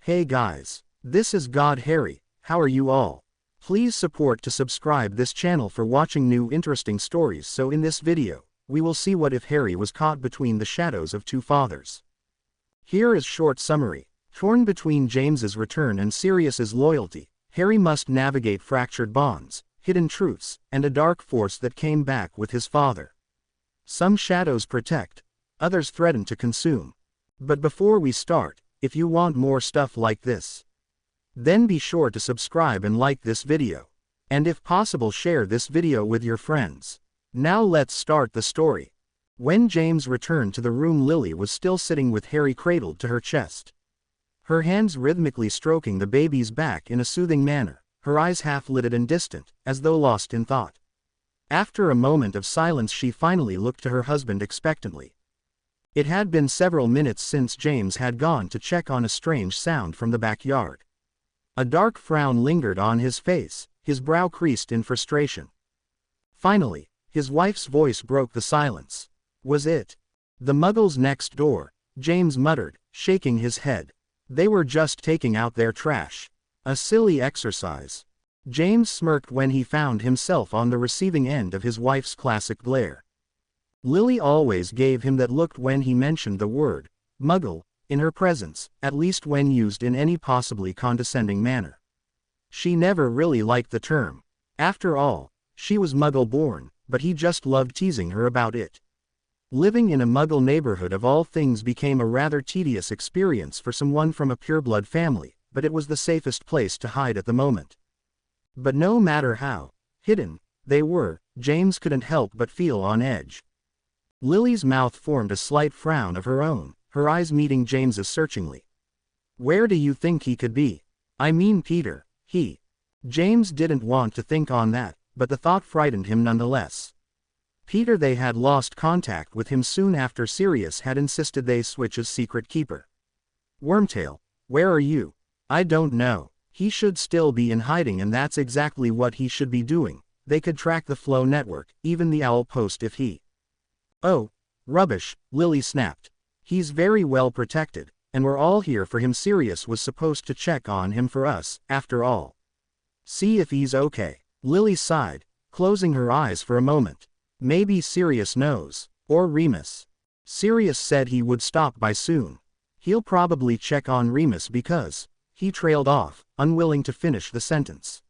Hey guys, this is God Harry. How are you all? Please support to subscribe this channel for watching new interesting stories. So in this video, we will see what if Harry was caught between the shadows of two fathers. Here is short summary. Torn between James's return and Sirius's loyalty, Harry must navigate fractured bonds, hidden truths, and a dark force that came back with his father. Some shadows protect, others threaten to consume. But before we start, if you want more stuff like this, then be sure to subscribe and like this video. And if possible, share this video with your friends. Now let's start the story. When James returned to the room, Lily was still sitting with Harry cradled to her chest. Her hands rhythmically stroking the baby's back in a soothing manner, her eyes half-lidded and distant, as though lost in thought. After a moment of silence, she finally looked to her husband expectantly. It had been several minutes since James had gone to check on a strange sound from the backyard. A dark frown lingered on his face, his brow creased in frustration. Finally, his wife's voice broke the silence. Was it the Muggles next door? James muttered, shaking his head. They were just taking out their trash. A silly exercise. James smirked when he found himself on the receiving end of his wife's classic glare. Lily always gave him that look when he mentioned the word Muggle in her presence, at least when used in any possibly condescending manner. She never really liked the term. After all, she was Muggle-born, but he just loved teasing her about it. Living in a Muggle neighborhood of all things became a rather tedious experience for someone from a pureblood family, but it was the safest place to hide at the moment. But no matter how hidden they were, James couldn't help but feel on edge. Lily's mouth formed a slight frown of her own, her eyes meeting James's searchingly. Where do you think he could be? I mean Peter, James didn't want to think on that, but the thought frightened him nonetheless. Peter, they had lost contact with him soon after Sirius had insisted they switch as secret keeper. Wormtail, where are you? I don't know. He should still be in hiding, and that's exactly what he should be doing. They could track the Flow network, even the Owl Post if he... Oh, rubbish, Lily snapped. He's very well protected, and we're all here for him. Sirius was supposed to check on him for us, after all. See if he's okay. Lily sighed, closing her eyes for a moment. Maybe Sirius knows. Or Remus. Sirius said he would stop by soon. He'll probably check on Remus because... He trailed off, unwilling to finish the sentence.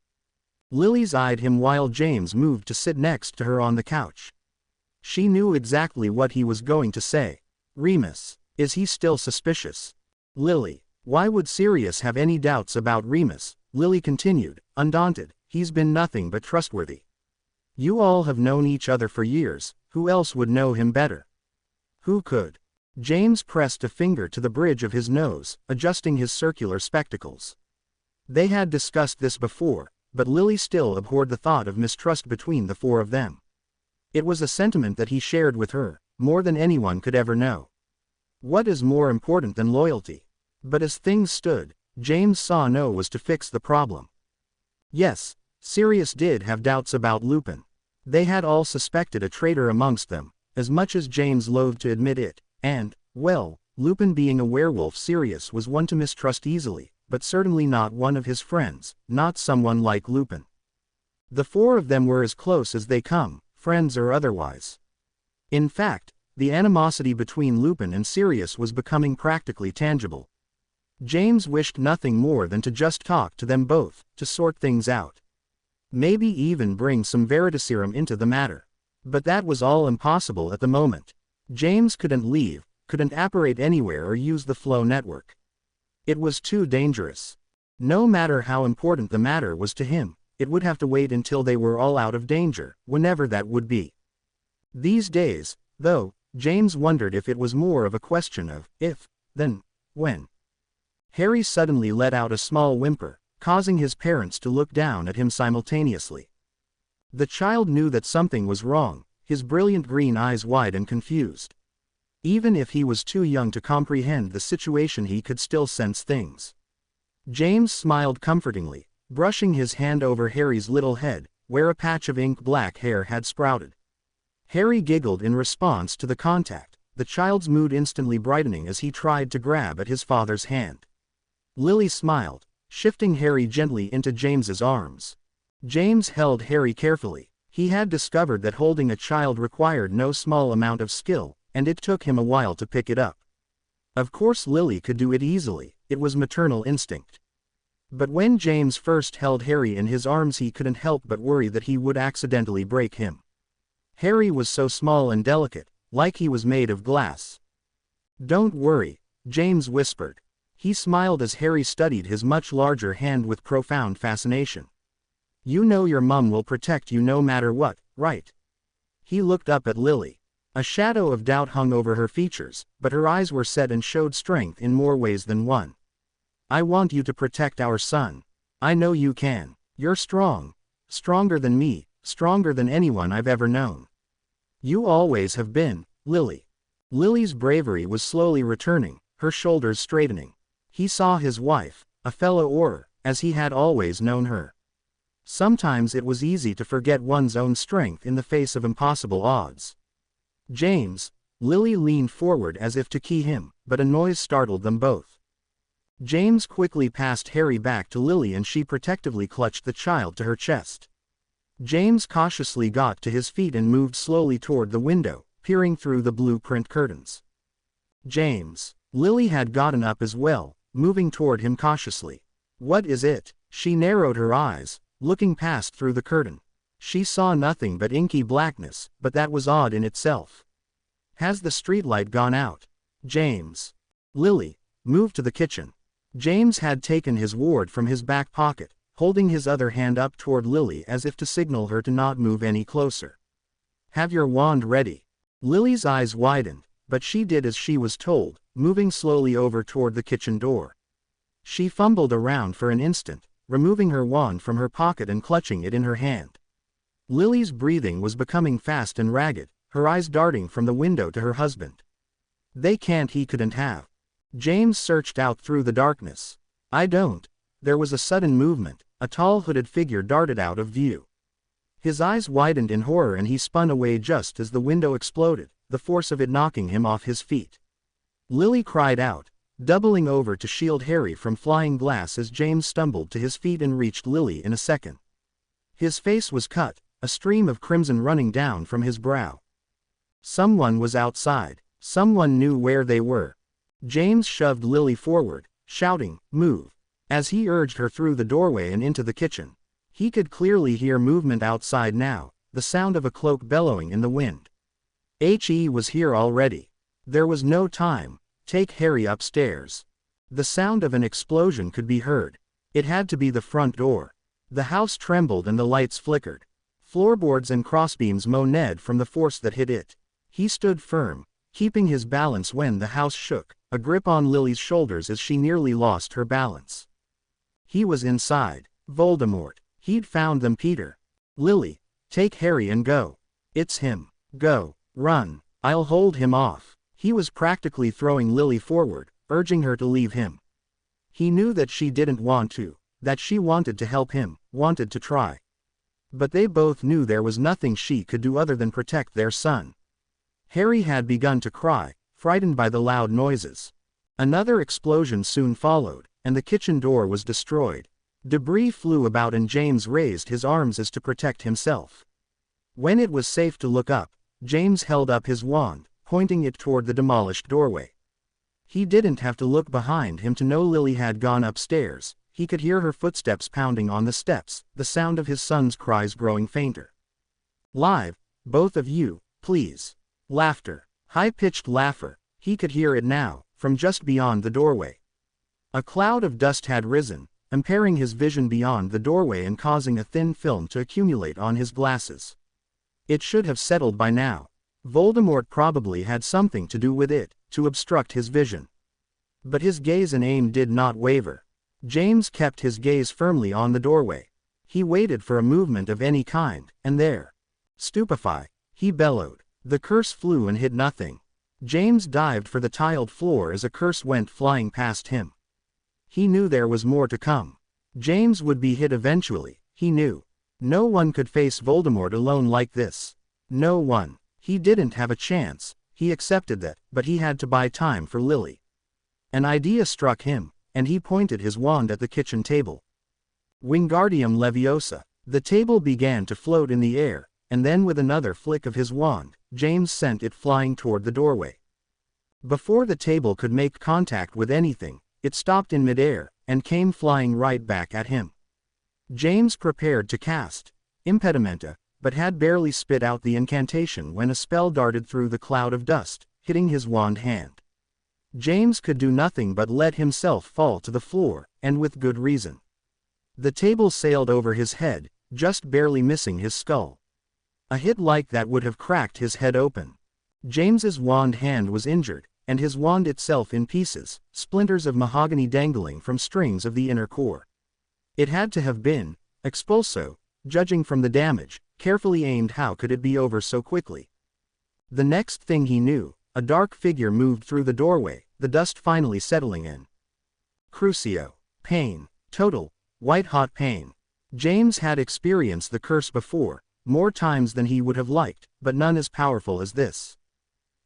Lily's eyed him while James moved to sit next to her on the couch. She knew exactly what he was going to say. Remus. Is he still suspicious? Lily. Why would Sirius have any doubts about Remus? Lily continued, undaunted. He's been nothing but trustworthy. You all have known each other for years. Who else would know him better? Who could? James pressed a finger to the bridge of his nose, adjusting his circular spectacles. They had discussed this before, but Lily still abhorred the thought of mistrust between the four of them. It was a sentiment that he shared with her, more than anyone could ever know. What is more important than loyalty? But as things stood, James saw no was to fix the problem. Yes, Sirius did have doubts about Lupin. They had all suspected a traitor amongst them, as much as James loathed to admit it. And, well, Lupin being a werewolf, Sirius was one to mistrust easily, but certainly not one of his friends, not someone like Lupin. The four of them were as close as they come, friends or otherwise. In fact, the animosity between Lupin and Sirius was becoming practically tangible. James wished nothing more than to just talk to them both, to sort things out. Maybe even bring some Veritaserum into the matter. But that was all impossible at the moment. James couldn't leave, couldn't apparate anywhere or use the Flow network. It was too dangerous. No matter how important the matter was to him, it would have to wait until they were all out of danger, whenever that would be. These days, though, James wondered if it was more of a question of if than when. Harry suddenly let out a small whimper, causing his parents to look down at him simultaneously. The child knew that something was wrong, his brilliant green eyes wide and confused. Even if he was too young to comprehend the situation, he could still sense things. James smiled comfortingly, brushing his hand over Harry's little head, where a patch of ink-black hair had sprouted. Harry giggled in response to the contact, the child's mood instantly brightening as he tried to grab at his father's hand. Lily smiled, shifting Harry gently into James's arms. James held Harry carefully. He had discovered that holding a child required no small amount of skill, and it took him a while to pick it up. Of course Lily could do it easily, it was maternal instinct. But when James first held Harry in his arms he couldn't help but worry that he would accidentally break him. Harry was so small and delicate, like he was made of glass. "Don't worry," James whispered. He smiled as Harry studied his much larger hand with profound fascination. "You know your mum will protect you no matter what, right?" He looked up at Lily. A shadow of doubt hung over her features, but her eyes were set and showed strength in more ways than one. "I want you to protect our son. I know you can. You're strong. Stronger than me, stronger than anyone I've ever known. You always have been, Lily." Lily's bravery was slowly returning, her shoulders straightening. He saw his wife, a fellow Auror, as he had always known her. Sometimes it was easy to forget one's own strength in the face of impossible odds. "James," Lily leaned forward as if to key him, but a noise startled them both. James quickly passed Harry back to Lily and she protectively clutched the child to her chest. James cautiously got to his feet and moved slowly toward the window, peering through the blueprint curtains. "James." Lily had gotten up as well, moving toward him cautiously. "What is it?" She narrowed her eyes, looking past through the curtain. She saw nothing but inky blackness, but that was odd in itself. "Has the streetlight gone out?" "James." Lily, "Move to the kitchen." James had taken his ward from his back pocket, holding his other hand up toward Lily as if to signal her to not move any closer. "Have your wand ready." Lily's eyes widened, but she did as she was told, moving slowly over toward the kitchen door. She fumbled around for an instant, removing her wand from her pocket and clutching it in her hand. Lily's breathing was becoming fast and ragged, her eyes darting from the window to her husband. "They can't, he couldn't have." James searched out through the darkness. "I don't." There was a sudden movement, a tall hooded figure darted out of view. His eyes widened in horror and he spun away just as the window exploded, the force of it knocking him off his feet. Lily cried out, doubling over to shield Harry from flying glass as James stumbled to his feet and reached Lily in a second. His face was cut, a stream of crimson running down from his brow. Someone was outside. Someone knew where they were. James shoved Lily forward, shouting, "Move." As he urged her through the doorway and into the kitchen. He could clearly hear movement outside now, the sound of a cloak bellowing in the wind. He was here already. There was no time. "Take Harry upstairs." The sound of an explosion could be heard. It had to be the front door. The house trembled and the lights flickered. Floorboards and crossbeams moaned from the force that hit it. He stood firm, keeping his balance when the house shook, a grip on Lily's shoulders as she nearly lost her balance. He was inside. Voldemort. He'd found them. "Peter." "Lily, take Harry and go." "It's him. Go. Run. I'll hold him off." He was practically throwing Lily forward, urging her to leave him. He knew that she didn't want to, that she wanted to help him, wanted to try. But they both knew there was nothing she could do other than protect their son. Harry had begun to cry, frightened by the loud noises. Another explosion soon followed, and the kitchen door was destroyed. Debris flew about and James raised his arms as to protect himself. When it was safe to look up, James held up his wand, pointing it toward the demolished doorway. He didn't have to look behind him to know Lily had gone upstairs. He could hear her footsteps pounding on the steps, the sound of his son's cries growing fainter. "Live, both of you, please." Laughter. High-pitched laughter. He could hear it now, from just beyond the doorway. A cloud of dust had risen, impairing his vision beyond the doorway and causing a thin film to accumulate on his glasses. It should have settled by now. Voldemort probably had something to do with it, to obstruct his vision. But his gaze and aim did not waver. James kept his gaze firmly on the doorway. He waited for a movement of any kind, and there. "Stupefy," he bellowed. The curse flew and hit nothing. James dived for the tiled floor as a curse went flying past him. He knew there was more to come. James would be hit eventually, he knew. No one could face Voldemort alone like this. No one. He didn't have a chance, he accepted that, but he had to buy time for Lily. An idea struck him, and he pointed his wand at the kitchen table. Wingardium Leviosa. The table began to float in the air, and then with another flick of his wand, James sent it flying toward the doorway. Before the table could make contact with anything, it stopped in midair, and came flying right back at him. James prepared to cast Impedimenta, but had barely spit out the incantation when a spell darted through the cloud of dust, hitting his wand hand. James could do nothing but let himself fall to the floor, and with good reason. The table sailed over his head, just barely missing his skull. A hit like that would have cracked his head open. James's wand hand was injured, and his wand itself in pieces, splinters of mahogany dangling from strings of the inner core. It had to have been Expulso, judging from the damage, carefully aimed. How could it be over so quickly? The next thing he knew, a dark figure moved through the doorway, the dust finally settling in. Crucio. Pain. Total, white-hot pain. James had experienced the curse before, more times than he would have liked, but none as powerful as this.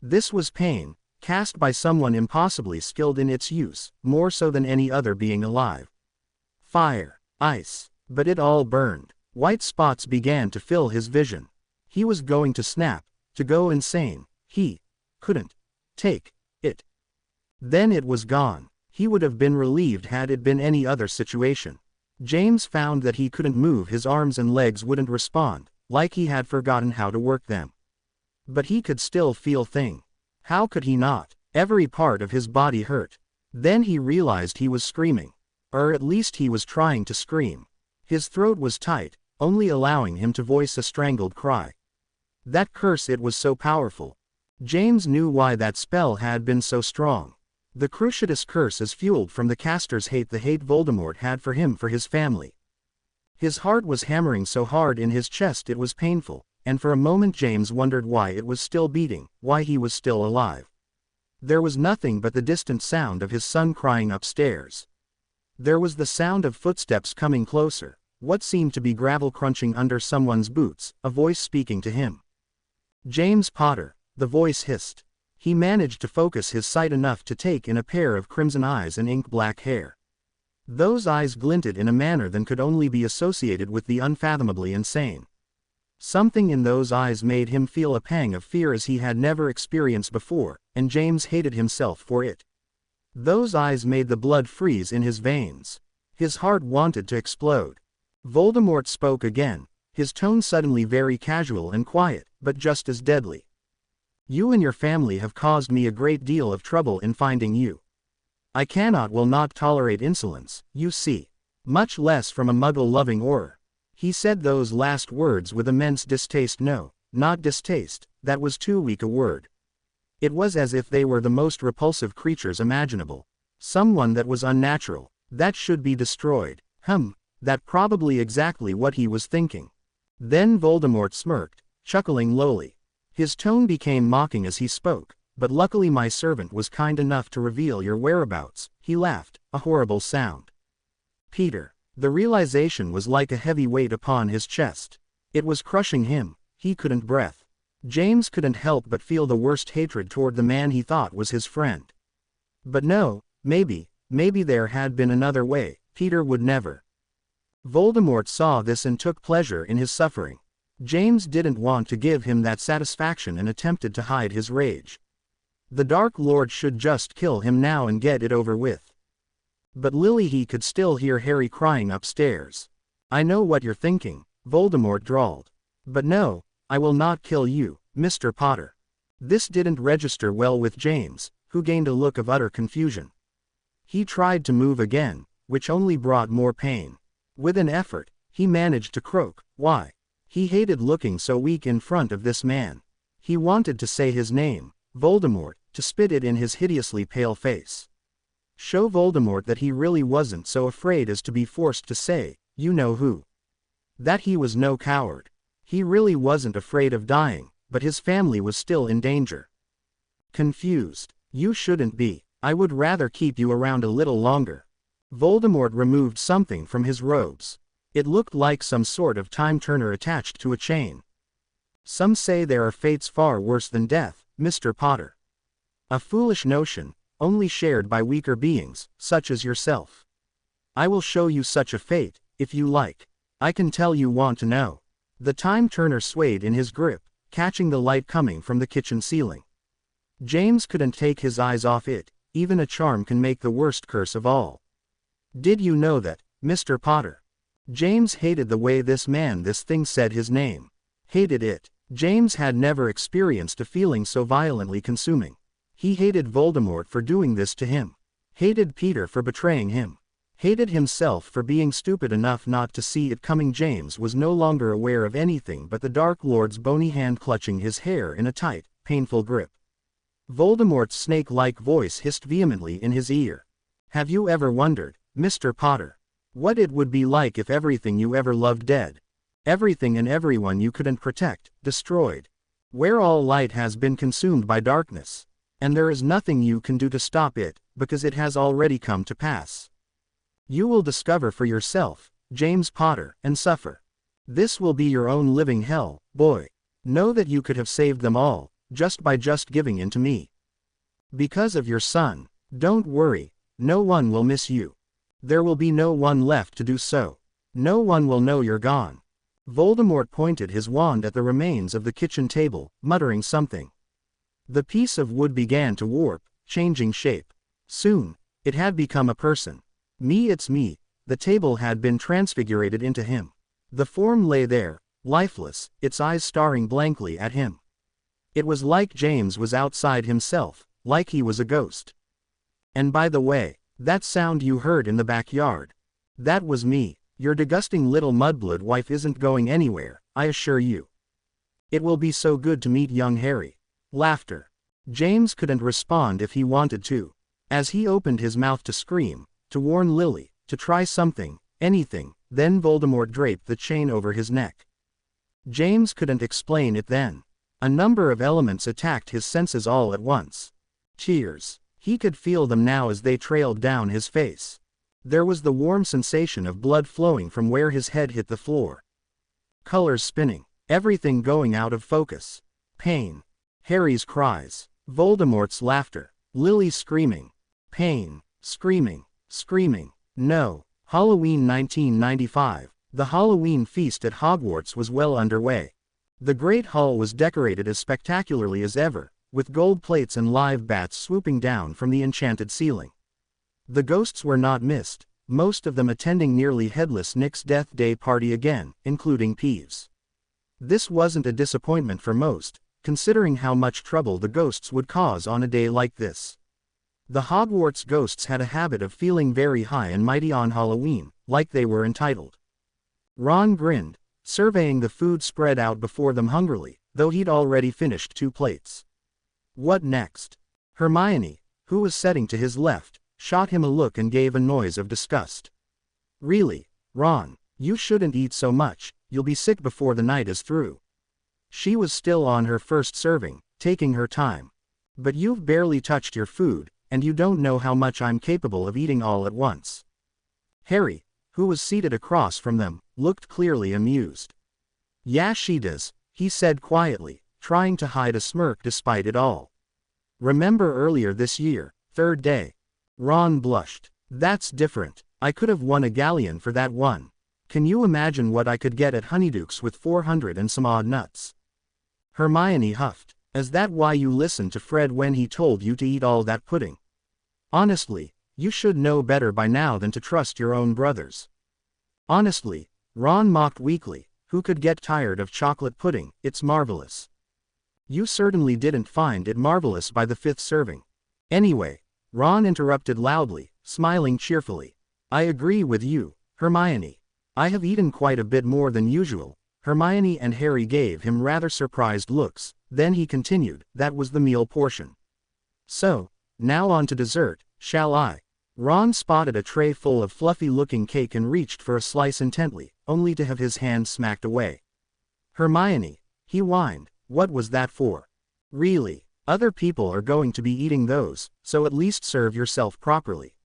This was pain, cast by someone impossibly skilled in its use, more so than any other being alive. Fire. Ice. But it all burned. White spots began to fill his vision. He was going to snap, to go insane. He couldn't take it. Then it was gone. He would have been relieved had it been any other situation. James found that he couldn't move his arms and legs wouldn't respond, like he had forgotten how to work them. But he could still feel things. How could he not? Every part of his body hurt. Then he realized he was screaming. Or at least he was trying to scream. His throat was tight, only allowing him to voice a strangled cry. That curse, it was so powerful. James knew why that spell had been so strong. The Cruciatus curse is fueled from the caster's hate, the hate Voldemort had for him, for his family. His heart was hammering so hard in his chest it was painful, and for a moment James wondered why it was still beating, why he was still alive. There was nothing but the distant sound of his son crying upstairs. There was the sound of footsteps coming closer, what seemed to be gravel crunching under someone's boots, a voice speaking to him. James Potter, the voice hissed. He managed to focus his sight enough to take in a pair of crimson eyes and ink-black hair. Those eyes glinted in a manner that could only be associated with the unfathomably insane. Something in those eyes made him feel a pang of fear as he had never experienced before, and James hated himself for it. Those eyes made the blood freeze in his veins. His heart wanted to explode. Voldemort spoke again, his tone suddenly very casual and quiet, but just as deadly. You and your family have caused me a great deal of trouble in finding you. I will not tolerate insolence, you see. Much less from a Muggle-loving Auror. He said those last words with immense distaste. No, not distaste, that was too weak a word. It was as if they were the most repulsive creatures imaginable. Someone that was unnatural, that should be destroyed. That probably exactly what he was thinking. Then Voldemort smirked, chuckling lowly. His tone became mocking as he spoke, but luckily my servant was kind enough to reveal your whereabouts. He laughed, a horrible sound. Peter. The realization was like a heavy weight upon his chest. It was crushing him, he couldn't breathe. James couldn't help but feel the worst hatred toward the man he thought was his friend. But no, maybe there had been another way. Peter would never. Voldemort saw this and took pleasure in his suffering. James didn't want to give him that satisfaction and attempted to hide his rage. The Dark Lord should just kill him now and get it over with. But Lily, he could still hear Harry crying upstairs. I know what you're thinking, Voldemort drawled. But no, I will not kill you, Mr. Potter. This didn't register well with James, who gained a look of utter confusion. He tried to move again, which only brought more pain. With an effort, he managed to croak, why? He hated looking so weak in front of this man. He wanted to say his name, Voldemort, to spit it in his hideously pale face. Show Voldemort that he really wasn't so afraid as to be forced to say, you know who. That he was no coward. He really wasn't afraid of dying, but his family was still in danger. Confused. You shouldn't be. I would rather keep you around a little longer. Voldemort removed something from his robes. It looked like some sort of time turner attached to a chain. Some say there are fates far worse than death, Mr. Potter. A foolish notion, only shared by weaker beings, such as yourself. I will show you such a fate, if you like. I can tell you want to know. The time turner swayed in his grip, catching the light coming from the kitchen ceiling. James couldn't take his eyes off it. Even a charm can make the worst curse of all. Did you know that, Mr. Potter? James hated the way this thing said his name. Hated it. James had never experienced a feeling so violently consuming. He hated Voldemort for doing this to him. Hated Peter for betraying him. Hated himself for being stupid enough not to see it coming. James was no longer aware of anything but the Dark Lord's bony hand clutching his hair in a tight, painful grip. Voldemort's snake-like voice hissed vehemently in his ear. Have you ever wondered, Mr. Potter, what it would be like if everything you ever loved dead? Everything and everyone you couldn't protect, destroyed. Where all light has been consumed by darkness. And there is nothing you can do to stop it, because it has already come to pass. You will discover for yourself, James Potter, and suffer. This will be your own living hell, boy. Know that you could have saved them all, just by giving in to me. Because of your son. Don't worry, no one will miss you. There will be no one left to do so. No one will know you're gone. Voldemort pointed his wand at the remains of the kitchen table, muttering something. The piece of wood began to warp, changing shape. Soon, it had become a person. Me, it's me. The table had been transfigurated into him. The form lay there, lifeless, its eyes staring blankly at him. It was like James was outside himself, like he was a ghost. And by the way, that sound you heard in the backyard. That was me. Your disgusting little mudblood wife isn't going anywhere, I assure you. It will be so good to meet young Harry. Laughter. James couldn't respond if he wanted to. As he opened his mouth to scream, to warn Lily, to try something, anything, then Voldemort draped the chain over his neck. James couldn't explain it then. A number of elements attacked his senses all at once. Tears. He could feel them now as they trailed down his face. There was the warm sensation of blood flowing from where his head hit the floor. Colors spinning. Everything going out of focus. Pain. Harry's cries. Voldemort's laughter. Lily's screaming. Pain. Screaming. Screaming. No. Halloween 1995. The Halloween feast at Hogwarts was well underway. The Great Hall was decorated as spectacularly as ever, with gold plates and live bats swooping down from the enchanted ceiling. The ghosts were not missed, most of them attending nearly headless Nick's Death Day party again, including Peeves. This wasn't a disappointment for most, considering how much trouble the ghosts would cause on a day like this. The Hogwarts ghosts had a habit of feeling very high and mighty on Halloween, like they were entitled. Ron grinned, surveying the food spread out before them hungrily, though he'd already finished 2 plates. What next? Hermione, who was sitting to his left, shot him a look and gave a noise of disgust. Really, Ron, you shouldn't eat so much, you'll be sick before the night is through. She was still on her first serving, taking her time. But you've barely touched your food, and you don't know how much I'm capable of eating all at once. Harry, who was seated across from them, looked clearly amused. Yeah, she does, he said quietly, trying to hide a smirk despite it all. Remember earlier this year, 3rd day. Ron blushed. That's different. I could have won a galleon for that one. Can you imagine what I could get at Honeyduke's with 400 and some odd nuts? Hermione huffed. Is that why you listened to Fred when he told you to eat all that pudding? Honestly, you should know better by now than to trust your own brothers. Honestly, Ron mocked weakly, who could get tired of chocolate pudding? It's marvelous. You certainly didn't find it marvelous by the 5th serving. Anyway, Ron interrupted loudly, smiling cheerfully. I agree with you, Hermione. I have eaten quite a bit more than usual. Hermione and Harry gave him rather surprised looks, then he continued, that was the meal portion. So, now on to dessert, shall I? Ron spotted a tray full of fluffy-looking cake and reached for a slice intently, only to have his hand smacked away. Hermione, he whined, what was that for? Really, other people are going to be eating those, so at least serve yourself properly.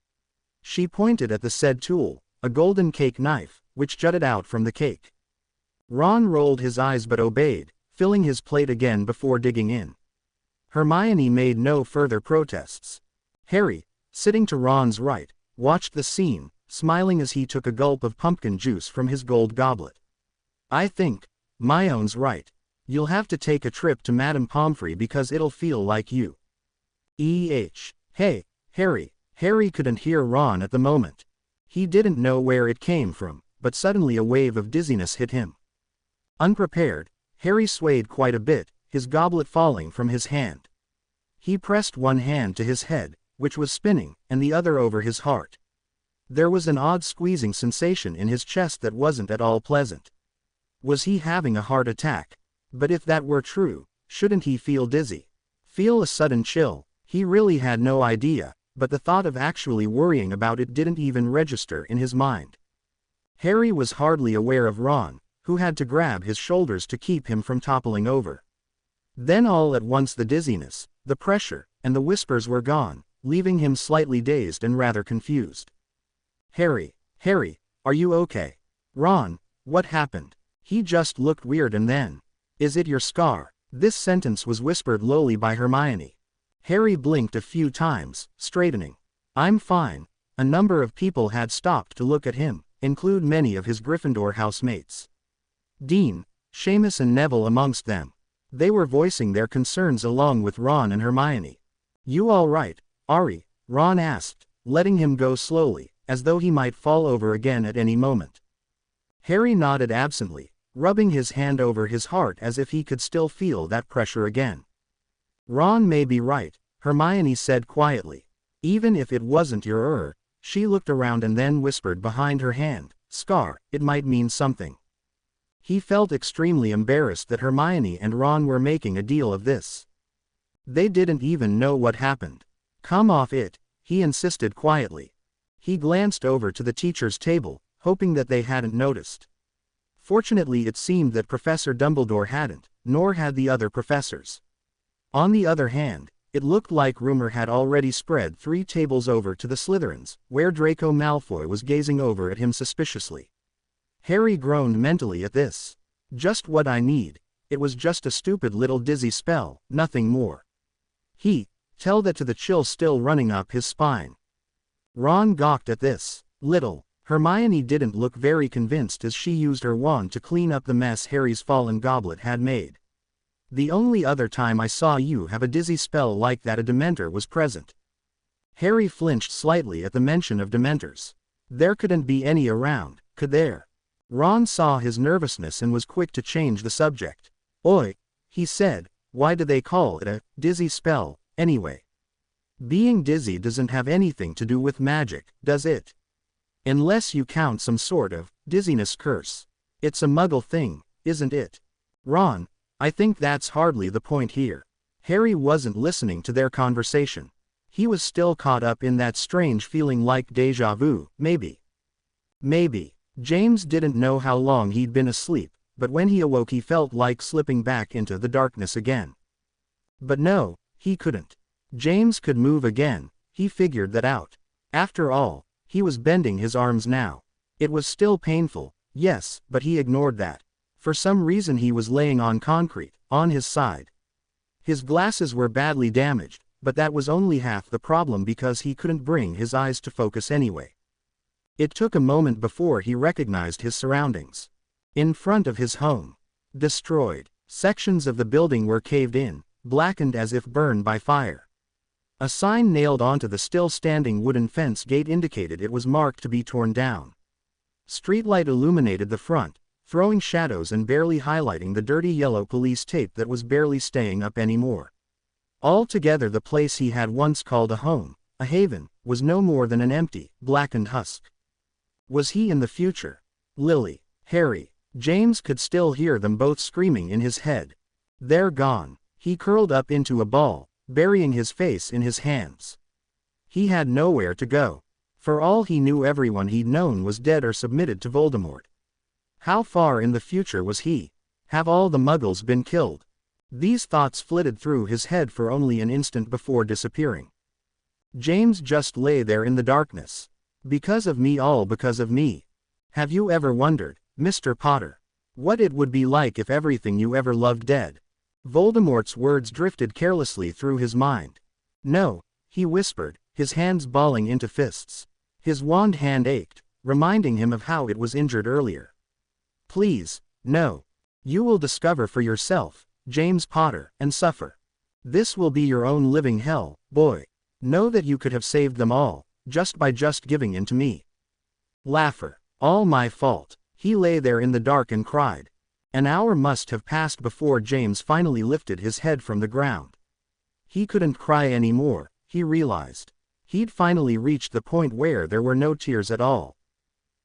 She pointed at the said tool, a golden cake knife, which jutted out from the cake. Ron rolled his eyes but obeyed, filling his plate again before digging in. Hermione made no further protests. Harry, sitting to Ron's right, watched the scene, smiling as he took a gulp of pumpkin juice from his gold goblet. I think Myone's right. You'll have to take a trip to Madame Pomfrey because it'll feel like you. Hey, Harry. Harry couldn't hear Ron at the moment. He didn't know where it came from, but suddenly a wave of dizziness hit him. Unprepared, Harry swayed quite a bit, his goblet falling from his hand. He pressed one hand to his head, which was spinning, and the other over his heart. There was an odd squeezing sensation in his chest that wasn't at all pleasant. Was he having a heart attack? But if that were true, shouldn't he feel dizzy? Feel a sudden chill? He really had no idea, but the thought of actually worrying about it didn't even register in his mind. Harry was hardly aware of Ron, who had to grab his shoulders to keep him from toppling over. Then all at once the dizziness, the pressure, and the whispers were gone, leaving him slightly dazed and rather confused. Harry, are you okay? Ron, what happened? He just looked weird and then. Is it your scar? This sentence was whispered lowly by Hermione. Harry blinked a few times, straightening. I'm fine. A number of people had stopped to look at him, include many of his Gryffindor housemates. Dean, Seamus and Neville amongst them. They were voicing their concerns along with Ron and Hermione. You all right, Ari? Ron asked, letting him go slowly, as though he might fall over again at any moment. Harry nodded absently, rubbing his hand over his heart as if he could still feel that pressure again. Ron may be right, Hermione said quietly. Even if it wasn't your she looked around and then whispered behind her hand, Scar, it might mean something. He felt extremely embarrassed that Hermione and Ron were making a deal of this. They didn't even know what happened. Come off it, he insisted quietly. He glanced over to the teacher's table, hoping that they hadn't noticed. Fortunately it seemed that Professor Dumbledore hadn't, nor had the other professors. On the other hand, it looked like rumor had already spread 3 tables over to the Slytherins, where Draco Malfoy was gazing over at him suspiciously. Harry groaned mentally at this. Just what I need. It was just a stupid little dizzy spell, nothing more. Tell that to the chill still running up his spine. Ron gawked at this. Hermione didn't look very convinced as she used her wand to clean up the mess Harry's fallen goblet had made. The only other time I saw you have a dizzy spell like that a Dementor was present. Harry flinched slightly at the mention of Dementors. There couldn't be any around, could there? Ron saw his nervousness and was quick to change the subject. Oi, he said, why do they call it a dizzy spell, anyway? Being dizzy doesn't have anything to do with magic, does it? Unless you count some sort of dizziness curse. It's a muggle thing, isn't it? Ron, I think that's hardly the point here. Harry wasn't listening to their conversation. He was still caught up in that strange feeling like déjà vu, maybe. James didn't know how long he'd been asleep, but when he awoke he felt like slipping back into the darkness again. But no, he couldn't. James could move again, he figured that out. After all, he was bending his arms now. It was still painful, yes, but he ignored that. For some reason he was laying on concrete, on his side. His glasses were badly damaged, but that was only half the problem because he couldn't bring his eyes to focus anyway. It took a moment before he recognized his surroundings. In front of his home. Destroyed. Sections of the building were caved in, blackened as if burned by fire. A sign nailed onto the still-standing wooden fence gate indicated it was marked to be torn down. Streetlight illuminated the front, throwing shadows and barely highlighting the dirty yellow police tape that was barely staying up anymore. Altogether the place he had once called a home, a haven, was no more than an empty, blackened husk. Was he in the future? Lily, Harry, James could still hear them both screaming in his head. They're gone. He curled up into a ball, burying his face in his hands. He had nowhere to go. For all he knew everyone he'd known was dead or submitted to Voldemort. How far in the future was he? Have all the Muggles been killed? These thoughts flitted through his head for only an instant before disappearing. James just lay there in the darkness. Because of me, all because of me. Have you ever wondered, Mr. Potter, what it would be like if everything you ever loved dead? Voldemort's words drifted carelessly through his mind. No, he whispered, his hands balling into fists. His wand hand ached, reminding him of how it was injured earlier. Please, no. You will discover for yourself, James Potter, and suffer. This will be your own living hell, boy. Know that you could have saved them all, just by giving in to me. Laugher. All my fault. He lay there in the dark and cried. An hour must have passed before James finally lifted his head from the ground. He couldn't cry anymore, he realized. He'd finally reached the point where there were no tears at all.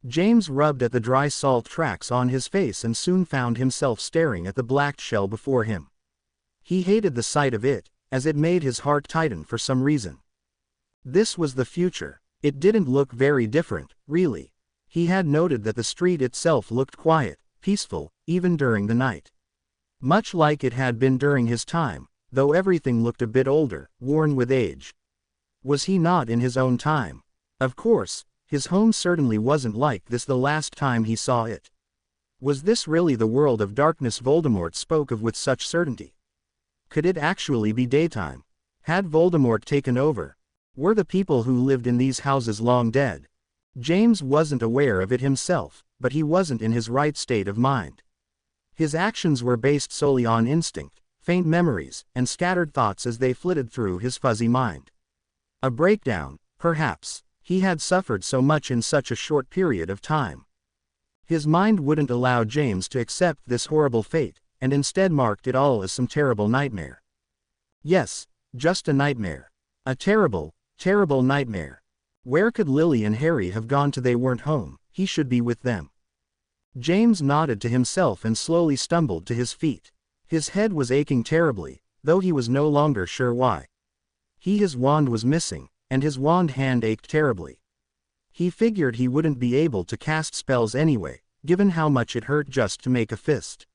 James rubbed at the dry salt tracks on his face and soon found himself staring at the black shell before him. He hated the sight of it, as it made his heart tighten for some reason. This was the future. It didn't look very different, really. He had noted that the street itself looked quiet, peaceful, even during the night. Much like it had been during his time, though everything looked a bit older, worn with age. Was he not in his own time? Of course, his home certainly wasn't like this the last time he saw it. Was this really the world of darkness Voldemort spoke of with such certainty? Could it actually be daytime? Had Voldemort taken over? Were the people who lived in these houses long dead? James wasn't aware of it himself, but he wasn't in his right state of mind. His actions were based solely on instinct, faint memories, and scattered thoughts as they flitted through his fuzzy mind. A breakdown, perhaps. He had suffered so much in such a short period of time. His mind wouldn't allow James to accept this horrible fate, and instead marked it all as some terrible nightmare. Yes, just a nightmare. A terrible, terrible nightmare. Where could Lily and Harry have gone to? They weren't home, he should be with them. James nodded to himself and slowly stumbled to his feet. His head was aching terribly, though he was no longer sure why. His wand was missing, and his wand hand ached terribly. He figured he wouldn't be able to cast spells anyway, given how much it hurt just to make a fist.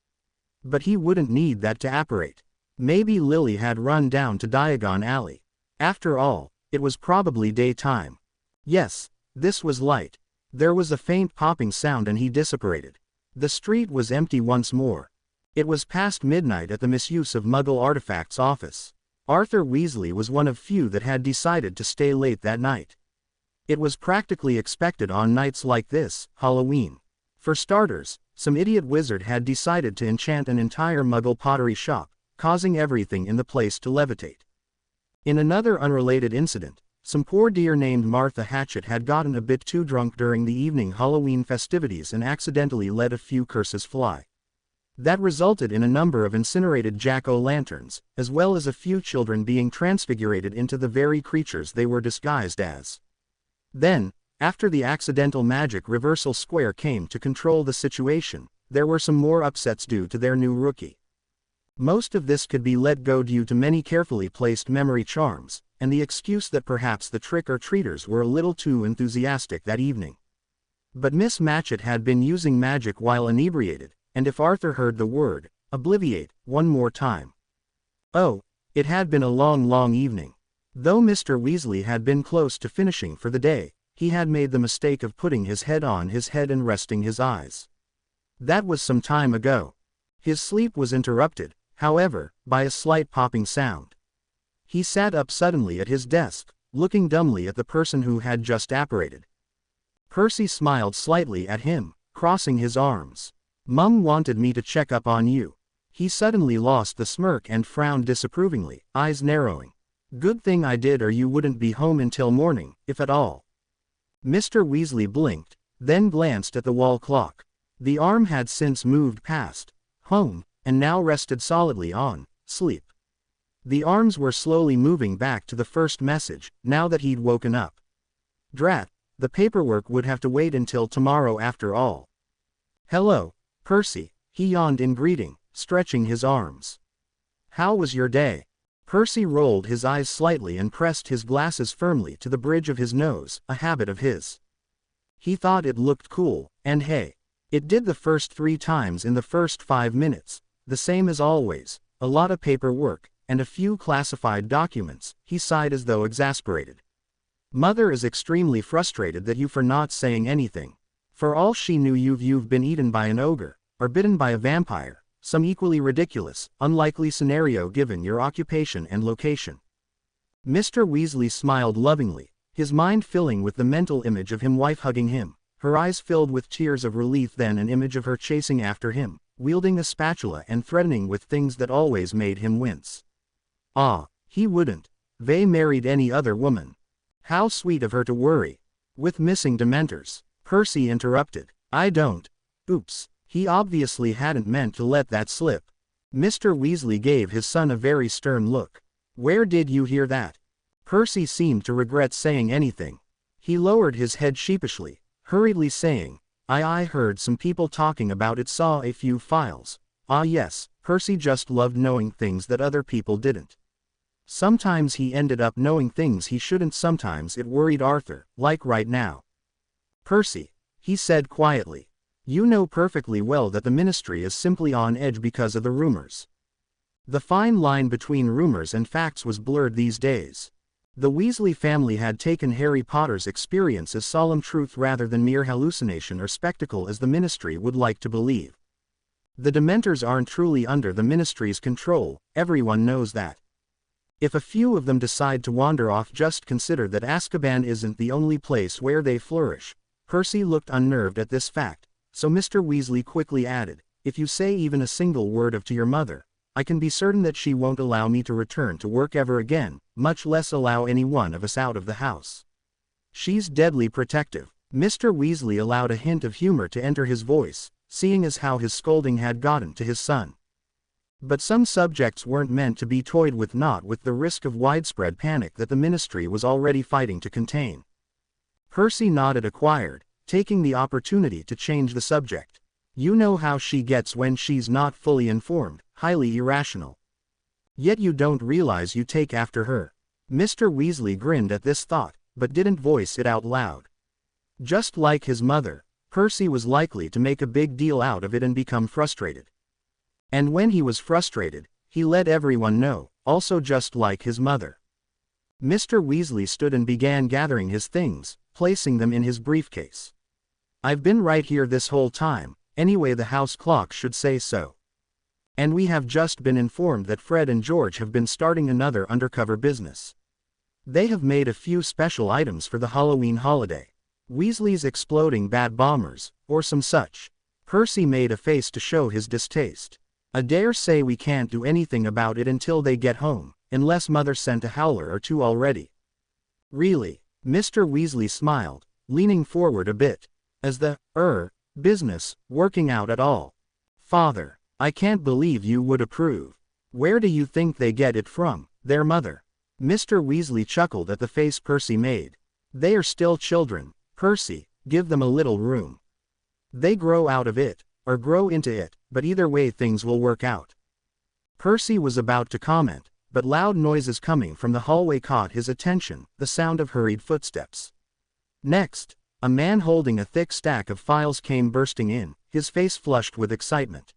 But he wouldn't need that to apparate. Maybe Lily had run down to Diagon Alley. After all, it was probably daytime. Yes, this was light. There was a faint popping sound and he disapparated. The street was empty once more. It was past midnight at the Misuse of Muggle Artifacts office. Arthur Weasley was one of few that had decided to stay late that night. It was practically expected on nights like this, Halloween. For starters, some idiot wizard had decided to enchant an entire Muggle pottery shop, causing everything in the place to levitate. In another unrelated incident, some poor dear named Martha Hatchet had gotten a bit too drunk during the evening Halloween festivities and accidentally let a few curses fly. That resulted in a number of incinerated jack-o'-lanterns, as well as a few children being transfigurated into the very creatures they were disguised as. Then, after the accidental magic reversal square came to control the situation, there were some more upsets due to their new rookie. Most of this could be let go due to many carefully placed memory charms, and the excuse that perhaps the trick-or-treaters were a little too enthusiastic that evening. But Miss Matchett had been using magic while inebriated, and if Arthur heard the word, "Obliviate," one more time. Oh, it had been a long evening. Though Mr. Weasley had been close to finishing for the day, he had made the mistake of putting his head on his head and resting his eyes. That was some time ago. His sleep was interrupted, however, by a slight popping sound. He sat up suddenly at his desk, looking dumbly at the person who had just apparated. Percy smiled slightly at him, crossing his arms. "Mum wanted me to check up on you." He suddenly lost the smirk and frowned disapprovingly, eyes narrowing. "Good thing I did or you wouldn't be home until morning, if at all." Mr. Weasley blinked, then glanced at the wall clock. The arm had since moved past home, and now rested solidly on sleep. The arms were slowly moving back to the first message, now that he'd woken up. Drat, the paperwork would have to wait until tomorrow after all. "Hello, Percy," he yawned in greeting, stretching his arms. "How was your day?" Percy rolled his eyes slightly and pressed his glasses firmly to the bridge of his nose, a habit of his. He thought it looked cool, and hey, it did the first 3 times in the first 5 minutes, the same as always, a lot of paperwork, and a few classified documents. He sighed as though exasperated. "Mother is extremely frustrated that you for not saying anything. For all she knew you've been eaten by an ogre, or bitten by a vampire, some equally ridiculous, unlikely scenario given your occupation and location." Mr. Weasley smiled lovingly, his mind filling with the mental image of his wife hugging him, her eyes filled with tears of relief, then an image of her chasing after him, wielding a spatula and threatening with things that always made him wince. Ah, he wouldn't. They married any other woman. How sweet of her to worry. With missing Dementors. Percy interrupted. I don't. Oops, he obviously hadn't meant to let that slip. Mr. Weasley gave his son a very stern look. Where did you hear that? Percy seemed to regret saying anything. He lowered his head sheepishly, hurriedly saying, I heard some people talking about it, saw a few files. Ah yes, Percy just loved knowing things that other people didn't. Sometimes he ended up knowing things he shouldn't, sometimes it worried Arthur, like right now. Percy, he said quietly, you know perfectly well that the Ministry is simply on edge because of the rumors. The fine line between rumors and facts was blurred these days. The Weasley family had taken Harry Potter's experience as solemn truth rather than mere hallucination or spectacle as the Ministry would like to believe. The Dementors aren't truly under the Ministry's control, everyone knows that. If a few of them decide to wander off, just consider that Azkaban isn't the only place where they flourish. Percy looked unnerved at this fact, so Mr. Weasley quickly added, if you say even a single word to your mother, I can be certain that she won't allow me to return to work ever again, much less allow any one of us out of the house. She's deadly protective. Mr. Weasley allowed a hint of humor to enter his voice, seeing as how his scolding had gotten to his son. But some subjects weren't meant to be toyed with, not with the risk of widespread panic that the Ministry was already fighting to contain. Percy nodded, acquired, taking the opportunity to change the subject. You know how she gets when she's not fully informed, highly irrational. Yet you don't realize you take after her. Mr. Weasley grinned at this thought, but didn't voice it out loud. Just like his mother, Percy was likely to make a big deal out of it and become frustrated. And when he was frustrated, he let everyone know, also just like his mother. Mr. Weasley stood and began gathering his things, placing them in his briefcase. I've been right here this whole time, anyway the house clock should say so. And we have just been informed that Fred and George have been starting another undercover business. They have made a few special items for the Halloween holiday. Weasley's exploding bat bombers, or some such. Percy made a face to show his distaste. I dare say we can't do anything about it until they get home, unless Mother sent a howler or two already. Really? Mr. Weasley smiled, leaning forward a bit. Is the, business, working out at all? Father, I can't believe you would approve. Where do you think they get it from, their mother? Mr. Weasley chuckled at the face Percy made. They are still children, Percy, give them a little room. They grow out of it, or grow into it, but either way things will work out. Percy was about to comment, but loud noises coming from the hallway caught his attention, the sound of hurried footsteps. Next, a man holding a thick stack of files came bursting in, his face flushed with excitement.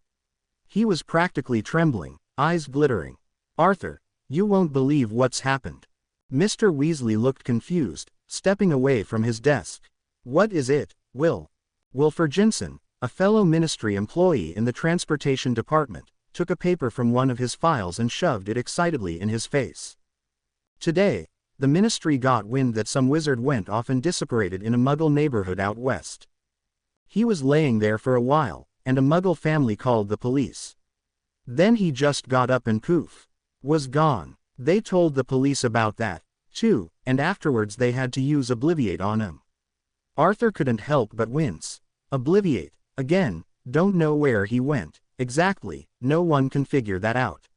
He was practically trembling, eyes glittering. Arthur, you won't believe what's happened. Mr. Weasley looked confused, stepping away from his desk. What is it, Will? Wilford Jensen, a fellow Ministry employee in the transportation department, took a paper from one of his files and shoved it excitedly in his face. Today, the Ministry got wind that some wizard went off and dissipated in a Muggle neighborhood out west. He was laying there for a while, and a Muggle family called the police. Then he just got up and poof, was gone. They told the police about that, too, and afterwards they had to use Obliviate on him. Arthur couldn't help but wince. Obliviate, again, don't know where he went, exactly, no one can figure that out.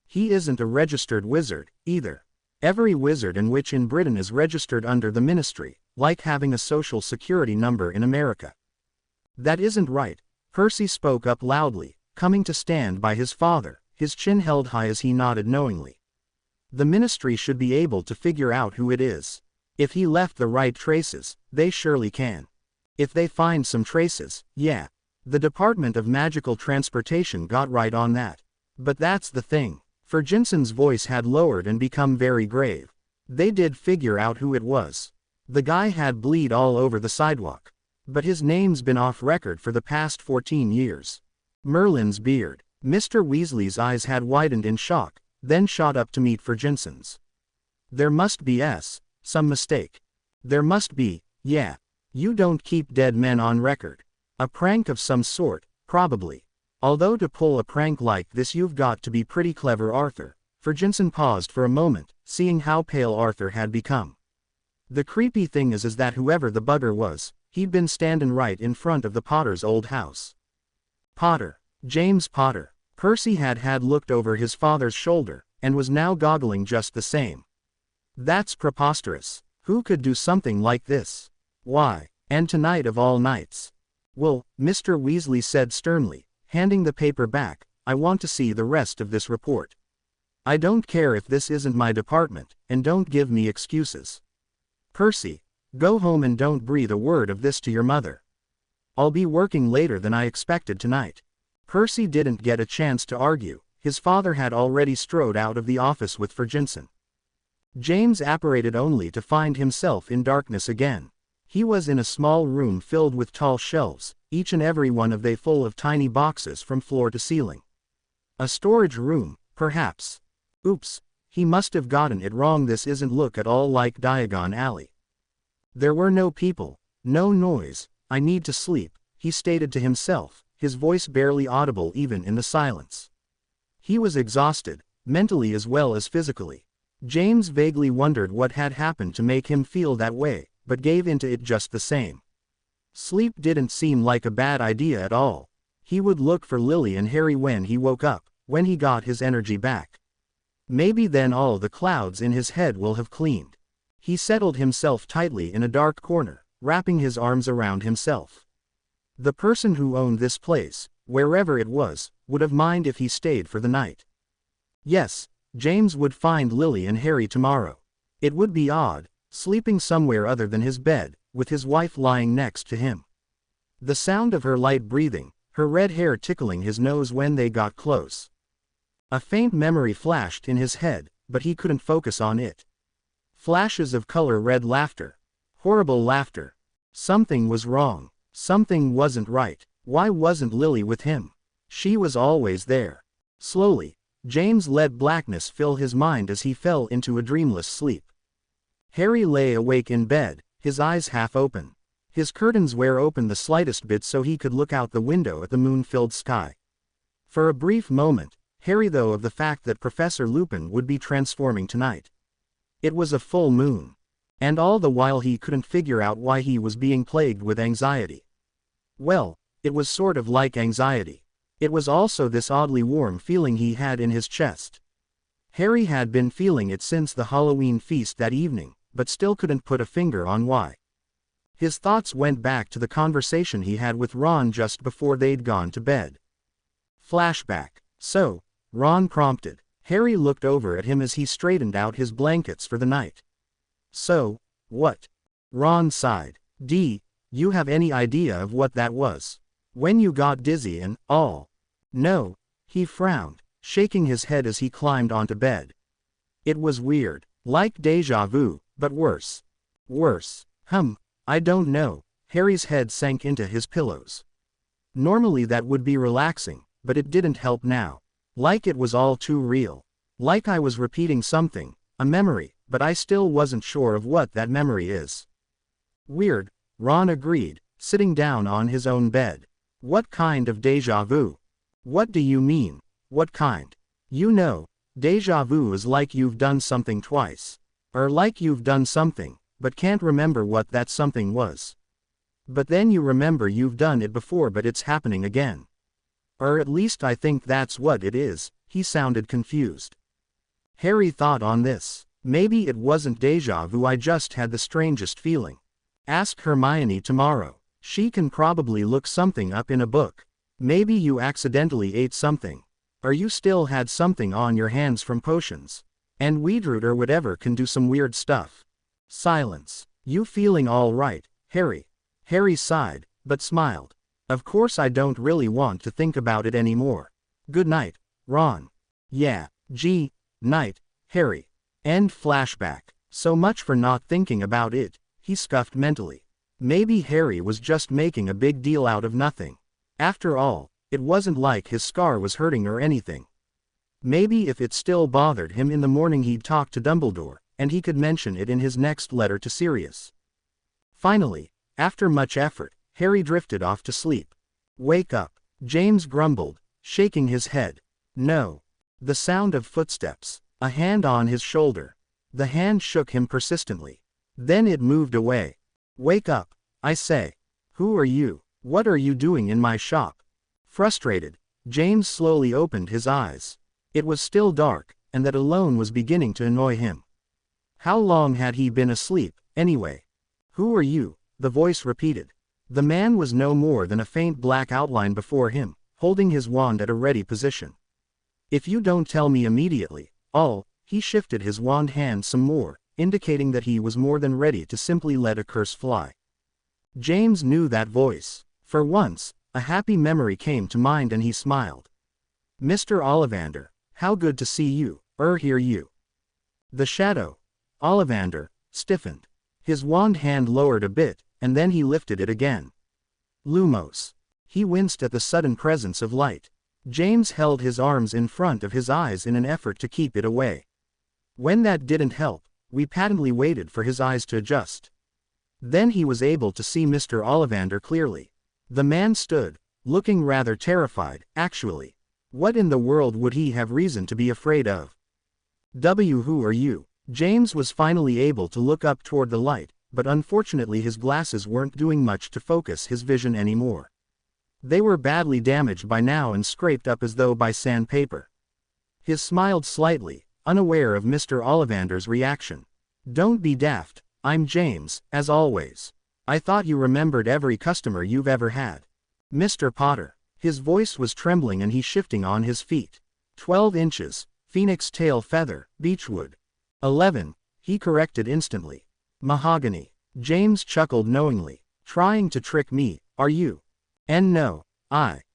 He isn't a registered wizard, either. Every wizard and witch in Britain is registered under the Ministry, like having a social security number in America. That isn't right, Percy spoke up loudly, coming to stand by his father, his chin held high as he nodded knowingly. The Ministry should be able to figure out who it is. If he left the right traces, they surely can. If they find some traces, yeah. The Department of Magical Transportation got right on that. But that's the thing. For Jensen's voice had lowered and become very grave. They did figure out who it was. The guy had bleed all over the sidewalk. But his name's been off record for the past 14 years. Merlin's beard. Mr. Weasley's eyes had widened in shock, then shot up to meet for Jensen's. There must be some mistake. There must be, yeah. You don't keep dead men on record. A prank of some sort, probably. Although to pull a prank like this you've got to be pretty clever, Arthur. Ferguson paused for a moment, seeing how pale Arthur had become. The creepy thing is that whoever the bugger was, he'd been standing right in front of the Potter's old house. Potter. James Potter. Percy had looked over his father's shoulder, and was now goggling just the same. That's preposterous. Who could do something like this? Why, and tonight of all nights? Well, Mr. Weasley said sternly, handing the paper back, I want to see the rest of this report. I don't care if this isn't my department, and don't give me excuses. Percy, go home and don't breathe a word of this to your mother. I'll be working later than I expected tonight. Percy didn't get a chance to argue, his father had already strode out of the office with Ferguson. James apparated only to find himself in darkness again. He was in a small room filled with tall shelves, each and every one of they full of tiny boxes from floor to ceiling. A storage room, perhaps. Oops, he must have gotten it wrong. This isn't look at all like Diagon Alley. There were no people, no noise. I need to sleep, he stated to himself, his voice barely audible even in the silence. He was exhausted, mentally as well as physically. James vaguely wondered what had happened to make him feel that way, but gave into it just the same. Sleep didn't seem like a bad idea at all. He would look for Lily and Harry when he woke up, when he got his energy back. Maybe then all the clouds in his head will have cleaned. He settled himself tightly in a dark corner, wrapping his arms around himself. The person who owned this place, wherever it was, would have minded if he stayed for the night. Yes, James would find Lily and Harry tomorrow. It would be odd, sleeping somewhere other than his bed, with his wife lying next to him. The sound of her light breathing, her red hair tickling his nose when they got close. A faint memory flashed in his head, but he couldn't focus on it. Flashes of color, red laughter. Horrible laughter. Something was wrong. Something wasn't right. Why wasn't Lily with him? She was always there. Slowly, James let blackness fill his mind as he fell into a dreamless sleep. Harry lay awake in bed, his eyes half open. His curtains were open the slightest bit so he could look out the window at the moon-filled sky. For a brief moment, Harry thought of the fact that Professor Lupin would be transforming tonight. It was a full moon. And all the while he couldn't figure out why he was being plagued with anxiety. Well, it was sort of like anxiety. It was also this oddly warm feeling he had in his chest. Harry had been feeling it since the Halloween feast that evening, but still couldn't put a finger on why. His thoughts went back to the conversation he had with Ron just before they'd gone to bed. Flashback. So, Ron prompted. Harry looked over at him as he straightened out his blankets for the night. So, what? Ron sighed. You have any idea of what that was? When you got dizzy and all? No. He frowned, shaking his head as he climbed onto bed. It was weird, like déjà vu, but worse. Worse. I don't know. Harry's head sank into his pillows. Normally that would be relaxing, but it didn't help now. Like it was all too real. Like I was repeating something, a memory, but I still wasn't sure of what that memory is. Weird, Ron agreed, sitting down on his own bed. What kind of déjà vu? What do you mean, what kind? You know, déjà vu is like you've done something twice. Or like you've done something, but can't remember what that something was. But then you remember you've done it before but it's happening again. Or at least I think that's what it is. He sounded confused. Harry thought on this. Maybe it wasn't déjà vu, I just had the strangest feeling. Ask Hermione tomorrow. She can probably look something up in a book. Maybe you accidentally ate something. Or you still had something on your hands from potions. And Weedroot or whatever can do some weird stuff. Silence. You feeling all right, Harry? Harry sighed, but smiled. Of course I don't really want to think about it anymore. Good night, Ron. Yeah, night, Harry. End flashback. So much for not thinking about it, he scoffed mentally. Maybe Harry was just making a big deal out of nothing. After all, it wasn't like his scar was hurting or anything. Maybe if it still bothered him in the morning he'd talk to Dumbledore, and he could mention it in his next letter to Sirius. Finally, after much effort, Harry drifted off to sleep. "Wake up," James grumbled, shaking his head. "No." The sound of footsteps, a hand on his shoulder. The hand shook him persistently. Then it moved away. "Wake up, I say. Who are you? What are you doing in my shop?" Frustrated, James slowly opened his eyes. It was still dark, and that alone was beginning to annoy him. How long had he been asleep, anyway? "Who are you?" the voice repeated. The man was no more than a faint black outline before him, holding his wand at a ready position. "If you don't tell me immediately, he shifted his wand hand some more, indicating that he was more than ready to simply let a curse fly. James knew that voice. For once, a happy memory came to mind and he smiled. "Mr. Ollivander, how good to see you, hear you." The shadow, Ollivander, stiffened. His wand hand lowered a bit, and then he lifted it again. Lumos. He winced at the sudden presence of light. James held his arms in front of his eyes in an effort to keep it away. When that didn't help, we patently waited for his eyes to adjust. Then he was able to see Mr. Ollivander clearly. The man stood, looking rather terrified, actually. What in the world would he have reason to be afraid of? Who are you? James was finally able to look up toward the light, but unfortunately his glasses weren't doing much to focus his vision anymore. They were badly damaged by now and scraped up as though by sandpaper. He smiled slightly, unaware of Mr. Ollivander's reaction. "Don't be daft, I'm James, as always. I thought you remembered every customer you've ever had. Mr. Potter." His voice was trembling and he shifting on his feet. 12 inches, phoenix tail feather, beechwood. 11, he corrected instantly. Mahogany. James chuckled knowingly. "Trying to trick me, are you? And no,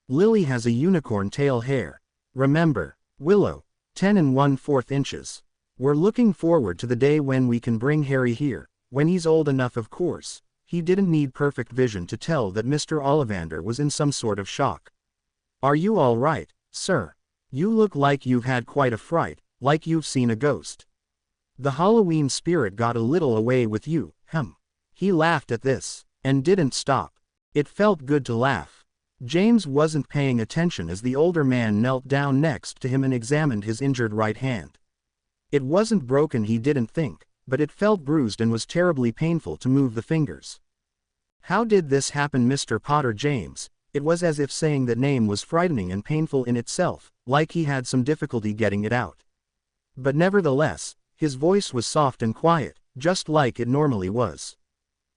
Lily has a unicorn tail hair. Remember, Willow, 10 1/4 inches. We're looking forward to the day when we can bring Harry here, when he's old enough of course." He didn't need perfect vision to tell that Mr. Ollivander was in some sort of shock. "Are you all right, sir? You look like you've had quite a fright, like you've seen a ghost. The Halloween spirit got a little away with you, He laughed at this, and didn't stop. It felt good to laugh. James wasn't paying attention as the older man knelt down next to him and examined his injured right hand. It wasn't broken, he didn't think, but it felt bruised and was terribly painful to move the fingers. "How did this happen, Mr. Potter?" James. It was as if saying that name was frightening and painful in itself, like he had some difficulty getting it out. But nevertheless, his voice was soft and quiet, just like it normally was.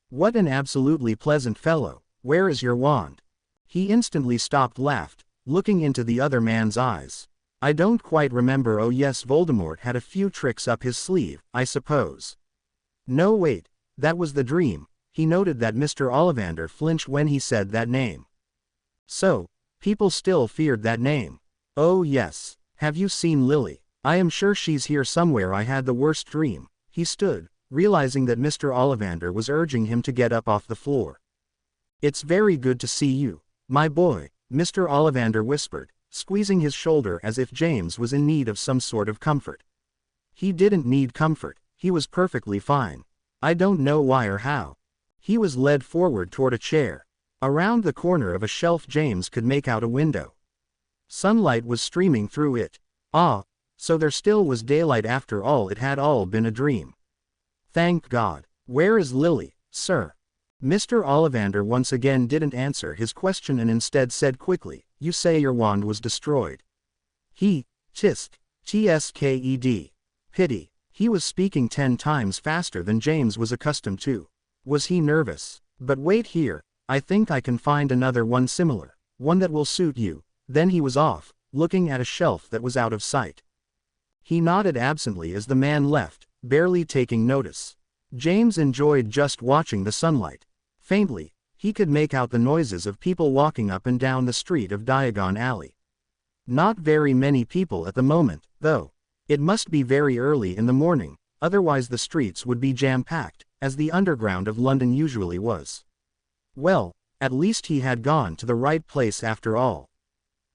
"What an absolutely pleasant fellow. Where is your wand?" He instantly stopped, laughed, looking into the other man's eyes. "I don't quite remember. Oh yes, Voldemort had a few tricks up his sleeve, I suppose." "No wait, that was the dream." He noted that Mr. Ollivander flinched when he said that name. "So, people still feared that name." "Oh yes. Have you seen Lily? I am sure she's here somewhere. I had the worst dream." He stood, realizing that Mr. Ollivander was urging him to get up off the floor. "It's very good to see you, my boy," Mr. Ollivander whispered, squeezing his shoulder as if James was in need of some sort of comfort. He didn't need comfort, he was perfectly fine. "I don't know why or how." He was led forward toward a chair. Around the corner of a shelf James could make out a window. Sunlight was streaming through it. So there still was daylight after all. It had all been a dream. "Thank God. Where is Lily, sir?" Mr. Ollivander once again didn't answer his question and instead said quickly, "You say your wand was destroyed." Tsked. Pity. He was speaking 10 times faster than James was accustomed to. Was he nervous? "But wait here, I think I can find another one similar, one that will suit you." Then he was off, looking at a shelf that was out of sight. He nodded absently as the man left, barely taking notice. James enjoyed just watching the sunlight. Faintly, he could make out the noises of people walking up and down the street of Diagon Alley. Not very many people at the moment, though. It must be very early in the morning, otherwise the streets would be jam-packed, as the underground of London usually was. Well, at least he had gone to the right place after all.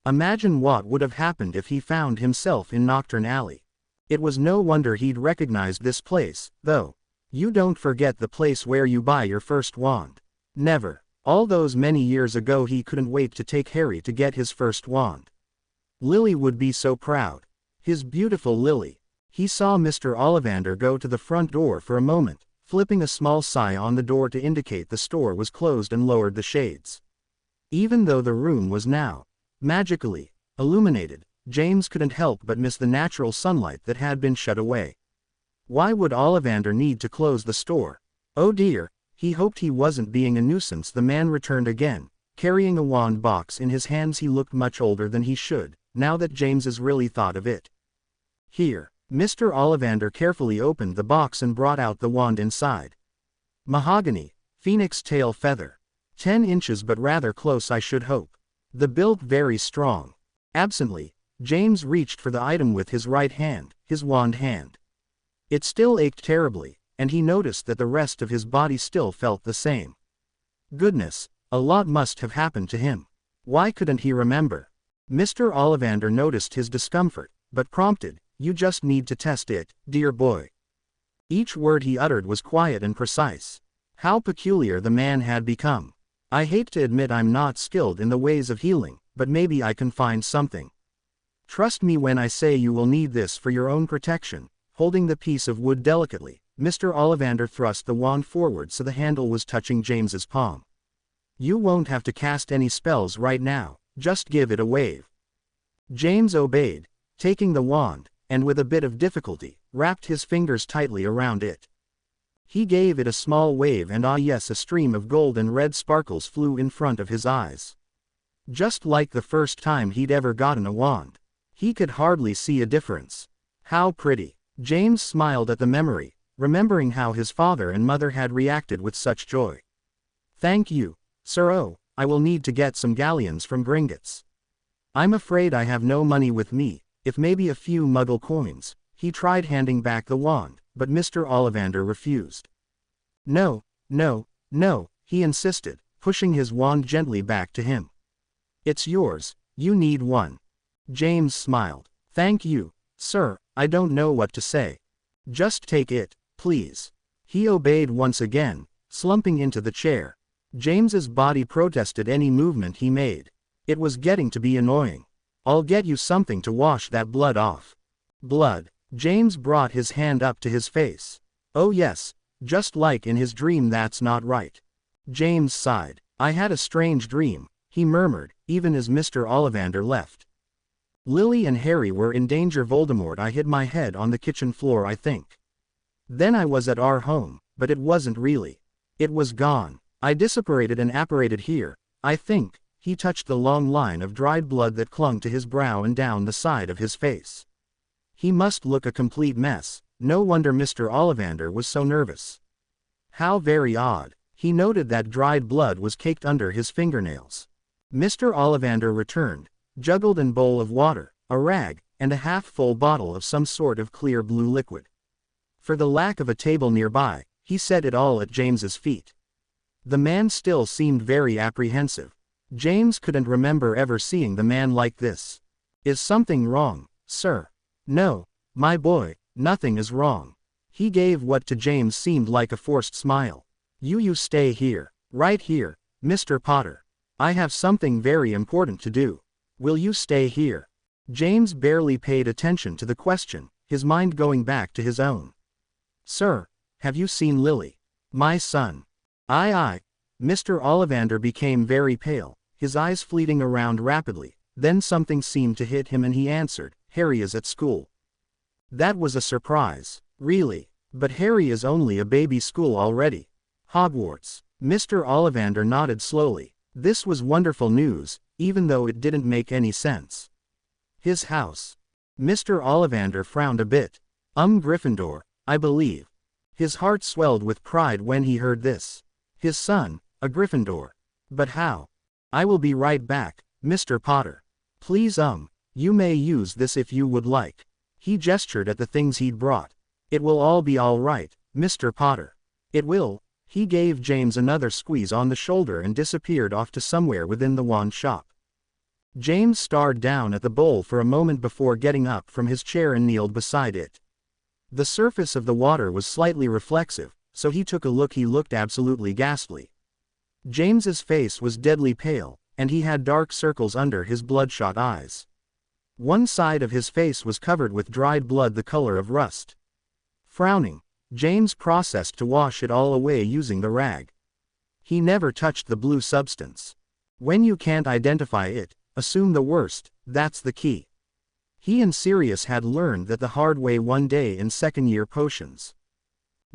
Imagine what would have happened if he found himself in Knockturn Alley. It was no wonder he'd recognized this place, though. You don't forget the place where you buy your first wand. Never. All those many years ago he couldn't wait to take Harry to get his first wand. Lily would be so proud. His beautiful Lily. He saw Mr. Ollivander go to the front door for a moment, flipping a small sigh on the door to indicate the store was closed, and lowered the shades. Even though the room was now magically illuminated, James couldn't help but miss the natural sunlight that had been shut away. Why would Ollivander need to close the store? Oh dear, he hoped he wasn't being a nuisance. The man returned again, carrying a wand box in his hands. He looked much older than he should, now that James's really thought of it. Here. Mr. Ollivander carefully opened the box and brought out the wand inside. Mahogany, phoenix tail feather. 10 inches, but rather close, I should hope. The build very strong. Absently, James reached for the item with his right hand, his wand hand. It still ached terribly, and he noticed that the rest of his body still felt the same. Goodness, a lot must have happened to him. Why couldn't he remember? Mr. Ollivander noticed his discomfort, but prompted, "You just need to test it, dear boy." Each word he uttered was quiet and precise. How peculiar the man had become. I hate to admit I'm not skilled in the ways of healing, but maybe I can find something. Trust me when I say you will need this for your own protection. Holding the piece of wood delicately, Mr. Ollivander thrust the wand forward so the handle was touching James's palm. You won't have to cast any spells right now, just give it a wave. James obeyed, taking the wand, and with a bit of difficulty, wrapped his fingers tightly around it. He gave it a small wave, and ah yes, a stream of gold and red sparkles flew in front of his eyes. Just like the first time he'd ever gotten a wand. He could hardly see a difference. How pretty. James smiled at the memory, remembering how his father and mother had reacted with such joy. Thank you, sir. Oh, I will need to get some galleons from Gringotts. I'm afraid I have no money with me. If maybe a few Muggle coins. He tried handing back the wand, but Mr. Ollivander refused. No, no, no, he insisted, pushing his wand gently back to him. It's yours, you need one. James smiled. Thank you, sir, I don't know what to say. Just take it, please. He obeyed once again, slumping into the chair. James's body protested any movement he made. It was getting to be annoying. I'll get you something to wash that blood off. Blood. James brought his hand up to his face. Oh yes, just like in his dream. That's not right. James sighed. I had a strange dream, he murmured, even as Mr. Ollivander left. Lily and Harry were in danger. Voldemort. I hit my head on the kitchen floor, I think. Then I was at our home, but it wasn't really. It was gone. I disapparated and apparated here, I think. He touched the long line of dried blood that clung to his brow and down the side of his face. He must look a complete mess. No wonder Mr. Ollivander was so nervous. How very odd. He noted that dried blood was caked under his fingernails. Mr. Ollivander returned, juggled a bowl of water, a rag, and a half-full bottle of some sort of clear blue liquid. For the lack of a table nearby, he set it all at James's feet. The man still seemed very apprehensive. James couldn't remember ever seeing the man like this. Is something wrong, sir? No, my boy, nothing is wrong. He gave what to James seemed like a forced smile. You stay here, right here, Mr. Potter. I have something very important to do. Will you stay here? James barely paid attention to the question, his mind going back to his own. Sir, have you seen Lily? My son. Aye. Mr. Ollivander became very pale, his eyes fleeting around rapidly. Then something seemed to hit him and he answered, Harry is at school. That was a surprise, really. But Harry is only a baby school already. Hogwarts. Mr. Ollivander nodded slowly. This was wonderful news, even though it didn't make any sense. His house. Mr. Ollivander frowned a bit. Gryffindor, I believe. His heart swelled with pride when he heard this. His son, a Gryffindor. But how? I will be right back, Mr. Potter. Please you may use this if you would like. He gestured at the things he'd brought. It will all be all right, Mr. Potter. It will. He gave James another squeeze on the shoulder and disappeared off to somewhere within the wand shop. James stared down at the bowl for a moment before getting up from his chair and kneeled beside it. The surface of the water was slightly reflexive, so he took a look. He looked absolutely ghastly. James's face was deadly pale, and he had dark circles under his bloodshot eyes. One side of his face was covered with dried blood the color of rust. Frowning, James processed to wash it all away using the rag. He never touched the blue substance. When you can't identify it, assume the worst, that's the key. He and Sirius had learned that the hard way one day in second-year potions.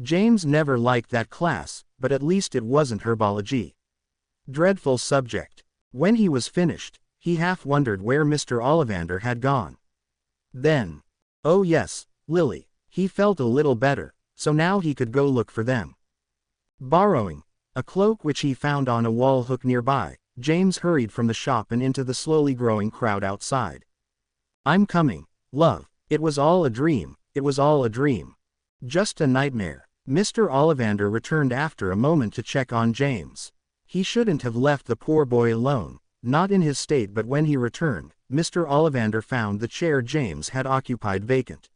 James never liked that class, but at least it wasn't herbology. Dreadful subject. When he was finished, he half wondered where Mr. Ollivander had gone. Then, oh yes, Lily. He felt a little better, so now he could go look for them. Borrowing a cloak which he found on a wall hook nearby, James hurried from the shop and into the slowly growing crowd outside. I'm coming, love. It was all a dream, it was all a dream. Just a nightmare. Mr. Ollivander returned after a moment to check on James. He shouldn't have left the poor boy alone, not in his state, but when he returned, Mr. Ollivander found the chair James had occupied vacant.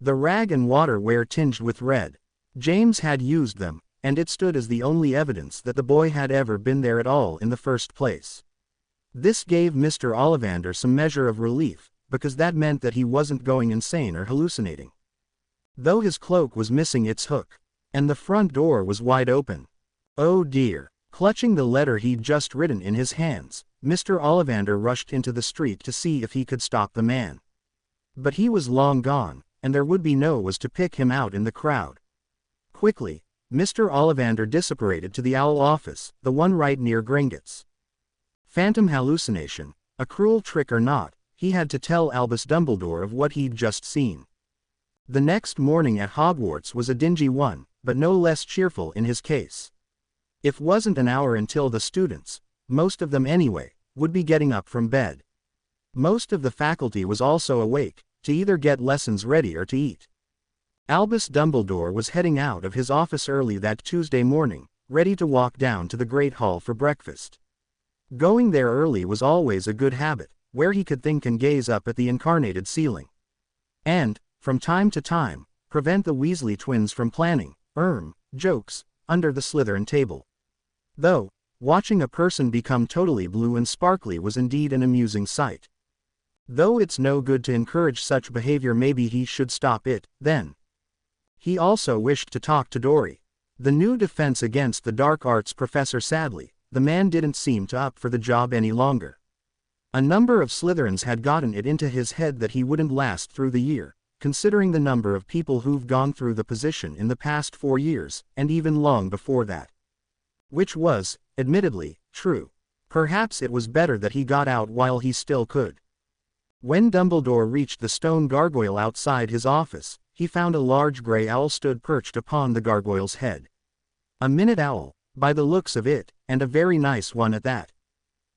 The rag and water were tinged with red. James had used them, and it stood as the only evidence that the boy had ever been there at all in the first place. This gave Mr. Ollivander some measure of relief, because that meant that he wasn't going insane or hallucinating. Though his cloak was missing its hook, and the front door was wide open. Oh dear! Clutching the letter he'd just written in his hands, Mr. Ollivander rushed into the street to see if he could stop the man. But he was long gone, and there would be no one to pick him out in the crowd. Quickly, Mr. Ollivander disapparated to the Owl office, the one right near Gringotts. Phantom hallucination, a cruel trick or not, he had to tell Albus Dumbledore of what he'd just seen. The next morning at Hogwarts was a dingy one, but no less cheerful in his case. It wasn't an hour until the students, most of them anyway, would be getting up from bed. Most of the faculty was also awake, to either get lessons ready or to eat. Albus Dumbledore was heading out of his office early that Tuesday morning, ready to walk down to the Great Hall for breakfast. Going there early was always a good habit, where he could think and gaze up at the incarnated ceiling. And, from time to time, prevent the Weasley twins from planning jokes under the Slytherin table. Though, watching a person become totally blue and sparkly was indeed an amusing sight. Though it's no good to encourage such behavior, maybe he should stop it, then. He also wished to talk to Dory, the new defense against the dark arts professor. Sadly, the man didn't seem to up for the job any longer. A number of Slytherins had gotten it into his head that he wouldn't last through the year, considering the number of people who've gone through the position in the past 4 years, and even long before that. Which was, admittedly, true. Perhaps it was better that he got out while he still could. When Dumbledore reached the stone gargoyle outside his office, he found a large gray owl stood perched upon the gargoyle's head. A minute owl, by the looks of it, and a very nice one at that.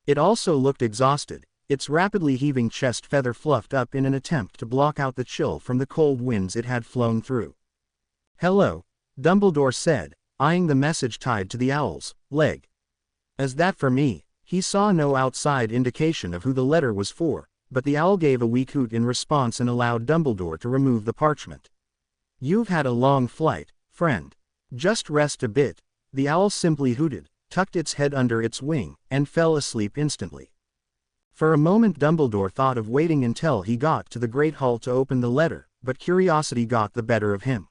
It also looked exhausted, its rapidly heaving chest feather fluffed up in an attempt to block out the chill from the cold winds it had flown through. "Hello," Dumbledore said, eyeing the message tied to the owl's leg. "Is that for me?" He saw no outside indication of who the letter was for, but the owl gave a weak hoot in response and allowed Dumbledore to remove the parchment. "You've had a long flight, friend. Just rest a bit." The owl simply hooted, tucked its head under its wing, and fell asleep instantly. For a moment Dumbledore thought of waiting until he got to the Great Hall to open the letter, but curiosity got the better of him.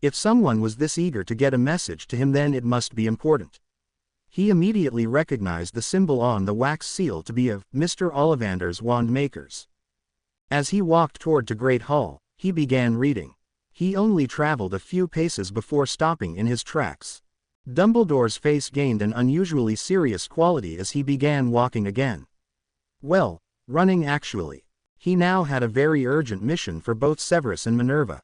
If someone was this eager to get a message to him, then it must be important. He immediately recognized the symbol on the wax seal to be of Mr. Ollivander's wand makers. As he walked toward the Great Hall, he began reading. He only traveled a few paces before stopping in his tracks. Dumbledore's face gained an unusually serious quality as he began walking again. Well, running actually. He now had a very urgent mission for both Severus and Minerva.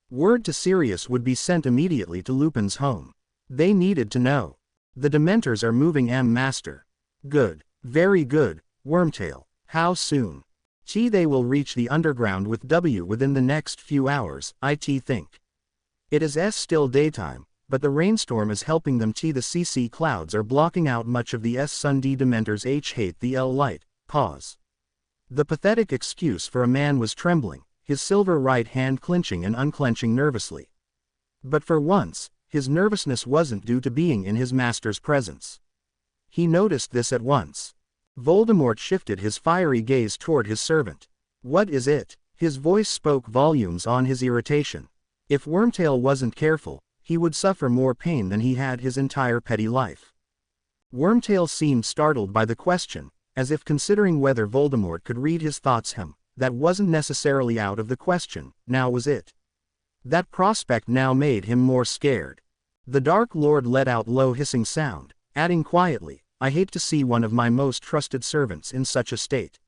Word to Sirius would be sent immediately to Lupin's home. They needed to know. The Dementors are moving, Master. Good. Very good, Wormtail. How soon? They will reach the underground with W within the next few hours, I think. It is still daytime, but the rainstorm is helping them. The CC clouds are blocking out much of the sun. Dementors hate the L light, Pause. The pathetic excuse for a man was trembling, his silver right hand clenching and unclenching nervously. But for once, his nervousness wasn't due to being in his master's presence. He noticed this at once. Voldemort shifted his fiery gaze toward his servant. "What is it?" His voice spoke volumes on his irritation. If Wormtail wasn't careful, he would suffer more pain than he had his entire petty life. Wormtail seemed startled by the question, as if considering whether Voldemort could read his thoughts. That wasn't necessarily out of the question, now was it? That prospect now made him more scared. The Dark Lord let out low hissing sound, adding quietly, "I hate to see one of my most trusted servants in such a state."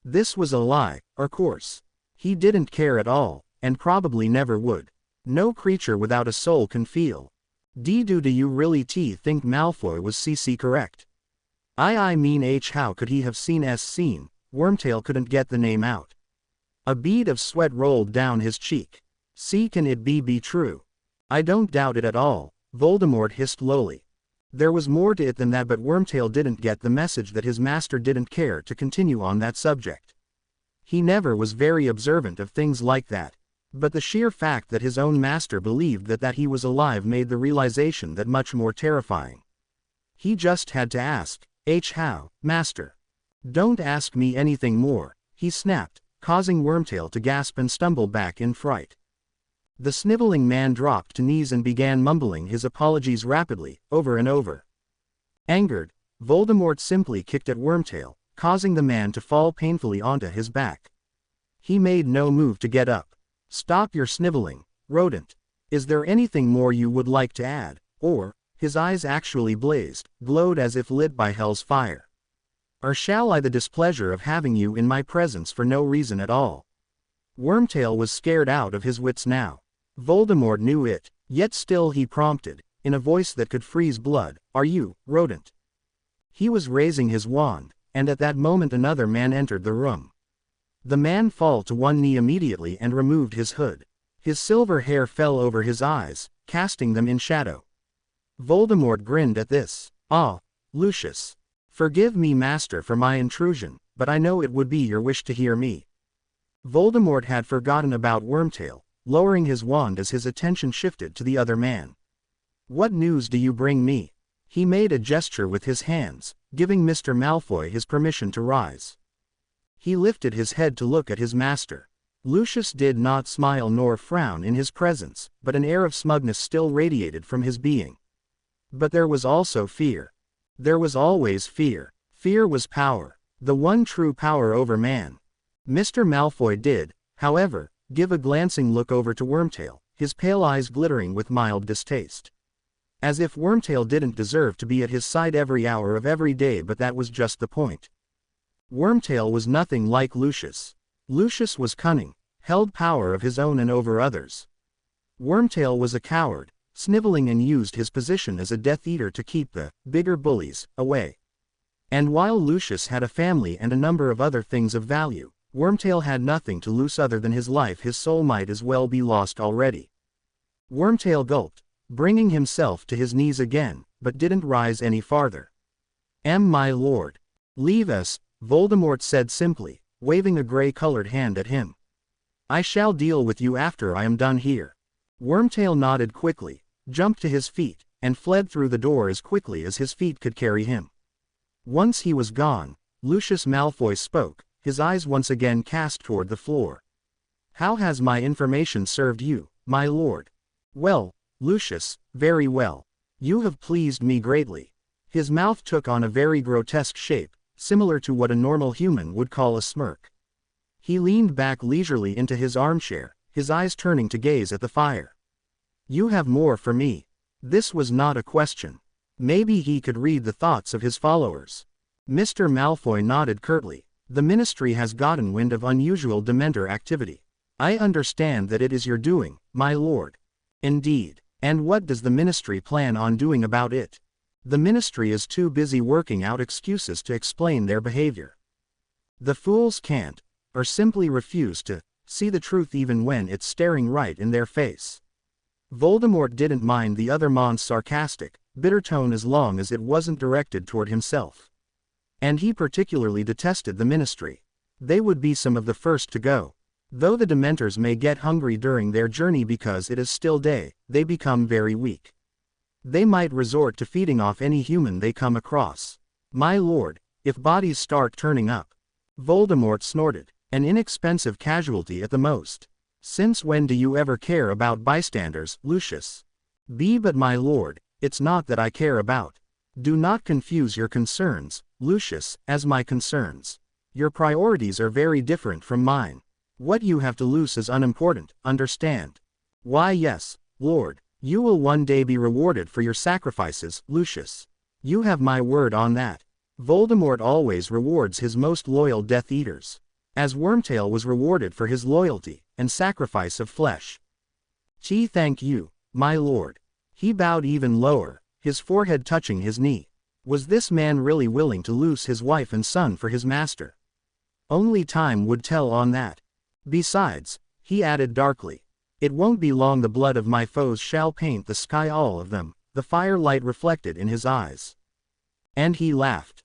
This was a lie, of course. He didn't care at all, and probably never would. No creature without a soul can feel. Do you really think Malfoy was CC correct? I mean how could he have seen seen? Wormtail couldn't get the name out. A bead of sweat rolled down his cheek. "See, can it be true?" "I don't doubt it at all," Voldemort hissed lowly. There was more to it than that, but Wormtail didn't get the message that his master didn't care to continue on that subject. He never was very observant of things like that. But the sheer fact that his own master believed that he was alive made the realization that much more terrifying. He just had to ask, "How, master?" "Don't ask me anything more," he snapped, causing Wormtail to gasp and stumble back in fright. The sniveling man dropped to knees and began mumbling his apologies rapidly, over and over. Angered, Voldemort simply kicked at Wormtail, causing the man to fall painfully onto his back. He made no move to get up. "Stop your sniveling, rodent. Is there anything more you would like to add, or," his eyes actually blazed, glowed as if lit by hell's fire, "or shall I the displeasure of having you in my presence for no reason at all?" Wormtail was scared out of his wits now. Voldemort knew it, yet still he prompted, in a voice that could freeze blood, "Are you, rodent?" He was raising his wand, and at that moment another man entered the room. The man fell to one knee immediately and removed his hood. His silver hair fell over his eyes, casting them in shadow. Voldemort grinned at this. "Ah, Lucius. Forgive me, master, for my intrusion, but I know it would be your wish to hear me." Voldemort had forgotten about Wormtail, lowering his wand as his attention shifted to the other man. "What news do you bring me?" He made a gesture with his hands, giving Mr. Malfoy his permission to rise. He lifted his head to look at his master. Lucius did not smile nor frown in his presence, but an air of smugness still radiated from his being. But there was also fear. There was always fear. Fear was power, the one true power over man. Mr. Malfoy did, however, give a glancing look over to Wormtail, his pale eyes glittering with mild distaste. As if Wormtail didn't deserve to be at his side every hour of every day, but that was just the point. Wormtail was nothing like Lucius. Lucius was cunning, held power of his own and over others. Wormtail was a coward, sniveling and used his position as a Death Eater to keep the bigger bullies away. And while Lucius had a family and a number of other things of value, Wormtail had nothing to lose other than his life. His soul might as well be lost already. Wormtail gulped, bringing himself to his knees again, but didn't rise any farther. "My lord. Leave us," Voldemort said simply, waving a gray-colored hand at him. "I shall deal with you after I am done here." Wormtail nodded quickly, jumped to his feet, and fled through the door as quickly as his feet could carry him. Once he was gone, Lucius Malfoy spoke, his eyes once again cast toward the floor. "How has my information served you, my lord?" "Well, Lucius, very well. You have pleased me greatly." His mouth took on a very grotesque shape, similar to what a normal human would call a smirk. He leaned back leisurely into his armchair, his eyes turning to gaze at the fire. "You have more for me." This was not a question. Maybe he could read the thoughts of his followers. Mr. Malfoy nodded curtly. "The Ministry has gotten wind of unusual Dementor activity. I understand that it is your doing, my lord." "Indeed. And what does the Ministry plan on doing about it?" "The Ministry is too busy working out excuses to explain their behavior. The fools can't, or simply refuse to, see the truth even when it's staring right in their face." Voldemort didn't mind the other man's sarcastic, bitter tone as long as it wasn't directed toward himself. And he particularly detested the Ministry. They would be some of the first to go. Though the Dementors may get hungry during their journey because it is still day, they become very weak. They might resort to feeding off any human they come across. My lord, if bodies start turning up. Voldemort snorted. An inexpensive casualty at the most. Since when do you ever care about bystanders, Lucius? But my lord, it's not that I care about. Do not confuse your concerns, Lucius, as my concerns. Your priorities are very different from mine. What you have to lose is unimportant, understand? Why yes, lord, you will one day be rewarded for your sacrifices, Lucius. You have my word on that. Voldemort always rewards his most loyal Death Eaters. As Wormtail was rewarded for his loyalty and sacrifice of flesh. Thank you, my lord. He bowed even lower, his forehead touching his knee. Was this man really willing to lose his wife and son for his master? Only time would tell on that. Besides, he added darkly, it won't be long the blood of my foes shall paint the sky, all of them, the firelight reflected in his eyes. And he laughed,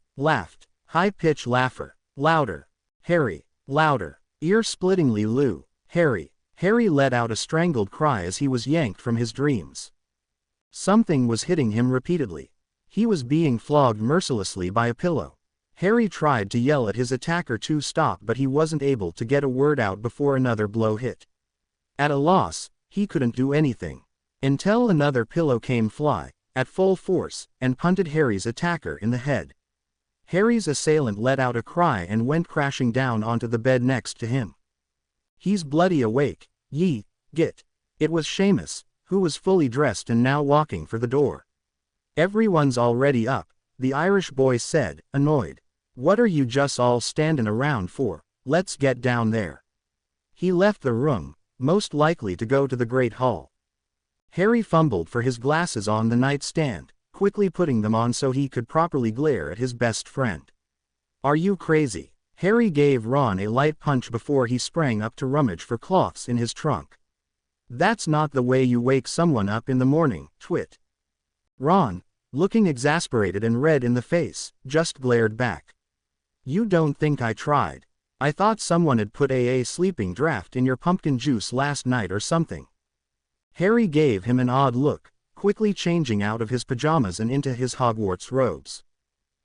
high-pitched laugher, louder. Harry, louder, ear-splittingly Lou, Harry. Harry let out a strangled cry as he was yanked from his dreams. Something was hitting him repeatedly. He was being flogged mercilessly by a pillow. Harry tried to yell at his attacker to stop, but he wasn't able to get a word out before another blow hit. At a loss, he couldn't do anything. Until another pillow came fly, at full force, and punted Harry's attacker in the head. Harry's assailant let out a cry and went crashing down onto the bed next to him. He's bloody awake, git. It was Seamus, who was fully dressed and now walking for the door. Everyone's already up, the Irish boy said, annoyed. What are you just all standing around for? Let's get down there. He left the room, most likely to go to the Great Hall. Harry fumbled for his glasses on the nightstand, quickly putting them on so he could properly glare at his best friend. Are you crazy? Harry gave Ron a light punch before he sprang up to rummage for cloths in his trunk. That's not the way you wake someone up in the morning, twit. Ron, looking exasperated and red in the face, just glared back. You don't think I tried? I thought someone had put a sleeping draft in your pumpkin juice last night or something. Harry gave him an odd look, quickly changing out of his pajamas and into his Hogwarts robes.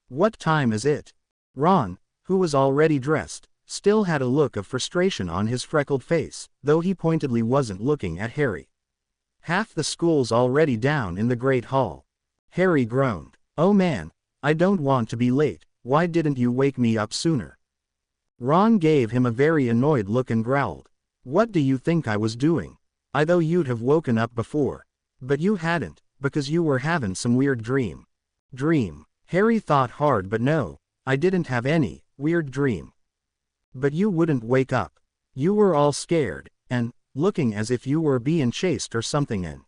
What time is it? Ron, who was already dressed, still had a look of frustration on his freckled face, though he pointedly wasn't looking at Harry. Half the school's already down in the Great Hall. Harry groaned. Oh man, I don't want to be late, why didn't you wake me up sooner? Ron gave him a very annoyed look and growled. What do you think I was doing? I thought you'd have woken up before. But you hadn't, because you were having some weird dream. Dream? Harry thought hard, but no, I didn't have any weird dream. But you wouldn't wake up. You were all scared, and looking as if you were being chased or something, and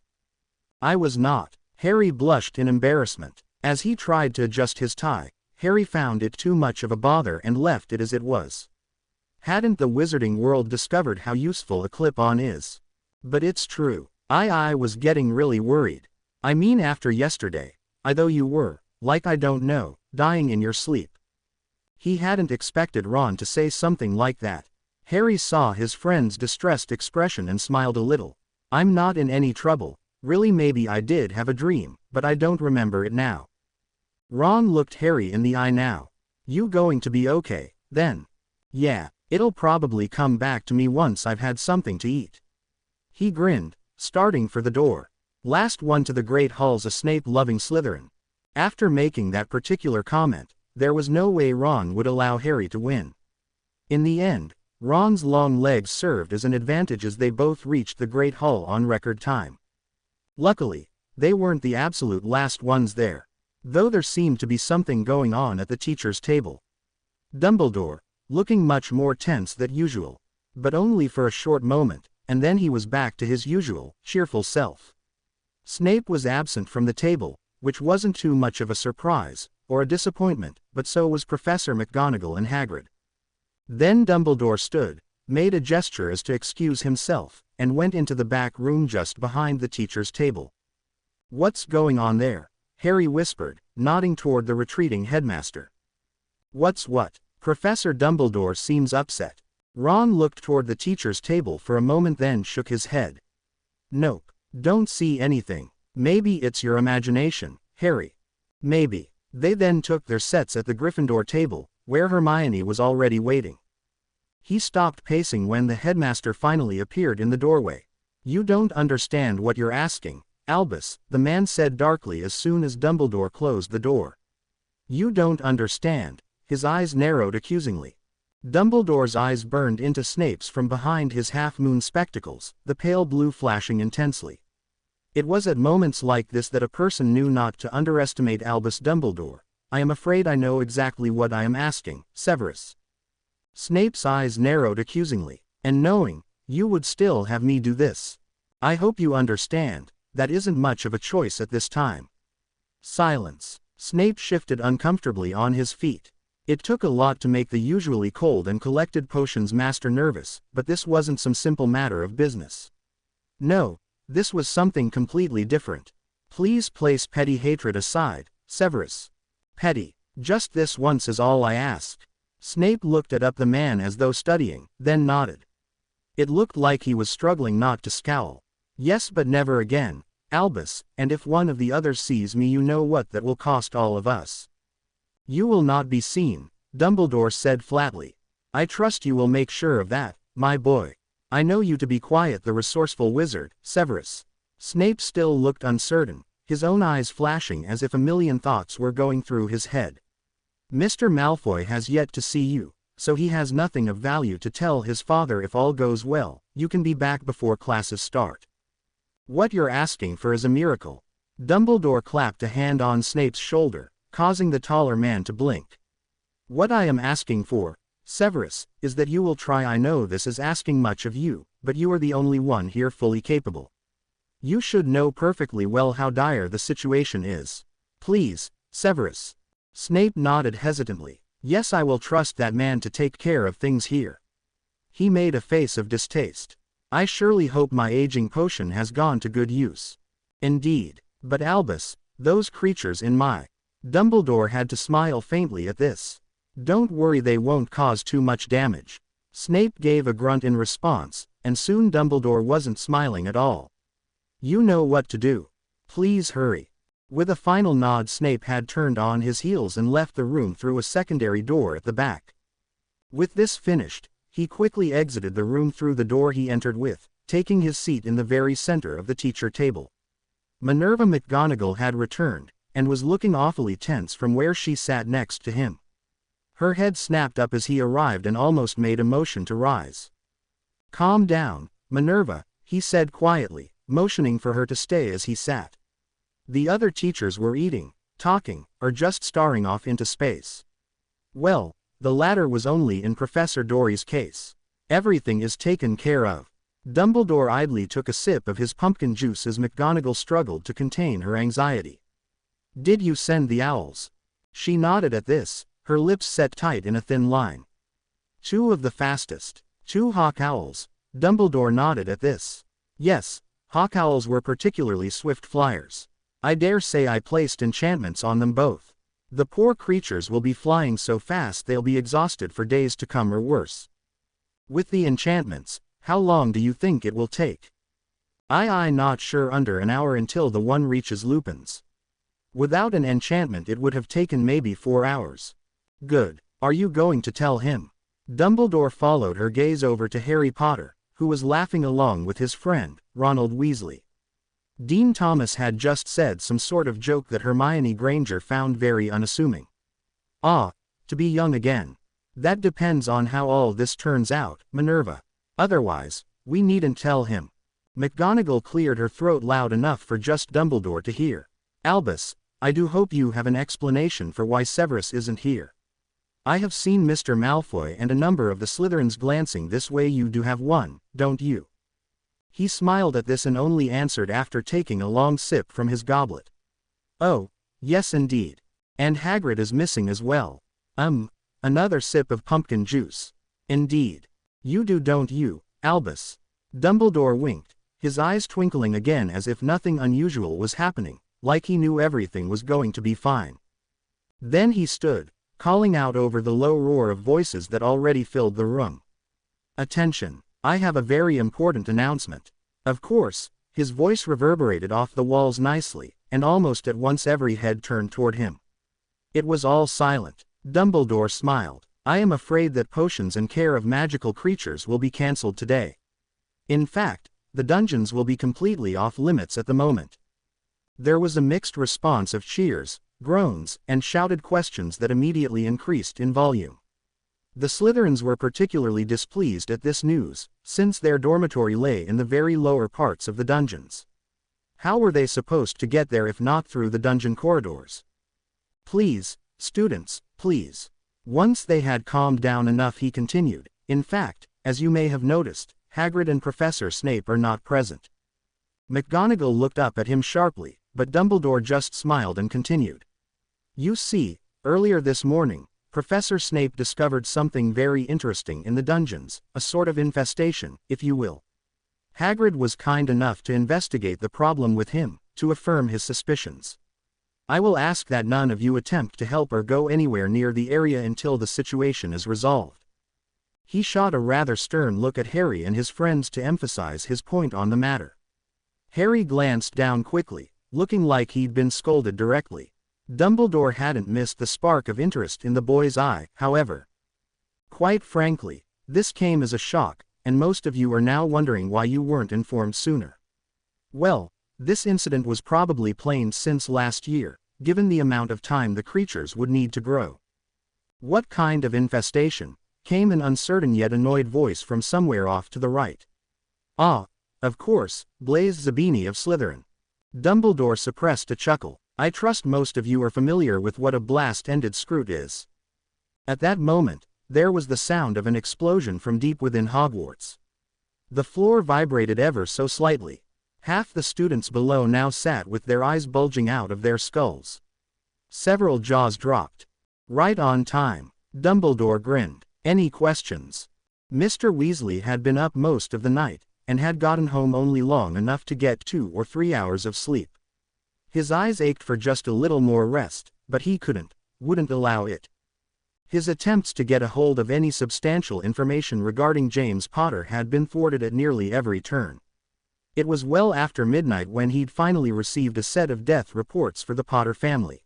I was not. Harry blushed in embarrassment. As he tried to adjust his tie, Harry found it too much of a bother and left it as it was. Hadn't the wizarding world discovered how useful a clip-on is? But it's true. I was getting really worried. I mean after yesterday, though you were, like I don't know, dying in your sleep. He hadn't expected Ron to say something like that. Harry saw his friend's distressed expression and smiled a little. I'm not in any trouble. Really, maybe I did have a dream, but I don't remember it now. Ron looked Harry in the eye now. You going to be okay, then? Yeah, it'll probably come back to me once I've had something to eat. He grinned, starting for the door. Last one to the Great Hall's a Snape-loving Slytherin. After making that particular comment, there was no way Ron would allow Harry to win. In the end, Ron's long legs served as an advantage as they both reached the Great Hall on record time. Luckily, they weren't the absolute last ones there, though there seemed to be something going on at the teacher's table. Dumbledore, looking much more tense than usual, but only for a short moment, and then he was back to his usual, cheerful self. Snape was absent from the table, which wasn't too much of a surprise, or a disappointment, but so was Professor McGonagall and Hagrid. Then Dumbledore stood, made a gesture as to excuse himself, and went into the back room just behind the teacher's table. What's going on there? Harry whispered, nodding toward the retreating headmaster. What's what? Professor Dumbledore seems upset. Ron looked toward the teacher's table for a moment then shook his head. Nope. Don't see anything. Maybe it's your imagination, Harry. Maybe. They then took their sets at the Gryffindor table, where Hermione was already waiting. He stopped pacing when the headmaster finally appeared in the doorway. You don't understand what you're asking, Albus, the man said darkly as soon as Dumbledore closed the door. You don't understand. His eyes narrowed accusingly. Dumbledore's eyes burned into Snape's from behind his half-moon spectacles, the pale blue flashing intensely. It was at moments like this that a person knew not to underestimate Albus Dumbledore. I am afraid I know exactly what I am asking, Severus. Snape's eyes narrowed accusingly. And knowing, you would still have me do this. I hope you understand, that isn't much of a choice at this time. Silence. Snape shifted uncomfortably on his feet. It took a lot to make the usually cold and collected potions master nervous, but this wasn't some simple matter of business. No, this was something completely different. Please place petty hatred aside, Severus. Petty. Just this once is all I ask. Snape looked at the man as though studying, then nodded. It looked like he was struggling not to scowl. Yes, but never again, Albus, and if one of the others sees me, you know what that will cost all of us. You will not be seen, Dumbledore said flatly. I trust you will make sure of that, my boy. I know you to be quiet, the resourceful wizard, Severus. Snape still looked uncertain, his own eyes flashing as if a million thoughts were going through his head. Mr. Malfoy has yet to see you, so he has nothing of value to tell his father. If all goes well, you can be back before classes start. What you're asking for is a miracle. Dumbledore clapped a hand on Snape's shoulder, causing the taller man to blink. What I am asking for, Severus, is that you will try. I know this is asking much of you, but you are the only one here fully capable. You should know perfectly well how dire the situation is. Please, Severus. Snape nodded hesitantly. Yes, I will trust that man to take care of things here. He made a face of distaste. I surely hope my aging potion has gone to good use. Indeed. But Albus, those creatures in my... Dumbledore had to smile faintly at this. Don't worry, they won't cause too much damage. Snape gave a grunt in response, and soon Dumbledore wasn't smiling at all. You know what to do. Please hurry. With a final nod, Snape had turned on his heels and left the room through a secondary door at the back. With this finished, he quickly exited the room through the door he entered with, taking his seat in the very center of the teacher table. Minerva McGonagall had returned, and was looking awfully tense from where she sat next to him. Her head snapped up as he arrived and almost made a motion to rise. Calm down, Minerva, he said quietly, motioning for her to stay as he sat. The other teachers were eating, talking, or just staring off into space. Well, the latter was only in Professor Dory's case. Everything is taken care of. Dumbledore idly took a sip of his pumpkin juice as McGonagall struggled to contain her anxiety. Did you send the owls? She nodded at this, her lips set tight in a thin line. 2 of the fastest. 2 hawk owls. Dumbledore nodded at this. Yes, hawk owls were particularly swift flyers. I dare say I placed enchantments on them both. The poor creatures will be flying so fast they'll be exhausted for days to come or worse. With the enchantments, how long do you think it will take? Not sure, under an hour until the one reaches Lupin's. Without an enchantment it would have taken maybe 4 hours. Good. Are you going to tell him? Dumbledore followed her gaze over to Harry Potter, who was laughing along with his friend, Ronald Weasley. Dean Thomas had just said some sort of joke that Hermione Granger found very unassuming. Ah, to be young again. That depends on how all this turns out, Minerva. Otherwise, we needn't tell him. McGonagall cleared her throat loud enough for just Dumbledore to hear. Albus, I do hope you have an explanation for why Severus isn't here. I have seen Mr. Malfoy and a number of the Slytherins glancing this way. You do have one, don't you? He smiled at this and only answered after taking a long sip from his goblet. Oh, yes indeed. And Hagrid is missing as well. Another sip of pumpkin juice. Indeed. You do, don't you, Albus? Dumbledore winked, his eyes twinkling again as if nothing unusual was happening, like he knew everything was going to be fine. Then he stood, calling out over the low roar of voices that already filled the room. "Attention! I have a very important announcement." Of course, his voice reverberated off the walls nicely, and almost at once every head turned toward him. It was all silent. Dumbledore smiled. "I am afraid that potions and care of magical creatures will be cancelled today. In fact, the dungeons will be completely off limits at the moment." There was a mixed response of cheers, groans, and shouted questions that immediately increased in volume. The Slytherins were particularly displeased at this news, since their dormitory lay in the very lower parts of the dungeons. How were they supposed to get there if not through the dungeon corridors? "Please, students, please." Once they had calmed down enough, he continued, "In fact, as you may have noticed, Hagrid and Professor Snape are not present." McGonagall looked up at him sharply, but Dumbledore just smiled and continued. "You see, earlier this morning, Professor Snape discovered something very interesting in the dungeons, a sort of infestation, if you will. Hagrid was kind enough to investigate the problem with him, to affirm his suspicions. I will ask that none of you attempt to help or go anywhere near the area until the situation is resolved." He shot a rather stern look at Harry and his friends to emphasize his point on the matter. Harry glanced down quickly, looking like he'd been scolded directly. Dumbledore hadn't missed the spark of interest in the boy's eye, however. "Quite frankly, this came as a shock, and most of you are now wondering why you weren't informed sooner. Well, this incident was probably planned since last year, given the amount of time the creatures would need to grow." "What kind of infestation?" came an uncertain yet annoyed voice from somewhere off to the right. "Ah, of course, Blaise Zabini of Slytherin." Dumbledore suppressed a chuckle. "I trust most of you are familiar with what a blast-ended Skrewt is." At that moment, there was the sound of an explosion from deep within Hogwarts. The floor vibrated ever so slightly. Half the students below now sat with their eyes bulging out of their skulls. Several jaws dropped. "Right on time." Dumbledore grinned. "Any questions?" Mr. Weasley had been up most of the night, and had gotten home only long enough to get 2 or 3 hours of sleep. His eyes ached for just a little more rest, but he wouldn't allow it. His attempts to get a hold of any substantial information regarding James Potter had been thwarted at nearly every turn. It was well after midnight when he'd finally received a set of death reports for the Potter family.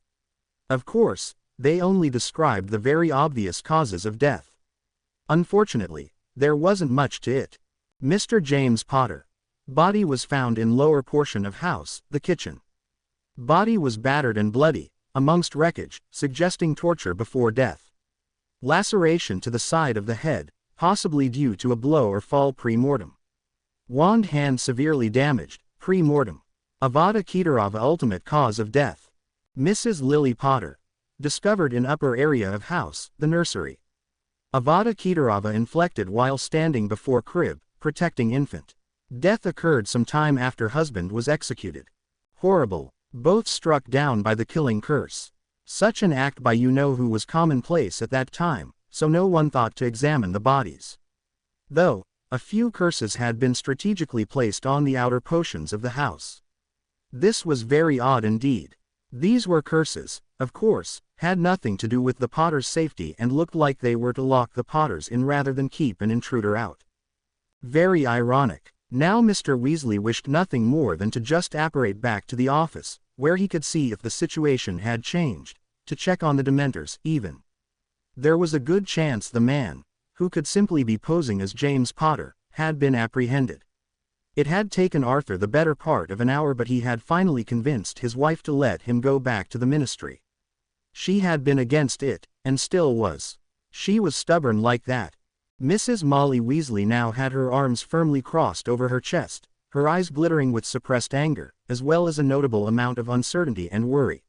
Of course, they only described the very obvious causes of death. Unfortunately, there wasn't much to it. Mr. James Potter. Body was found in lower portion of house, the kitchen. Body was battered and bloody, amongst wreckage, suggesting torture before death. Laceration to the side of the head, possibly due to a blow or fall pre-mortem. Wand hand severely damaged, pre-mortem. Avada Kedavra ultimate cause of death. Mrs. Lily Potter. Discovered in upper area of house, the nursery. Avada Kedavra inflicted while standing before crib, protecting infant. Death occurred some time after husband was executed. Horrible. Both struck down by the killing curse. Such an act by you-know-who was commonplace at that time, so no one thought to examine the bodies. Though, a few curses had been strategically placed on the outer portions of the house. This was very odd indeed. These were curses, of course, had nothing to do with the Potters' safety and looked like they were to lock the Potters in rather than keep an intruder out. Very ironic. Now Mr. Weasley wished nothing more than to just apparate back to the office, where he could see if the situation had changed, to check on the Dementors, even. There was a good chance the man, who could simply be posing as James Potter, had been apprehended. It had taken Arthur the better part of an hour, but he had finally convinced his wife to let him go back to the ministry. She had been against it, and still was. She was stubborn like that. Mrs. Molly Weasley now had her arms firmly crossed over her chest, her eyes glittering with suppressed anger, as well as a notable amount of uncertainty and worry.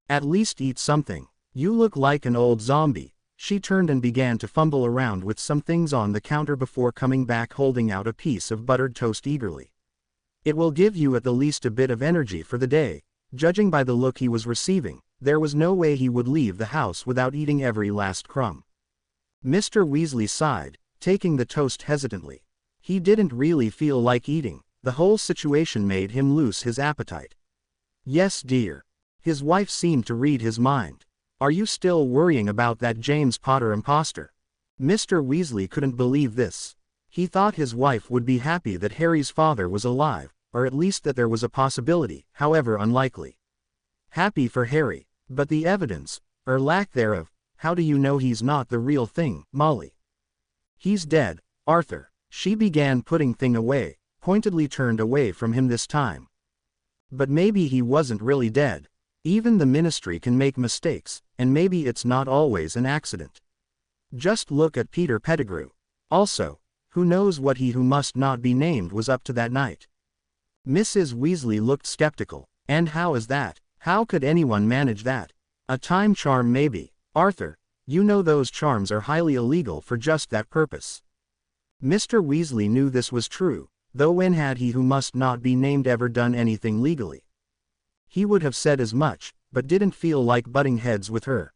"At least eat something. You look like an old zombie." She turned and began to fumble around with some things on the counter before coming back holding out a piece of buttered toast eagerly. "It will give you at the least a bit of energy for the day." Judging by the look he was receiving, there was no way he would leave the house without eating every last crumb. Mr. Weasley sighed, taking the toast hesitantly. He didn't really feel like eating. The whole situation made him lose his appetite. "Yes, dear." His wife seemed to read his mind. Are you still worrying about that James Potter imposter? Mr. Weasley couldn't believe this. He thought his wife would be happy that Harry's father was alive, or at least that there was a possibility, however unlikely. Happy for Harry, but the evidence, or lack thereof, how do you know he's not the real thing, Molly? He's dead, Arthur. She began putting thing away, pointedly turned away from him this time. But maybe he wasn't really dead. Even the Ministry can make mistakes, and maybe it's not always an accident. Just look at Peter Pettigrew. Also, who knows what he who must not be named was up to that night? Mrs. Weasley looked skeptical. And how is that? How could anyone manage that? A time charm maybe. Arthur, you know those charms are highly illegal for just that purpose. Mr. Weasley knew this was true, though when had he who must not be named ever done anything legally? He would have said as much, but didn't feel like butting heads with her.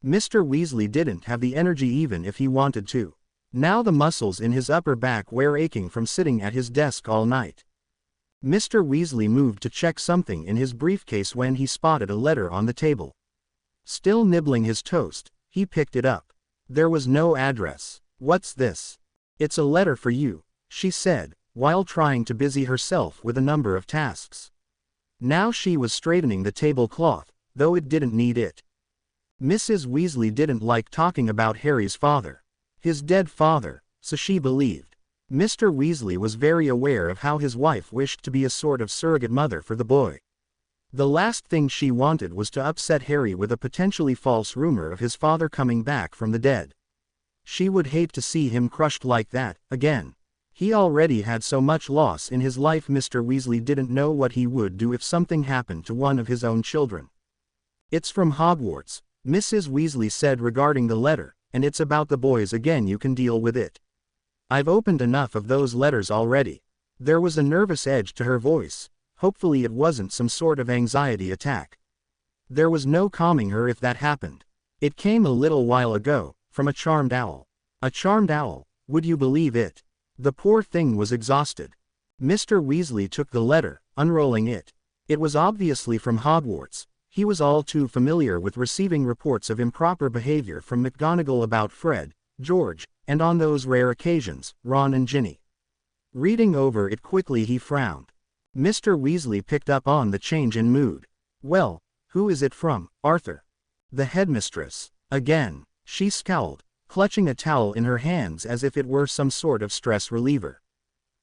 Mr. Weasley didn't have the energy even if he wanted to. Now the muscles in his upper back were aching from sitting at his desk all night. Mr. Weasley moved to check something in his briefcase when he spotted a letter on the table. Still nibbling his toast, he picked it up. There was no address. What's this? It's a letter for you, she said, while trying to busy herself with a number of tasks. Now she was straightening the tablecloth, though it didn't need it. Mrs. Weasley didn't like talking about Harry's father. His dead father, so she believed. Mr. Weasley was very aware of how his wife wished to be a sort of surrogate mother for the boy. The last thing she wanted was to upset Harry with a potentially false rumor of his father coming back from the dead. She would hate to see him crushed like that, again. He already had so much loss in his life. Mr. Weasley didn't know what he would do if something happened to one of his own children. It's from Hogwarts, Mrs. Weasley said regarding the letter, and it's about the boys again. You can deal with it. I've opened enough of those letters already. There was a nervous edge to her voice. Hopefully it wasn't some sort of anxiety attack. There was no calming her if that happened. It came a little while ago, from a charmed owl. A charmed owl, would you believe it? The poor thing was exhausted. Mr. Weasley took the letter, unrolling it. It was obviously from Hogwarts. He was all too familiar with receiving reports of improper behavior from McGonagall about Fred, George, and on those rare occasions, Ron and Ginny. Reading over it quickly he frowned. Mr. Weasley picked up on the change in mood. Well, who is it from, Arthur? The headmistress. Again. She scowled, clutching a towel in her hands as if it were some sort of stress reliever.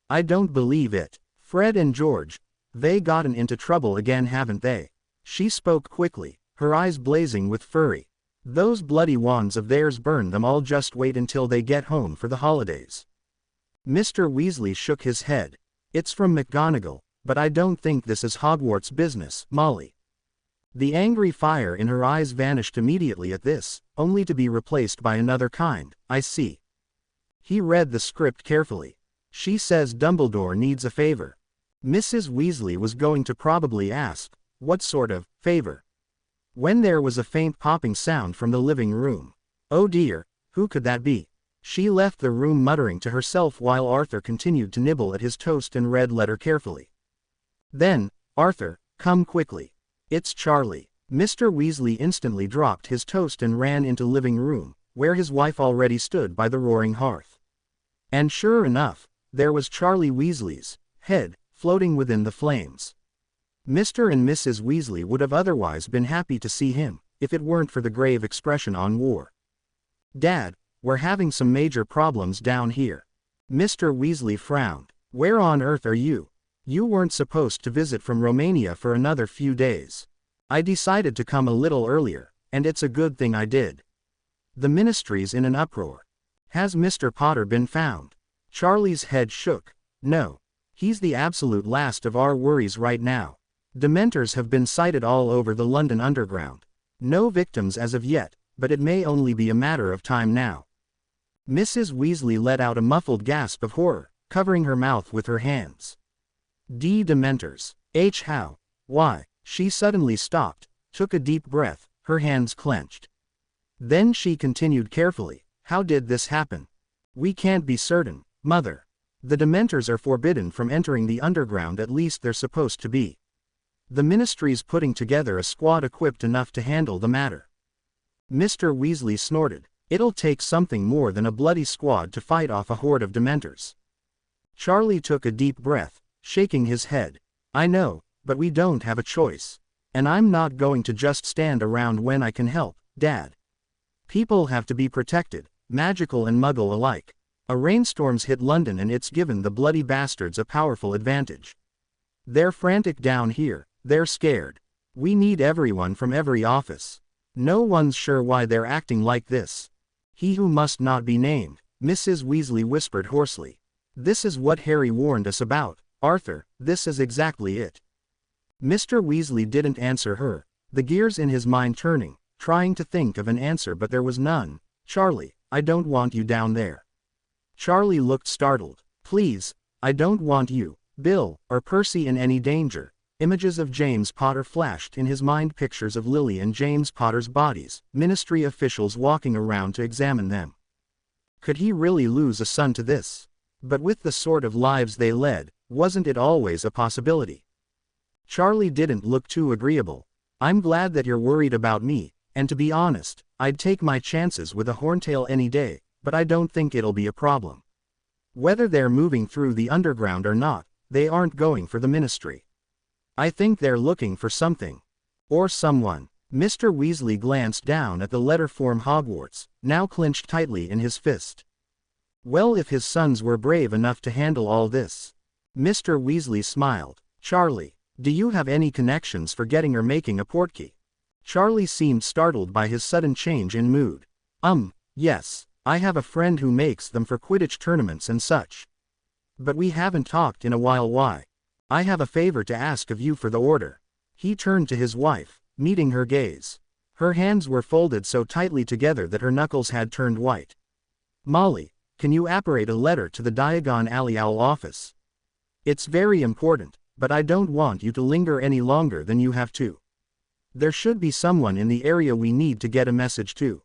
I don't believe it. Fred and George. They gotten into trouble again, haven't they? She spoke quickly, her eyes blazing with fury. Those bloody wands of theirs burn them all. Just wait until they get home for the holidays. Mr. Weasley shook his head. It's from McGonagall, but I don't think this is Hogwarts business, Molly. The angry fire in her eyes vanished immediately at this, only to be replaced by another kind. I see. He read the script carefully. She says Dumbledore needs a favor. Mrs. Weasley was going to probably ask, what sort of favor? When there was a faint popping sound from the living room. Oh dear, who could that be? She left the room muttering to herself while Arthur continued to nibble at his toast and read letter carefully. Then, Arthur, come quickly. It's Charlie. Mr. Weasley instantly dropped his toast and ran into the living room, where his wife already stood by the roaring hearth. And sure enough, there was Charlie Weasley's head, floating within the flames. Mr. and Mrs. Weasley would have otherwise been happy to see him, if it weren't for the grave expression on War. Dad, we're having some major problems down here. Mr. Weasley frowned. Where on earth are you? You weren't supposed to visit from Romania for another few days. I decided to come a little earlier, and it's a good thing I did. The Ministry's in an uproar. Has Mr. Potter been found? Charlie's head shook. No. He's the absolute last of our worries right now. Dementors have been sighted all over the London Underground. No victims as of yet, but it may only be a matter of time now. Mrs. Weasley let out a muffled gasp of horror, covering her mouth with her hands. Dementors. How? Why? She suddenly stopped, took a deep breath, her hands clenched. Then she continued carefully, how did this happen? We can't be certain, Mother. The Dementors are forbidden from entering the underground, at least they're supposed to be. The Ministry's putting together a squad equipped enough to handle the matter. Mr. Weasley snorted. It'll take something more than a bloody squad to fight off a horde of Dementors. Charlie took a deep breath, shaking his head. I know, but we don't have a choice. And I'm not going to just stand around when I can help, Dad. People have to be protected, magical and muggle alike. A rainstorm's hit London and it's given the bloody bastards a powerful advantage. They're frantic down here, they're scared. We need everyone from every office. No one's sure why they're acting like this. He who must not be named, Mrs. Weasley whispered hoarsely. This is what Harry warned us about, Arthur, this is exactly it. Mr. Weasley didn't answer her, the gears in his mind turning, trying to think of an answer but there was none. Charlie, I don't want you down there. Charlie looked startled. Please, I don't want you, Bill, or Percy in any danger. Images of James Potter flashed in his mind, pictures of Lily and James Potter's bodies, ministry officials walking around to examine them. Could he really lose a son to this? But with the sort of lives they led, wasn't it always a possibility? Charlie didn't look too agreeable. I'm glad that you're worried about me, and to be honest, I'd take my chances with a Horntail any day, but I don't think it'll be a problem. Whether they're moving through the underground or not, they aren't going for the ministry. I think they're looking for something. Or someone. Mr. Weasley glanced down at the letter form Hogwarts, now clenched tightly in his fist. Well, if his sons were brave enough to handle all this. Mr. Weasley smiled. Charlie, do you have any connections for getting or making a portkey? Charlie seemed startled by his sudden change in mood. Yes, I have a friend who makes them for Quidditch tournaments and such. But we haven't talked in a while. Why? I have a favor to ask of you for the order. He turned to his wife, meeting her gaze. Her hands were folded so tightly together that her knuckles had turned white. Molly, can you apparate a letter to the Diagon Alley Owl office? It's very important, but I don't want you to linger any longer than you have to. There should be someone in the area we need to get a message to.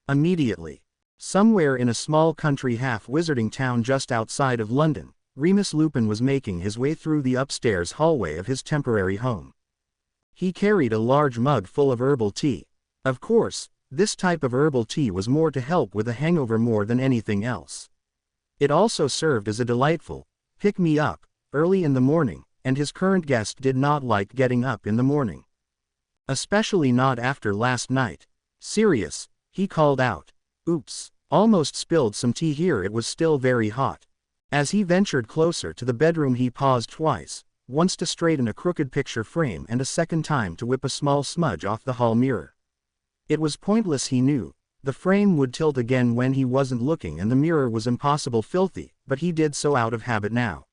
Immediately. Somewhere in a small country half-wizarding town just outside of London, Remus Lupin was making his way through the upstairs hallway of his temporary home. He carried a large mug full of herbal tea. Of course, this type of herbal tea was more to help with a hangover more than anything else. It also served as a delightful pick-me-up early in the morning, and his current guest did not like getting up in the morning. Especially not after last night. Sirius, he called out. Oops, almost spilled some tea here. It was still very hot. As he ventured closer to the bedroom he paused twice, once to straighten a crooked picture frame and a second time to whip a small smudge off the hall mirror. It was pointless, he knew. The frame would tilt again when he wasn't looking and the mirror was impossible filthy, but he did so out of habit now.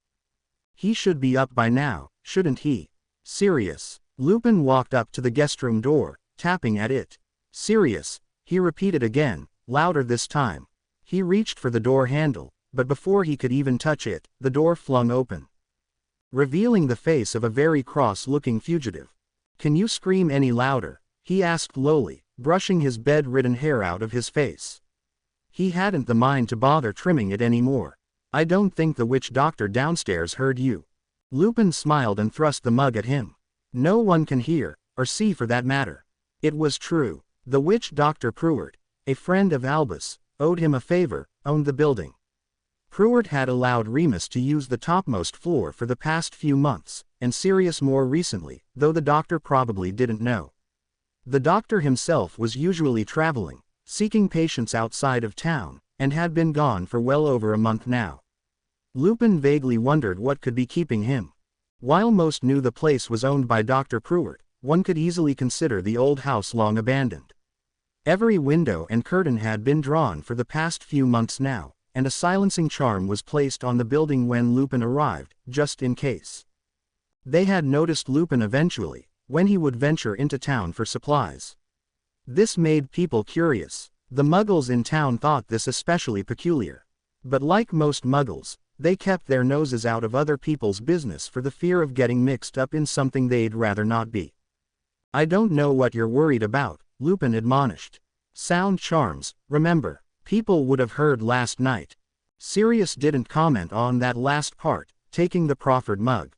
He should be up by now, shouldn't he? Sirius. Lupin walked up to the guest room door, tapping at it. Sirius, he repeated again, louder this time. He reached for the door handle, but before he could even touch it, the door flung open, revealing the face of a very cross-looking fugitive. Can you scream any louder? He asked lowly, brushing his bed-ridden hair out of his face. He hadn't the mind to bother trimming it anymore. I don't think the witch doctor downstairs heard you. Lupin smiled and thrust the mug at him. No one can hear, or see for that matter. It was true. The witch doctor Pruitt, a friend of Albus, owed him a favor, owned the building. Pruitt had allowed Remus to use the topmost floor for the past few months, and Sirius more recently, though the doctor probably didn't know. The doctor himself was usually traveling, seeking patients outside of town, and had been gone for well over a month now. Lupin vaguely wondered what could be keeping him. While most knew the place was owned by Dr. Pruitt, one could easily consider the old house long abandoned. Every window and curtain had been drawn for the past few months now, and a silencing charm was placed on the building when Lupin arrived, just in case. They had noticed Lupin eventually, when he would venture into town for supplies. This made people curious. The Muggles in town thought this especially peculiar. But like most Muggles, they kept their noses out of other people's business for the fear of getting mixed up in something they'd rather not be. I don't know what you're worried about, Lupin admonished. Sound charms, remember. People would have heard last night. Sirius didn't comment on that last part, taking the proffered mug.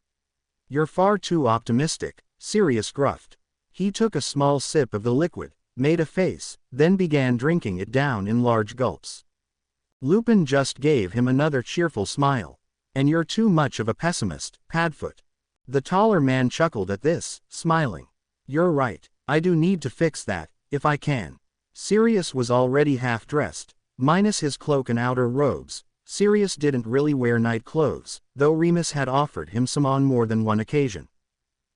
You're far too optimistic, Sirius gruffed. He took a small sip of the liquid, made a face, then began drinking it down in large gulps. Lupin just gave him another cheerful smile. And you're too much of a pessimist, Padfoot. The taller man chuckled at this, smiling. You're right, I do need to fix that, if I can. Sirius was already half-dressed, minus his cloak and outer robes. Sirius didn't really wear night clothes, though Remus had offered him some on more than one occasion.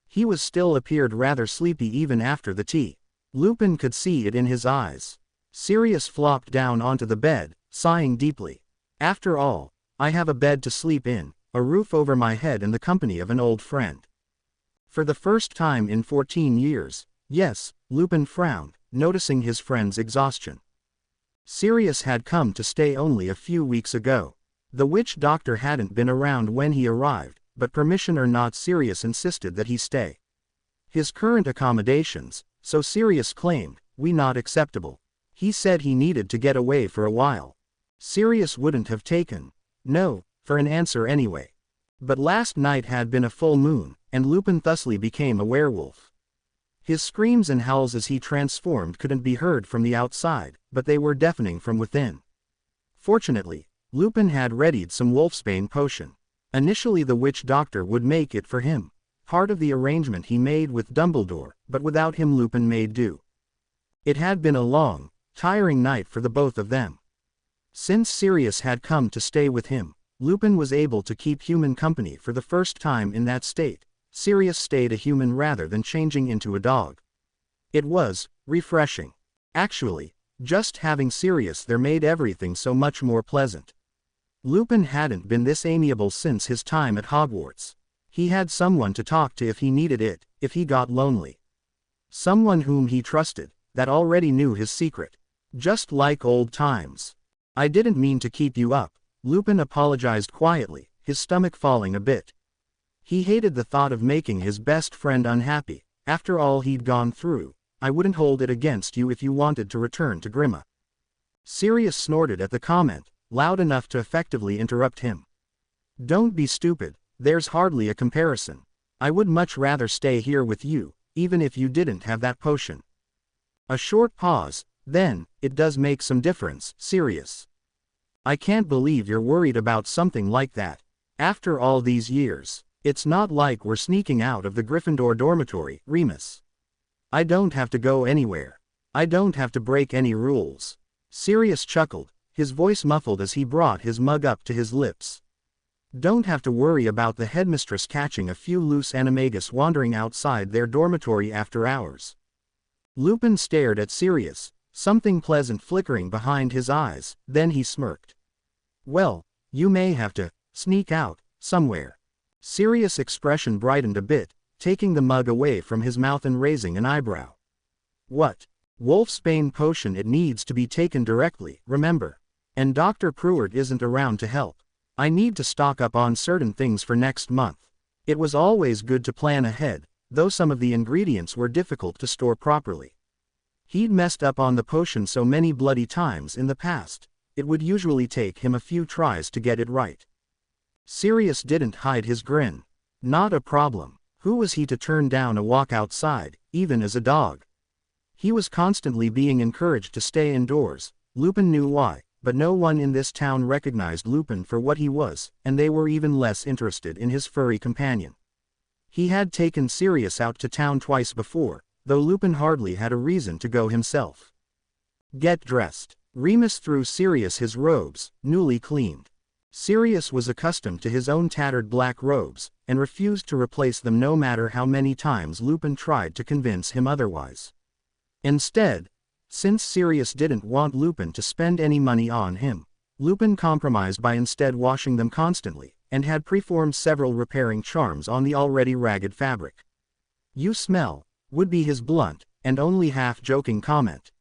He was still appeared rather sleepy even after the tea. Lupin could see it in his eyes. Sirius flopped down onto the bed, sighing deeply. After all, I have a bed to sleep in, a roof over my head and the company of an old friend. For the first time in 14 years, yes, Lupin frowned, noticing his friend's exhaustion. Sirius had come to stay only a few weeks ago. The witch doctor hadn't been around when he arrived, but permission or not, Sirius insisted that he stay. His current accommodations, so Sirius claimed, were not acceptable. He said he needed to get away for a while. Sirius wouldn't have taken no for an answer anyway. But last night had been a full moon, and Lupin thusly became a werewolf. His screams and howls as he transformed couldn't be heard from the outside, but they were deafening from within. Fortunately, Lupin had readied some wolfsbane potion. Initially the witch doctor would make it for him. Part of the arrangement he made with Dumbledore, but without him Lupin made do. It had been a long, tiring night for the both of them. Since Sirius had come to stay with him, Lupin was able to keep human company for the first time in that state. Sirius stayed a human rather than changing into a dog. It was refreshing. Actually, just having Sirius there made everything so much more pleasant. Lupin hadn't been this amiable since his time at Hogwarts. He had someone to talk to if he needed it, if he got lonely. Someone whom he trusted, that already knew his secret. Just like old times. I didn't mean to keep you up, Lupin apologized quietly, his stomach falling a bit. He hated the thought of making his best friend unhappy. After all he'd gone through, I wouldn't hold it against you if you wanted to return to Grimma. Sirius snorted at the comment, loud enough to effectively interrupt him. Don't be stupid, there's hardly a comparison. I would much rather stay here with you, even if you didn't have that potion. A short pause, then, it does make some difference, Sirius. I can't believe you're worried about something like that. After all these years, it's not like we're sneaking out of the Gryffindor dormitory, Remus. I don't have to go anywhere. I don't have to break any rules. Sirius chuckled, his voice muffled as he brought his mug up to his lips. Don't have to worry about the headmistress catching a few loose animagus wandering outside their dormitory after hours. Lupin stared at Sirius, something pleasant flickering behind his eyes, then he smirked. Well, you may have to sneak out somewhere. Sirius' expression brightened a bit, taking the mug away from his mouth and raising an eyebrow. What? Wolfsbane potion, it needs to be taken directly, remember. And Dr. Pruitt isn't around to help. I need to stock up on certain things for next month. It was always good to plan ahead, though some of the ingredients were difficult to store properly. He'd messed up on the potion so many bloody times in the past, it would usually take him a few tries to get it right. Sirius didn't hide his grin. Not a problem. Who was he to turn down a walk outside, even as a dog? He was constantly being encouraged to stay indoors. Lupin knew why, but no one in this town recognized Lupin for what he was, and they were even less interested in his furry companion. He had taken Sirius out to town twice before, though Lupin hardly had a reason to go himself. Get dressed. Remus threw Sirius his robes, newly cleaned. Sirius was accustomed to his own tattered black robes, and refused to replace them no matter how many times Lupin tried to convince him otherwise. Instead, since Sirius didn't want Lupin to spend any money on him, Lupin compromised by instead washing them constantly, and had preformed several repairing charms on the already ragged fabric. You smell, would be his blunt, and only half-joking comment.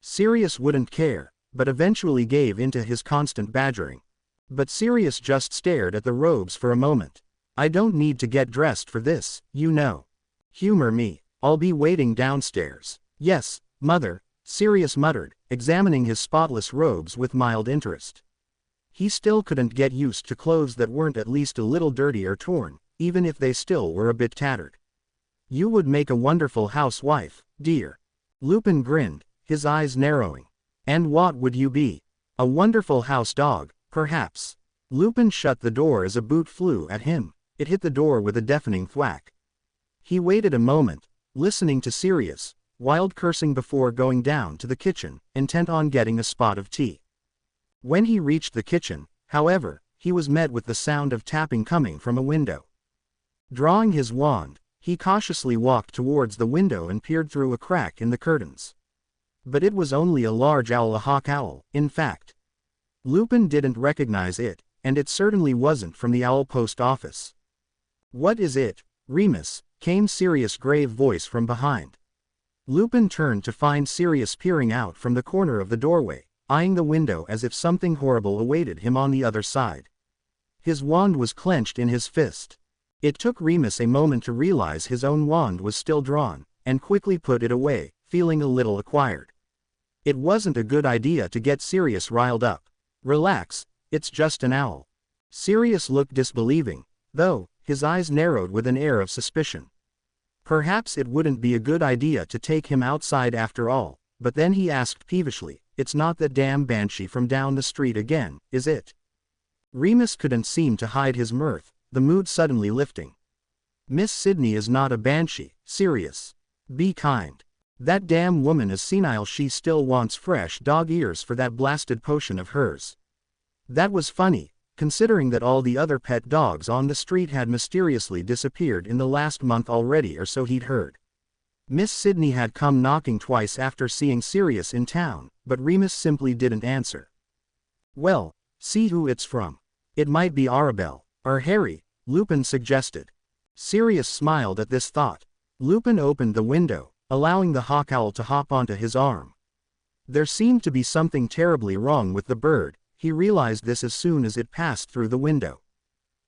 Sirius wouldn't care, but eventually gave in to his constant badgering. But Sirius just stared at the robes for a moment. I don't need to get dressed for this, you know. Humor me, I'll be waiting downstairs. Yes, Mother, Sirius muttered, examining his spotless robes with mild interest. He still couldn't get used to clothes that weren't at least a little dirty or torn, even if they still were a bit tattered. You would make a wonderful housewife, dear. Lupin grinned, his eyes narrowing. And what would you be? A wonderful house dog, perhaps. Lupin shut the door as a boot flew at him. It hit the door with a deafening thwack. He waited a moment, listening to Sirius, wild cursing before going down to the kitchen, intent on getting a spot of tea. When he reached the kitchen, however, he was met with the sound of tapping coming from a window. Drawing his wand, he cautiously walked towards the window and peered through a crack in the curtains. But it was only a large owl, a hawk owl, in fact. Lupin didn't recognize it, and it certainly wasn't from the owl post office. "What is it, Remus?" came Sirius' grave voice from behind. Lupin turned to find Sirius peering out from the corner of the doorway, eyeing the window as if something horrible awaited him on the other side. His wand was clenched in his fist. It took Remus a moment to realize his own wand was still drawn, and quickly put it away, feeling a little acquired. It wasn't a good idea to get Sirius riled up. "Relax, it's just an owl." Sirius looked disbelieving, though, his eyes narrowed with an air of suspicion. Perhaps it wouldn't be a good idea to take him outside after all, but then he asked peevishly, "It's not that damn banshee from down the street again, is it?" Remus couldn't seem to hide his mirth, the mood suddenly lifting. "Miss Sydney is not a banshee, Sirius. Be kind. That damn woman is senile, she still wants fresh dog ears for that blasted potion of hers." That was funny, considering that all the other pet dogs on the street had mysteriously disappeared in the last month already, or so he'd heard. Miss Sydney had come knocking twice after seeing Sirius in town, but Remus simply didn't answer. "Well, see who it's from. It might be Arabelle, or Harry," Lupin suggested. Sirius smiled at this thought. Lupin opened the window, allowing the hawk owl to hop onto his arm. There seemed to be something terribly wrong with the bird. He realized this as soon as it passed through the window.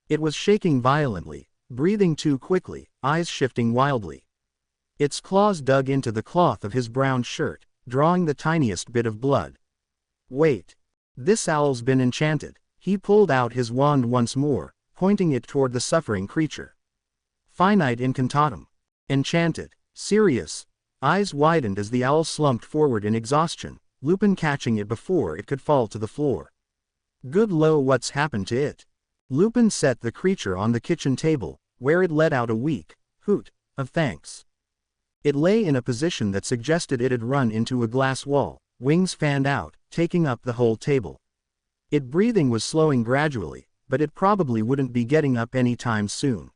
It was shaking violently, breathing too quickly, eyes shifting wildly. Its claws dug into the cloth of his brown shirt, drawing the tiniest bit of blood. "Wait. This owl's been enchanted." He pulled out his wand once more, pointing it toward the suffering creature. "Finite incantatum. Enchanted." Sirius' eyes widened as the owl slumped forward in exhaustion, Lupin catching it before it could fall to the floor. "Good lo, what's happened to it?" Lupin set the creature on the kitchen table, where it let out a weak hoot of thanks. It lay in a position that suggested it had run into a glass wall, wings fanned out, taking up the whole table. Its breathing was slowing gradually, but it probably wouldn't be getting up any time soon.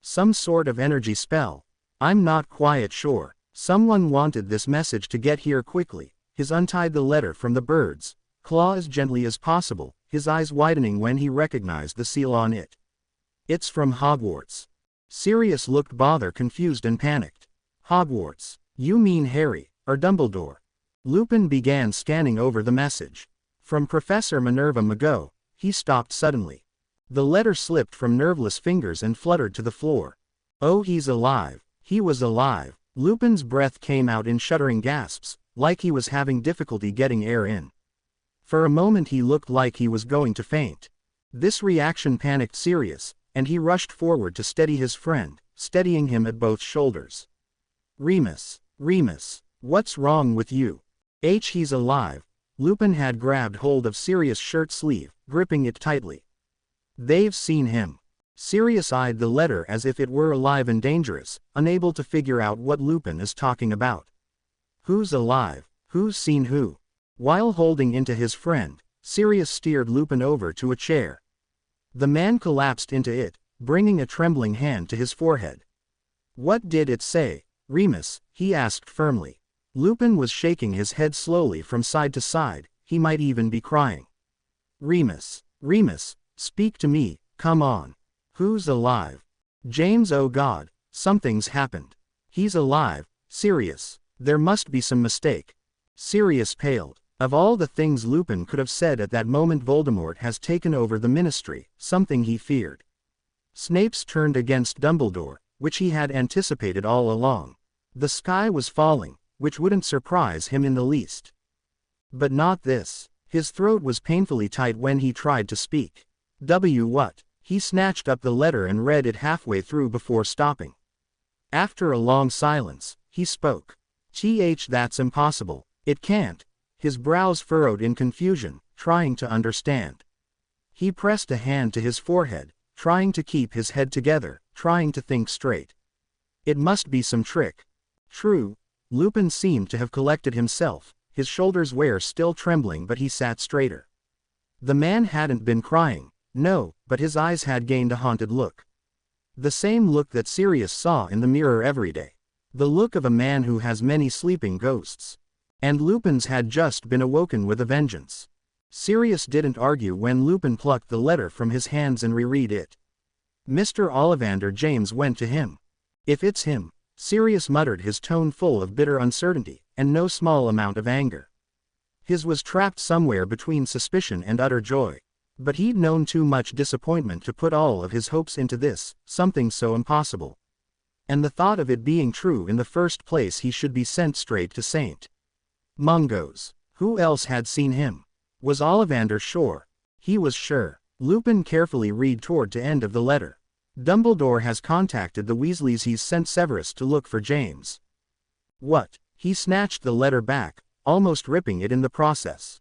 Some sort of energy spell. I'm not quite sure. Someone wanted this message to get here quickly. He untied the letter from the bird's claw as gently as possible, his eyes widening when he recognized the seal on it. "It's from Hogwarts." Sirius looked bothered, confused and panicked. "Hogwarts? You mean Harry, or Dumbledore?" Lupin began scanning over the message. "From Professor Minerva McGonagall." He stopped suddenly. The letter slipped from nerveless fingers and fluttered to the floor. "Oh, he's alive. He was alive." Lupin's breath came out in shuddering gasps, like he was having difficulty getting air in. For a moment he looked like he was going to faint. This reaction panicked Sirius, and he rushed forward to steady his friend, steadying him at both shoulders. Remus, what's wrong with you?" He's alive." Lupin had grabbed hold of Sirius' shirt sleeve, gripping it tightly. "They've seen him." Sirius eyed the letter as if it were alive and dangerous, unable to figure out what Lupin is talking about. "Who's alive? Who's seen who?" While holding into his friend, Sirius steered Lupin over to a chair. The man collapsed into it, bringing a trembling hand to his forehead. "What did it say, Remus?" he asked firmly. Lupin was shaking his head slowly from side to side, he might even be crying. Remus, speak to me, come on. Who's alive?" "James, oh God, something's happened." "He's alive, Sirius. There must be some mistake." Sirius paled. Of all the things Lupin could have said at that moment, Voldemort has taken over the Ministry, something he feared. Snape's turned against Dumbledore, which he had anticipated all along. The sky was falling, which wouldn't surprise him in the least. But not this. His throat was painfully tight when he tried to speak. What? He snatched up the letter and read it halfway through before stopping. After a long silence, he spoke. That's impossible. It can't. His brows furrowed in confusion, trying to understand. He pressed a hand to his forehead, trying to keep his head together, trying to think straight. It must be some trick. True. Lupin seemed to have collected himself, his shoulders were still trembling but he sat straighter. The man hadn't been crying, no, but his eyes had gained a haunted look. The same look that Sirius saw in the mirror every day. The look of a man who has many sleeping ghosts. And Lupin's had just been awoken with a vengeance. Sirius didn't argue when Lupin plucked the letter from his hands and reread it. Mr. Ollivander James went to him. If it's him, Sirius muttered, his tone full of bitter uncertainty, and no small amount of anger. His was trapped somewhere between suspicion and utter joy. But he'd known too much disappointment to put all of his hopes into this, something so impossible. And the thought of it being true in the first place, he should be sent straight to St. Mungo's. Who else had seen him? Was Ollivander sure? He was sure. Lupin carefully read toward the end of the letter. Dumbledore has contacted the Weasleys. He's sent Severus to look for James. What? He snatched the letter back, almost ripping it in the process.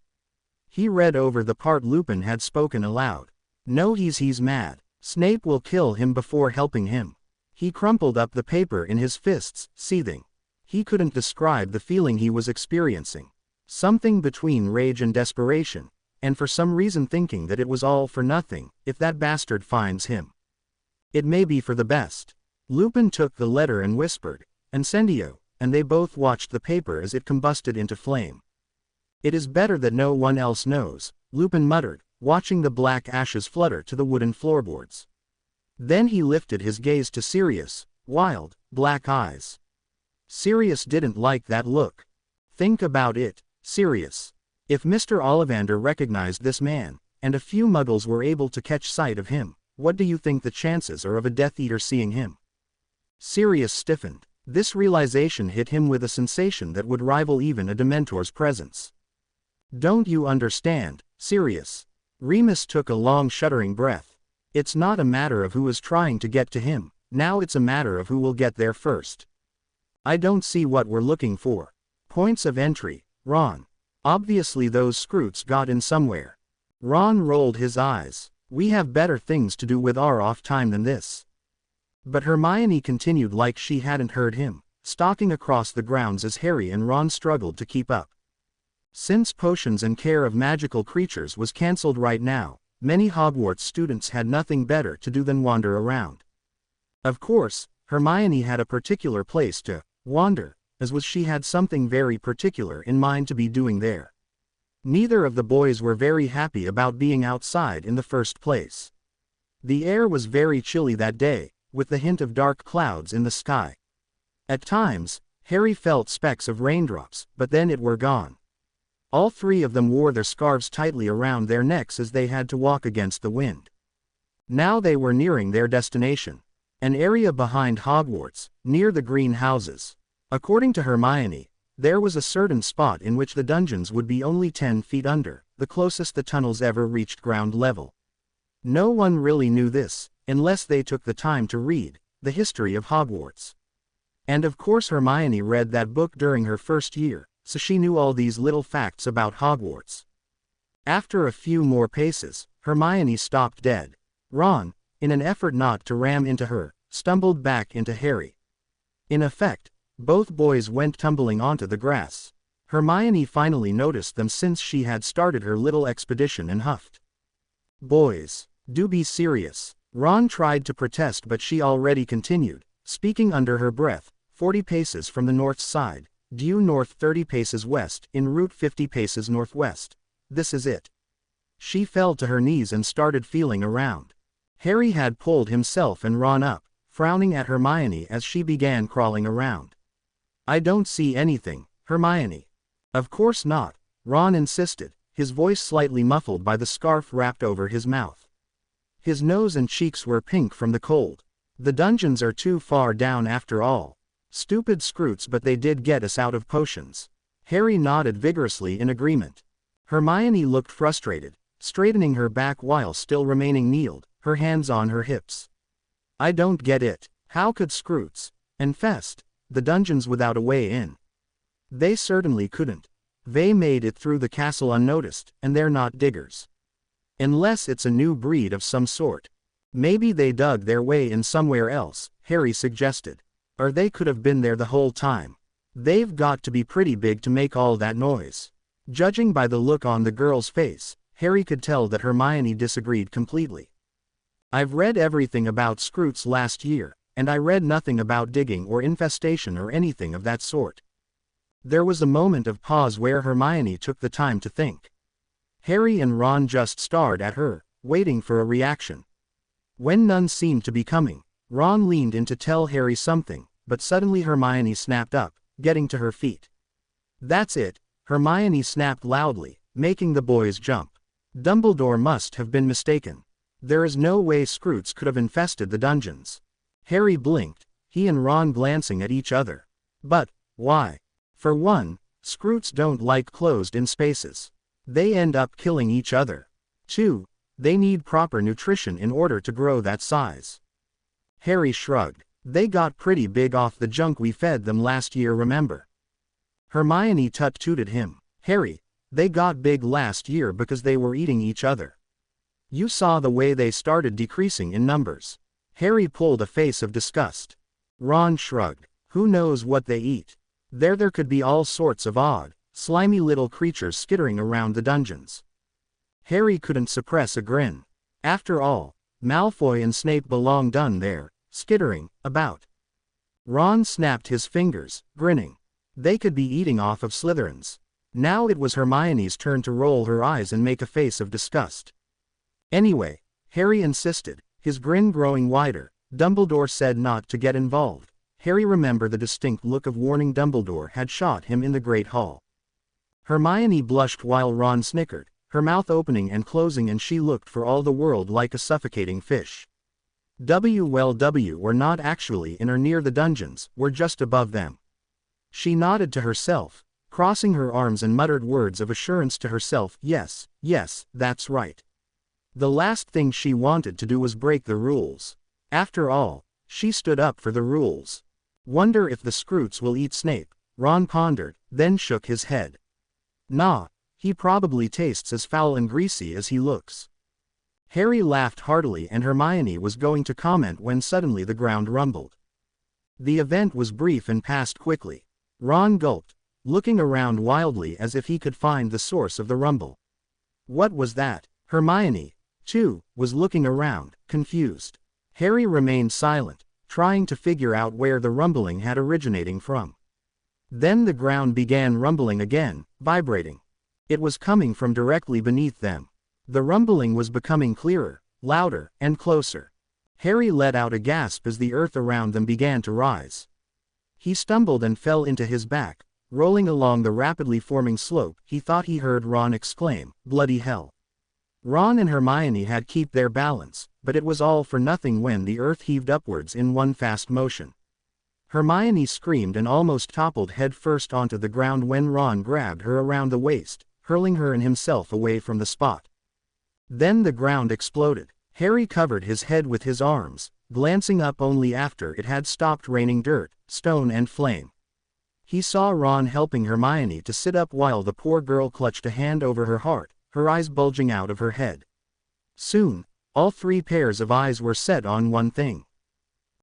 He read over the part Lupin had spoken aloud. No, he's mad. Snape will kill him before helping him. He crumpled up the paper in his fists, seething. He couldn't describe the feeling he was experiencing. Something between rage and desperation, and for some reason thinking that it was all for nothing, if that bastard finds him. It may be for the best. Lupin took the letter and whispered, "Incendio," and they both watched the paper as it combusted into flame. It is better that no one else knows, Lupin muttered, watching the black ashes flutter to the wooden floorboards. Then he lifted his gaze to Sirius, wild, black eyes. Sirius didn't like that look. Think about it, Sirius. If Mr. Ollivander recognized this man, and a few muggles were able to catch sight of him, what do you think the chances are of a Death Eater seeing him? Sirius stiffened. This realization hit him with a sensation that would rival even a Dementor's presence. Don't you understand, Sirius? Remus took a long shuddering breath. It's not a matter of who is trying to get to him, now it's a matter of who will get there first. I don't see what we're looking for. Points of entry, Ron. Obviously those Skrewts got in somewhere. Ron rolled his eyes. We have better things to do with our off time than this. But Hermione continued like she hadn't heard him, stalking across the grounds as Harry and Ron struggled to keep up. Since potions and care of magical creatures was cancelled right now, many Hogwarts students had nothing better to do than wander around. Of course, Hermione had a particular place to wander, as was she had something very particular in mind to be doing there. Neither of the boys were very happy about being outside in the first place. The air was very chilly that day, with the hint of dark clouds in the sky. At times, Harry felt specks of raindrops, but then it were gone. All three of them wore their scarves tightly around their necks as they had to walk against the wind. Now they were nearing their destination. An area behind Hogwarts, near the green houses. According to Hermione, there was a certain spot in which the dungeons would be only 10 feet under, the closest the tunnels ever reached ground level. No one really knew this, unless they took the time to read the history of Hogwarts. And of course Hermione read that book during her first year, so she knew all these little facts about Hogwarts. After a few more paces, Hermione stopped dead. Ron, in an effort not to ram into her, stumbled back into Harry. In effect, both boys went tumbling onto the grass. Hermione finally noticed them since she had started her little expedition and huffed. Boys, do be serious. Ron tried to protest but she already continued, speaking under her breath, 40 paces from the north side, due north 30 paces west, en route 50 paces northwest. This is it. She fell to her knees and started feeling around. Harry had pulled himself and Ron up, frowning at Hermione as she began crawling around. I don't see anything, Hermione. Of course not, Ron insisted, his voice slightly muffled by the scarf wrapped over his mouth. His nose and cheeks were pink from the cold. The dungeons are too far down after all. Stupid Skrewts, but they did get us out of potions. Harry nodded vigorously in agreement. Hermione looked frustrated, straightening her back while still remaining kneeled, her hands on her hips. I don't get it. How could Skrewts infest the dungeons without a way in? They certainly couldn't. They made it through the castle unnoticed, and they're not diggers. Unless it's a new breed of some sort. Maybe they dug their way in somewhere else, Harry suggested. Or they could have been there the whole time. They've got to be pretty big to make all that noise. Judging by the look on the girl's face, Harry could tell that Hermione disagreed completely. I've read everything about Skrewts last year, and I read nothing about digging or infestation or anything of that sort. There was a moment of pause where Hermione took the time to think. Harry and Ron just stared at her, waiting for a reaction. When none seemed to be coming, Ron leaned in to tell Harry something, but suddenly Hermione snapped up, getting to her feet. That's it, Hermione snapped loudly, making the boys jump. Dumbledore must have been mistaken. There is no way Skrewts could have infested the dungeons. Harry blinked, he and Ron glancing at each other. But, why? For one, Skrewts don't like closed-in spaces. They end up killing each other. 2. They need proper nutrition in order to grow that size. Harry shrugged. They got pretty big off the junk we fed them last year, remember? Hermione tut-tooted him. Harry, they got big last year because they were eating each other. You saw the way they started decreasing in numbers. Harry pulled a face of disgust. Ron shrugged. Who knows what they eat? There could be all sorts of odd, slimy little creatures skittering around the dungeons. Harry couldn't suppress a grin. After all, Malfoy and Snape belonged down there, skittering about. Ron snapped his fingers, grinning. They could be eating off of Slytherins. Now it was Hermione's turn to roll her eyes and make a face of disgust. Anyway, Harry insisted, his grin growing wider. Dumbledore said not to get involved. Harry remembered the distinct look of warning Dumbledore had shot him in the Great Hall. Hermione blushed while Ron snickered, her mouth opening and closing, and she looked for all the world like a suffocating fish. Were not actually in or near the dungeons, were just above them. She nodded to herself, crossing her arms, and muttered words of assurance to herself. Yes, that's right. The last thing she wanted to do was break the rules. After all, she stood up for the rules. Wonder if the Skrewts will eat Snape, Ron pondered, then shook his head. Nah, he probably tastes as foul and greasy as he looks. Harry laughed heartily, and Hermione was going to comment when suddenly the ground rumbled. The event was brief and passed quickly. Ron gulped, looking around wildly as if he could find the source of the rumble. What was that? Hermione, too, was looking around, confused. Harry remained silent, trying to figure out where the rumbling had originating from. Then the ground began rumbling again, vibrating. It was coming from directly beneath them. The rumbling was becoming clearer, louder, and closer. Harry let out a gasp as the earth around them began to rise. He stumbled and fell into his back, rolling along the rapidly forming slope. He thought he heard Ron exclaim, "Bloody hell!" Ron and Hermione had kept their balance, but it was all for nothing when the earth heaved upwards in one fast motion. Hermione screamed and almost toppled head-first onto the ground when Ron grabbed her around the waist, hurling her and himself away from the spot. Then the ground exploded. Harry covered his head with his arms, glancing up only after it had stopped raining dirt, stone and flame. He saw Ron helping Hermione to sit up while the poor girl clutched a hand over her heart, her eyes bulging out of her head. Soon, all three pairs of eyes were set on one thing.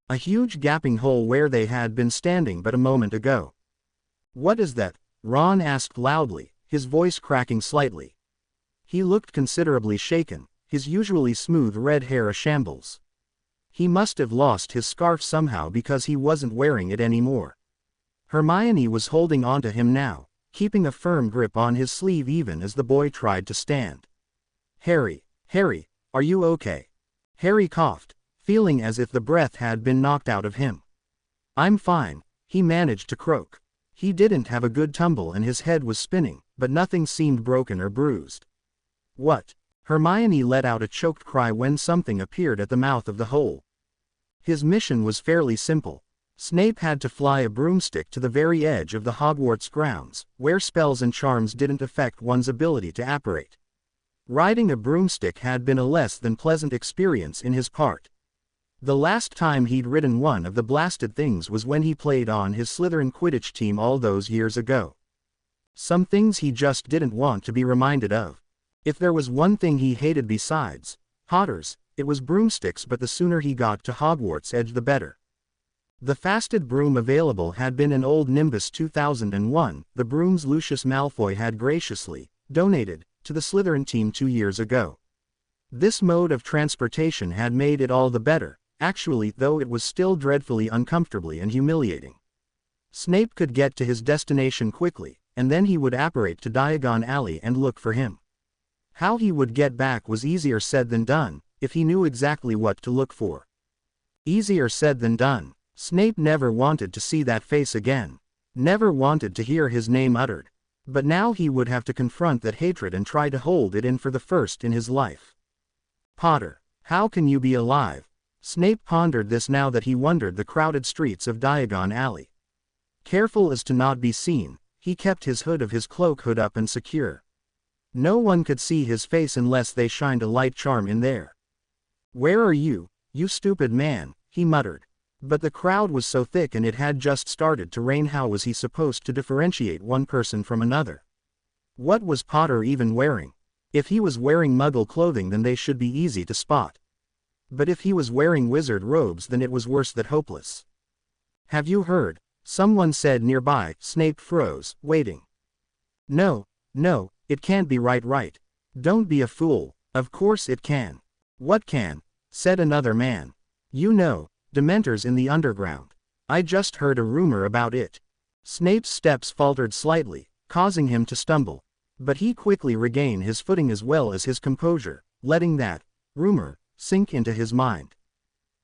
A huge gaping hole where they had been standing but a moment ago. "What is that?" Ron asked loudly, his voice cracking slightly. He looked considerably shaken, his usually smooth red hair a shambles. He must have lost his scarf somehow because he wasn't wearing it anymore. Hermione was holding onto him now, keeping a firm grip on his sleeve even as the boy tried to stand. Harry, are you okay?" Harry coughed, feeling as if the breath had been knocked out of him. "I'm fine," he managed to croak. He didn't have a good tumble and his head was spinning, but nothing seemed broken or bruised. "What?" Hermione let out a choked cry when something appeared at the mouth of the hole. His mission was fairly simple. Snape had to fly a broomstick to the very edge of the Hogwarts grounds, where spells and charms didn't affect one's ability to apparate. Riding a broomstick had been a less than pleasant experience in his part. The last time he'd ridden one of the blasted things was when he played on his Slytherin Quidditch team all those years ago. Some things he just didn't want to be reminded of. If there was one thing he hated besides Potters, it was broomsticks, but the sooner he got to Hogwarts Edge the better. The fastest broom available had been an old Nimbus 2001, the brooms Lucius Malfoy had graciously donated to the Slytherin team 2 years ago. This mode of transportation had made it all the better, actually, though it was still dreadfully uncomfortably and humiliating. Snape could get to his destination quickly, and then he would apparate to Diagon Alley and look for him. How he would get back was easier said than done, if he knew exactly what to look for. Easier said than done. Snape never wanted to see that face again. Never wanted to hear his name uttered. But now he would have to confront that hatred and try to hold it in for the first in his life. Potter, how can you be alive? Snape pondered this now that he wandered the crowded streets of Diagon Alley. Careful as to not be seen, he kept his hood of his cloak hood up and secure. No one could see his face unless they shined a light charm in there. Where are you, you stupid man? He muttered. But the crowd was so thick and it had just started to rain. How was he supposed to differentiate one person from another? What was Potter even wearing? If he was wearing Muggle clothing, then they should be easy to spot. But if he was wearing wizard robes, then it was worse than hopeless. Have you heard? Someone said nearby. Snape froze, waiting. No, it can't be right. Don't be a fool. Of course it can. What can? Said another man. You know, Dementors in the underground. I just heard a rumor about it. Snape's steps faltered slightly, causing him to stumble. But he quickly regained his footing as well as his composure, letting that rumor sink into his mind.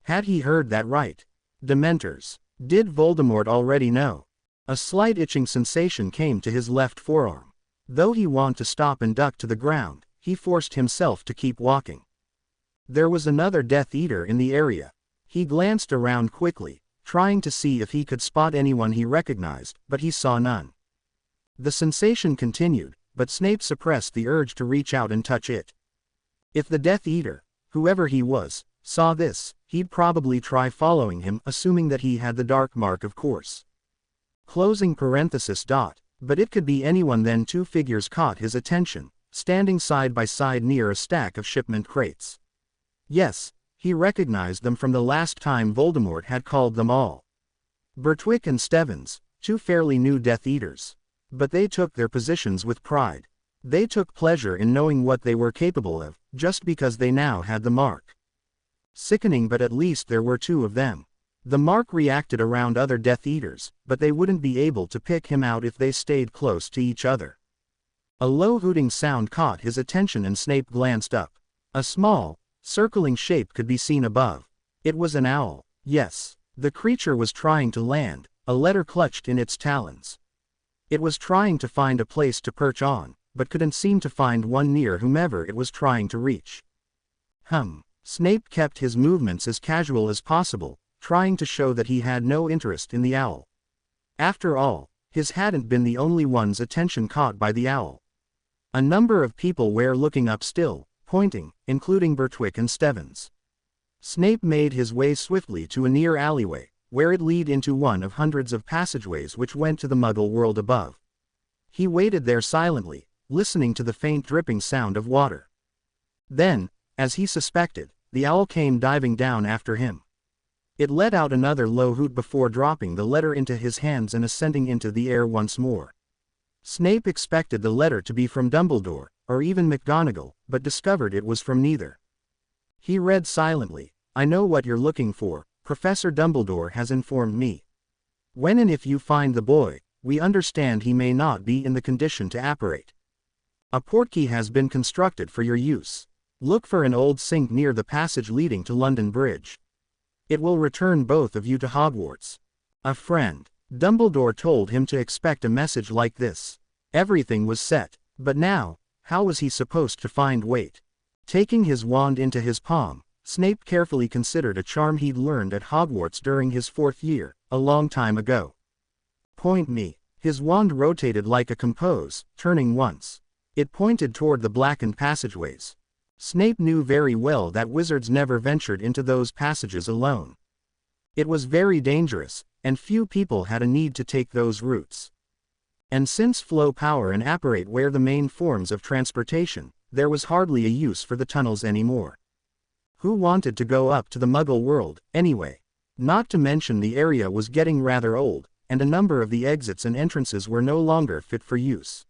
Had he heard that right? Dementors. Did Voldemort already know? A slight itching sensation came to his left forearm. Though he wanted to stop and duck to the ground, he forced himself to keep walking. There was another Death Eater in the area. He glanced around quickly, trying to see if he could spot anyone he recognized, but he saw none. The sensation continued, but Snape suppressed the urge to reach out and touch it. If the Death Eater, whoever he was, saw this, he'd probably try following him, assuming that he had the dark mark, of course. Closing parenthesis dot. But it could be anyone. Then two figures caught his attention, standing side by side near a stack of shipment crates. Yes, he recognized them from the last time Voldemort had called them all. Birtwick and Stevens, two fairly new Death Eaters. But they took their positions with pride. They took pleasure in knowing what they were capable of, just because they now had the mark. Sickening, but at least there were two of them. The mark reacted around other Death Eaters, but they wouldn't be able to pick him out if they stayed close to each other. A low hooting sound caught his attention and Snape glanced up. A small, circling shape could be seen above. It was an owl. Yes, the creature was trying to land, a letter clutched in its talons. It was trying to find a place to perch on, but couldn't seem to find one near whomever it was trying to reach. Snape kept his movements as casual as possible, trying to show that he had no interest in the owl. After all, his hadn't been the only one's attention caught by the owl. A number of people were looking up still, pointing, including Birtwick and Stevens. Snape made his way swiftly to a near alleyway, where it led into one of hundreds of passageways which went to the Muggle world above. He waited there silently, listening to the faint dripping sound of water. Then, as he suspected, the owl came diving down after him. It let out another low hoot before dropping the letter into his hands and ascending into the air once more. Snape expected the letter to be from Dumbledore, or even McGonagall, but discovered it was from neither. He read silently. I know what you're looking for, Professor Dumbledore has informed me. When and if you find the boy, we understand he may not be in the condition to apparate. A portkey has been constructed for your use. Look for an old sink near the passage leading to London Bridge. It will return both of you to Hogwarts. A friend. Dumbledore told him to expect a message like this. Everything was set, but now, how was he supposed to find Wait? Taking his wand into his palm, Snape carefully considered a charm he'd learned at Hogwarts during his 4th year, a long time ago. Point me. His wand rotated like a compose, turning once. It pointed toward the blackened passageways. Snape knew very well that wizards never ventured into those passages alone. It was very dangerous, and few people had a need to take those routes. And since flow power and apparate were the main forms of transportation, there was hardly a use for the tunnels anymore. Who wanted to go up to the Muggle world, anyway? Not to mention the area was getting rather old, and a number of the exits and entrances were no longer fit for use.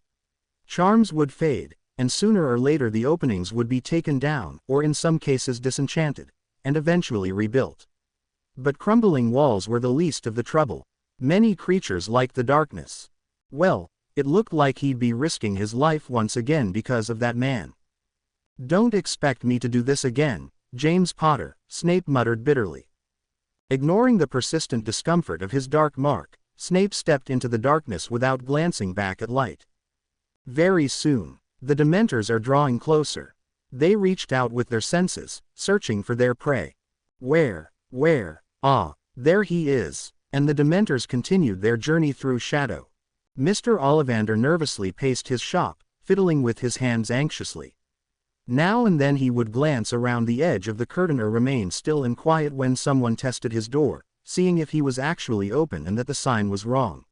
Charms would fade, and sooner or later the openings would be taken down, or in some cases disenchanted, and eventually rebuilt. But crumbling walls were the least of the trouble. Many creatures liked the darkness. Well, it looked like he'd be risking his life once again because of that man. "Don't expect me to do this again, James Potter," Snape muttered bitterly. Ignoring the persistent discomfort of his dark mark, Snape stepped into the darkness without glancing back at light. Very soon, the Dementors are drawing closer. They reached out with their senses, searching for their prey. Where? Ah, there he is. And the Dementors continued their journey through shadow. Mr. Ollivander nervously paced his shop, fiddling with his hands anxiously. Now and then he would glance around the edge of the curtain or remain still and quiet when someone tested his door, seeing if he was actually open and that the sign was wrong.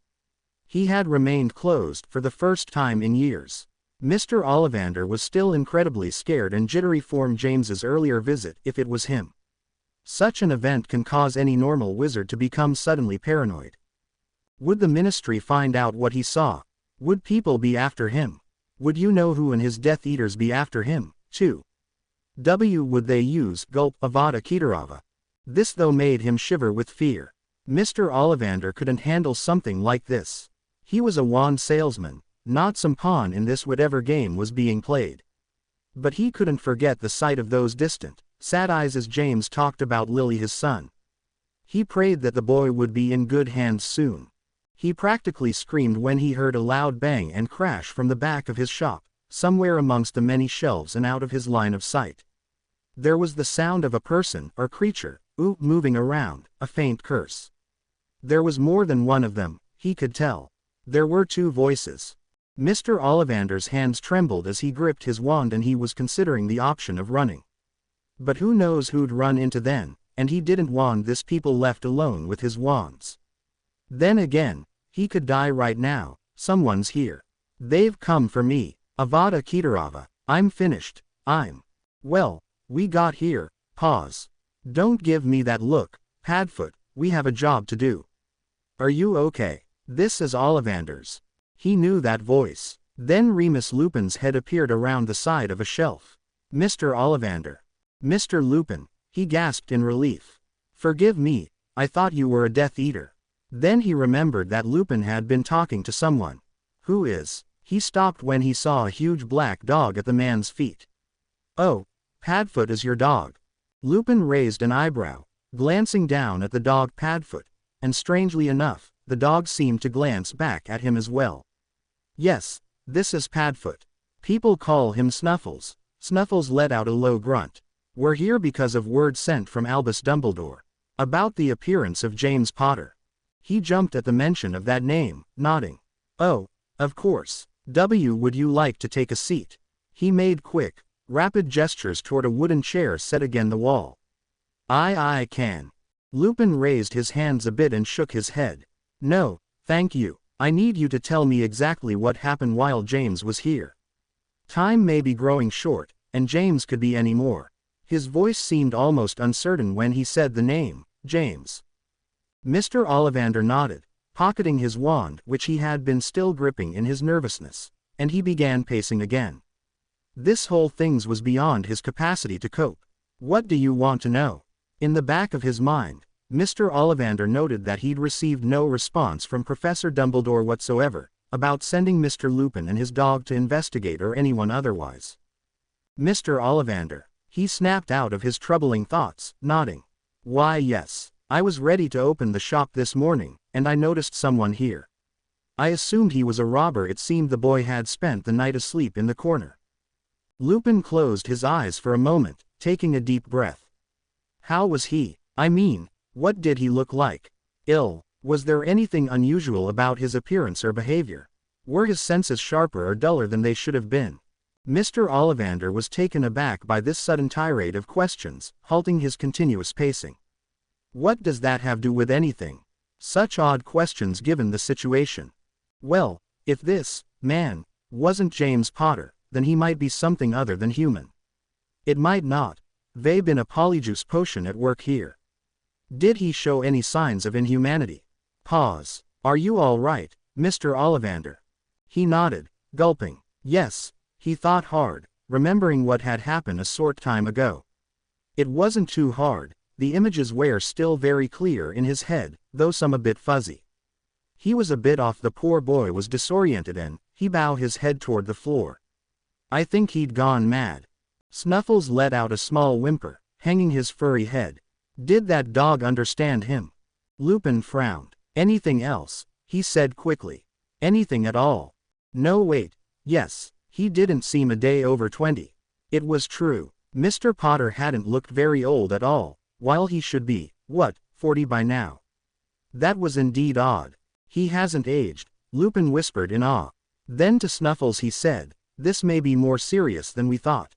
He had remained closed for the first time in years. Mr. Ollivander was still incredibly scared and jittery from James's earlier visit if it was him. Such an event can cause any normal wizard to become suddenly paranoid. Would the Ministry find out what he saw? Would people be after him? Would you know who and his Death Eaters be after him, too? Would they use gulp Avada Kedavra? This though made him shiver with fear. Mr. Ollivander couldn't handle something like this. He was a wand salesman, not some pawn in this whatever game was being played. But he couldn't forget the sight of those distant, sad eyes as James talked about Lily his son. He prayed that the boy would be in good hands soon. He practically screamed when he heard a loud bang and crash from the back of his shop, somewhere amongst the many shelves and out of his line of sight. There was the sound of a person or creature, moving around, a faint curse. There was more than one of them, he could tell. There were two voices. Mr. Ollivander's hands trembled as he gripped his wand and he was considering the option of running. But who knows who'd run into then, and he didn't want this people left alone with his wands. Then again, he could die right now. Someone's here. They've come for me. Avada Kedavra. I'm finished. Well, we got here. Pause. Don't give me that look, Padfoot, we have a job to do. Are you okay? This is Ollivander's. He knew that voice. Then Remus Lupin's head appeared around the side of a shelf. Mr. Ollivander. Mr. Lupin, he gasped in relief. Forgive me, I thought you were a Death Eater. Then he remembered that Lupin had been talking to someone. Who is? He stopped when he saw a huge black dog at the man's feet. Oh, Padfoot is your dog. Lupin raised an eyebrow, glancing down at the dog Padfoot, and strangely enough, the dog seemed to glance back at him as well. Yes, this is Padfoot. People call him Snuffles. Snuffles let out a low grunt. We're here because of word sent from Albus Dumbledore. About the appearance of James Potter. He jumped at the mention of that name, nodding. Oh, of course. Would you like to take a seat? He made quick, rapid gestures toward a wooden chair set against the wall. I can. Lupin raised his hands a bit and shook his head. No, thank you. I need you to tell me exactly what happened while James was here. Time may be growing short, and James could be any more. His voice seemed almost uncertain when he said the name, James. Mr. Ollivander nodded, pocketing his wand which he had been still gripping in his nervousness, and he began pacing again. This whole thing was beyond his capacity to cope. What do you want to know? In the back of his mind, Mr. Ollivander noted that he'd received no response from Professor Dumbledore whatsoever, about sending Mr. Lupin and his dog to investigate or anyone otherwise. Mr. Ollivander, he snapped out of his troubling thoughts, nodding. Why yes, I was ready to open the shop this morning, and I noticed someone here. I assumed he was a robber. It seemed the boy had spent the night asleep in the corner. Lupin closed his eyes for a moment, taking a deep breath. How was he? I mean, what did he look like? Ill? Was there anything unusual about his appearance or behavior? Were his senses sharper or duller than they should have been? Mr. Ollivander was taken aback by this sudden tirade of questions, halting his continuous pacing. What does that have to do with anything? Such odd questions given the situation. Well, if this man wasn't James Potter, then he might be something other than human. It might not. They've been a polyjuice potion at work here. Did he show any signs of inhumanity? Pause. Are you all right, Mr. Ollivander? He nodded, gulping. Yes, he thought hard, remembering what had happened a short time ago. It wasn't too hard, the images were still very clear in his head, though some a bit fuzzy. He was a bit off. The poor boy was disoriented and he bowed his head toward the floor. I think he'd gone mad. Snuffles let out a small whimper, hanging his furry head. Did that dog understand him? Lupin frowned. Anything else? He said quickly. Anything at all? No, wait. Yes, he didn't seem a day over 20. It was true. Mr. Potter hadn't looked very old at all, while he should be, 40 by now. That was indeed odd. He hasn't aged, Lupin whispered in awe. Then to Snuffles he said, this may be more serious than we thought.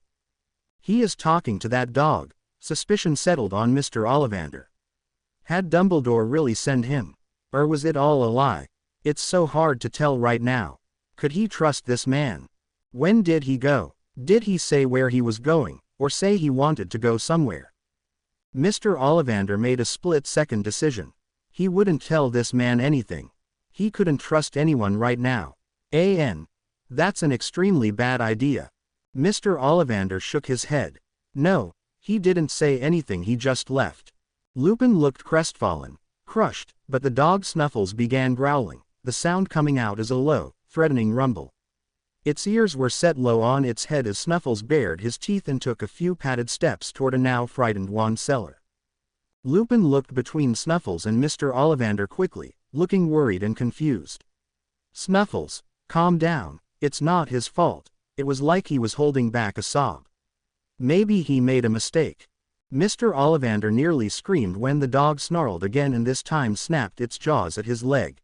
He is talking to that dog. Suspicion settled on Mr. Ollivander. Had Dumbledore really sent him? Or was it all a lie? It's so hard to tell right now. Could he trust this man? When did he go? Did he say where he was going, or say he wanted to go somewhere? Mr. Ollivander made a split-second decision. He wouldn't tell this man anything. He couldn't trust anyone right now. That's an extremely bad idea. Mr. Ollivander shook his head. No, he didn't say anything, he just left. Lupin looked crestfallen, crushed, but the dog Snuffles began growling, the sound coming out as a low, threatening rumble. Its ears were set low on its head as Snuffles bared his teeth and took a few padded steps toward a now frightened wand seller. Lupin looked between Snuffles and Mr. Ollivander quickly, looking worried and confused. Snuffles, calm down, it's not his fault. It was like he was holding back a sob. Maybe he made a mistake. Mr. Ollivander nearly screamed when the dog snarled again and this time snapped its jaws at his leg.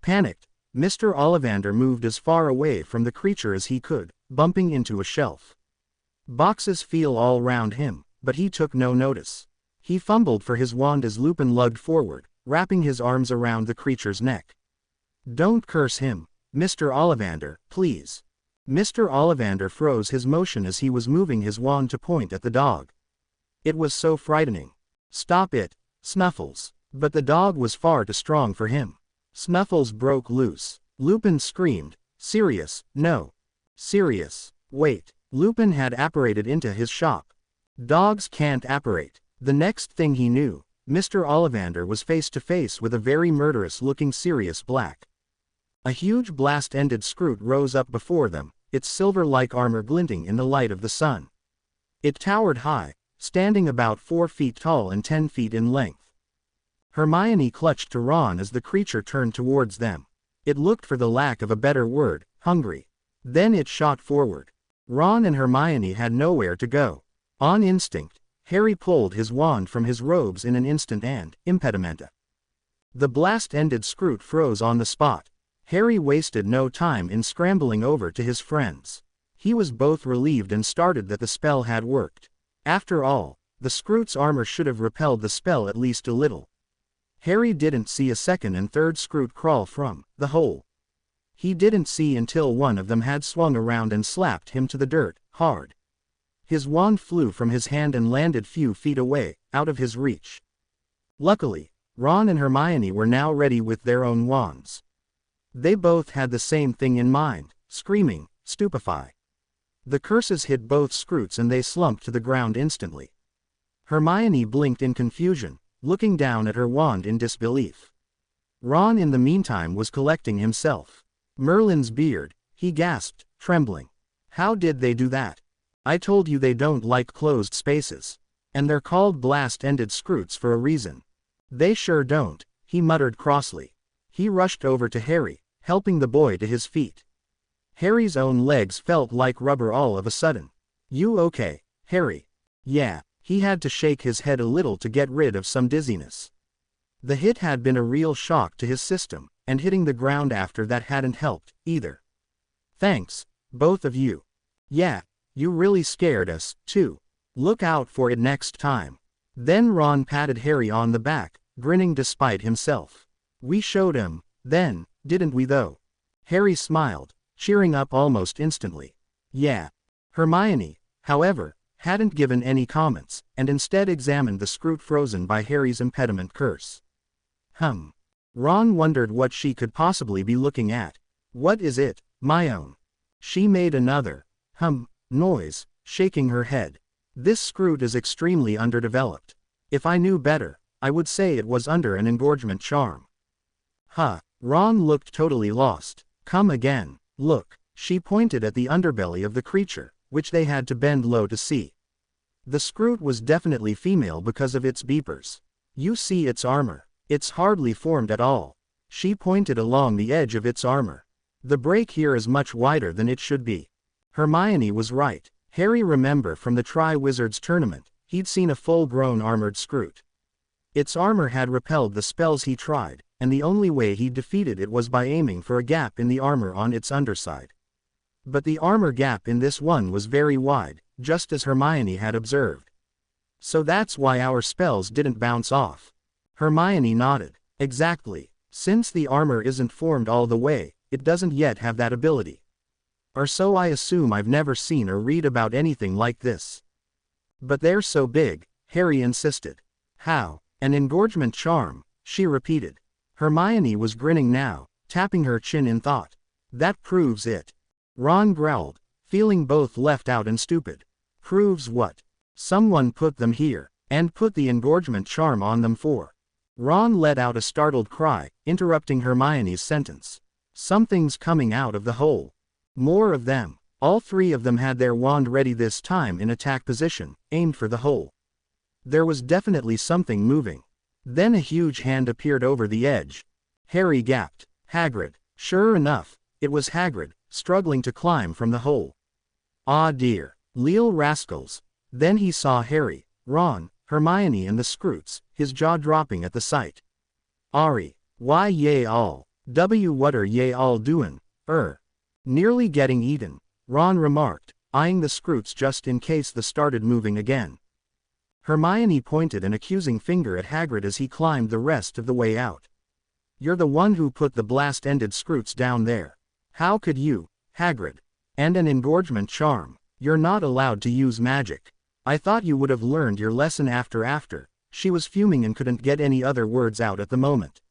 Panicked, Mr. Ollivander moved as far away from the creature as he could, bumping into a shelf. Boxes fell all round him, but he took no notice. He fumbled for his wand as Lupin lugged forward, wrapping his arms around the creature's neck. Don't curse him, Mr. Ollivander, please. Mr. Ollivander froze his motion as he was moving his wand to point at the dog. It was so frightening. Stop it, Snuffles. But the dog was far too strong for him. Snuffles broke loose. Lupin screamed. Sirius, no. Sirius, wait. Lupin had apparated into his shop. Dogs can't apparate. The next thing he knew, Mr. Ollivander was face to face with a very murderous-looking Sirius Black. A huge blast-ended scroot rose up before them, its silver-like armor glinting in the light of the sun. It towered high, standing about 4 feet tall and 10 feet in length. Hermione clutched to Ron as the creature turned towards them. It looked, for the lack of a better word, hungry. Then it shot forward. Ron and Hermione had nowhere to go. On instinct, Harry pulled his wand from his robes in an instant and, impedimenta. The blast-ended scroot froze on the spot. Harry wasted no time in scrambling over to his friends. He was both relieved and startled that the spell had worked. After all, the scroot's armor should have repelled the spell at least a little. Harry didn't see a second and third scroot crawl from the hole. He didn't see until one of them had swung around and slapped him to the dirt, hard. His wand flew from his hand and landed few feet away, out of his reach. Luckily, Ron and Hermione were now ready with their own wands. They both had the same thing in mind, screaming, stupefy. The curses hit both scroots and they slumped to the ground instantly. Hermione blinked in confusion, looking down at her wand in disbelief. Ron in the meantime was collecting himself. Merlin's beard, he gasped, trembling. How did they do that? I told you they don't like closed spaces. And they're called blast-ended scroots for a reason. They sure don't, he muttered crossly. He rushed over to Harry, helping the boy to his feet. Harry's own legs felt like rubber all of a sudden. You okay, Harry? Yeah, he had to shake his head a little to get rid of some dizziness. The hit had been a real shock to his system, and hitting the ground after that hadn't helped, either. Thanks, both of you. Yeah, you really scared us, too. Look out for it next time. Then Ron patted Harry on the back, grinning despite himself. We showed him, then, didn't we though? Harry smiled, cheering up almost instantly. Yeah. Hermione, however, hadn't given any comments, and instead examined the scroot frozen by Harry's impediment curse. Ron wondered what she could possibly be looking at. What is it, my own? She made another, noise, shaking her head. This scroot is extremely underdeveloped. If I knew better, I would say it was under an engorgement charm. Ron looked totally lost. Come again, look. She pointed at the underbelly of the creature, which they had to bend low to see. The scroot was definitely female because of its beepers. You see its armor. It's hardly formed at all. She pointed along the edge of its armor. The break here is much wider than it should be. Hermione was right. Harry remembered from the Tri-Wizards tournament, he'd seen a full-grown armored scroot. Its armor had repelled the spells he tried, and the only way he defeated it was by aiming for a gap in the armor on its underside. But the armor gap in this one was very wide, just as Hermione had observed. So that's why our spells didn't bounce off. Hermione nodded. Exactly. Since the armor isn't formed all the way, it doesn't yet have that ability. Or so I assume. I've never seen or read about anything like this. But they're so big, Harry insisted. How? An engorgement charm, she repeated. Hermione was grinning now, tapping her chin in thought. That proves it. Ron growled, feeling both left out and stupid. Proves what? Someone put them here, and put the engorgement charm on them for. Ron let out a startled cry, interrupting Hermione's sentence. Something's coming out of the hole. More of them. All three of them had their wand ready this time in attack position, aimed for the hole. There was definitely something moving. Then a huge hand appeared over the edge. Harry gasped. Hagrid. Sure enough, it was Hagrid, struggling to climb from the hole. Ah dear. Leal rascals. Then he saw Harry, Ron, Hermione and the scroots, his jaw dropping at the sight. Ari. Why ye all? What are ye all doin'? Nearly getting eaten, Ron remarked, eyeing the scroots just in case they started moving again. Hermione pointed an accusing finger at Hagrid as he climbed the rest of the way out. You're the one who put the blast-ended scroots down there. How could you, Hagrid? And an engorgement charm. You're not allowed to use magic. I thought you would have learned your lesson after. She was fuming and couldn't get any other words out at the moment.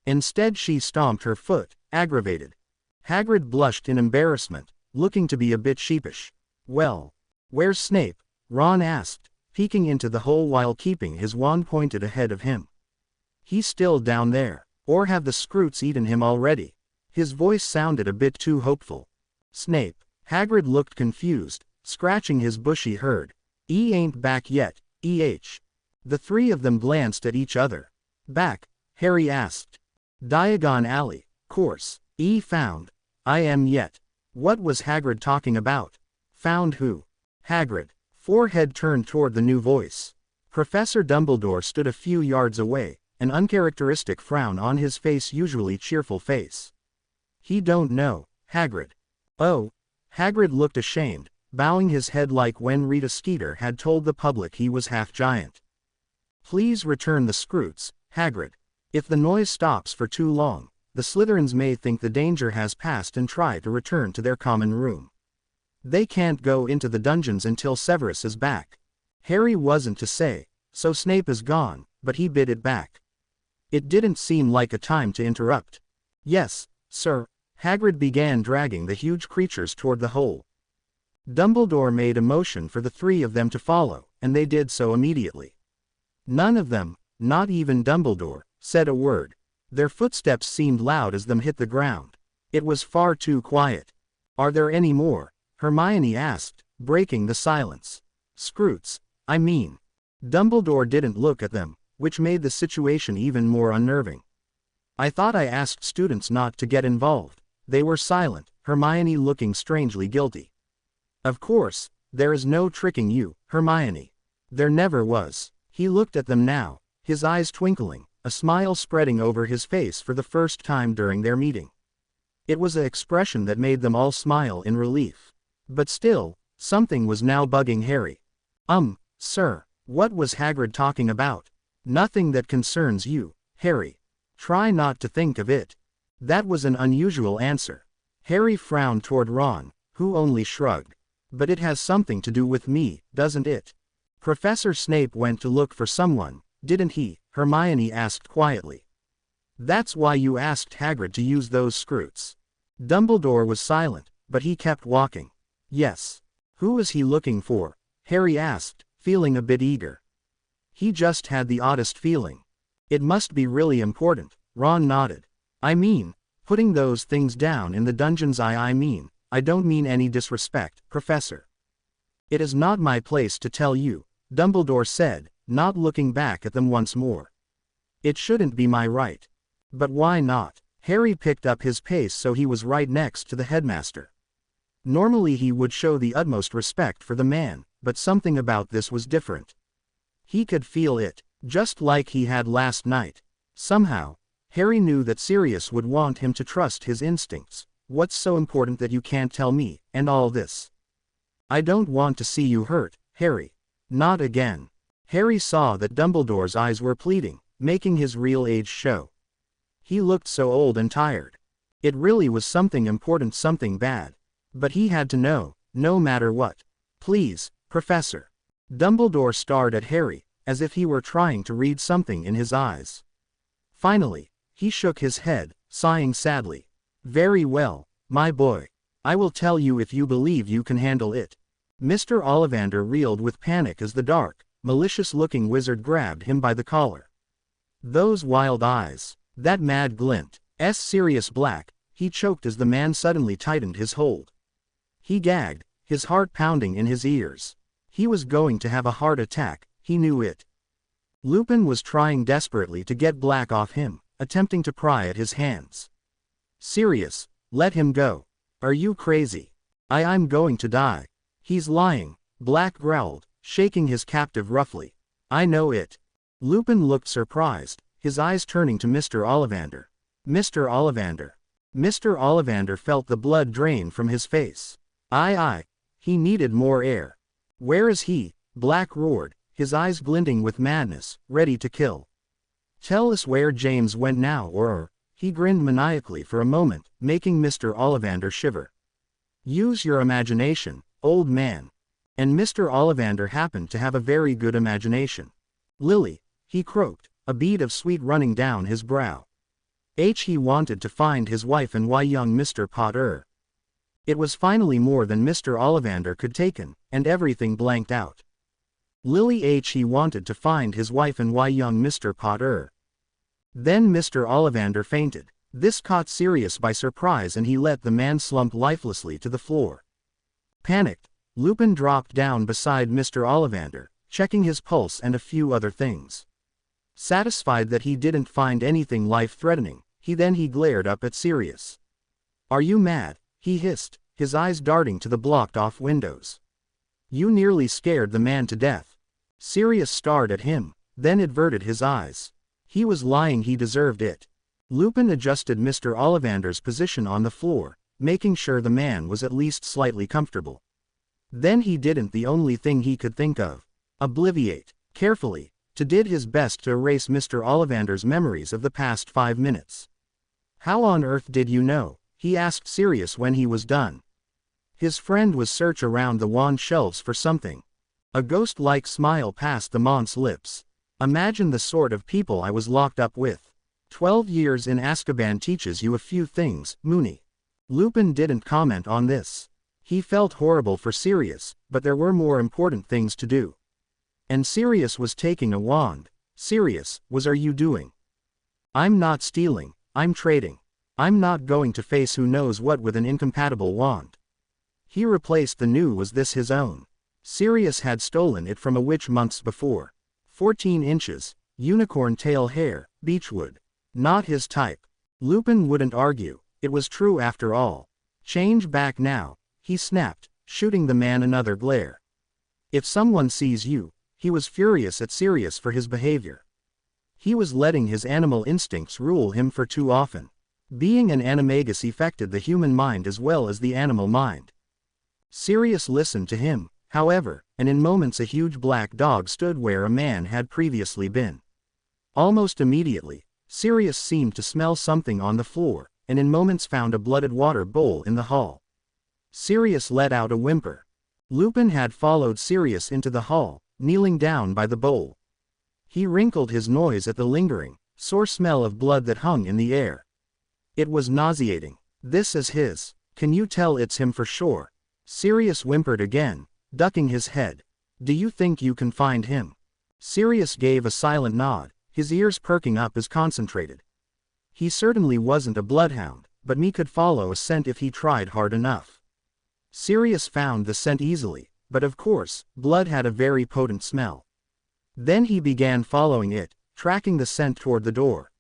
Instead she stomped her foot, aggravated. Hagrid blushed in embarrassment, looking to be a bit sheepish. Well, where's Snape? Ron asked, peeking into the hole while keeping his wand pointed ahead of him. He's still down there. Or have the scroots eaten him already? His voice sounded a bit too hopeful. Snape. Hagrid looked confused, scratching his bushy head. Ain't back yet, eh? The three of them glanced at each other. Back? Harry asked. Diagon Alley, course. Found. I am yet. What was Hagrid talking about? Found who? Hagrid. Forehead turned toward the new voice. Professor Dumbledore stood a few yards away, an uncharacteristic frown on his usually cheerful face. He don't know, Hagrid. Oh. Hagrid looked ashamed, bowing his head like when Rita Skeeter had told the public he was half giant. Please return the scroots, Hagrid. If the noise stops for too long, the Slytherins may think the danger has passed and try to return to their common room. They can't go into the dungeons until Severus is back. Harry wasn't to say, so Snape is gone, but he bit it back. It didn't seem like a time to interrupt. Yes, sir. Hagrid began dragging the huge creatures toward the hole. Dumbledore made a motion for the three of them to follow, and they did so immediately. None of them, not even Dumbledore, said a word. Their footsteps seemed loud as them hit the ground. It was far too quiet. Are there any more? Hermione asked, breaking the silence. Scroots, I mean. Dumbledore didn't look at them, which made the situation even more unnerving. I thought I asked students not to get involved. They were silent, Hermione looking strangely guilty. Of course, there is no tricking you, Hermione. There never was. He looked at them now, his eyes twinkling, a smile spreading over his face for the first time during their meeting. It was an expression that made them all smile in relief. But still, something was now bugging Harry. Sir, what was Hagrid talking about? Nothing that concerns you, Harry. Try not to think of it. That was an unusual answer. Harry frowned toward Ron, who only shrugged. But it has something to do with me, doesn't it? Professor Snape went to look for someone, didn't he? Hermione asked quietly. That's why you asked Hagrid to use those scroots. Dumbledore was silent, but he kept walking. Yes. Who is he looking for? Harry asked, feeling a bit eager. He just had the oddest feeling. It must be really important. Ron nodded. I mean, putting those things down in the dungeons. I don't mean any disrespect, Professor. It is not my place to tell you, Dumbledore said, not looking back at them once more. It shouldn't be my right. But why not? Harry picked up his pace so he was right next to the headmaster. Normally he would show the utmost respect for the man, but something about this was different. He could feel it, just like he had last night. Somehow, Harry knew that Sirius would want him to trust his instincts. What's so important that you can't tell me, and all this? I don't want to see you hurt, Harry. Not again. Harry saw that Dumbledore's eyes were pleading, making his real age show. He looked so old and tired. It really was something important, something bad. But he had to know, no matter what. Please, Professor. Dumbledore stared at Harry, as if he were trying to read something in his eyes. Finally, he shook his head, sighing sadly. Very well, my boy. I will tell you if you believe you can handle it. Mr. Ollivander reeled with panic as the dark, malicious-looking wizard grabbed him by the collar. Those wild eyes, that mad glint, Sirius Black, he choked as the man suddenly tightened his hold. He gagged, his heart pounding in his ears. He was going to have a heart attack, he knew it. Lupin was trying desperately to get Black off him, attempting to pry at his hands. Sirius, let him go. Are you crazy? I'm going to die. He's lying, Black growled, shaking his captive roughly. I know it. Lupin looked surprised, his eyes turning to Mr. Ollivander. Mr. Ollivander. Mr. Ollivander felt the blood drain from his face. He needed more air. Where is he? Black roared, his eyes glinting with madness, ready to kill. Tell us where James went now, or... He grinned maniacally for a moment, making Mr. Ollivander shiver. Use your imagination, old man. And Mr. Ollivander happened to have a very good imagination. Lily, he croaked, a bead of sweat running down his brow. He wanted to find his wife and why young Mr. Potter. It was finally more than Mr. Ollivander could take in, and everything blanked out. Lily he wanted to find his wife and why young Mr. Potter. Then Mr. Ollivander fainted. This caught Sirius by surprise and he let the man slump lifelessly to the floor. Panicked, Lupin dropped down beside Mr. Ollivander, checking his pulse and a few other things. Satisfied that he didn't find anything life-threatening, he glared up at Sirius. Are you mad? He hissed, his eyes darting to the blocked-off windows. You nearly scared the man to death. Sirius stared at him, then averted his eyes. He was lying, he deserved it. Lupin adjusted Mr. Ollivander's position on the floor, making sure the man was at least slightly comfortable. Then he didn't the only thing he could think of. Obliviate, carefully, did his best to erase Mr. Ollivander's memories of the past 5 minutes. How on earth did you know? He asked Sirius when he was done. His friend was search around the wand shelves for something. A ghost-like smile passed the monk's lips. Imagine the sort of people I was locked up with. 12 years in Azkaban teaches you a few things, Moony. Lupin didn't comment on this. He felt horrible for Sirius, but there were more important things to do. And Sirius was taking a wand. Sirius, what are you doing? I'm not stealing, I'm trading. I'm not going to face who knows what with an incompatible wand. He replaced the new was this his own. Sirius had stolen it from a witch months before. 14 inches, unicorn tail hair, beechwood. Not his type. Lupin wouldn't argue, it was true after all. Change back now, he snapped, shooting the man another glare. If someone sees you, he was furious at Sirius for his behavior. He was letting his animal instincts rule him for too often. Being an animagus affected the human mind as well as the animal mind. Sirius listened to him, however, and in moments a huge black dog stood where a man had previously been. Almost immediately, Sirius seemed to smell something on the floor, and in moments found a blooded water bowl in the hall. Sirius let out a whimper. Lupin had followed Sirius into the hall, kneeling down by the bowl. He wrinkled his nose at the lingering, sore smell of blood that hung in the air. It was nauseating. This is his. Can you tell it's him for sure? Sirius whimpered again, ducking his head. Do you think you can find him? Sirius gave a silent nod, his ears perking up as concentrated. He certainly wasn't a bloodhound, but me could follow a scent if he tried hard enough. Sirius found the scent easily, but of course, blood had a very potent smell. Then he began following it, tracking the scent toward the door.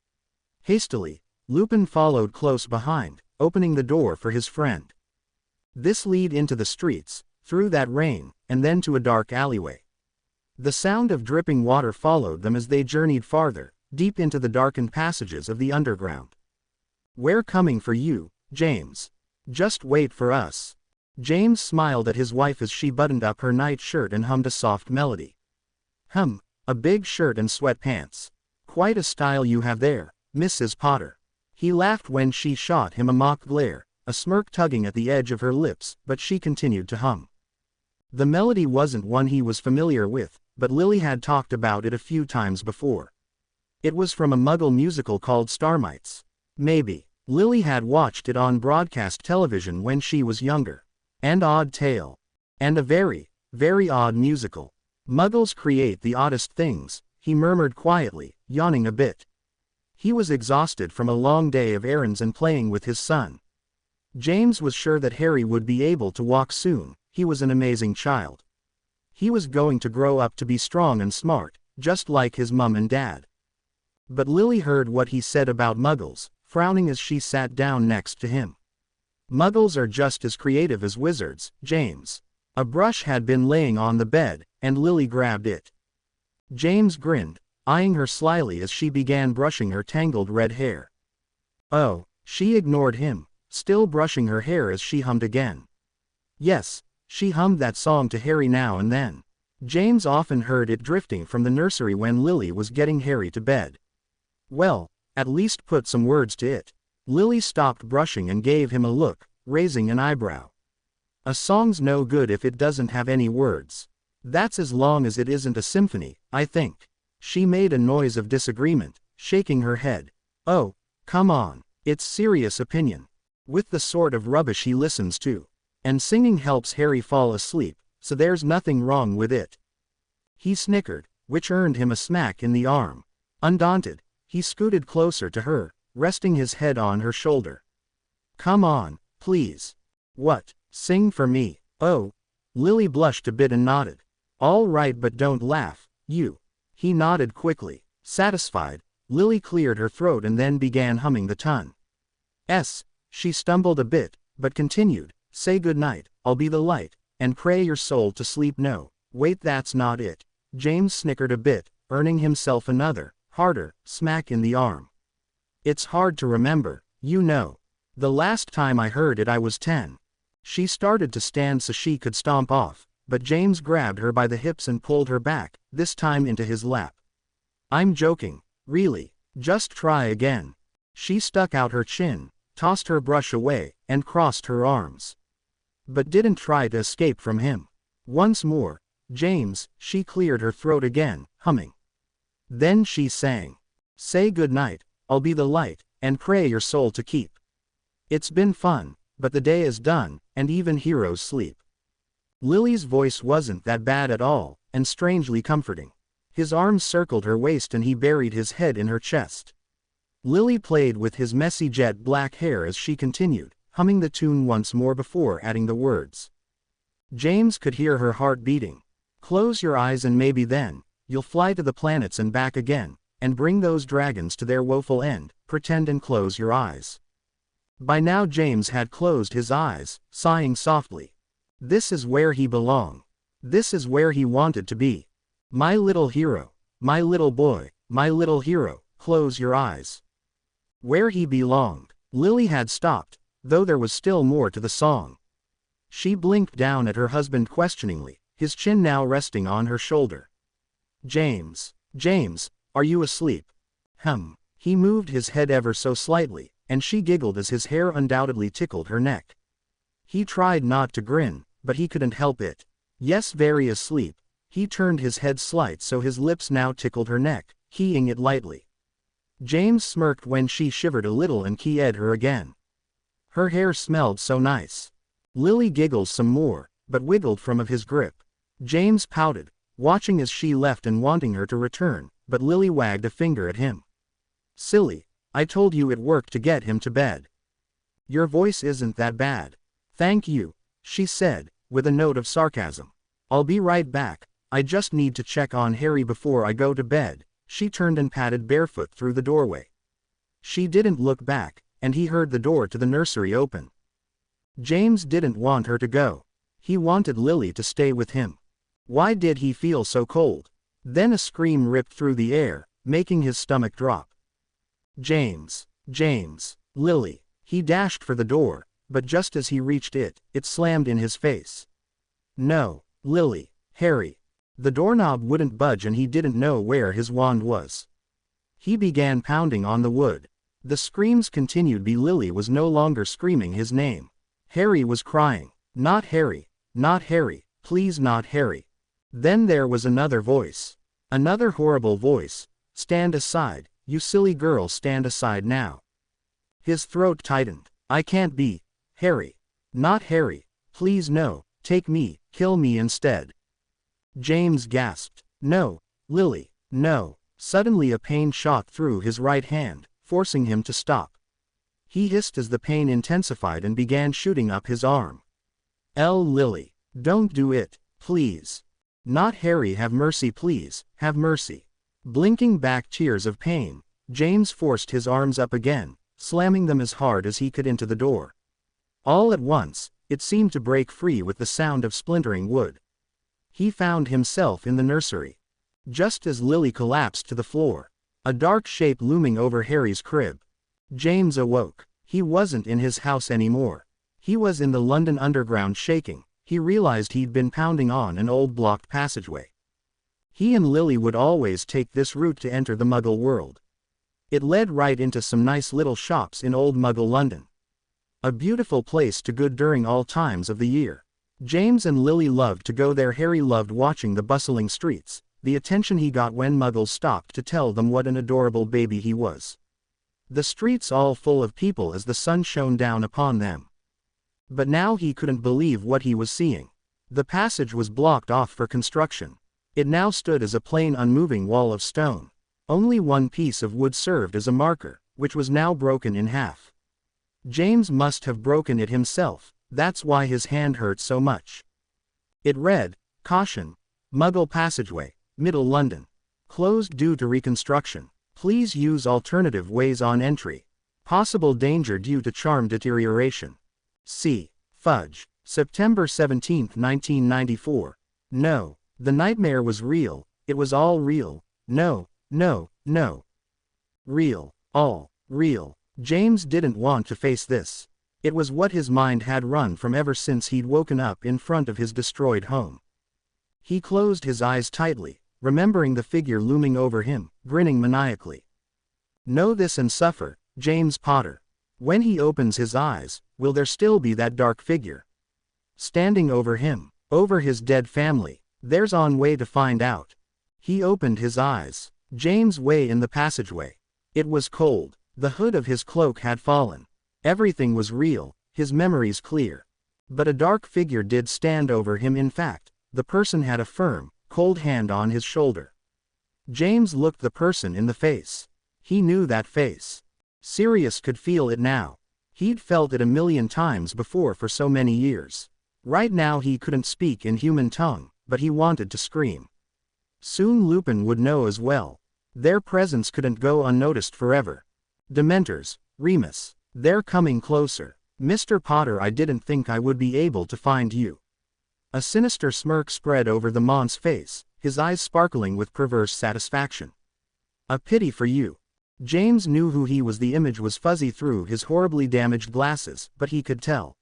Hastily, Lupin followed close behind, opening the door for his friend. This led into the streets, through that rain, and then to a dark alleyway. The sound of dripping water followed them as they journeyed farther, deep into the darkened passages of the underground. We're coming for you, James. Just wait for us. James smiled at his wife as she buttoned up her nightshirt and hummed a soft melody. A big shirt and sweatpants. Quite a style you have there, Mrs. Potter. He laughed when she shot him a mock glare, a smirk tugging at the edge of her lips, but she continued to hum. The melody wasn't one he was familiar with, but Lily had talked about it a few times before. It was from a Muggle musical called Starmites. Maybe. Lily had watched it on broadcast television when she was younger. An odd tale. And a very, very odd musical. Muggles create the oddest things, he murmured quietly, yawning a bit. He was exhausted from a long day of errands and playing with his son. James was sure that Harry would be able to walk soon. He was an amazing child. He was going to grow up to be strong and smart, just like his mum and dad. But Lily heard what he said about Muggles, frowning as she sat down next to him. Muggles are just as creative as wizards, James. A brush had been laying on the bed, and Lily grabbed it. James grinned, eyeing her slyly as she began brushing her tangled red hair. Oh, she ignored him, still brushing her hair as she hummed again. Yes, she hummed that song to Harry now and then. James often heard it drifting from the nursery when Lily was getting Harry to bed. Well, at least put some words to it. Lily stopped brushing and gave him a look, raising an eyebrow. A song's no good if it doesn't have any words. That's as long as it isn't a symphony, I think. She made a noise of disagreement, shaking her head. Oh, come on, it's serious opinion. With the sort of rubbish he listens to. And singing helps Harry fall asleep, so there's nothing wrong with it. He snickered, which earned him a smack in the arm. Undaunted, he scooted closer to her, resting his head on her shoulder. Come on, please. What, sing for me? Oh. Lily blushed a bit and nodded. All right, but don't laugh, you. He nodded quickly. Satisfied, Lily cleared her throat and then began humming the tune. She stumbled a bit, but continued. Say good night, I'll be the light, and pray your soul to sleep. No, wait, that's not it. James snickered a bit, earning himself another, harder, smack in the arm. It's hard to remember, you know. The last time I heard it I was 10. She started to stand so she could stomp off, but James grabbed her by the hips and pulled her back, this time into his lap. I'm joking, really, just try again. She stuck out her chin, tossed her brush away, and crossed her arms. But didn't try to escape from him. Once more, James, she cleared her throat again, humming. Then she sang. Say good night, I'll be the light, and pray your soul to keep. It's been fun, but the day is done, and even heroes sleep. Lily's voice wasn't that bad at all, and strangely comforting. His arms circled her waist and he buried his head in her chest. Lily played with his messy jet black hair as she continued, humming the tune once more before adding the words. James could hear her heart beating. Close your eyes and maybe then, you'll fly to the planets and back again, and bring those dragons to their woeful end. Pretend and close your eyes. By now James had closed his eyes, sighing softly. This is where he belonged. This is where he wanted to be. My little hero, my little boy, my little hero, close your eyes. Where he belonged. Lily had stopped, though there was still more to the song. She blinked down at her husband questioningly, his chin now resting on her shoulder. James, are you asleep? He moved his head ever so slightly, and she giggled as his hair undoubtedly tickled her neck. He tried not to grin, but he couldn't help it. Yes, very asleep. He turned his head slight so his lips now tickled her neck, keying it lightly. James smirked when she shivered a little and keyed her again. Her hair smelled so nice. Lily giggled some more, but wiggled from of his grip. James pouted, watching as she left and wanting her to return, but Lily wagged a finger at him. Silly, I told you it worked to get him to bed. Your voice isn't that bad. Thank you, she said, with a note of sarcasm. I'll be right back, I just need to check on Harry before I go to bed. She turned and padded barefoot through the doorway. She didn't look back, and he heard the door to the nursery open. James didn't want her to go. He wanted Lily to stay with him. Why did he feel so cold? Then a scream ripped through the air, making his stomach drop. James, Lily. He dashed for the door, but just as he reached it, it slammed in his face. No, Lily, Harry. The doorknob wouldn't budge and he didn't know where his wand was. He began pounding on the wood. The screams continued, but Lily was no longer screaming his name. Harry was crying. Not Harry, please not Harry. Then there was another voice. Another horrible voice. Stand aside, you silly girl, stand aside now. His throat tightened. I can't be Harry. Not Harry, please no, take me, kill me instead. James gasped. No, Lily, no. Suddenly a pain shot through his right hand, forcing him to stop. He hissed as the pain intensified and began shooting up his arm. Lily, don't do it, please. Not Harry, have mercy please, have mercy. Blinking back tears of pain, James forced his arms up again, slamming them as hard as he could into the door. All at once, it seemed to break free with the sound of splintering wood. He found himself in the nursery. Just as Lily collapsed to the floor, a dark shape looming over Harry's crib. James awoke. He wasn't in his house anymore. He was in the London Underground, shaking. He realized he'd been pounding on an old blocked passageway. He and Lily would always take this route to enter the Muggle world. It led right into some nice little shops in old Muggle London. A beautiful place to go during all times of the year. James and Lily loved to go there. Harry loved watching the bustling streets, the attention he got when Muggles stopped to tell them what an adorable baby he was. The streets all full of people as the sun shone down upon them. But now he couldn't believe what he was seeing. The passage was blocked off for construction. It now stood as a plain unmoving wall of stone. Only one piece of wood served as a marker, which was now broken in half. James must have broken it himself, that's why his hand hurt so much. It read, Caution, Muggle Passageway, Middle London. Closed due to reconstruction. Please use alternative ways on entry. Possible danger due to charm deterioration. C. Fudge. September 17, 1994. No, the nightmare was real, it was all real. No. Real. All. Real. James didn't want to face this. It was what his mind had run from ever since he'd woken up in front of his destroyed home. He closed his eyes tightly, remembering the figure looming over him, grinning maniacally. Know this and suffer, James Potter. When he opens his eyes, will there still be that dark figure standing over him, over his dead family? There's on way to find out. He opened his eyes. James way in the passageway. It was cold. The hood of his cloak had fallen. Everything was real, his memories clear. But a dark figure did stand over him. In fact, the person had a firm, cold hand on his shoulder. James looked the person in the face. He knew that face. Sirius could feel it now. He'd felt it a million times before for so many years. Right now he couldn't speak in human tongue, but he wanted to scream. Soon Lupin would know as well. Their presence couldn't go unnoticed forever. Dementors, Remus, they're coming closer. Mr. Potter, I didn't think I would be able to find you. A sinister smirk spread over the Mont's face, his eyes sparkling with perverse satisfaction. A pity for you. James knew who he was. The image was fuzzy through his horribly damaged glasses, but he could tell.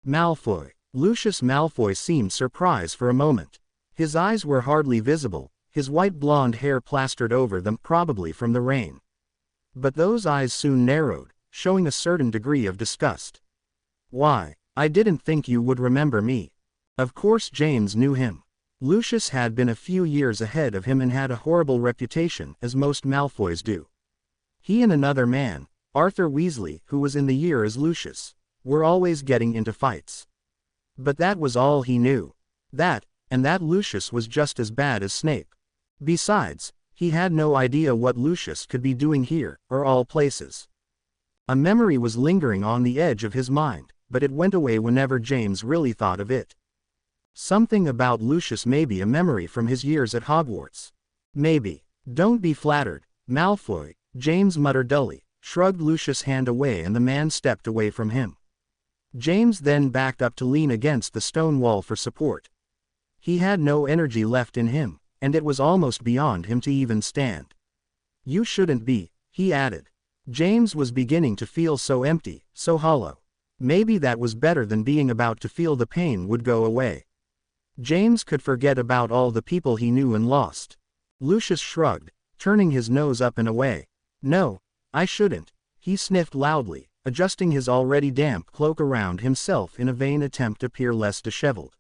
Malfoy. Lucius Malfoy seemed surprised for a moment. His eyes were hardly visible, his white blonde hair plastered over them probably from the rain. But those eyes soon narrowed, showing a certain degree of disgust. Why, I didn't think you would remember me. Of course James knew him. Lucius had been a few years ahead of him and had a horrible reputation, as most Malfoys do. He and another man, Arthur Weasley, who was in the year as Lucius, were always getting into fights. But that was all he knew. And that Lucius was just as bad as Snape. Besides, he had no idea what Lucius could be doing here, or all places. A memory was lingering on the edge of his mind, but it went away whenever James really thought of it. Something about Lucius, maybe a memory from his years at Hogwarts. Maybe. Don't be flattered, Malfoy, James muttered dully, shrugged Lucius' hand away, and the man stepped away from him. James then backed up to lean against the stone wall for support. He had no energy left in him, and it was almost beyond him to even stand. You shouldn't be, he added. James was beginning to feel so empty, so hollow. Maybe that was better than being about to feel the pain would go away. James could forget about all the people he knew and lost. Lucius shrugged, turning his nose up and away. No, I shouldn't, he sniffed loudly, adjusting his already damp cloak around himself in a vain attempt to appear less disheveled.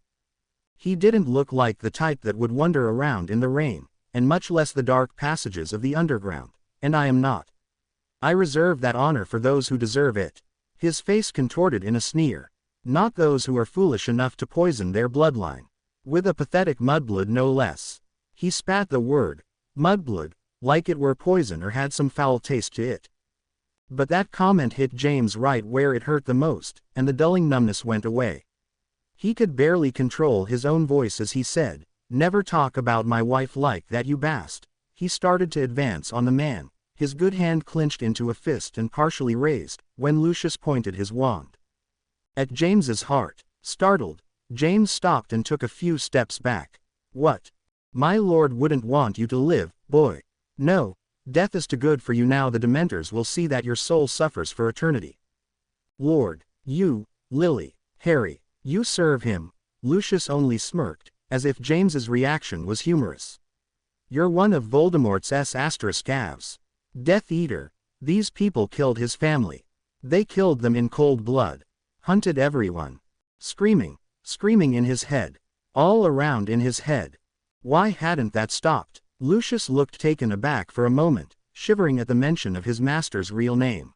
He didn't look like the type that would wander around in the rain, and much less the dark passages of the underground, and I am not. I reserve that honor for those who deserve it. His face contorted in a sneer. Not those who are foolish enough to poison their bloodline. With a pathetic mudblood no less. He spat the word, mudblood, like it were poison or had some foul taste to it. But that comment hit James right where it hurt the most, and the dulling numbness went away. He could barely control his own voice as he said, "Never talk about my wife like that, you bast." He started to advance on the man, his good hand clenched into a fist and partially raised, when Lucius pointed his wand. At James's heart, startled, James stopped and took a few steps back. What? My lord wouldn't want you to live, boy. No, death is too good for you now. The Dementors will see that your soul suffers for eternity. Lord, you, Lily, Harry, you serve him. Lucius only smirked, as if James's reaction was humorous. You're one of Voldemort's ****. Death Eater. These people killed his family. They killed them in cold blood. Hunted everyone. Screaming in his head. All around in his head. Why hadn't that stopped? Lucius looked taken aback for a moment, shivering at the mention of his master's real name.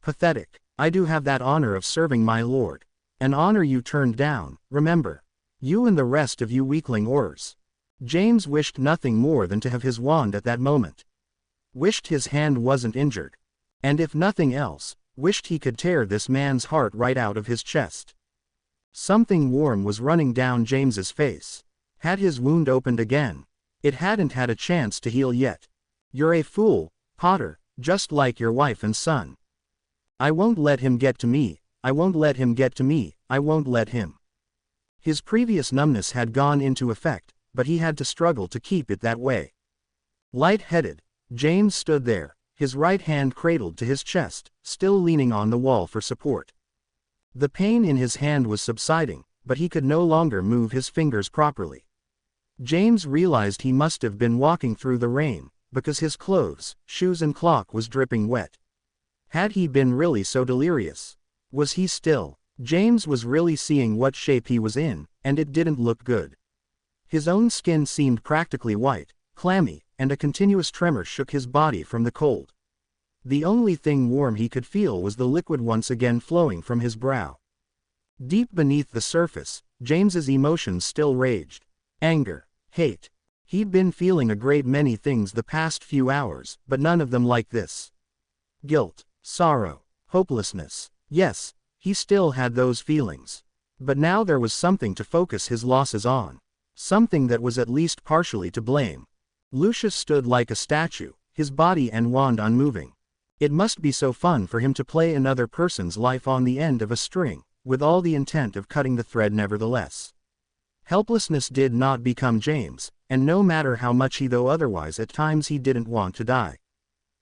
Pathetic. I do have that honor of serving my lord. An honor you turned down, remember. You and the rest of you weakling Aurors. James wished nothing more than to have his wand at that moment. Wished his hand wasn't injured. And if nothing else, wished he could tear this man's heart right out of his chest. Something warm was running down James's face. Had his wound opened again? It hadn't had a chance to heal yet. You're a fool, Potter, just like your wife and son. I won't let him get to me, I won't let him get to me, I won't let him. His previous numbness had gone into effect, but he had to struggle to keep it that way. Light-headed, James stood there, his right hand cradled to his chest, still leaning on the wall for support. The pain in his hand was subsiding, but he could no longer move his fingers properly. James realized he must have been walking through the rain, because his clothes, shoes and cloak was dripping wet. Had he been really so delirious? Was he still? James was really seeing what shape he was in, and it didn't look good. His own skin seemed practically white, clammy, and a continuous tremor shook his body from the cold. The only thing warm he could feel was the liquid once again flowing from his brow. Deep beneath the surface, James's emotions still raged. Anger, hate. He'd been feeling a great many things the past few hours, but none of them like this. Guilt, sorrow, hopelessness. Yes, he still had those feelings. But now there was something to focus his losses on. Something that was at least partially to blame. Lucius stood like a statue, his body and wand unmoving. It must be so fun for him to play another person's life on the end of a string, with all the intent of cutting the thread nevertheless. Helplessness did not become James, and no matter how much he though otherwise at times he didn't want to die.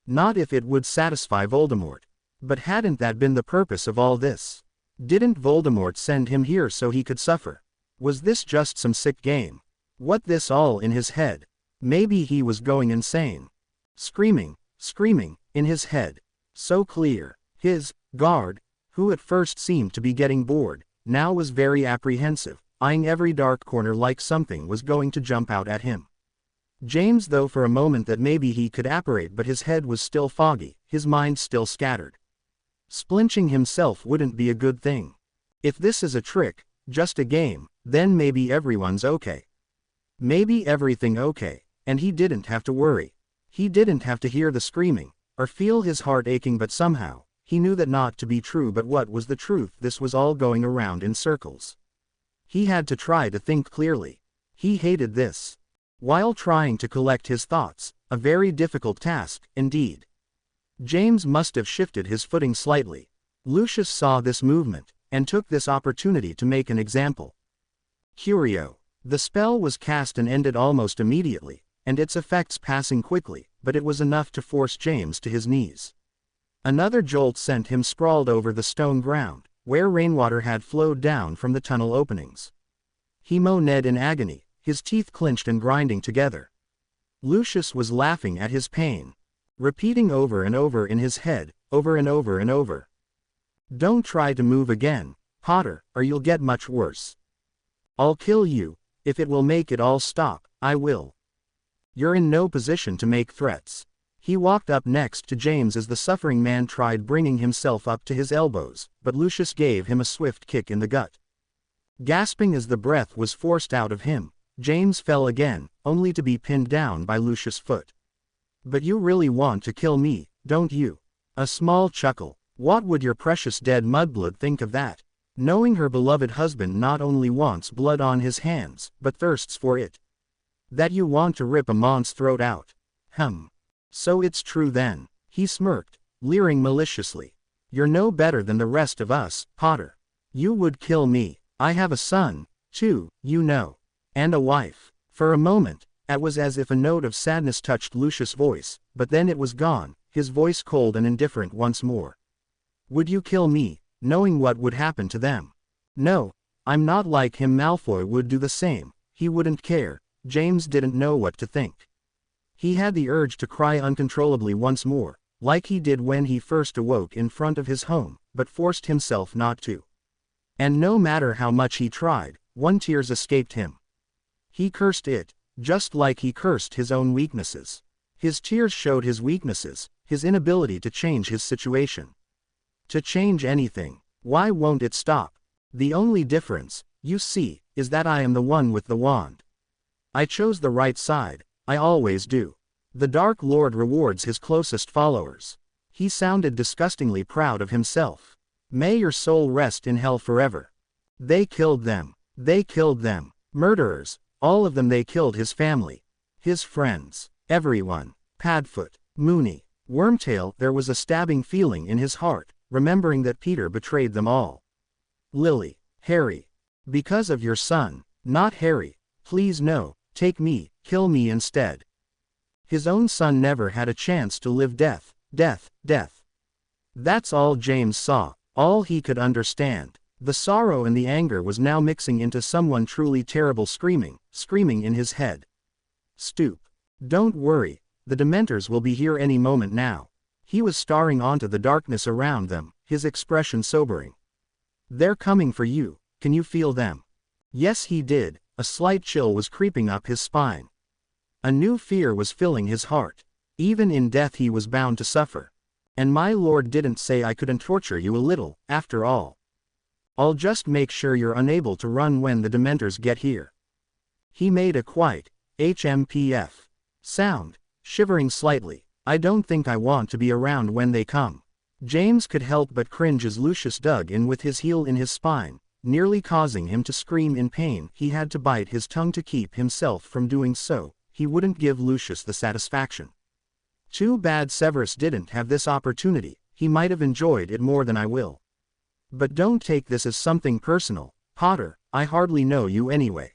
Not if it would satisfy Voldemort. But hadn't that been the purpose of all this? Didn't Voldemort send him here so he could suffer? Was this just some sick game? What this all in his head? Maybe he was going insane. Screaming, in his head. So clear. His guard, who at first seemed to be getting bored, now was very apprehensive, eyeing every dark corner like something was going to jump out at him. James thought for a moment that maybe he could apparate, but his head was still foggy, his mind still scattered. Splinching himself wouldn't be a good thing. If this is a trick, just a game, then maybe everyone's okay. Maybe everything okay, and he didn't have to worry. He didn't have to hear the screaming, or feel his heart aching, but somehow, he knew that not to be true. But what was the truth? This was all going around in circles. He had to try to think clearly. He hated this. While trying to collect his thoughts, a very difficult task, indeed. James must have shifted his footing slightly. Lucius saw this movement, and took this opportunity to make an example. Curio. The spell was cast and ended almost immediately, and its effects passing quickly, but it was enough to force James to his knees. Another jolt sent him sprawled over the stone ground, where rainwater had flowed down from the tunnel openings. He moaned in agony, his teeth clenched and grinding together. Lucius was laughing at his pain, repeating over and over in his head, over and over and over. "Don't try to move again, Potter, or you'll get much worse. I'll kill you. If it will make it all stop, I will." You're in no position to make threats. He walked up next to James as the suffering man tried bringing himself up to his elbows, but Lucius gave him a swift kick in the gut. Gasping as the breath was forced out of him, James fell again, only to be pinned down by Lucius' foot. "But you really want to kill me, don't you?" A small chuckle. What would your precious dead mudblood think of that? Knowing her beloved husband not only wants blood on his hands, but thirsts for it. That you want to rip a man's throat out. So it's true then. He smirked, leering maliciously. "You're no better than the rest of us, Potter. You would kill me. I have a son, too, you know. And a wife." For a moment, it was as if a note of sadness touched Lucius' voice, but then it was gone, his voice cold and indifferent once more. "Would you kill me, knowing what would happen to them?" "No, I'm not like him." Malfoy would do the same, he wouldn't care. James didn't know what to think. He had the urge to cry uncontrollably once more, like he did when he first awoke in front of his home, but forced himself not to. And no matter how much he tried, one tear escaped him. He cursed it, just like he cursed his own weaknesses. His tears showed his weaknesses, his inability to change his situation. To change anything. Why won't it stop? The only difference, you see, is that I am the one with the wand. I chose the right side, I always do. The Dark Lord rewards his closest followers. He sounded disgustingly proud of himself. May your soul rest in hell forever. They killed them. They killed them. Murderers, all of them. They killed his family, his friends, everyone. Padfoot, Moony, Wormtail. There was a stabbing feeling in his heart, remembering that Peter betrayed them all. Lily, Harry. Because of your son, not Harry. Please no, take me, kill me instead. His own son never had a chance to live. Death, death, death. That's all James saw, all he could understand. The sorrow and the anger was now mixing into someone truly terrible, screaming in his head. "Stoop. Don't worry, the Dementors will be here any moment now." He was staring onto the darkness around them, his expression sobering. "They're coming for you, can you feel them?" Yes, he did. A slight chill was creeping up his spine. A new fear was filling his heart. Even in death he was bound to suffer. "And my lord didn't say I couldn't torture you a little, after all. I'll just make sure you're unable to run when the Dementors get here." He made a quiet, HMPF sound, shivering slightly. "I don't think I want to be around when they come." James could help but cringe as Lucius dug in with his heel in his spine, nearly causing him to scream in pain. He had to bite his tongue to keep himself from doing so. He wouldn't give Lucius the satisfaction. Too bad Severus didn't have this opportunity. He might have enjoyed it more than I will. But don't take this as something personal, Potter. I hardly know you anyway.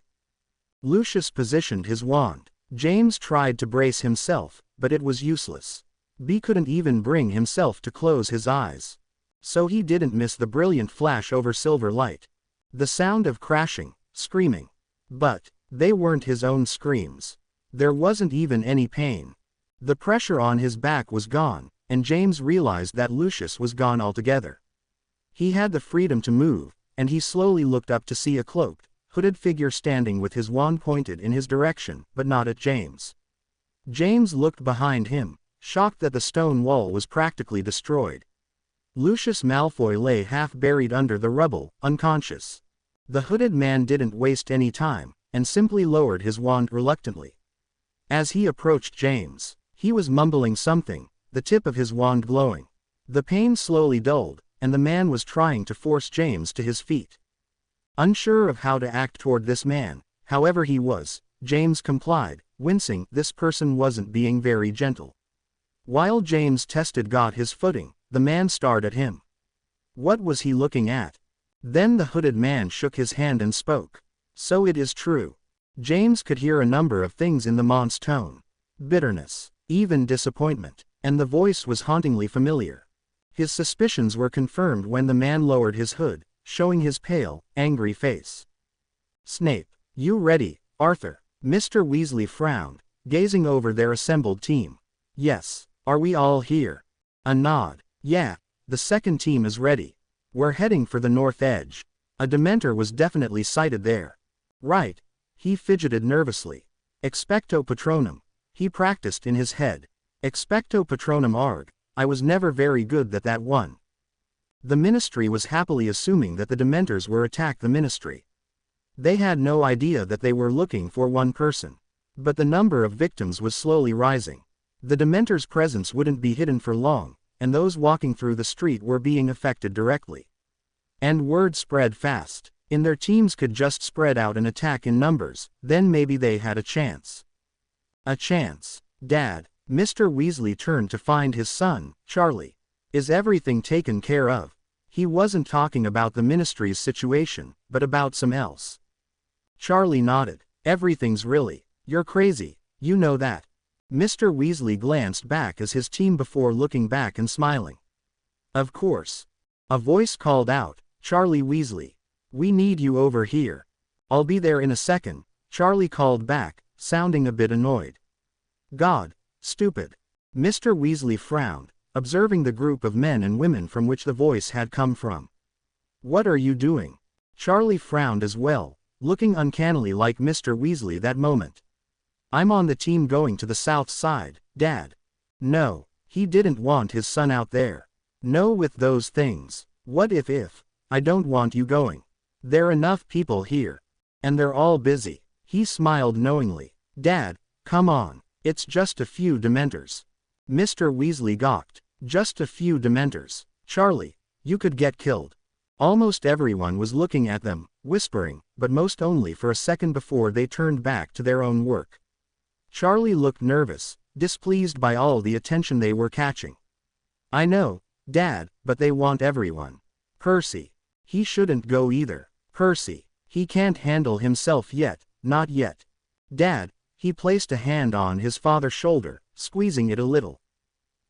Lucius positioned his wand. James tried to brace himself, but it was useless. B couldn't even bring himself to close his eyes. so he didn't miss the brilliant flash over silver light. The sound of crashing, screaming. But they weren't his own screams. There wasn't even any pain. The pressure on his back was gone, and James realized that Lucius was gone altogether. He had the freedom to move, and he slowly looked up to see a cloaked, hooded figure standing with his wand pointed in his direction, but not at James. James looked behind him, shocked that the stone wall was practically destroyed. Lucius Malfoy lay half buried under the rubble, unconscious. The hooded man didn't waste any time, and simply lowered his wand reluctantly. As he approached James, he was mumbling something, the tip of his wand glowing. The pain slowly dulled, and the man was trying to force James to his feet. Unsure of how to act toward this man, however he was, James complied, wincing. This person wasn't being very gentle. While James got his footing, the man stared at him. What was he looking at? Then the hooded man shook his hand and spoke. So it is true. James could hear a number of things in the man's tone. Bitterness, even disappointment, and the voice was hauntingly familiar. His suspicions were confirmed when the man lowered his hood, showing his pale, angry face. Snape, you ready, Arthur? Mr. Weasley frowned, gazing over their assembled team. Yes, are we all here? A nod. Yeah, the second team is ready. We're heading for the north edge. A Dementor was definitely sighted there. Right. He fidgeted nervously. Expecto Patronum. He practiced in his head. Expecto Patronum arg. I was never very good at that one. The Ministry was happily assuming that the Dementors were attack the Ministry. They had no idea that they were looking for one person. But the number of victims was slowly rising. The Dementors' presence wouldn't be hidden for long, and those walking through the street were being affected directly. And word spread fast. In their teams could just spread out and attack in numbers, then maybe they had a chance. A chance. Dad. Mr. Weasley turned to find his son, Charlie. Is everything taken care of? He wasn't talking about the Ministry's situation, but about some else. Charlie nodded. Everything's really. You're crazy, you know that. Mr. Weasley glanced back as his team before looking back and smiling. Of course. A voice called out, Charlie Weasley. We need you over here. I'll be there in a second, Charlie called back, sounding a bit annoyed. God. Stupid. Mr. Weasley frowned, observing the group of men and women from which the voice had come from. What are you doing? Charlie frowned as well, looking uncannily like Mr. Weasley that moment. I'm on the team going to the south side, Dad. No, he didn't want his son out there. No with those things. What if, I don't want you going. There are enough people here. And they're all busy. He smiled knowingly. Dad, come on. It's just a few Dementors. Mr. Weasley gawked. Just a few Dementors. Charlie, you could get killed. Almost everyone was looking at them, whispering, but most only for a second before they turned back to their own work. Charlie looked nervous, displeased by all the attention they were catching. I know, Dad, but they want everyone. Percy. He shouldn't go either. Percy. He can't handle himself yet, not yet. Dad. He placed a hand on his father's shoulder, squeezing it a little.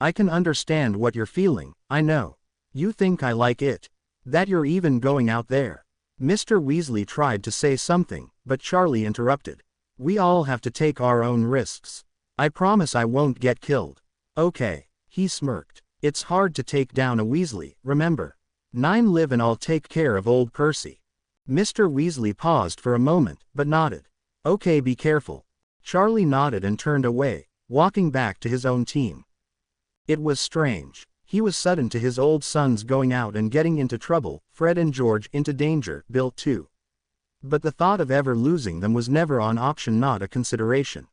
I can understand what you're feeling, I know. You think I like it. That you're even going out there. Mr. Weasley tried to say something, but Charlie interrupted. We all have to take our own risks. I promise I won't get killed. Okay. He smirked. It's hard to take down a Weasley, remember. 9 live and I'll take care of old Percy. Mr. Weasley paused for a moment, but nodded. Okay, be careful. Charlie nodded and turned away, walking back to his own team. It was strange. He was sudden to his old sons going out and getting into trouble, Fred and George into danger, Bill too. But the thought of ever losing them was never an option, not a consideration.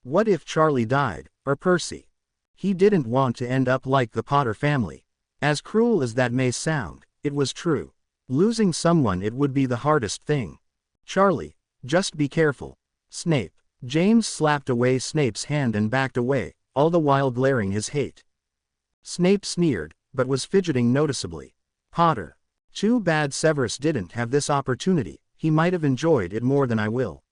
What if Charlie died, or Percy? He didn't want to end up like the Potter family. As cruel as that may sound, it was true. Losing someone, it would be the hardest thing. Charlie, just be careful. Snape. James slapped away Snape's hand and backed away, all the while glaring his hate. Snape sneered, but was fidgeting noticeably. Potter. Too bad Severus didn't have this opportunity, he might have enjoyed it more than I will.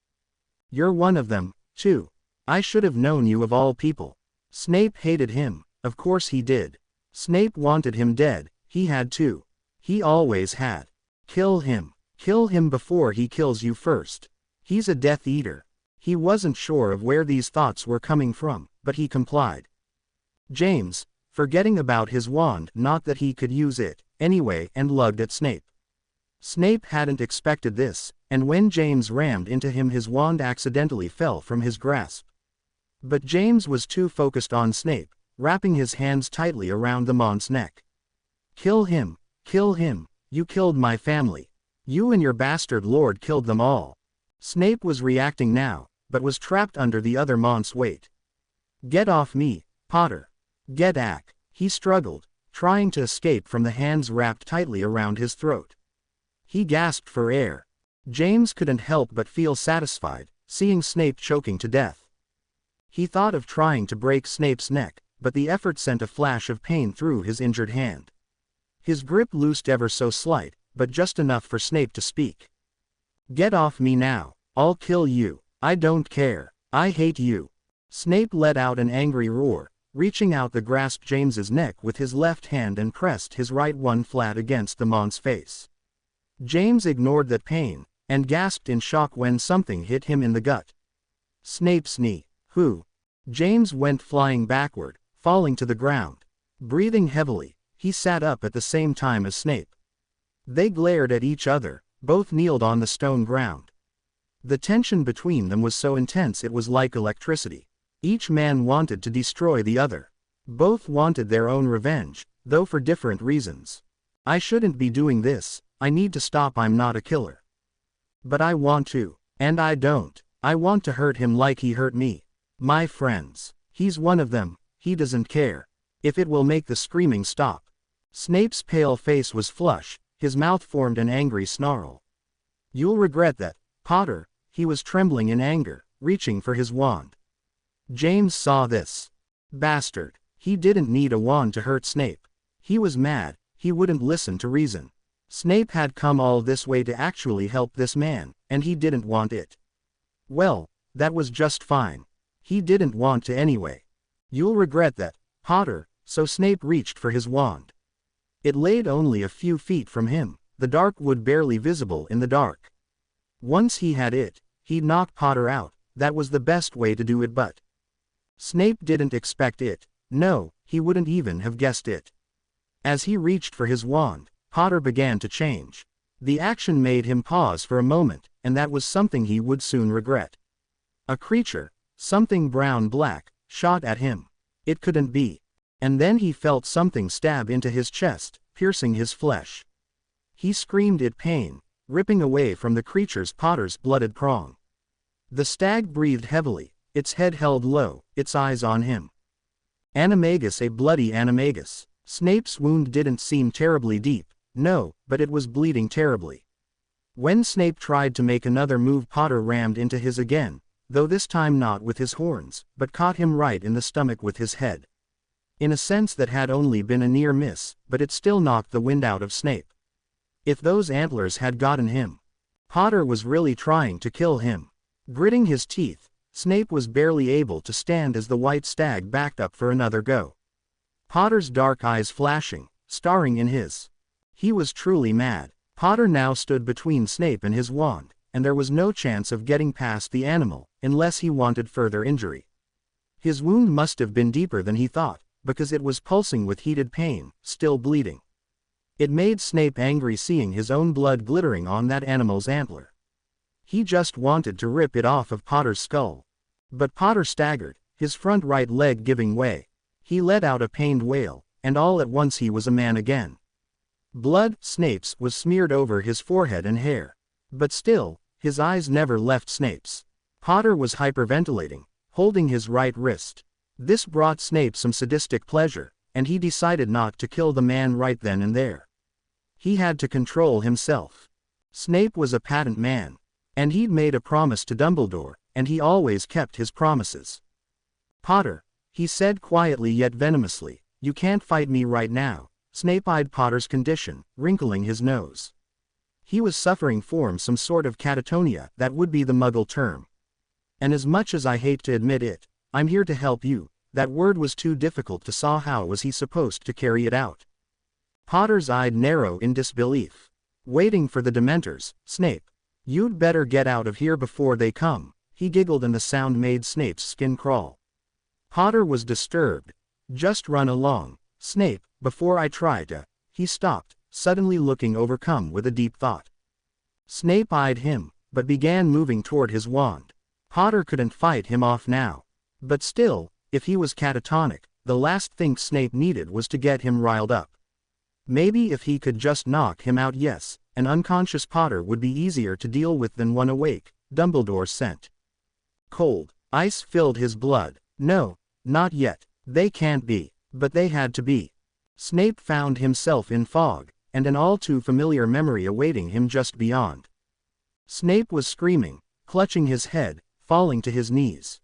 You're one of them, too. I should have known you of all people. Snape hated him, of course he did. Snape wanted him dead, He had to. He always had. Kill him. Kill him before he kills you first. He's a Death Eater. He wasn't sure of where these thoughts were coming from, but he complied. James, forgetting about his wand, not that he could use it, anyway, and lugged at Snape. Snape hadn't expected this, and when James rammed into him his wand accidentally fell from his grasp. But James was too focused on Snape, wrapping his hands tightly around the Mont's neck. Kill him, you killed my family. You and your bastard lord killed them all. Snape was reacting now, but was trapped under the other Mont's weight. Get off me, Potter. Get back, he struggled, trying to escape from the hands wrapped tightly around his throat. He gasped for air. James couldn't help but feel satisfied, seeing Snape choking to death. He thought of trying to break Snape's neck, but the effort sent a flash of pain through his injured hand. His grip loosed ever so slight, but just enough for Snape to speak. Get off me now, I'll kill you, I don't care, I hate you. Snape let out an angry roar, reaching out to grasp James's neck with his left hand and pressed his right one flat against the Mont's face. James ignored that pain, and gasped in shock when something hit him in the gut. Snape's knee. Who? James went flying backward, falling to the ground. Breathing heavily, he sat up at the same time as Snape. They glared at each other, both kneeled on the stone ground. The tension between them was so intense it was like electricity. Each man wanted to destroy the other. Both wanted their own revenge, though for different reasons. I shouldn't be doing this, I need to stop, I'm not a killer. But I want to, and I don't. I want to hurt him like he hurt me. My friends. He's one of them, he doesn't care. If it will make the screaming stop. Snape's pale face was flush, his mouth formed an angry snarl. You'll regret that, Potter. He was trembling in anger, reaching for his wand. James saw this. Bastard. He didn't need a wand to hurt Snape. He was mad, he wouldn't listen to reason. Snape had come all this way to actually help this man, and he didn't want it. Well, that was just fine. He didn't want to anyway. You'll regret that, Potter. So Snape reached for his wand. It laid only a few feet from him, the dark wood barely visible in the dark. Once he had it, he'd knock Potter out. That was the best way to do it, but Snape didn't expect it. No, he wouldn't even have guessed it. As he reached for his wand, Potter began to change. The action made him pause for a moment, and that was something he would soon regret. A creature, something brown-black, shot at him. It couldn't be. And then he felt something stab into his chest, piercing his flesh. He screamed in pain, ripping away from the creature's Potter's blooded prong. The stag breathed heavily, its head held low, its eyes on him. Animagus, a bloody animagus. Snape's wound didn't seem terribly deep, no, but it was bleeding terribly. When Snape tried to make another move, Potter rammed into his again, though this time not with his horns, but caught him right in the stomach with his head. In a sense that had only been a near miss, but it still knocked the wind out of Snape. If those antlers had gotten him, Potter was really trying to kill him. Gritting his teeth, Snape was barely able to stand as the white stag backed up for another go. Potter's dark eyes flashing, staring in his. He was truly mad. Potter now stood between Snape and his wand, and there was no chance of getting past the animal, unless he wanted further injury. His wound must have been deeper than he thought, because it was pulsing with heated pain, still bleeding. It made Snape angry seeing his own blood glittering on that animal's antler. He just wanted to rip it off of Potter's skull. But Potter staggered, his front right leg giving way. He let out a pained wail, and all at once he was a man again. Blood, Snape's, was smeared over his forehead and hair. But still, his eyes never left Snape's. Potter was hyperventilating, holding his right wrist. This brought Snape some sadistic pleasure, and he decided not to kill the man right then and there. He had to control himself. Snape was a patent man. And he'd made a promise to Dumbledore, and he always kept his promises. Potter, he said quietly yet venomously, you can't fight me right now. Snape eyed Potter's condition, wrinkling his nose. He was suffering from some sort of catatonia, that would be the Muggle term. And as much as I hate to admit it, I'm here to help you. That word was too difficult to saw. How was he supposed to carry it out? Potter's eyes narrow in disbelief. Waiting for the Dementors, Snape. You'd better get out of here before they come, he giggled and the sound made Snape's skin crawl. Potter was disturbed. Just run along, Snape, before I try to. He stopped, suddenly looking overcome with a deep thought. Snape eyed him, but began moving toward his wand. Potter couldn't fight him off now. But still, if he was catatonic, the last thing Snape needed was to get him riled up. Maybe if he could just knock him out, yes, an unconscious Potter would be easier to deal with than one awake, Dumbledore sent. Cold ice filled his blood. No, not yet, they can't be, but they had to be. Snape found himself in fog, and an all too familiar memory awaiting him just beyond. Snape was screaming, clutching his head, falling to his knees.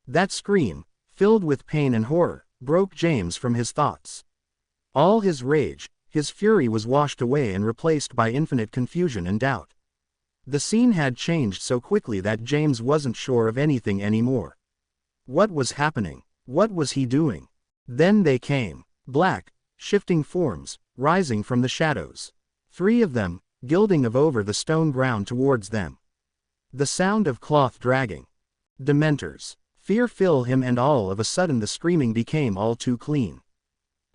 That scream, filled with pain and horror, broke James from his thoughts. All his rage, his fury was washed away and replaced by infinite confusion and doubt. The scene had changed so quickly that James wasn't sure of anything anymore. What was happening? What was he doing? Then they came. Black, shifting forms, rising from the shadows. 3 of them, gilding over the stone ground towards them. The sound of cloth dragging. Dementors. Fear filled him and all of a sudden the screaming became all too clean.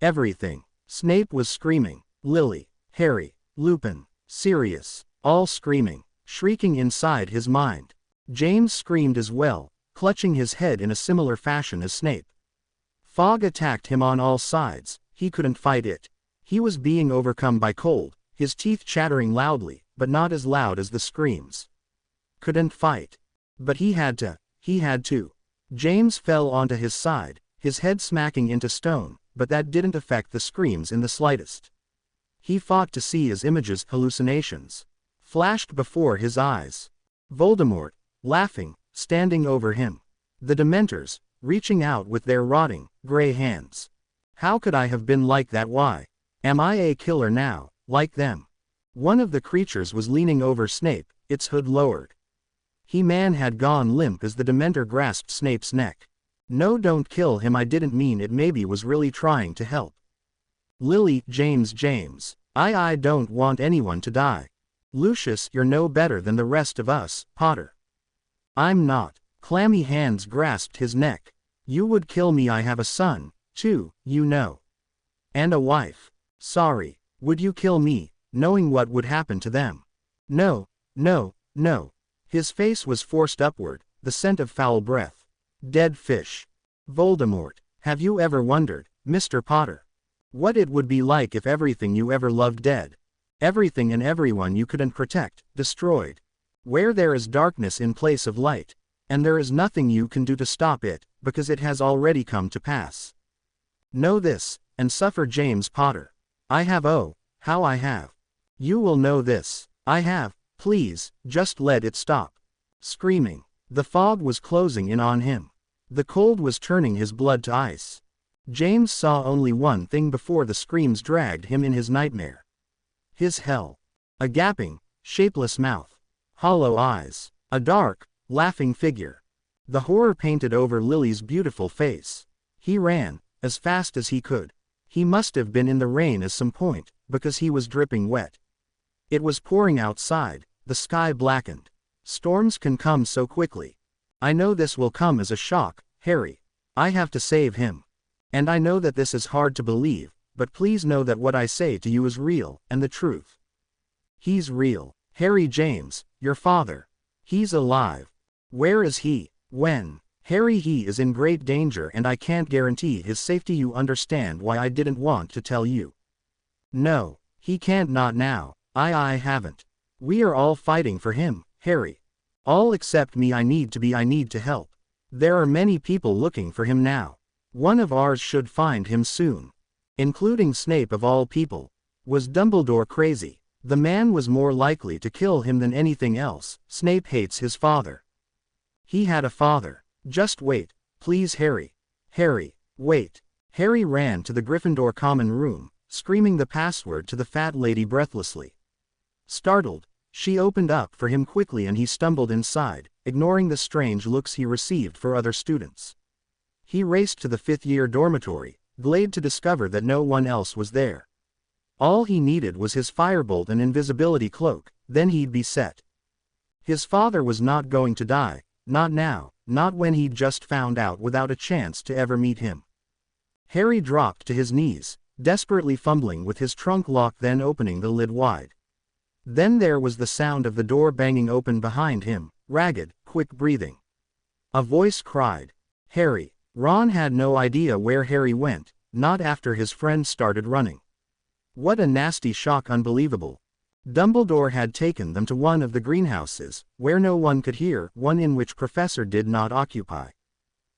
Everything. Snape was screaming. Lily, Harry, Lupin, Sirius, all screaming, shrieking inside his mind. James screamed as well, clutching his head in a similar fashion as Snape. Fog attacked him on all sides, he couldn't fight it. He was being overcome by cold, his teeth chattering loudly, but not as loud as the screams. Couldn't fight. But he had to. James fell onto his side, his head smacking into stone, but that didn't affect the screams in the slightest. He fought to see as images, hallucinations, flashed before his eyes. Voldemort, laughing, standing over him. The Dementors, reaching out with their rotting, gray hands. How could I have been like that? Why? Am I a killer now, like them? One of the creatures was leaning over Snape, its hood lowered. He-Man had gone limp as the Dementor grasped Snape's neck. No, don't kill him, I didn't mean it. Maybe was really trying to help. Lily, James. I don't want anyone to die. Lucius, you're no better than the rest of us, Potter. I'm not. Clammy hands grasped his neck. You would kill me. I have a son, too, you know. And a wife. Sorry. Would you kill me, knowing what would happen to them? No. His face was forced upward, the scent of foul breath. Dead fish. Voldemort, have you ever wondered, Mr. Potter, what it would be like if everything you ever loved dead? Everything and everyone you couldn't protect, destroyed. Where there is darkness in place of light, and there is nothing you can do to stop it, because it has already come to pass. Know this, and suffer, James Potter. I have, oh, how I have. You will know this. I have. Please, just let it stop. Screaming. The fog was closing in on him. The cold was turning his blood to ice. James saw only one thing before the screams dragged him in his nightmare. His hell. A gaping, shapeless mouth. Hollow eyes. A dark, laughing figure. The horror painted over Lily's beautiful face. He ran, as fast as he could. He must have been in the rain at some point, because he was dripping wet. It was pouring outside, the sky blackened. Storms can come so quickly. I know this will come as a shock, Harry. I have to save him. And I know that this is hard to believe, but please know that what I say to you is real, and the truth. He's real. Harry James, your father. He's alive. Where is he? When? Harry, he is in great danger and I can't guarantee his safety. You understand why I didn't want to tell you. No, he can't, not now. I haven't. We are all fighting for him, Harry. All except me. I need to help. There are many people looking for him now. One of ours should find him soon. Including Snape of all people. Was Dumbledore crazy? The man was more likely to kill him than anything else. Snape hates his father. He had a father. Just wait, please, Harry. Harry, wait. Harry ran to the Gryffindor common room, screaming the password to the fat lady breathlessly. Startled, she opened up for him quickly and he stumbled inside, ignoring the strange looks he received for other students. He raced to the fifth-year dormitory, glad to discover that no one else was there. All he needed was his firebolt and invisibility cloak, then he'd be set. His father was not going to die, not now, not when he'd just found out without a chance to ever meet him. Harry dropped to his knees, desperately fumbling with his trunk lock, then opening the lid wide. Then there was the sound of the door banging open behind him, ragged, quick breathing. A voice cried, "Harry." Ron had no idea where Harry went, not after his friend started running. What a nasty shock, unbelievable. Dumbledore had taken them to one of the greenhouses, where no one could hear, one in which Professor did not occupy.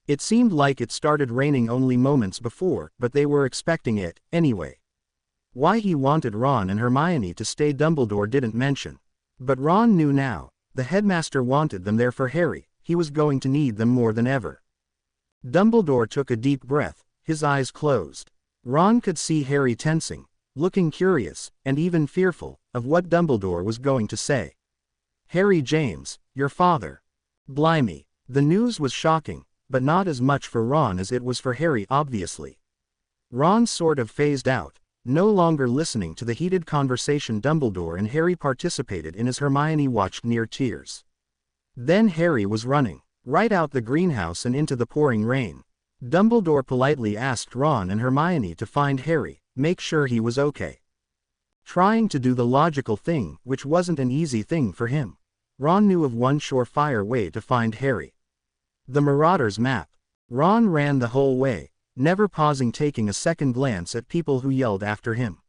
It seemed like it started raining only moments before, but they were expecting it, anyway. Why he wanted Ron and Hermione to stay Dumbledore didn't mention. But Ron knew now, the headmaster wanted them there for Harry, he was going to need them more than ever. Dumbledore took a deep breath, his eyes closed. Ron could see Harry tensing, looking curious, and even fearful, of what Dumbledore was going to say. "Harry James, your father." Blimey. The news was shocking, but not as much for Ron as it was for Harry, obviously. Ron sort of phased out, no longer listening to the heated conversation Dumbledore and Harry participated in as Hermione watched near tears. Then Harry was running, right out the greenhouse and into the pouring rain. Dumbledore politely asked Ron and Hermione to find Harry, make sure he was okay. Trying to do the logical thing, which wasn't an easy thing for him. Ron knew of one surefire way to find Harry. The Marauder's map. Ron ran the whole way, never pausing, taking a second glance at people who yelled after him.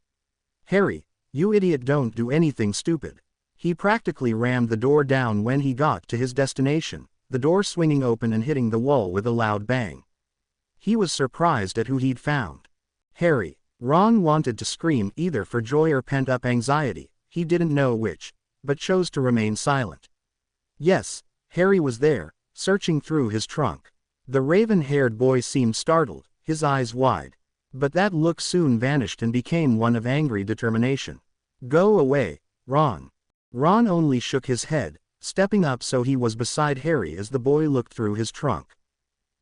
"Harry, you idiot, don't do anything stupid." He practically rammed the door down when he got to his destination, the door swinging open and hitting the wall with a loud bang. He was surprised at who he'd found. Harry. Ron wanted to scream, either for joy or pent-up anxiety, he didn't know which, but chose to remain silent. Yes, Harry was there, searching through his trunk. The raven-haired boy seemed startled, his eyes wide. But that look soon vanished and became one of angry determination. "Go away, Ron." Ron only shook his head, stepping up so he was beside Harry as the boy looked through his trunk.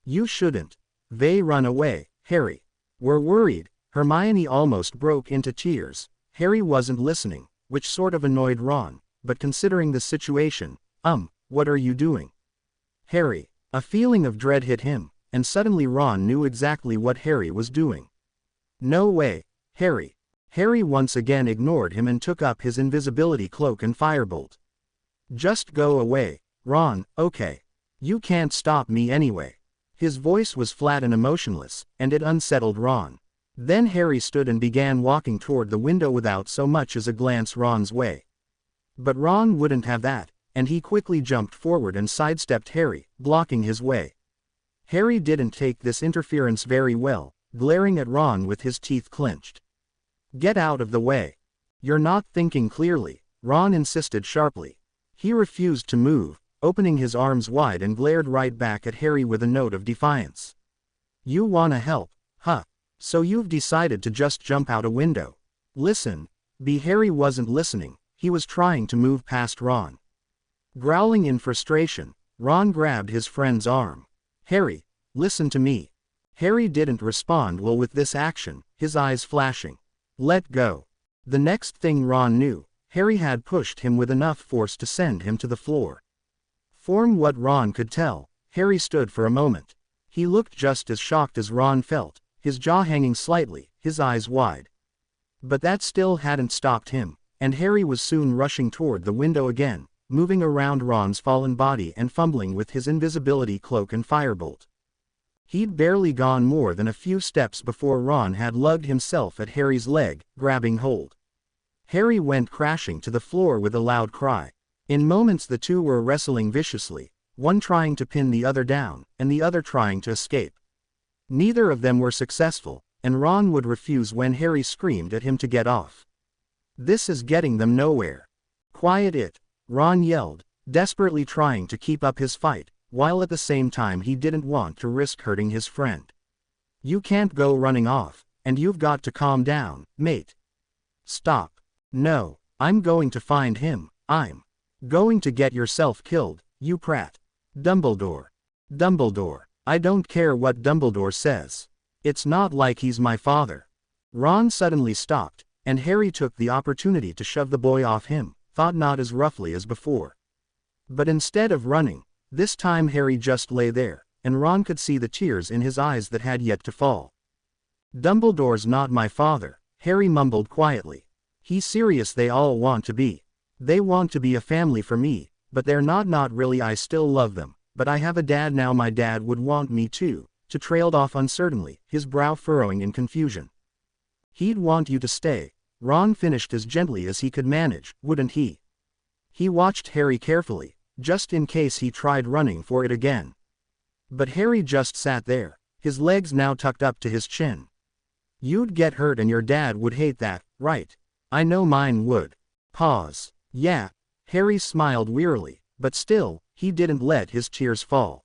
"You shouldn't. They run away, Harry. We're worried." Hermione almost broke into tears. Harry wasn't listening, which sort of annoyed Ron, but considering the situation, what are you doing? Harry. A feeling of dread hit him, and suddenly Ron knew exactly what Harry was doing. "No way, Harry." Harry once again ignored him and took up his invisibility cloak and firebolt. "Just go away, Ron, okay? You can't stop me anyway." His voice was flat and emotionless, and it unsettled Ron. Then Harry stood and began walking toward the window without so much as a glance Ron's way. But Ron wouldn't have that, and he quickly jumped forward and sidestepped Harry, blocking his way. Harry didn't take this interference very well, glaring at Ron with his teeth clenched. "Get out of the way. You're not thinking clearly," Ron insisted sharply. He refused to move, opening his arms wide, and glared right back at Harry with a note of defiance. "You wanna help, huh? So you've decided to just jump out a window? Listen." Harry wasn't listening, he was trying to move past Ron. Growling in frustration, Ron grabbed his friend's arm. "Harry, listen to me." Harry didn't respond well with this action, his eyes flashing. "Let go." The next thing Ron knew, Harry had pushed him with enough force to send him to the floor. From what Ron could tell, Harry stood for a moment. He looked just as shocked as Ron felt, his jaw hanging slightly, his eyes wide. But that still hadn't stopped him, and Harry was soon rushing toward the window again, moving around Ron's fallen body and fumbling with his invisibility cloak and firebolt. He'd barely gone more than a few steps before Ron had lugged himself at Harry's leg, grabbing hold. Harry went crashing to the floor with a loud cry. In moments the two were wrestling viciously, one trying to pin the other down, and the other trying to escape. Neither of them were successful, and Ron would refuse when Harry screamed at him to get off. "This is getting them nowhere. Quiet it," Ron yelled, desperately trying to keep up his fight, while at the same time he didn't want to risk hurting his friend. "You can't go running off, and you've got to calm down, mate. Stop. No, I'm going to find him, I'm going to get yourself killed, you prat. Dumbledore. Dumbledore. I don't care what Dumbledore says. It's not like he's my father." Ron suddenly stopped, And Harry took the opportunity to shove the boy off him, thought not as roughly as before. But instead of running, this time Harry just lay there, and Ron could see the tears in his eyes that had yet to fall. "Dumbledore's not my father," Harry mumbled quietly. "He's serious. They all want to be. They want to be a family for me, but they're not really. I still love them, but I have a dad now. My dad would want me to trailed off uncertainly, his brow furrowing in confusion. "He'd want you to stay," Ron finished as gently as he could manage, "wouldn't he?" He watched Harry carefully, just in case he tried running for it again. But Harry just sat there, his legs now tucked up to his chin. "You'd get hurt and your dad would hate that, right? I know mine would." Pause. "Yeah." Harry smiled wearily, but still, he didn't let his tears fall.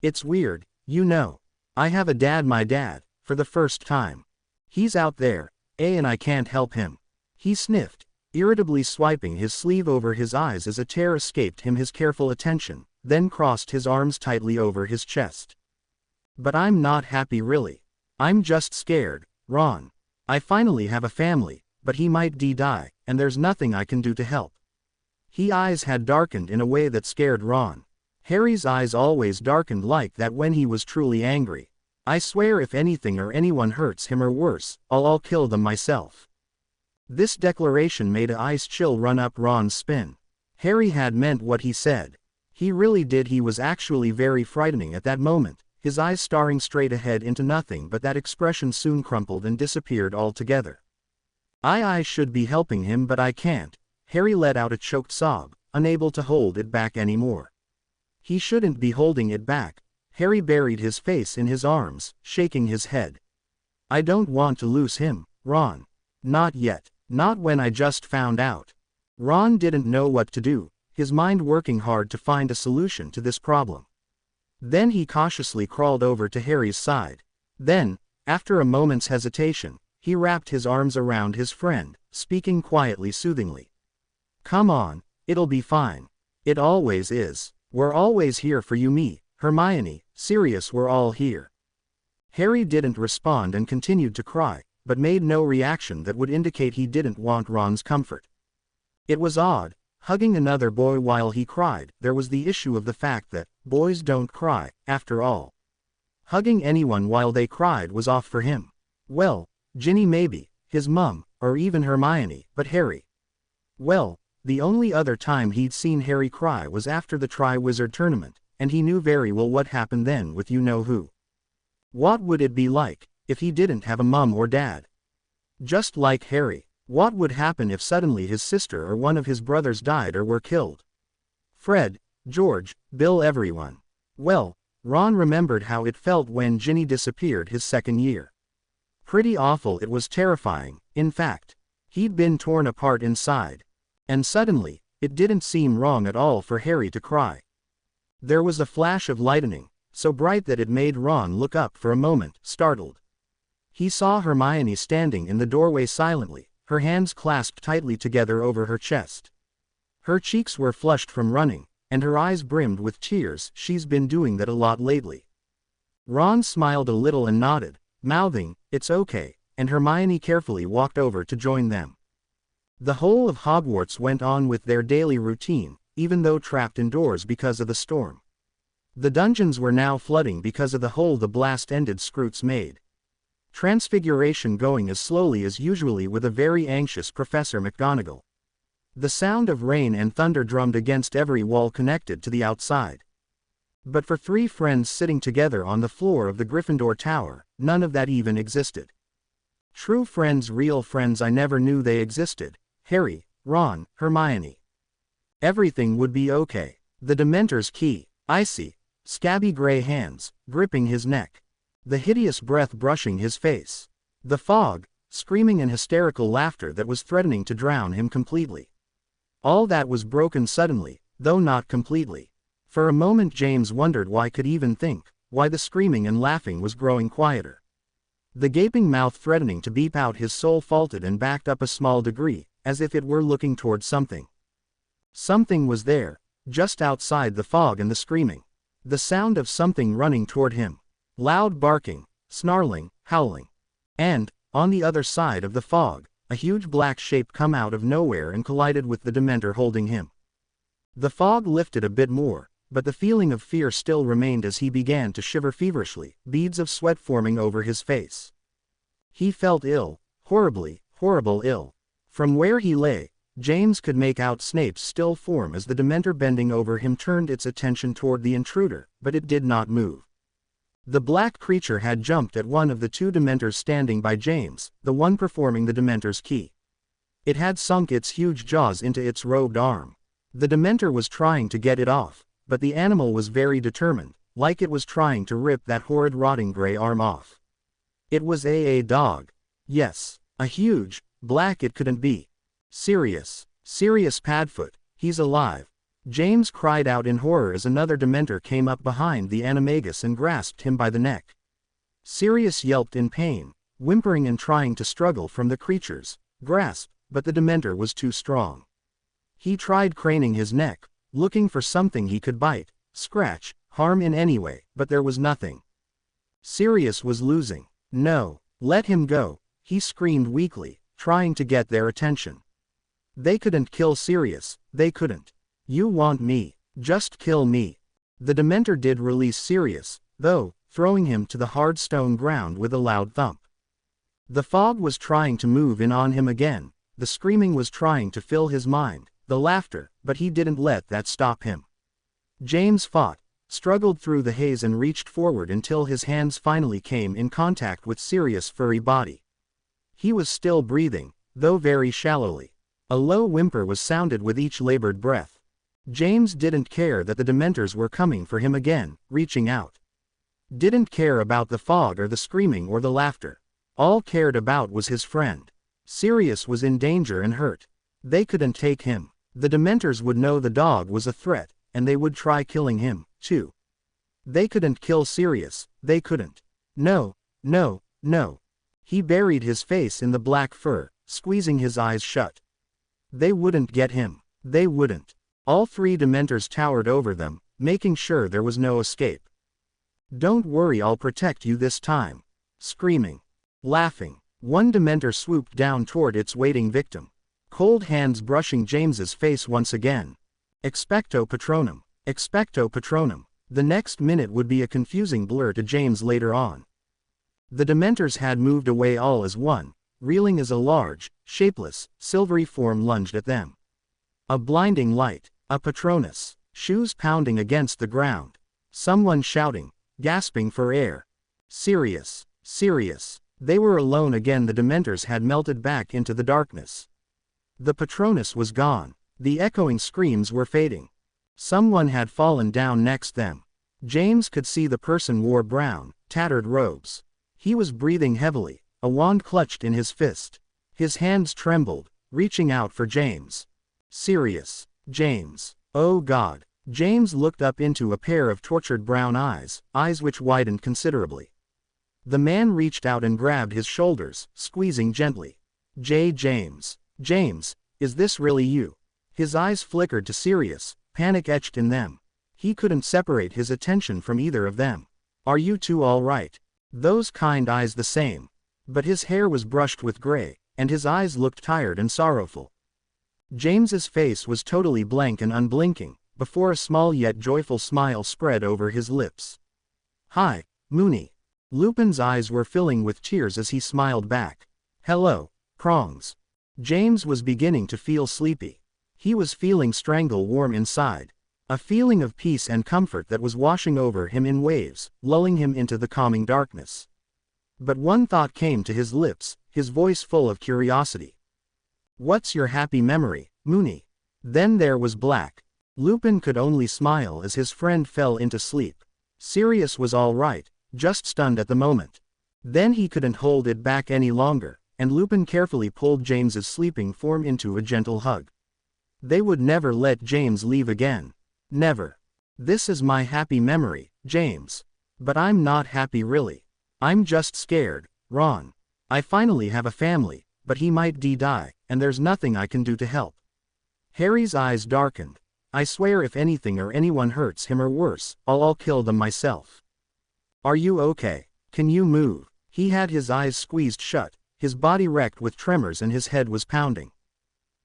"It's weird, you know. I have a dad, my dad, for the first time. He's out there, and I can't help him." He sniffed, irritably swiping his sleeve over his eyes as a tear escaped him his careful attention, then crossed his arms tightly over his chest. "But I'm not happy really. I'm just scared, Ron. I finally have a family, but he might die, and there's nothing I can do to help." His eyes had darkened in a way that scared Ron. Harry's eyes always darkened like that when he was truly angry. "I swear if anything or anyone hurts him or worse, I'll kill them myself." This declaration made an ice chill run up Ron's spine. Harry had meant what he said. He really did. He was actually very frightening at that moment, his eyes staring straight ahead into nothing, but that expression soon crumpled and disappeared altogether. I should be helping him, but I can't." Harry let out a choked sob, unable to hold it back anymore. He shouldn't be holding it back. Harry buried his face in his arms, shaking his head. "I don't want to lose him, Ron. Not yet. Not when I just found out." Ron didn't know what to do, his mind working hard to find a solution to this problem. Then he cautiously crawled over to Harry's side. Then, after a moment's hesitation, he wrapped his arms around his friend, speaking quietly, soothingly. "Come on, it'll be fine. It always is. We're always here for you, me, Hermione, Sirius, we're all here." Harry didn't respond and continued to cry, but made no reaction that would indicate he didn't want Ron's comfort. It was odd, hugging another boy while he cried. There was the issue of the fact that boys don't cry, after all. Hugging anyone while they cried was off for him. Well, Ginny maybe, his mum, or even Hermione, but Harry. Well, the only other time he'd seen Harry cry was after the Triwizard Tournament, and he knew very well what happened then with you-know-who. What would it be like, if he didn't have a mum or dad? Just like Harry, what would happen if suddenly his sister or one of his brothers died or were killed? Fred, George, Bill, everyone. Well, Ron remembered how it felt when Ginny disappeared his second year. Pretty awful. It was terrifying, in fact. He'd been torn apart inside. And suddenly, it didn't seem wrong at all for Harry to cry. There was a flash of lightning, so bright that it made Ron look up for a moment, startled. He saw Hermione standing in the doorway silently, her hands clasped tightly together over her chest. Her cheeks were flushed from running, and her eyes brimmed with tears. "She's been doing that a lot lately." Ron smiled a little and nodded, mouthing, "It's okay," and Hermione carefully walked over to join them. The whole of Hogwarts went on with their daily routine, even though trapped indoors because of the storm. The dungeons were now flooding because of the hole the blast ended Scroots made. Transfiguration going as slowly as usually with a very anxious Professor McGonagall. The sound of rain and thunder drummed against every wall connected to the outside. But for three friends sitting together on the floor of the Gryffindor Tower, none of that even existed. True friends, real friends, I never knew they existed. Harry, Ron, Hermione. Everything would be okay. The Dementor's key, icy, scabby gray hands, gripping his neck. The hideous breath brushing his face. The fog, screaming and hysterical laughter that was threatening to drown him completely. All that was broken suddenly, though not completely. For a moment James wondered why could even think, why the screaming and laughing was growing quieter. The gaping mouth threatening to beep out his soul faltered and backed up a small degree, as if it were looking toward something. Something was there, just outside the fog and the screaming. The sound of something running toward him. Loud barking, snarling, howling. And, on the other side of the fog, a huge black shape come out of nowhere and collided with the Dementor holding him. The fog lifted a bit more, but the feeling of fear still remained as he began to shiver feverishly, beads of sweat forming over his face. He felt ill, horribly, horrible ill. From where he lay, James could make out Snape's still form as the Dementor bending over him turned its attention toward the intruder, but it did not move. The black creature had jumped at one of the two Dementors standing by James, the one performing the Dementor's key. It had sunk its huge jaws into its robed arm. The Dementor was trying to get it off, but the animal was very determined, like it was trying to rip that horrid rotting gray arm off. It was a dog. Yes, a huge, black it couldn't be. Sirius Padfoot, he's alive. James cried out in horror as another Dementor came up behind the animagus and grasped him by the neck. Sirius yelped in pain, whimpering and trying to struggle from the creature's grasp, but the Dementor was too strong. He tried craning his neck, looking for something he could bite, scratch, harm in any way, but there was nothing. Sirius was losing. No, let him go, he screamed weakly, trying to get their attention. They couldn't kill Sirius, they couldn't. You want me, just kill me. The Dementor did release Sirius, though, throwing him to the hard stone ground with a loud thump. The fog was trying to move in on him again, the screaming was trying to fill his mind, the laughter, but he didn't let that stop him. James fought, struggled through the haze and reached forward until his hands finally came in contact with Sirius' furry body. He was still breathing, though very shallowly. A low whimper was sounded with each labored breath. James didn't care that the Dementors were coming for him again, reaching out. Didn't care about the fog or the screaming or the laughter. All cared about was his friend. Sirius was in danger and hurt. They couldn't take him. The Dementors would know the dog was a threat, and they would try killing him, too. They couldn't kill Sirius, they couldn't. No, no, no. He buried his face in the black fur, squeezing his eyes shut. They wouldn't get him. They wouldn't. All three Dementors towered over them, making sure there was no escape. Don't worry, I'll protect you this time. Screaming. Laughing. One Dementor swooped down toward its waiting victim. Cold hands brushing James's face once again. Expecto Patronum. Expecto Patronum. The next minute would be a confusing blur to James later on. The Dementors had moved away all as one, reeling as a large, shapeless, silvery form lunged at them. A blinding light, a Patronus, shoes pounding against the ground. Someone shouting, gasping for air. Sirius, Sirius. They were alone again. The Dementors had melted back into the darkness. The Patronus was gone. The echoing screams were fading. Someone had fallen down next them. James could see the person wore brown, tattered robes. He was breathing heavily, a wand clutched in his fist. His hands trembled, reaching out for James. Sirius. James. Oh God. James looked up into a pair of tortured brown eyes, eyes which widened considerably. The man reached out and grabbed his shoulders, squeezing gently. James. James, is this really you? His eyes flickered to Sirius, panic etched in them. He couldn't separate his attention from either of them. Are you two all right? Those kind eyes the same. But his hair was brushed with gray, and his eyes looked tired and sorrowful. James's face was totally blank and unblinking, before a small yet joyful smile spread over his lips. Hi, Moony. Lupin's eyes were filling with tears as he smiled back. Hello, Prongs. James was beginning to feel sleepy. He was feeling strangle warm inside. A feeling of peace and comfort that was washing over him in waves, lulling him into the calming darkness. But one thought came to his lips, his voice full of curiosity. What's your happy memory, Moony? Then there was Black. Lupin could only smile as his friend fell into sleep. Sirius was all right, just stunned at the moment. Then he couldn't hold it back any longer, and Lupin carefully pulled James's sleeping form into a gentle hug. They would never let James leave again. Never. This is my happy memory, James. But I'm not happy really. I'm just scared, Ron. I finally have a family, but he might die, and there's nothing I can do to help. Harry's eyes darkened. I swear if anything or anyone hurts him or worse, I'll kill them myself. Are you okay? Can you move? He had his eyes squeezed shut, his body wrecked with tremors and his head was pounding.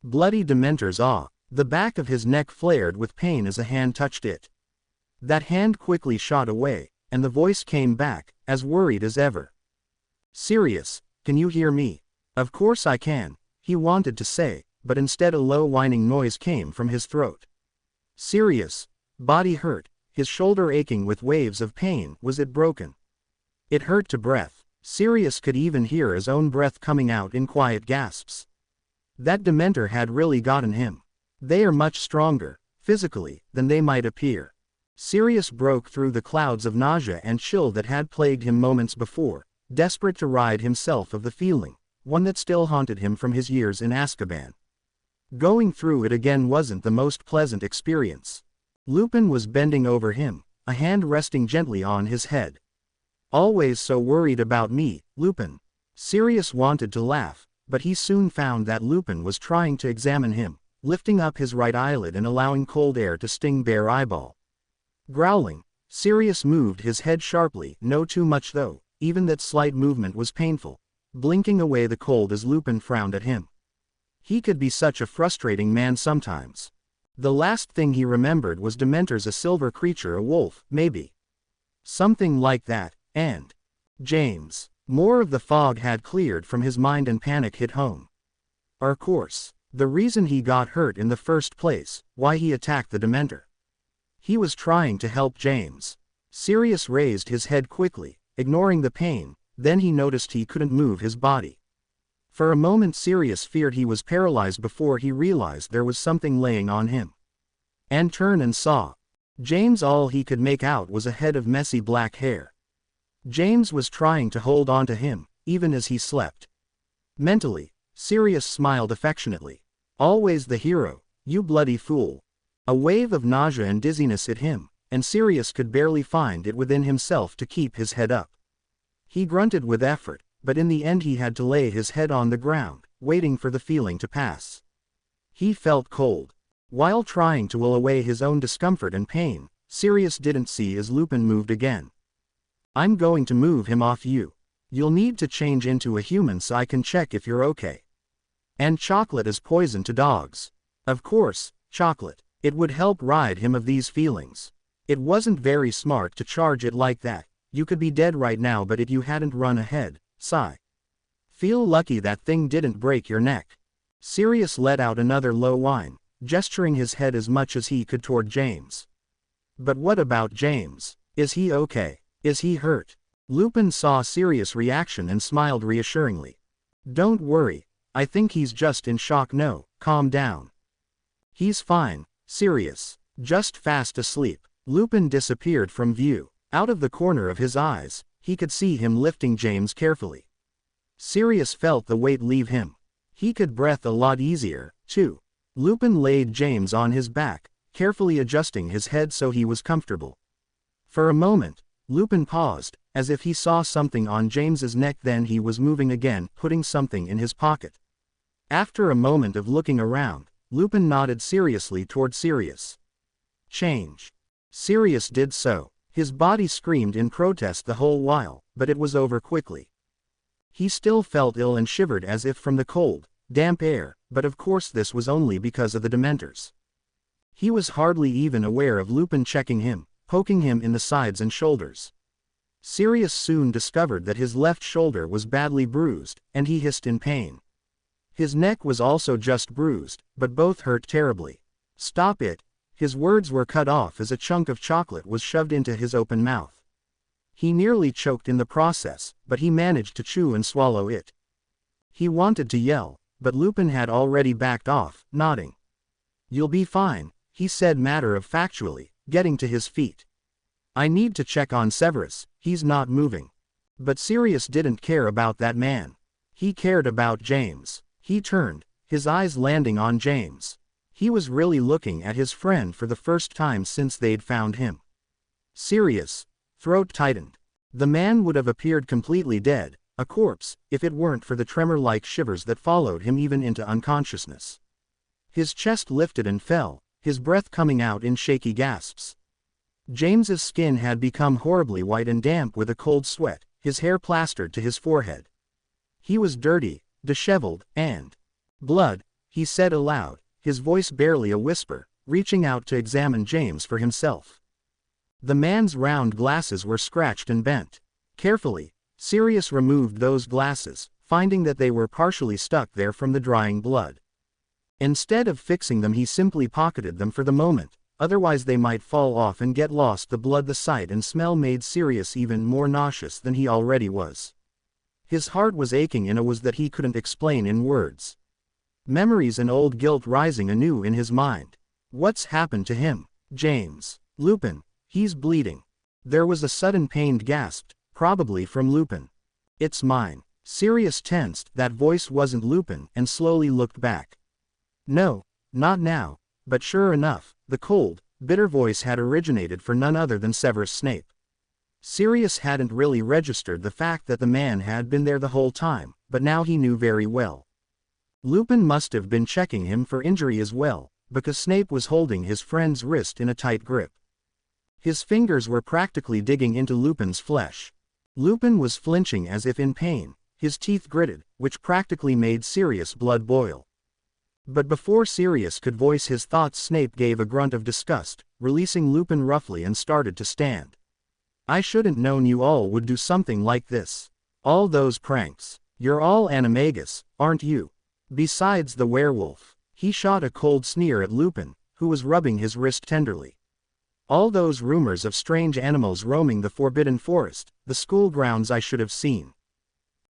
Bloody Dementor's awe. The back of his neck flared with pain as a hand touched it. That hand quickly shot away, and the voice came back, as worried as ever. "Sirius, can you hear me?" "Of course I can," he wanted to say, but instead a low whining noise came from his throat. Sirius, body hurt, his shoulder aching with waves of pain, was it broken? It hurt to breath. Sirius could even hear his own breath coming out in quiet gasps. That Dementor had really gotten him. They are much stronger, physically, than they might appear. Sirius broke through the clouds of nausea and chill that had plagued him moments before, desperate to rid himself of the feeling, one that still haunted him from his years in Azkaban. Going through it again wasn't the most pleasant experience. Lupin was bending over him, a hand resting gently on his head. "Always so worried about me, Lupin." Sirius wanted to laugh, but he soon found that Lupin was trying to examine him, lifting up his right eyelid and allowing cold air to sting bare eyeball. Growling, Sirius moved his head sharply, no too much though, even that slight movement was painful, blinking away the cold as Lupin frowned at him. He could be such a frustrating man sometimes. The last thing he remembered was Dementor's a silver creature, a wolf, maybe. Something like that, and James. More of the fog had cleared from his mind and panic hit home. Of course, the reason he got hurt in the first place, why he attacked the Dementor. He was trying to help James. Sirius raised his head quickly, ignoring the pain, then he noticed he couldn't move his body. For a moment Sirius feared he was paralyzed before he realized there was something laying on him. And turned and saw James. All he could make out was a head of messy black hair. James was trying to hold on to him, even as he slept. Mentally, Sirius smiled affectionately. "Always the hero, you bloody fool." A wave of nausea and dizziness hit him, and Sirius could barely find it within himself to keep his head up. He grunted with effort, but in the end he had to lay his head on the ground, waiting for the feeling to pass. He felt cold. While trying to will away his own discomfort and pain, Sirius didn't see as Lupin moved again. "I'm going to move him off you. You'll need to change into a human so I can check if you're okay. And chocolate is poison to dogs." Of course, chocolate. It would help rid him of these feelings. It wasn't very smart to charge it like that. You could be dead right now, but if you hadn't run ahead, sigh. Feel lucky that thing didn't break your neck. Sirius let out another low whine, gesturing his head as much as he could toward James. "But what about James? Is he okay? Is he hurt?" Lupin saw Sirius' reaction and smiled reassuringly. "Don't worry, I think he's just in shock. No, calm down. He's fine, Sirius. Just fast asleep." Lupin disappeared from view. Out of the corner of his eyes, he could see him lifting James carefully. Sirius felt the weight leave him. He could breathe a lot easier, too. Lupin laid James on his back, carefully adjusting his head so he was comfortable. For a moment, Lupin paused, as if he saw something on James's neck, then he was moving again, putting something in his pocket. After a moment of looking around, Lupin nodded seriously toward Sirius. "Change." Sirius did so. His body screamed in protest the whole while, but it was over quickly. He still felt ill and shivered as if from the cold, damp air, but of course this was only because of the Dementors. He was hardly even aware of Lupin checking him, poking him in the sides and shoulders. Sirius soon discovered that his left shoulder was badly bruised, and he hissed in pain. His neck was also just bruised, but both hurt terribly. "Stop it." His words were cut off as a chunk of chocolate was shoved into his open mouth. He nearly choked in the process, but he managed to chew and swallow it. He wanted to yell, but Lupin had already backed off, nodding. "You'll be fine," he said matter-of-factually, getting to his feet. "I need to check on Severus, he's not moving." But Sirius didn't care about that man. He cared about James. He turned, his eyes landing on James. He was really looking at his friend for the first time since they'd found him. Sirius' throat tightened. The man would have appeared completely dead, a corpse, if it weren't for the tremor-like shivers that followed him even into unconsciousness. His chest lifted and fell, his breath coming out in shaky gasps. James's skin had become horribly white and damp with a cold sweat, his hair plastered to his forehead. He was dirty, disheveled, and blood, he said aloud, his voice barely a whisper, reaching out to examine James for himself. The man's round glasses were scratched and bent. Carefully, Sirius removed those glasses, finding that they were partially stuck there from the drying blood. Instead of fixing them, he simply pocketed them for the moment, otherwise they might fall off and get lost. The blood, the sight and smell made Sirius even more nauseous than he already was. His heart was aching in a way that he couldn't explain in words. Memories and old guilt rising anew in his mind. What's happened to him? James. Lupin. He's bleeding. There was a sudden pained gasp, probably from Lupin. It's mine. Sirius tensed. That voice wasn't Lupin, and slowly looked back. No, not now, but sure enough, the cold, bitter voice had originated for none other than Severus Snape. Sirius hadn't really registered the fact that the man had been there the whole time, but now he knew very well. Lupin must have been checking him for injury as well, because Snape was holding his friend's wrist in a tight grip. His fingers were practically digging into Lupin's flesh. Lupin was flinching as if in pain, his teeth gritted, which practically made Sirius' blood boil. But before Sirius could voice his thoughts, Snape gave a grunt of disgust, releasing Lupin roughly, and started to stand. I shouldn't known you all would do something like this. All those pranks. You're all animagus, aren't you? Besides the werewolf. He shot a cold sneer at Lupin, who was rubbing his wrist tenderly. All those rumors of strange animals roaming the Forbidden Forest, the school grounds, I should have seen.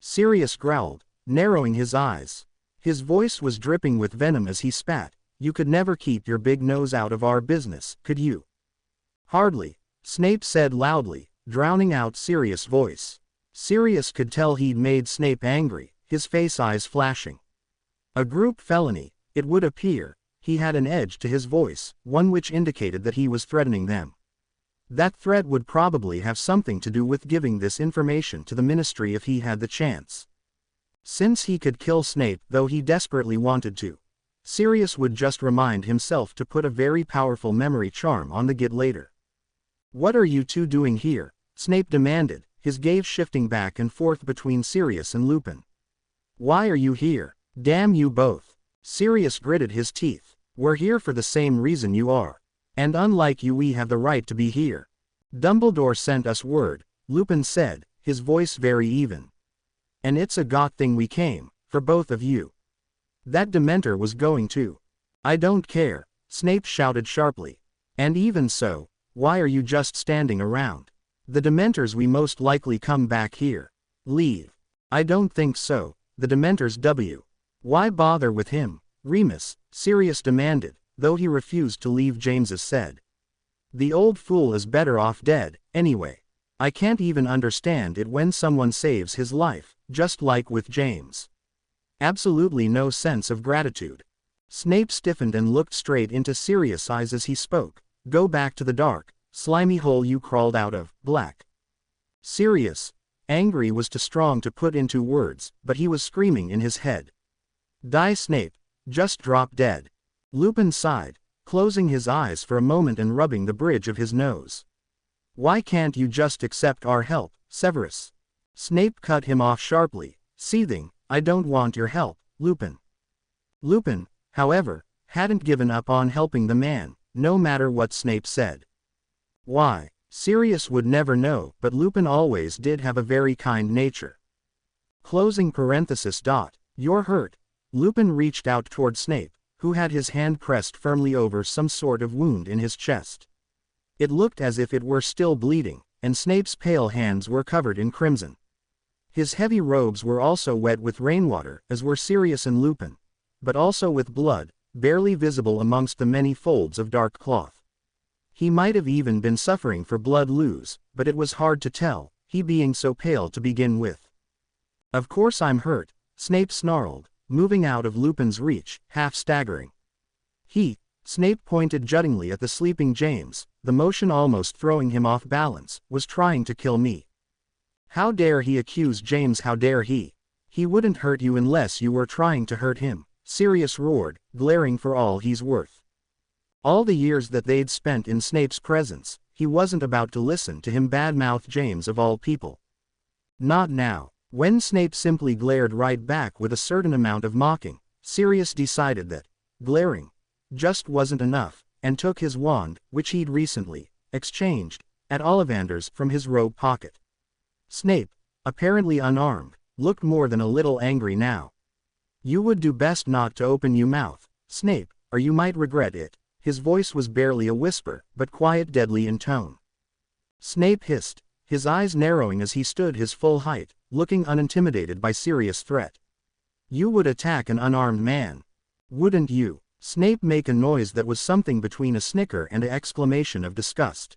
Sirius growled, narrowing his eyes. His voice was dripping with venom as he spat. You could never keep your big nose out of our business, could you? Hardly, Snape said loudly, drowning out Sirius' voice. Sirius could tell he'd made Snape angry, his face eyes flashing. A group felony, it would appear. He had an edge to his voice, one which indicated that he was threatening them. That threat would probably have something to do with giving this information to the Ministry if he had the chance. Since he could kill Snape, though he desperately wanted to, Sirius would just remind himself to put a very powerful memory charm on the git later. What are you two doing here? Snape demanded, his gaze shifting back and forth between Sirius and Lupin. Why are you here? Damn you both. Sirius gritted his teeth. We're here for the same reason you are. And unlike you, we have the right to be here. Dumbledore sent us word, Lupin said, his voice very even. And it's a god thing we came, for both of you. That Dementor was going to. I don't care, Snape shouted sharply. And even so, why are you just standing around? The Dementors we most likely come back here. Leave. I don't think so, the Dementors W. Why bother with him, Remus? Sirius demanded, though he refused to leave. James said. The old fool is better off dead, anyway. I can't even understand it when someone saves his life, just like with James. Absolutely no sense of gratitude. Snape stiffened and looked straight into Sirius' eyes as he spoke. Go back to the dark, slimy hole you crawled out of, Black. Sirius, angry, was too strong to put into words, but he was screaming in his head. Die, Snape. Just drop dead. Lupin sighed, closing his eyes for a moment and rubbing the bridge of his nose. Why can't you just accept our help, Severus? Snape cut him off sharply, seething. I don't want your help, Lupin. Lupin, however, hadn't given up on helping the man, no matter what Snape said. Why? Sirius would never know, but Lupin always did have a very kind nature. Closing parenthesis. You're hurt. Lupin reached out toward Snape, who had his hand pressed firmly over some sort of wound in his chest. It looked as if it were still bleeding, and Snape's pale hands were covered in crimson. His heavy robes were also wet with rainwater, as were Sirius and Lupin, but also with blood, barely visible amongst the many folds of dark cloth. He might have even been suffering for blood loss, but it was hard to tell, he being so pale to begin with. Of course I'm hurt, Snape snarled, moving out of Lupin's reach, half staggering. Snape pointed juttingly at the sleeping James, the motion almost throwing him off balance, was trying to kill me. How dare he accuse James? How dare he? He wouldn't hurt you unless you were trying to hurt him, Sirius roared, glaring for all he's worth. All the years that they'd spent in Snape's presence, he wasn't about to listen to him badmouth James of all people. Not now. When Snape simply glared right back with a certain amount of mocking, Sirius decided that glaring just wasn't enough, and took his wand, which he'd recently exchanged at Ollivander's, from his robe pocket. Snape, apparently unarmed, looked more than a little angry now. "You would do best not to open your mouth, Snape, or you might regret it." His voice was barely a whisper, but quiet, deadly in tone. Snape hissed, his eyes narrowing as he stood his full height, looking unintimidated by Sirius' threat. "You would attack an unarmed man, wouldn't you?" Snape made a noise that was something between a snicker and an exclamation of disgust.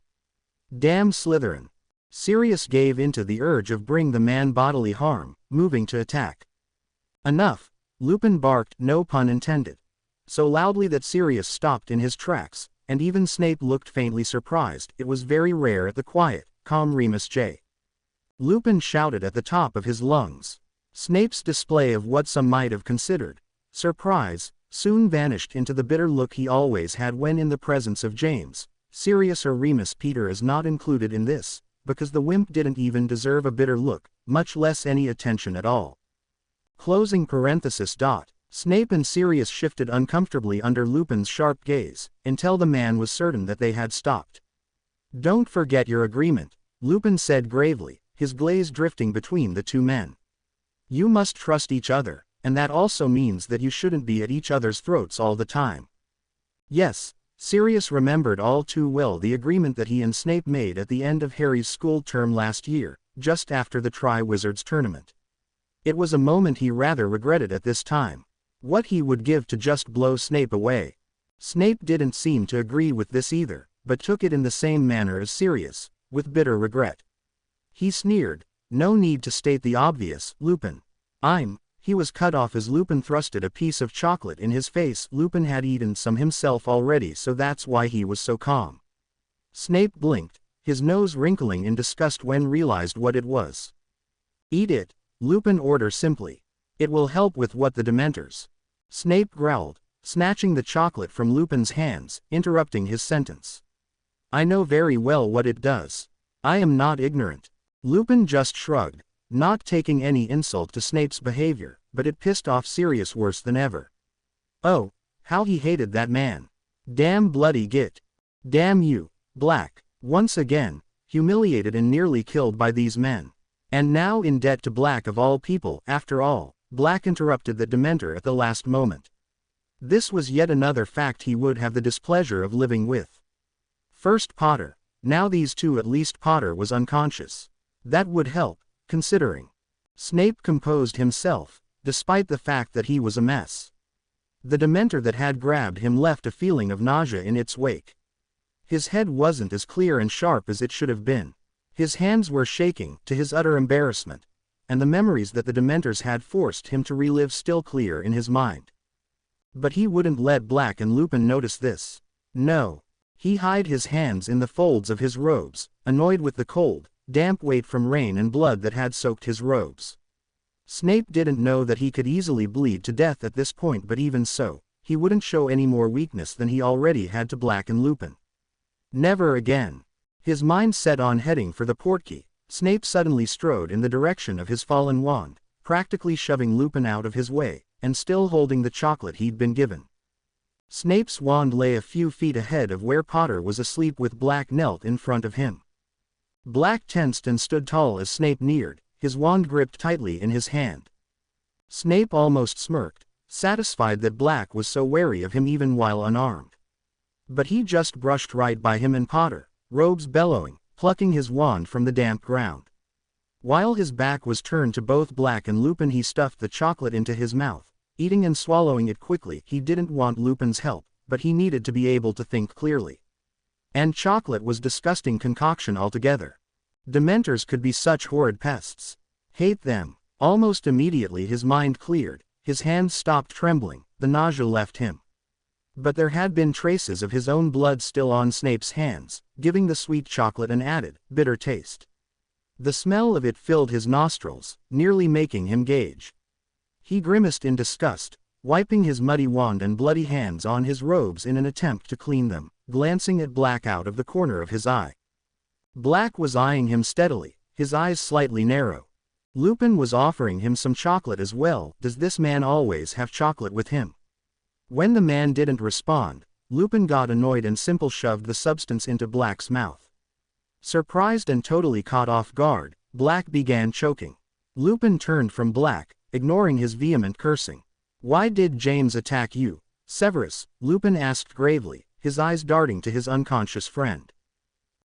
"Damn Slytherin." Sirius gave into the urge of bring the man bodily harm, moving to attack. "Enough," Lupin barked, no pun intended, so loudly that Sirius stopped in his tracks, and even Snape looked faintly surprised. It was very rare at the quiet, calm Remus J. Lupin shouted at the top of his lungs. Snape's display of what some might have considered surprise soon vanished into the bitter look he always had when in the presence of James, Sirius, or Remus. Peter is not included in this, because the wimp didn't even deserve a bitter look, much less any attention at all. Closing parenthesis. Snape and Sirius shifted uncomfortably under Lupin's sharp gaze, until the man was certain that they had stopped. "Don't forget your agreement," Lupin said gravely, his gaze drifting between the two men. "You must trust each other, and that also means that you shouldn't be at each other's throats all the time." Yes, Sirius remembered all too well the agreement that he and Snape made at the end of Harry's school term last year, just after the Tri-Wizards tournament. It was a moment he rather regretted at this time. What he would give to just blow Snape away. Snape didn't seem to agree with this either, but took it in the same manner as Sirius, with bitter regret. He sneered, "No need to state the obvious, Lupin. He was cut off as Lupin thrusted a piece of chocolate in his face. Lupin had eaten some himself already, so that's why he was so calm. Snape blinked, his nose wrinkling in disgust when realized what it was. "Eat it," Lupin ordered simply. "It will help with what the Dementors." Snape growled, snatching the chocolate from Lupin's hands, interrupting his sentence. "I know very well what it does. I am not ignorant." Lupin just shrugged, not taking any insult to Snape's behavior, but it pissed off Sirius worse than ever. Oh, how he hated that man. Damn bloody git. Damn you, Black. Once again, humiliated and nearly killed by these men. And now in debt to Black of all people. After all, Black interrupted the Dementor at the last moment. This was yet another fact he would have the displeasure of living with. First Potter, now these two. At least Potter was unconscious. That would help, considering. Snape composed himself, despite the fact that he was a mess. The Dementor that had grabbed him left a feeling of nausea in its wake. His head wasn't as clear and sharp as it should have been. His hands were shaking, to his utter embarrassment, and the memories that the Dementors had forced him to relive still clear in his mind. But he wouldn't let Black and Lupin notice this. No. He hid his hands in the folds of his robes, annoyed with the cold, damp weight from rain and blood that had soaked his robes. Snape didn't know that he could easily bleed to death at this point, but even so, he wouldn't show any more weakness than he already had to Black and Lupin. Never again. His mind set on heading for the portkey, Snape suddenly strode in the direction of his fallen wand, practically shoving Lupin out of his way, and still holding the chocolate he'd been given. Snape's wand lay a few feet ahead of where Potter was asleep, with Black knelt in front of him. Black tensed and stood tall as Snape neared, his wand gripped tightly in his hand. Snape almost smirked, satisfied that Black was so wary of him even while unarmed. But he just brushed right by him and Potter, robes bellowing, plucking his wand from the damp ground. While his back was turned to both Black and Lupin, he stuffed the chocolate into his mouth, eating and swallowing it quickly. He didn't want Lupin's help, but he needed to be able to think clearly. And chocolate was disgusting concoction altogether. Dementors could be such horrid pests. Hate them. Almost immediately his mind cleared, his hands stopped trembling, the nausea left him. But there had been traces of his own blood still on Snape's hands, giving the sweet chocolate an added, bitter taste. The smell of it filled his nostrils, nearly making him gauge. He grimaced in disgust, wiping his muddy wand and bloody hands on his robes in an attempt to clean them, glancing at Black out of the corner of his eye. Black was eyeing him steadily, his eyes slightly narrow. Lupin was offering him some chocolate as well. Does this man always have chocolate with him? When the man didn't respond, Lupin got annoyed and simply shoved the substance into Black's mouth. Surprised and totally caught off guard, Black began choking. Lupin turned from Black, ignoring his vehement cursing. "Why did James attack you, Severus?" Lupin asked gravely, his eyes darting to his unconscious friend.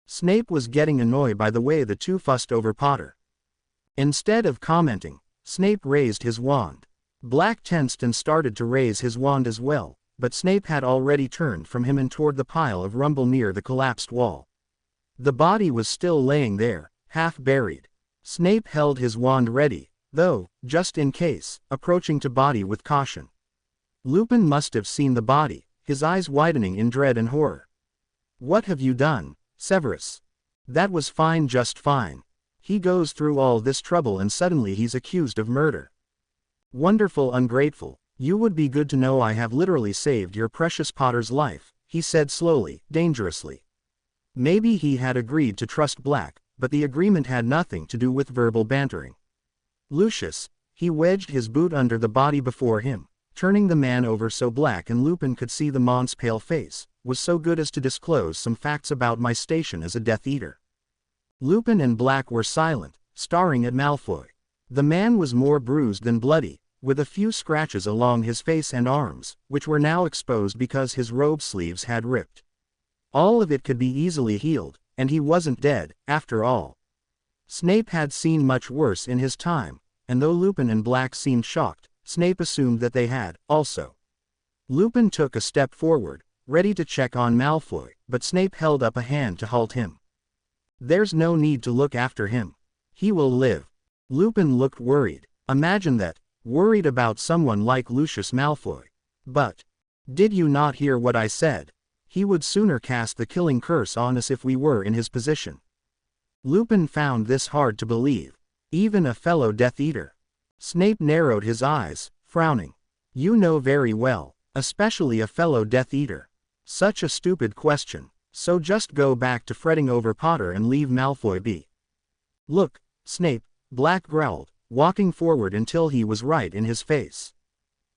Snape was getting annoyed by the way the two fussed over Potter. Instead of commenting, Snape raised his wand. Black tensed and started to raise his wand as well, but Snape had already turned from him and toward the pile of rubble near the collapsed wall. The body was still laying there, half buried. Snape held his wand ready, though, just in case, approaching to body with caution. Lupin must have seen the body, his eyes widening in dread and horror. "What have you done, Severus?" "That was fine, just fine. He goes through all this trouble and suddenly he's accused of murder." "Wonderful ungrateful. You would be good to know I have literally saved your precious Potter's life," he said slowly, dangerously. Maybe he had agreed to trust Black, but the agreement had nothing to do with verbal bantering. "Lucius," he wedged his boot under the body before him, turning the man over so Black and Lupin could see the man's pale face, "was so good as to disclose some facts about my station as a Death Eater." Lupin and Black were silent, staring at Malfoy. The man was more bruised than bloody, with a few scratches along his face and arms, which were now exposed because his robe sleeves had ripped. All of it could be easily healed, and he wasn't dead, after all. Snape had seen much worse in his time, and though Lupin and Black seemed shocked, Snape assumed that they had, also. Lupin took a step forward, ready to check on Malfoy, but Snape held up a hand to halt him. "There's no need to look after him. He will live." Lupin looked worried. Imagine that, worried about someone like Lucius Malfoy. "But, did you not hear what I said? He would sooner cast the killing curse on us if we were in his position." Lupin found this hard to believe. Even a fellow Death Eater. Snape narrowed his eyes, frowning. "You know very well, especially a fellow Death Eater. Such a stupid question, so just go back to fretting over Potter and leave Malfoy be." "Look, Snape," Black growled, walking forward until he was right in his face.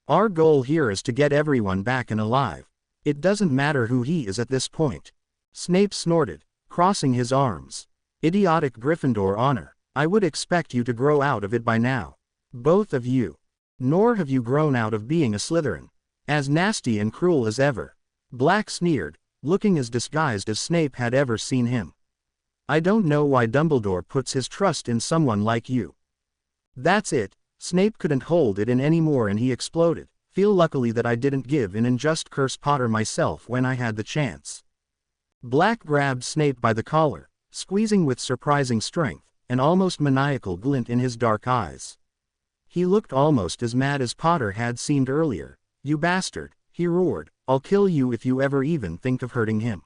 "Our goal here is to get everyone back and alive. It doesn't matter who he is at this point." Snape snorted, crossing his arms. "Idiotic Gryffindor honor. I would expect you to grow out of it by now. Both of you. Nor have you grown out of being a Slytherin. As nasty and cruel as ever." Black sneered, looking as disguised as Snape had ever seen him. "I don't know why Dumbledore puts his trust in someone like you." "That's it." Snape couldn't hold it in anymore and he exploded. "Feel luckily that I didn't give in and just curse Potter myself when I had the chance." Black grabbed Snape by the collar, squeezing with surprising strength, an almost maniacal glint in his dark eyes. He looked almost as mad as Potter had seemed earlier. "You bastard," he roared, "I'll kill you if you ever even think of hurting him."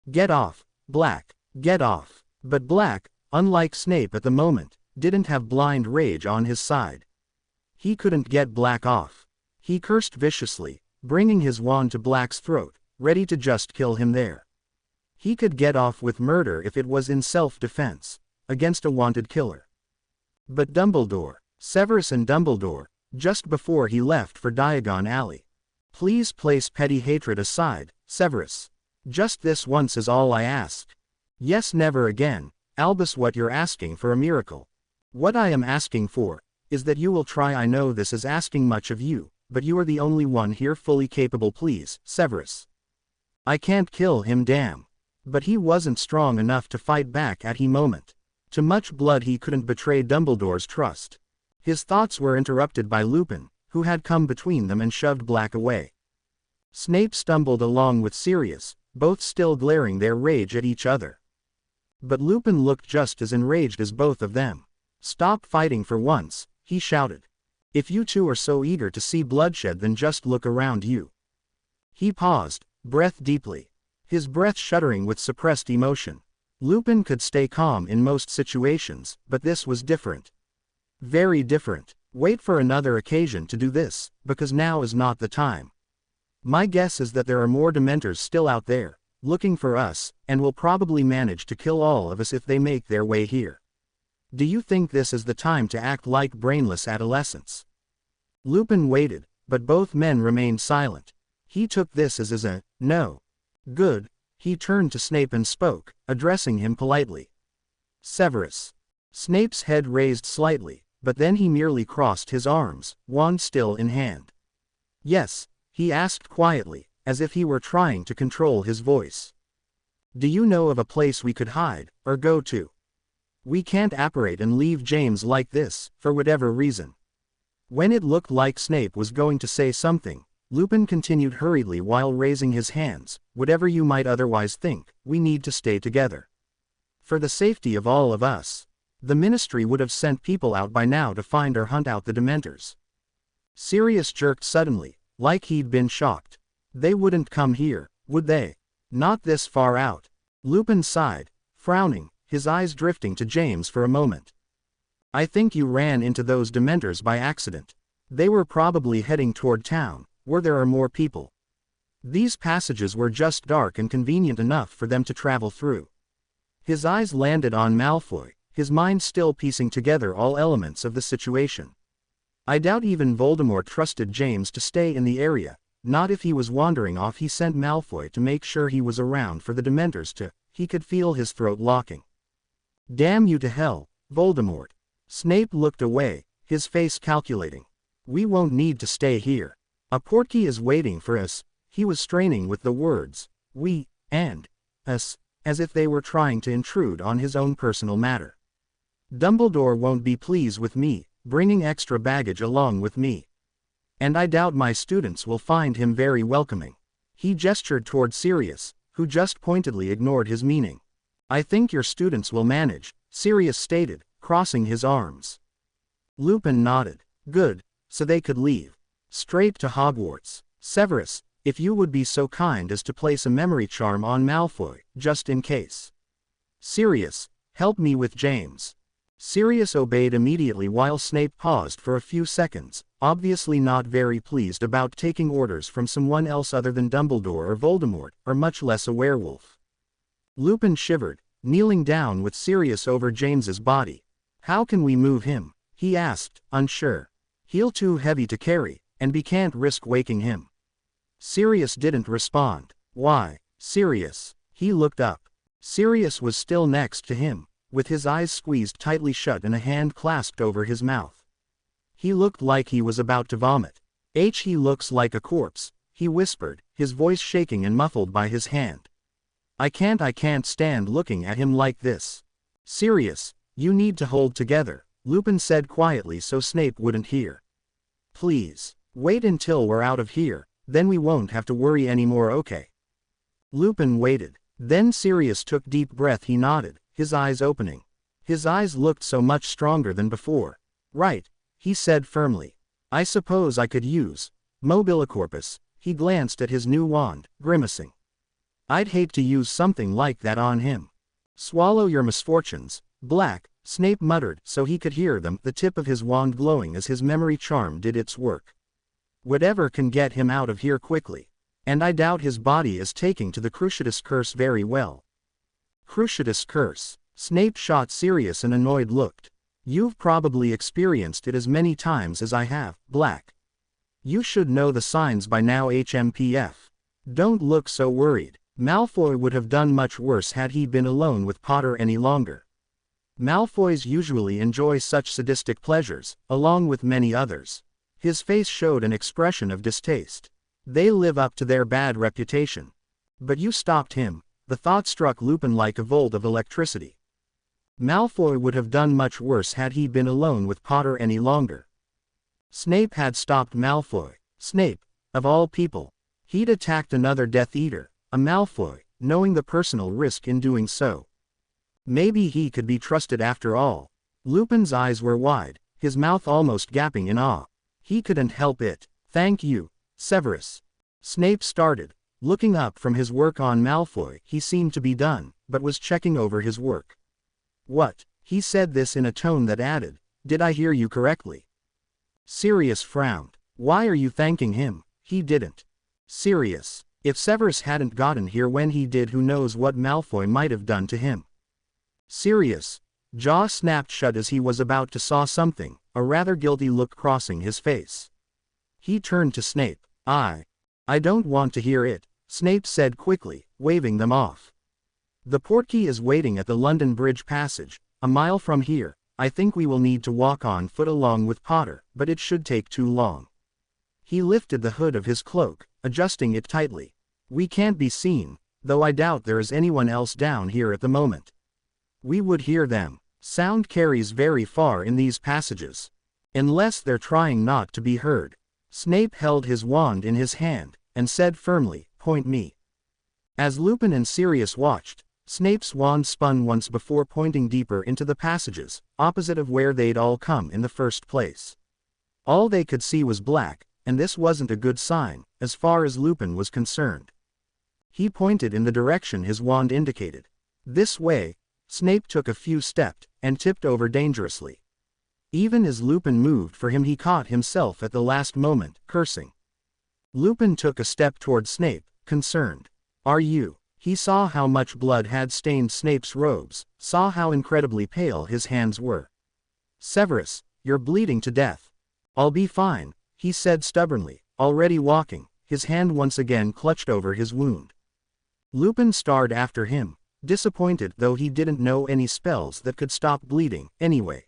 "Get off, Black, get off." But Black, unlike Snape at the moment, didn't have blind rage on his side. He couldn't get Black off. He cursed viciously, bringing his wand to Black's throat, ready to just kill him there. He could get off with murder if it was in self-defense, against a wanted killer. But Dumbledore, Severus and Dumbledore, just before he left for Diagon Alley. "Please place petty hatred aside, Severus. Just this once is all I ask. Yes, never again, Albus. What you're asking for a miracle. What I am asking for, is that you will try. I know this is asking much of you, but you are the only one here fully capable. Please, Severus. I can't kill him, damn." But he wasn't strong enough to fight back at the moment. Too much blood. He couldn't betray Dumbledore's trust. His thoughts were interrupted by Lupin, who had come between them and shoved Black away. Snape stumbled along with Sirius, both still glaring their rage at each other. But Lupin looked just as enraged as both of them. "Stop fighting for once," he shouted. "If you two are so eager to see bloodshed, then just look around you." He paused, breathed deeply, his breath shuddering with suppressed emotion. Lupin could stay calm in most situations, but this was different. Very different. Wait for another occasion to do this, because now is not the time. My guess is that there are more Dementors still out there, looking for us, and will probably manage to kill all of us if they make their way here. Do you think this is the time to act like brainless adolescents? Lupin waited, but both men remained silent. He took this as a no. Good. He turned to Snape and spoke, addressing him politely. Severus. Snape's head raised slightly, but then he merely crossed his arms, wand still in hand. Yes, he asked quietly, as if he were trying to control his voice. Do you know of a place we could hide, or go to? We can't apparate and leave James like this, for whatever reason. When it looked like Snape was going to say something, Lupin continued hurriedly while raising his hands. Whatever you might otherwise think, we need to stay together. For the safety of all of us. The Ministry would have sent people out by now to find or hunt out the Dementors. Sirius jerked suddenly, like he'd been shocked. They wouldn't come here, would they? Not this far out. Lupin sighed, frowning, his eyes drifting to James for a moment. I think you ran into those Dementors by accident. They were probably heading toward town, where there are more people. These passages were just dark and convenient enough for them to travel through. His eyes landed on Malfoy, his mind still piecing together all elements of the situation. I doubt even Voldemort trusted James to stay in the area, not if he was wandering off. He sent Malfoy to make sure he was around for the Dementors to. He could feel his throat locking. Damn you to hell, Voldemort. Snape looked away, his face calculating. We won't need to stay here. A Portkey is waiting for us. He was straining with the words, we, and us, as if they were trying to intrude on his own personal matter. Dumbledore won't be pleased with me, bringing extra baggage along with me. And I doubt my students will find him very welcoming. He gestured toward Sirius, who just pointedly ignored his meaning. I think your students will manage, Sirius stated, crossing his arms. Lupin nodded. Good, so they could leave. Straight to Hogwarts. Severus, if you would be so kind as to place a memory charm on Malfoy, just in case. Sirius, help me with James. Sirius obeyed immediately while Snape paused for a few seconds, obviously not very pleased about taking orders from someone else other than Dumbledore or Voldemort, or much less a werewolf. Lupin shivered, kneeling down with Sirius over James's body. How can we move him? He asked, unsure. He'll too heavy to carry, and we can't risk waking him. Sirius didn't respond. Why, Sirius? He looked up. Sirius was still next to him, with his eyes squeezed tightly shut and a hand clasped over his mouth. He looked like he was about to vomit. He looks like a corpse, he whispered, his voice shaking and muffled by his hand. I can't stand looking at him like this. Sirius, you need to hold together, Lupin said quietly so Snape wouldn't hear. Please, wait until we're out of here, then we won't have to worry anymore, okay? Lupin waited. Then Sirius took deep breath. He nodded, his eyes opening. His eyes looked so much stronger than before. Right, he said firmly. I suppose I could use Mobilicorpus. He glanced at his new wand, grimacing. I'd hate to use something like that on him. Swallow your misfortunes, Black, Snape muttered so he could hear them, the tip of his wand glowing as his memory charm did its work. Whatever can get him out of here quickly. And I doubt his body is taking to the Cruciatus Curse very well. Cruciatus Curse. Snape shot Sirius an annoyed look. You've probably experienced it as many times as I have, Black. You should know the signs by now, HMPF. Don't look so worried. Malfoy would have done much worse had he been alone with Potter any longer. Malfoys usually enjoy such sadistic pleasures, along with many others. His face showed an expression of distaste. They live up to their bad reputation. But you stopped him. The thought struck Lupin like a volt of electricity. Malfoy would have done much worse had he been alone with Potter any longer. Snape had stopped Malfoy. Snape, of all people. He'd attacked another Death Eater, a Malfoy, knowing the personal risk in doing so. Maybe he could be trusted after all. Lupin's eyes were wide, his mouth almost gaping in awe. He couldn't help it. Thank you, Severus. Snape started, looking up from his work on Malfoy. He seemed to be done, but was checking over his work. What? He said this in a tone that added, did I hear you correctly? Sirius frowned. Why are you thanking him? He didn't. Sirius. If Severus hadn't gotten here when he did, who knows what Malfoy might have done to him. Sirius. Jaw snapped shut as he was about to saw something, a rather guilty look crossing his face. He turned to Snape. I don't want to hear it, Snape said quickly, waving them off. The portkey is waiting at the London Bridge passage, a mile from here. I think we will need to walk on foot along with Potter, but it should take too long. He lifted the hood of his cloak, adjusting it tightly. We can't be seen, though I doubt there is anyone else down here at the moment. We would hear them. Sound carries very far in these passages. Unless they're trying not to be heard. Snape held his wand in his hand, and said firmly, "Point me." As Lupin and Sirius watched, Snape's wand spun once before pointing deeper into the passages, opposite of where they'd all come in the first place. All they could see was black, and this wasn't a good sign, as far as Lupin was concerned. He pointed in the direction his wand indicated. This way. Snape took a few steps, and tipped over dangerously. Even as Lupin moved for him, he caught himself at the last moment, cursing. Lupin took a step toward Snape, concerned. Are you? He saw how much blood had stained Snape's robes, saw how incredibly pale his hands were. Severus, you're bleeding to death. I'll be fine, he said stubbornly, already walking, his hand once again clutched over his wound. Lupin stared after him, disappointed though he didn't know any spells that could stop bleeding, anyway.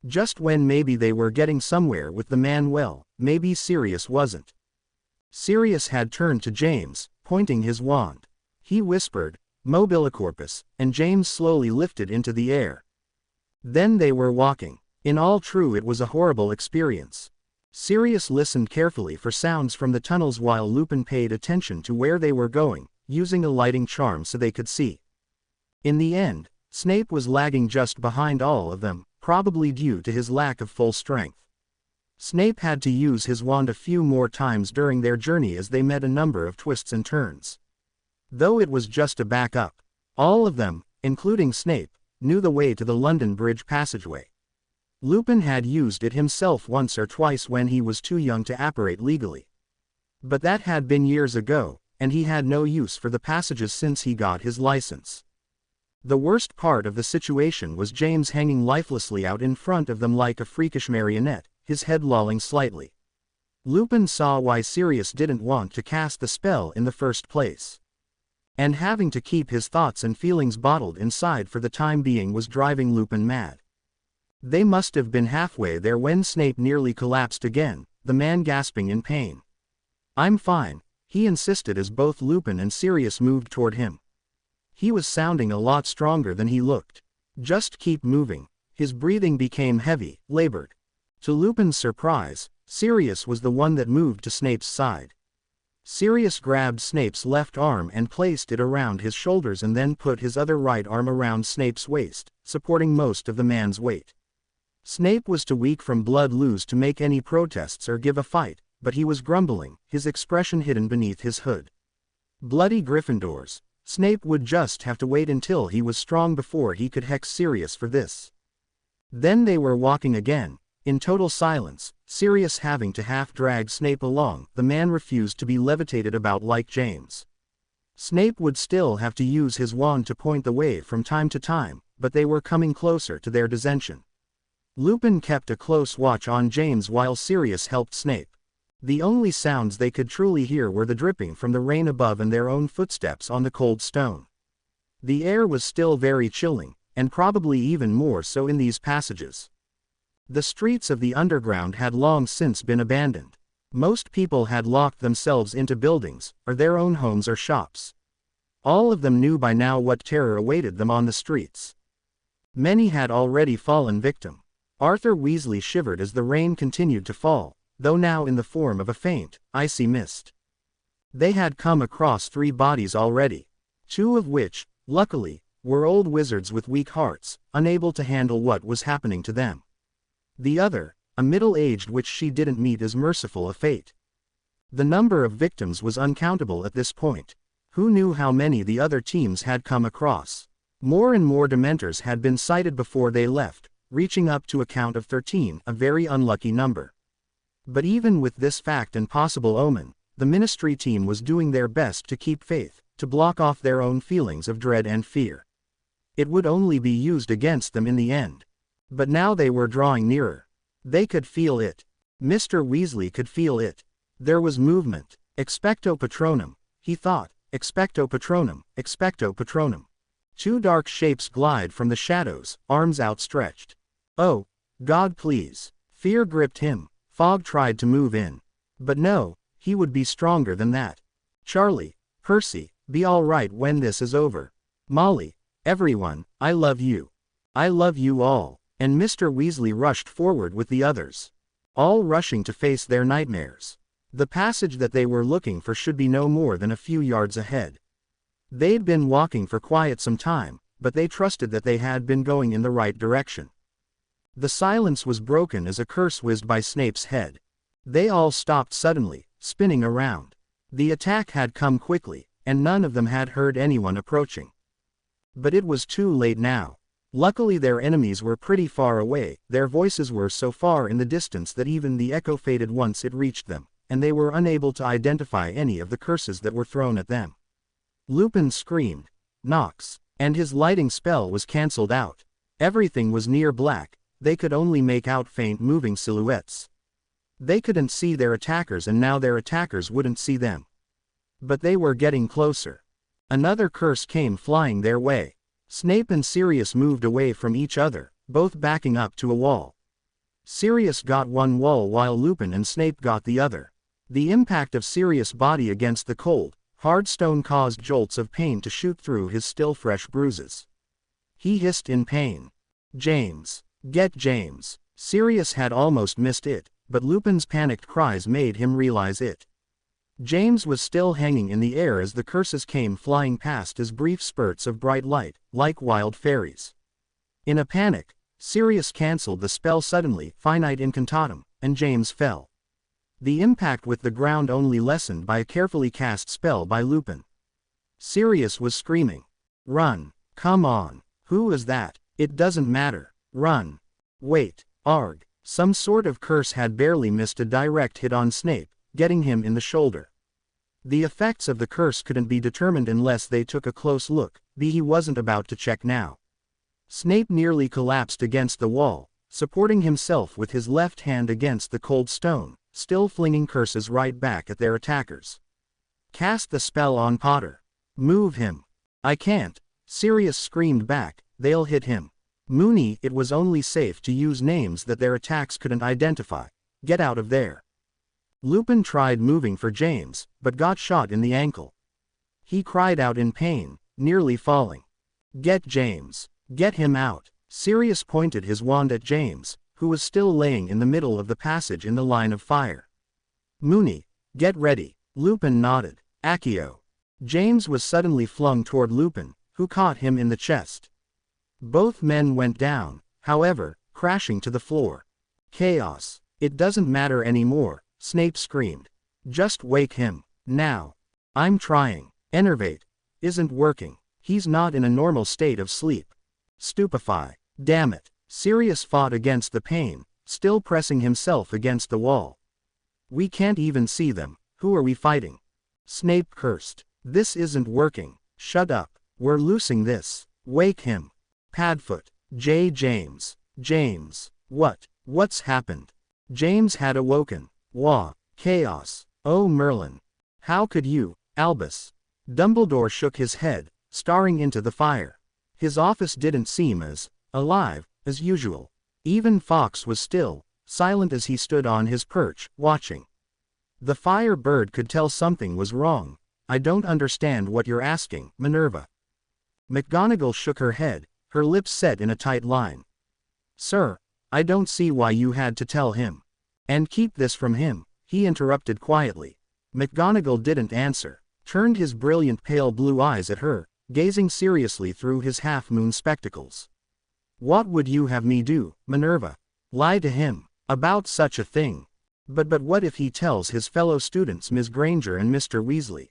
Just when maybe they were getting somewhere with the man, well, maybe Sirius wasn't. Sirius had turned to James, pointing his wand. He whispered, "Mobilicorpus," and James slowly lifted into the air. Then they were walking. In all true, it was a horrible experience. Sirius listened carefully for sounds from the tunnels while Lupin paid attention to where they were going, using a lighting charm so they could see. In the end, Snape was lagging just behind all of them, probably due to his lack of full strength. Snape had to use his wand a few more times during their journey as they met a number of twists and turns. Though it was just a backup, all of them, including Snape, knew the way to the London Bridge passageway. Lupin had used it himself once or twice when he was too young to apparate legally. But that had been years ago, and he had no use for the passages since he got his license. The worst part of the situation was James hanging lifelessly out in front of them like a freakish marionette, his head lolling slightly. Lupin saw why Sirius didn't want to cast the spell in the first place. And having to keep his thoughts and feelings bottled inside for the time being was driving Lupin mad. They must have been halfway there when Snape nearly collapsed again, the man gasping in pain. "I'm fine," he insisted as both Lupin and Sirius moved toward him. He was sounding a lot stronger than he looked. "Just keep moving." His breathing became heavy, labored. To Lupin's surprise, Sirius was the one that moved to Snape's side. Sirius grabbed Snape's left arm and placed it around his shoulders and then put his other right arm around Snape's waist, supporting most of the man's weight. Snape was too weak from blood loss to make any protests or give a fight, but he was grumbling, his expression hidden beneath his hood. Bloody Gryffindors. Snape would just have to wait until he was strong before he could hex Sirius for this. Then they were walking again, in total silence, Sirius having to half-drag Snape along. The man refused to be levitated about like James. Snape would still have to use his wand to point the way from time to time, but they were coming closer to their descension. Lupin kept a close watch on James while Sirius helped Snape. The only sounds they could truly hear were the dripping from the rain above and their own footsteps on the cold stone. The air was still very chilling, and probably even more so in these passages. The streets of the underground had long since been abandoned. Most people had locked themselves into buildings, or their own homes or shops. All of them knew by now what terror awaited them on the streets. Many had already fallen victim. Arthur Weasley shivered as the rain continued to fall, though now in the form of a faint, icy mist. They had come across 3 bodies already, 2 of which, luckily, were old wizards with weak hearts, unable to handle what was happening to them. The other, a middle-aged witch she didn't meet as merciful a fate. The number of victims was uncountable at this point. Who knew how many the other teams had come across? More and more Dementors had been sighted before they left, reaching up to a count of 13, a very unlucky number. But even with this fact and possible omen, the Ministry team was doing their best to keep faith, to block off their own feelings of dread and fear. It would only be used against them in the end. But now they were drawing nearer. They could feel it. Mr. Weasley could feel it. There was movement. Expecto Patronum, he thought. Expecto Patronum, Expecto Patronum. Two dark shapes glide from the shadows, arms outstretched. Oh, God please. Fear gripped him. Fog tried to move in. But no, he would be stronger than that. Charlie, Percy, be all right when this is over. Molly, everyone, I love you. I love you all. And Mr. Weasley rushed forward with the others. All rushing to face their nightmares. The passage that they were looking for should be no more than a few yards ahead. They'd been walking for quite some time, but they trusted that they had been going in the right direction. The silence was broken as a curse whizzed by Snape's head. They all stopped suddenly, spinning around. The attack had come quickly, and none of them had heard anyone approaching. But it was too late now. Luckily their enemies were pretty far away, their voices were so far in the distance that even the echo faded once it reached them, and they were unable to identify any of the curses that were thrown at them. Lupin screamed. Nox. And his lighting spell was cancelled out. Everything was near black, they could only make out faint moving silhouettes. They couldn't see their attackers and now their attackers wouldn't see them. But they were getting closer. Another curse came flying their way. Snape and Sirius moved away from each other, both backing up to a wall. Sirius got one wall while Lupin and Snape got the other. The impact of Sirius' body against the cold, hard stone caused jolts of pain to shoot through his still fresh bruises. He hissed in pain. James. Get James. Sirius had almost missed it, but Lupin's panicked cries made him realize it. James was still hanging in the air as the curses came flying past as brief spurts of bright light, like wild fairies. In a panic, Sirius cancelled the spell suddenly, Finite Incantatem, and James fell. The impact with the ground only lessened by a carefully cast spell by Lupin. Sirius was screaming. Run. Come on. Who is that? It doesn't matter. Run. Wait. Arg. Some sort of curse had barely missed a direct hit on Snape, getting him in the shoulder. The effects of the curse couldn't be determined unless they took a close look, but he wasn't about to check now. Snape nearly collapsed against the wall, supporting himself with his left hand against the cold stone, still flinging curses right back at their attackers. Cast the spell on Potter. Move him. I can't. Sirius screamed back, they'll hit him. Moony, it was only safe to use names that their attacks couldn't identify. Get out of there. Lupin tried moving for James, but got shot in the ankle. He cried out in pain, nearly falling. Get James. Get him out. Sirius pointed his wand at James, who was still laying in the middle of the passage in the line of fire. Moony, get ready. Lupin nodded. Accio. James was suddenly flung toward Lupin, who caught him in the chest. Both men went down, however, crashing to the floor. Chaos. It doesn't matter anymore, Snape screamed. Just wake him. Now. I'm trying. Enervate. Isn't working. He's not in a normal state of sleep. Stupefy. Damn it. Sirius fought against the pain, still pressing himself against the wall. We can't even see them. Who are we fighting? Snape cursed. This isn't working. Shut up. We're losing this. Wake him. Padfoot. James. James. What's happened? James had awoken. Wah. Chaos. Oh Merlin. How could you, Albus? Dumbledore shook his head, staring into the fire. His office didn't seem as alive as usual. Even Fawkes was still, silent as he stood on his perch, watching. The fire bird could tell something was wrong. I don't understand what you're asking, Minerva. McGonagall shook her head, her lips set in a tight line. Sir, I don't see why you had to tell him. And keep this from him, he interrupted quietly. McGonagall didn't answer, turned his brilliant pale blue eyes at her, gazing seriously through his half-moon spectacles. What would you have me do, Minerva? Lie to him about such a thing? But what if he tells his fellow students Miss Granger and Mr. Weasley?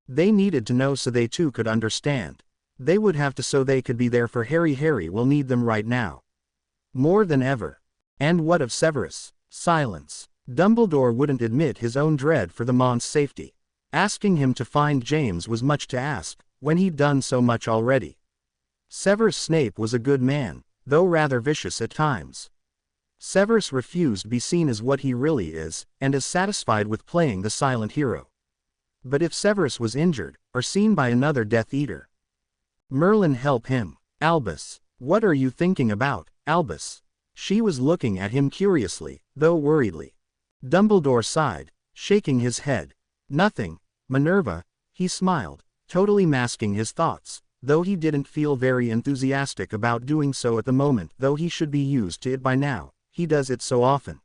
They needed to know so they too could understand. They would have to so they could be there for Harry. Harry will need them right now. More than ever. And what of Severus? Silence. Dumbledore wouldn't admit his own dread for the Mont's safety. Asking him to find James was much to ask, when he'd done so much already. Severus Snape was a good man, though rather vicious at times. Severus refused to be seen as what he really is, and is satisfied with playing the silent hero. But if Severus was injured, or seen by another Death Eater, Merlin help him. Albus, what are you thinking about, Albus? She was looking at him curiously, though worriedly. Dumbledore sighed, shaking his head. Nothing, Minerva, he smiled, totally masking his thoughts, though he didn't feel very enthusiastic about doing so at the moment, though he should be used to it by now, he does it so often.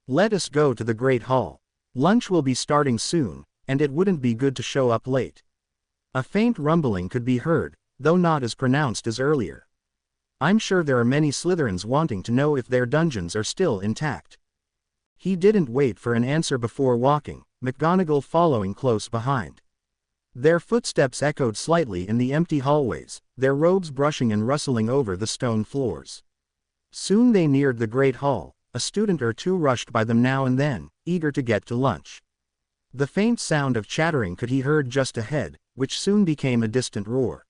Let us go to the Great Hall. Lunch will be starting soon, and it wouldn't be good to show up late. A faint rumbling could be heard, though not as pronounced as earlier. I'm sure there are many Slytherins wanting to know if their dungeons are still intact. He didn't wait for an answer before walking, McGonagall following close behind. Their footsteps echoed slightly in the empty hallways, their robes brushing and rustling over the stone floors. Soon they neared the Great Hall. A student or two rushed by them now and then, eager to get to lunch. The faint sound of chattering could be heard just ahead, which soon became a distant roar.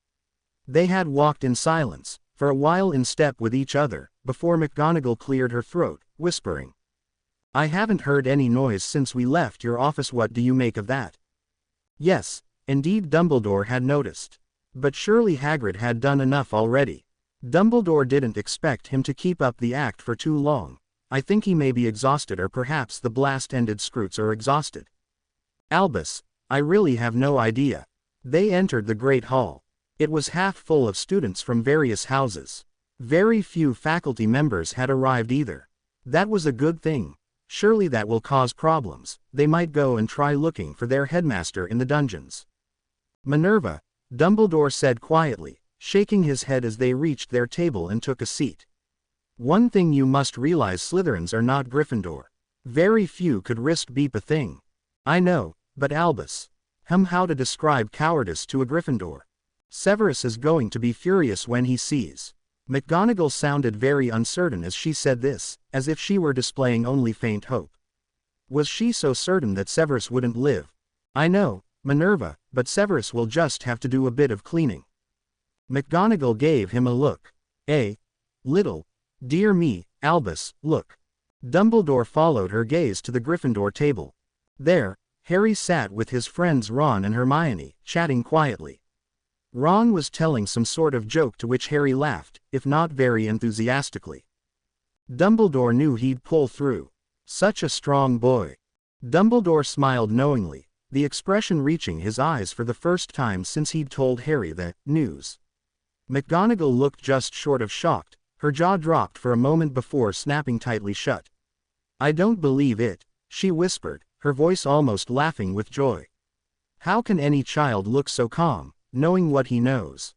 They had walked in silence, for a while in step with each other, before McGonagall cleared her throat, whispering, "I haven't heard any noise since we left your office. What do you make of that?" Yes, indeed, Dumbledore had noticed. But surely Hagrid had done enough already. Dumbledore didn't expect him to keep up the act for too long. I think he may be exhausted, or perhaps the blast-ended Scroots are exhausted. Albus, I really have no idea. They entered the Great Hall. It was half full of students from various houses. Very few faculty members had arrived either. That was a good thing. Surely that will cause problems. They might go and try looking for their headmaster in the dungeons. Minerva, Dumbledore said quietly, shaking his head as they reached their table and took a seat. One thing you must realize: Slytherins are not Gryffindor. Very few could risk beep a thing. I know, but Albus, how to describe cowardice to a Gryffindor? Severus is going to be furious when he sees. McGonagall sounded very uncertain as she said this, as if she were displaying only faint hope. Was she so certain that Severus wouldn't live? I know, Minerva, but Severus will just have to do a bit of cleaning. McGonagall gave him a look. Little. Dear me, Albus, look. Dumbledore followed her gaze to the Gryffindor table. There, Harry sat with his friends Ron and Hermione, chatting quietly. Ron was telling some sort of joke to which Harry laughed, if not very enthusiastically. Dumbledore knew he'd pull through. Such a strong boy. Dumbledore smiled knowingly, the expression reaching his eyes for the first time since he'd told Harry the news. McGonagall looked just short of shocked, her jaw dropped for a moment before snapping tightly shut. I don't believe it, she whispered, her voice almost laughing with joy. How can any child look so calm, knowing what he knows?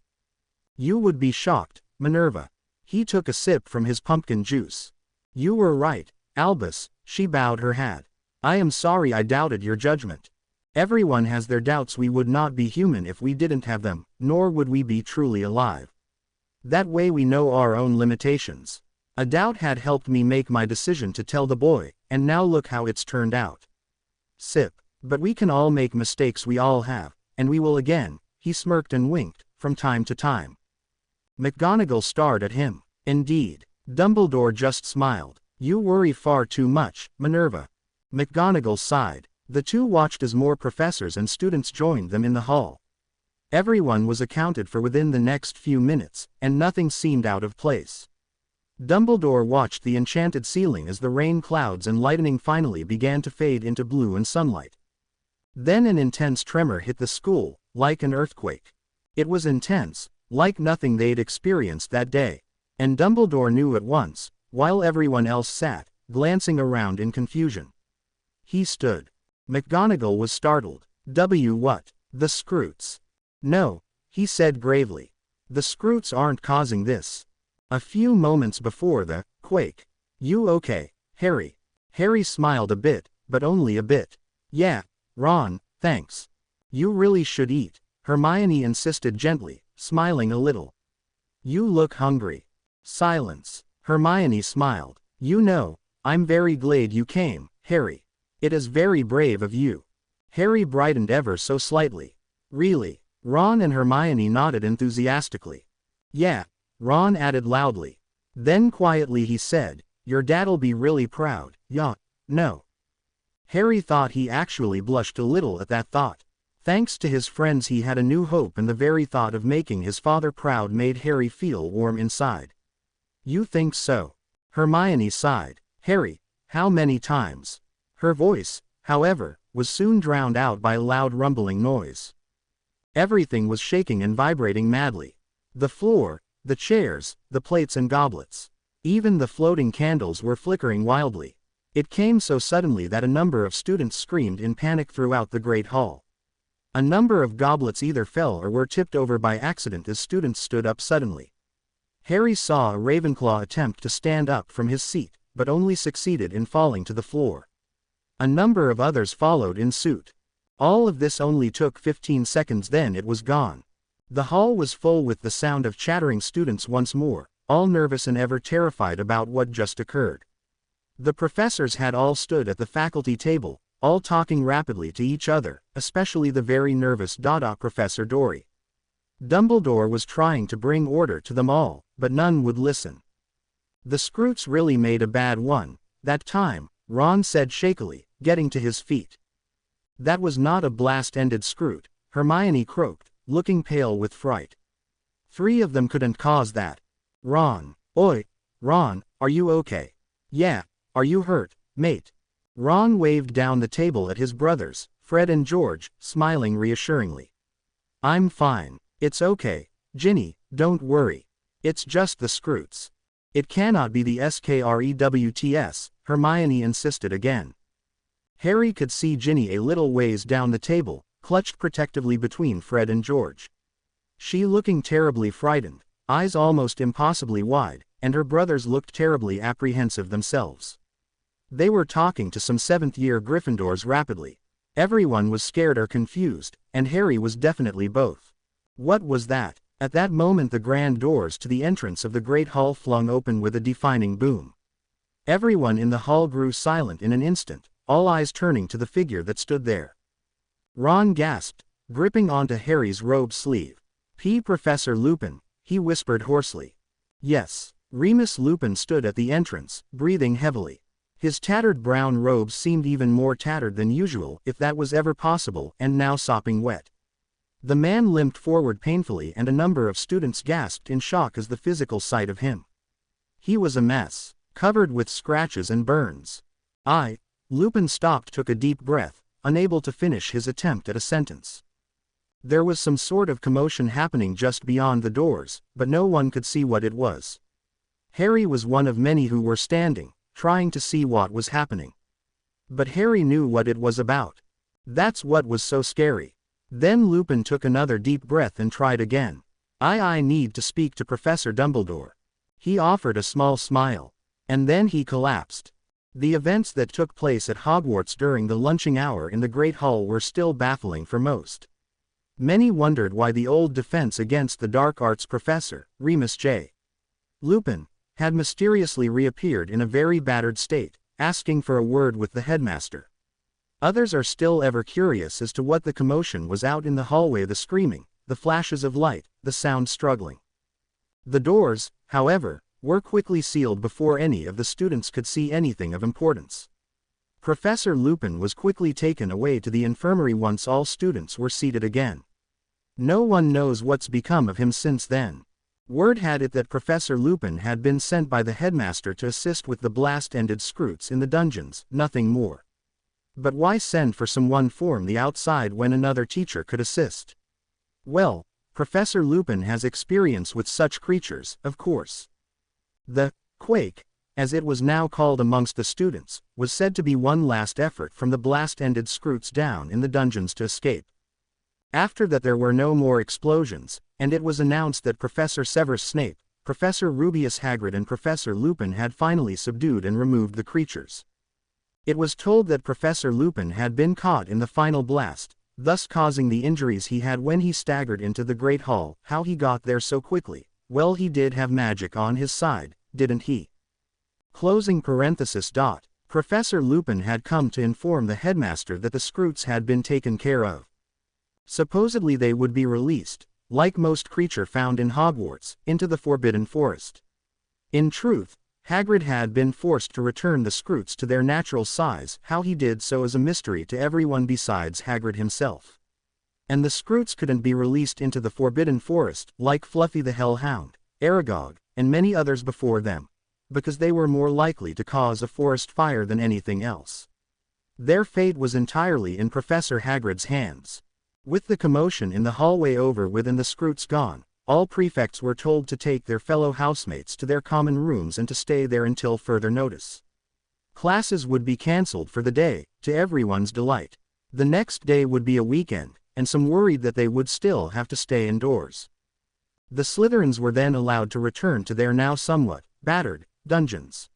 You would be shocked, Minerva. He took a sip from his pumpkin juice. You were right, Albus, she bowed her head. I am sorry I doubted your judgment. Everyone has their doubts. We would not be human if we didn't have them, nor would we be truly alive. That way we know our own limitations. A doubt had helped me make my decision to tell the boy, and now look how it's turned out. Sip. But we can all make mistakes, we all have, and we will again, he smirked and winked, from time to time. McGonagall stared at him. Indeed. Dumbledore just smiled. You worry far too much, Minerva. McGonagall sighed. The two watched as more professors and students joined them in the hall. Everyone was accounted for within the next few minutes, and nothing seemed out of place. Dumbledore watched the enchanted ceiling as the rain clouds and lightning finally began to fade into blue and sunlight. Then an intense tremor hit the school, like an earthquake. It was intense, like nothing they'd experienced that day, and Dumbledore knew at once, while everyone else sat, glancing around in confusion. He stood. McGonagall was startled. What? The Scroots? No, he said gravely. The Scroots aren't causing this. A few moments before the quake. You okay, Harry? Harry smiled a bit, but only a bit. Yeah, Ron, thanks. You really should eat, Hermione insisted gently, smiling a little. You look hungry. Silence. Hermione smiled. You know, I'm very glad you came, Harry. It is very brave of you. Harry brightened ever so slightly. Really? Ron and Hermione nodded enthusiastically. Yeah, Ron added loudly. Then quietly he said, your dad'll be really proud, yeah, no. Harry thought he actually blushed a little at that thought. Thanks to his friends he had a new hope, and the very thought of making his father proud made Harry feel warm inside. You think so? Hermione sighed. Harry, how many times? Her voice, however, was soon drowned out by a loud rumbling noise. Everything was shaking and vibrating madly. The floor, the chairs, the plates and goblets. Even the floating candles were flickering wildly. It came so suddenly that a number of students screamed in panic throughout the Great Hall. A number of goblets either fell or were tipped over by accident as students stood up suddenly. Harry saw a Ravenclaw attempt to stand up from his seat, but only succeeded in falling to the floor. A number of others followed in suit. All of this only took 15 seconds, then it was gone. The hall was full with the sound of chattering students once more, all nervous and ever terrified about what just occurred. The professors had all stood at the faculty table, all talking rapidly to each other, especially the very nervous Dada Professor Dory. Dumbledore was trying to bring order to them all, but none would listen. The Scroots really made a bad one, that time, Ron said shakily, getting to his feet. That was not a blast-ended Scroot, Hermione croaked, looking pale with fright. 3 of them couldn't cause that. Ron. Oi, Ron, are you okay? Yeah, are you hurt, mate? Ron waved down the table at his brothers, Fred and George, smiling reassuringly. I'm fine. It's okay, Ginny, don't worry. It's just the Scroots. It cannot be the Screwts, Hermione insisted again. Harry could see Ginny a little ways down the table, clutched protectively between Fred and George. She looking terribly frightened, eyes almost impossibly wide, and her brothers looked terribly apprehensive themselves. They were talking to some 7th-year Gryffindors rapidly. Everyone was scared or confused, and Harry was definitely both. What was that? At that moment the grand doors to the entrance of the Great Hall flung open with a deafening boom. Everyone in the hall grew silent in an instant, all eyes turning to the figure that stood there. Ron gasped, gripping onto Harry's robe sleeve. Professor Lupin, he whispered hoarsely. Yes, Remus Lupin stood at the entrance, breathing heavily. His tattered brown robes seemed even more tattered than usual, if that was ever possible, and now sopping wet. The man limped forward painfully, and a number of students gasped in shock as the physical sight of him. He was a mess, covered with scratches and burns. Lupin stopped, took a deep breath, unable to finish his attempt at a sentence. There was some sort of commotion happening just beyond the doors, but no one could see what it was. Harry was one of many who were standing, trying to see what was happening. But Harry knew what it was about. That's what was so scary. Then Lupin took another deep breath and tried again. I need to speak to Professor Dumbledore. He offered a small smile. And then he collapsed. The events that took place at Hogwarts during the lunching hour in the Great Hall were still baffling for most. Many wondered why the old defense against the dark arts professor, Remus J. Lupin, had mysteriously reappeared in a very battered state, asking for a word with the headmaster. Others are still ever curious as to what the commotion was out in the hallway, the screaming, the flashes of light, the sound struggling. The doors, however, were quickly sealed before any of the students could see anything of importance. Professor Lupin was quickly taken away to the infirmary once all students were seated again. No one knows what's become of him since then. Word had it that Professor Lupin had been sent by the headmaster to assist with the blast-ended Scroots in the dungeons, nothing more. But why send for someone from the outside when another teacher could assist? Well, Professor Lupin has experience with such creatures, of course. The quake, as it was now called amongst the students, was said to be one last effort from the blast-ended Scroots down in the dungeons to escape. After that there were no more explosions, and it was announced that Professor Severus Snape, Professor Rubeus Hagrid and Professor Lupin had finally subdued and removed the creatures. It was told that Professor Lupin had been caught in the final blast, thus causing the injuries he had when he staggered into the Great Hall. How he got there so quickly? Well, he did have magic on his side, didn't he? Closing parenthesis. Professor Lupin had come to inform the headmaster that the Scroots had been taken care of. Supposedly they would be released, like most creature found in Hogwarts, into the Forbidden Forest. In truth, Hagrid had been forced to return the Skrewts to their natural size. How he did so is a mystery to everyone besides Hagrid himself. And the Skrewts couldn't be released into the Forbidden Forest, like Fluffy the Hellhound, Aragog, and many others before them, because they were more likely to cause a forest fire than anything else. Their fate was entirely in Professor Hagrid's hands. With the commotion in the hallway over with and the Skrewts gone, all prefects were told to take their fellow housemates to their common rooms and to stay there until further notice. Classes would be cancelled for the day, to everyone's delight. The next day would be a weekend, and some worried that they would still have to stay indoors. The Slytherins were then allowed to return to their now somewhat battered dungeons.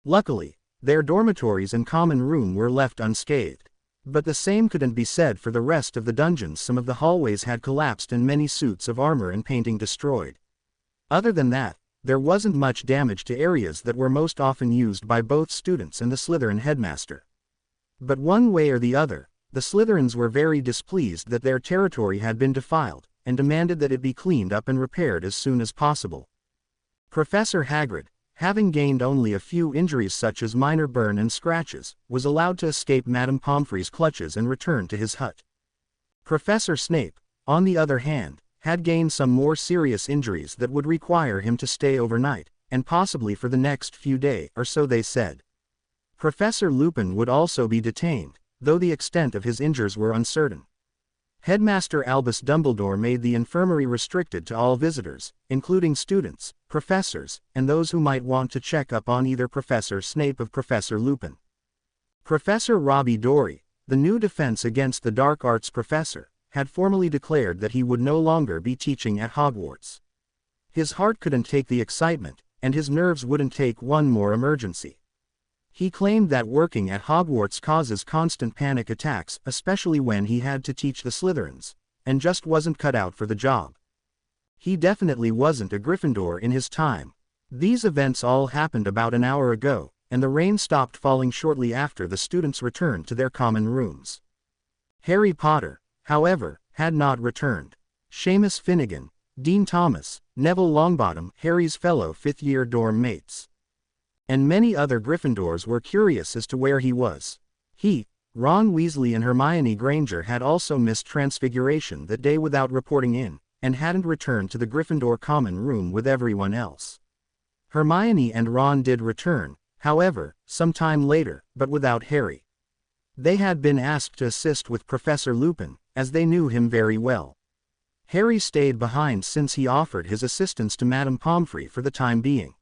Luckily, their dormitories and common room were left unscathed. But the same couldn't be said for the rest of the dungeons. Some of the hallways had collapsed and many suits of armor and painting destroyed. Other than that, there wasn't much damage to areas that were most often used by both students and the Slytherin headmaster. But one way or the other, the Slytherins were very displeased that their territory had been defiled, and demanded that it be cleaned up and repaired as soon as possible. Professor Hagrid, having gained only a few injuries such as minor burn and scratches, was allowed to escape Madame Pomfrey's clutches and return to his hut. Professor Snape, on the other hand, had gained some more serious injuries that would require him to stay overnight, and possibly for the next few days, or so they said. Professor Lupin would also be detained, though the extent of his injuries were uncertain. Headmaster Albus Dumbledore made the infirmary restricted to all visitors, including students, professors, and those who might want to check up on either Professor Snape or Professor Lupin. Professor Robbie Dory, the new Defense Against the Dark Arts professor, had formally declared that he would no longer be teaching at Hogwarts. His heart couldn't take the excitement, and his nerves wouldn't take one more emergency. He claimed that working at Hogwarts causes constant panic attacks, especially when he had to teach the Slytherins, and just wasn't cut out for the job. He definitely wasn't a Gryffindor in his time. These events all happened about an hour ago, and the rain stopped falling shortly after the students returned to their common rooms. Harry Potter, however, had not returned. Seamus Finnegan, Dean Thomas, Neville Longbottom, Harry's fellow fifth-year dorm mates, and many other Gryffindors were curious as to where he was. He, Ron Weasley and Hermione Granger had also missed Transfiguration that day without reporting in, and hadn't returned to the Gryffindor common room with everyone else. Hermione and Ron did return, however, some time later, but without Harry. They had been asked to assist with Professor Lupin, as they knew him very well. Harry stayed behind since he offered his assistance to Madame Pomfrey for the time being.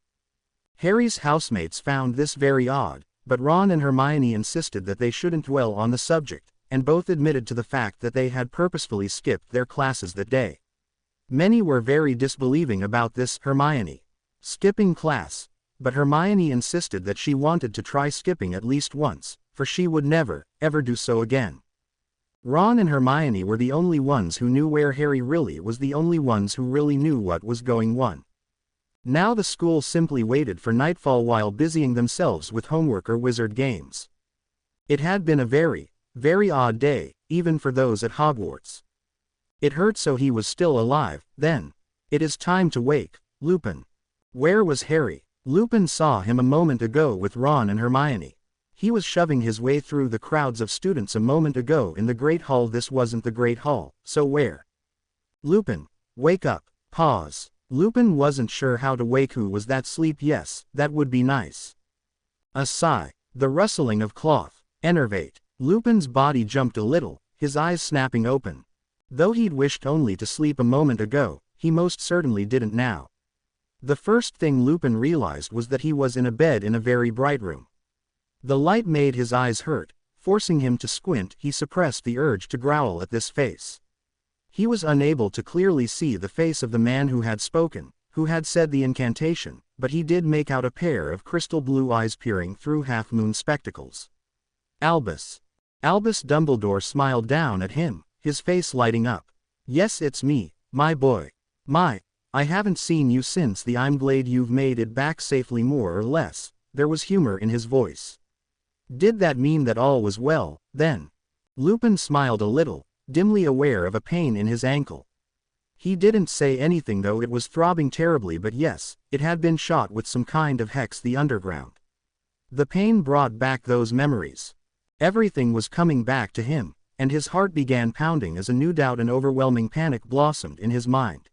Harry's housemates found this very odd, but Ron and Hermione insisted that they shouldn't dwell on the subject, and both admitted to the fact that they had purposefully skipped their classes that day. Many were very disbelieving about this Hermione skipping class, but Hermione insisted that she wanted to try skipping at least once, for she would never, ever do so again. Ron and Hermione were the only ones who knew where Harry really was, the only ones who really knew what was going on. Now the school simply waited for nightfall while busying themselves with homework or wizard games. It had been a very, very odd day, even for those at Hogwarts. It hurt so he was still alive, then. It is time to wake, Lupin. Where was Harry? Lupin saw him a moment ago with Ron and Hermione. He was shoving his way through the crowds of students a moment ago in the Great Hall. This wasn't the Great Hall, so where? Lupin, wake up. Pause. Lupin wasn't sure how to wake. Who was that? Sleep? Yes, that would be nice. A sigh. The rustling of cloth. Enervate. Lupin's body jumped a little, his eyes snapping open. Though he'd wished only to sleep a moment ago, he most certainly didn't now. The first thing Lupin realized was that he was in a bed in a very bright room. The light made his eyes hurt, forcing him to squint. He suppressed the urge to growl at this face. He was unable to clearly see the face of the man who had spoken, who had said the incantation, but he did make out a pair of crystal blue eyes peering through half-moon spectacles. Albus. Albus Dumbledore smiled down at him, his face lighting up. Yes, it's me, my boy. I haven't seen you since I'm glad you've made it back safely, more or less. There was humor in his voice. Did that mean that all was well, then? Lupin smiled a little, dimly aware of a pain in his ankle. He didn't say anything though it was throbbing terribly, but yes, it had been shot with some kind of hex the underground. The pain brought back those memories. Everything was coming back to him, and his heart began pounding as a new doubt and overwhelming panic blossomed in his mind.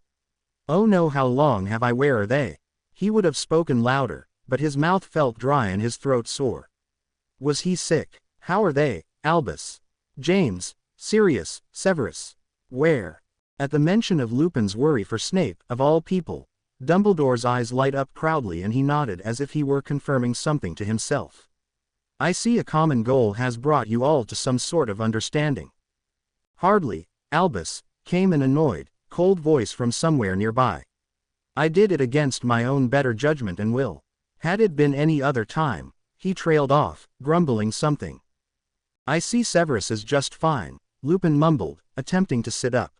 Oh no, how long have I? Where are they? He would have spoken louder, but his mouth felt dry and his throat sore. Was he sick? How are they? Albus, James, Sirius, Severus. Where? At the mention of Lupin's worry for Snape, of all people, Dumbledore's eyes light up proudly and he nodded as if he were confirming something to himself. I see a common goal has brought you all to some sort of understanding. Hardly, Albus, came an annoyed, cold voice from somewhere nearby. I did it against my own better judgment and will. Had it been any other time, he trailed off, grumbling something. I see Severus is just fine, Lupin mumbled, attempting to sit up.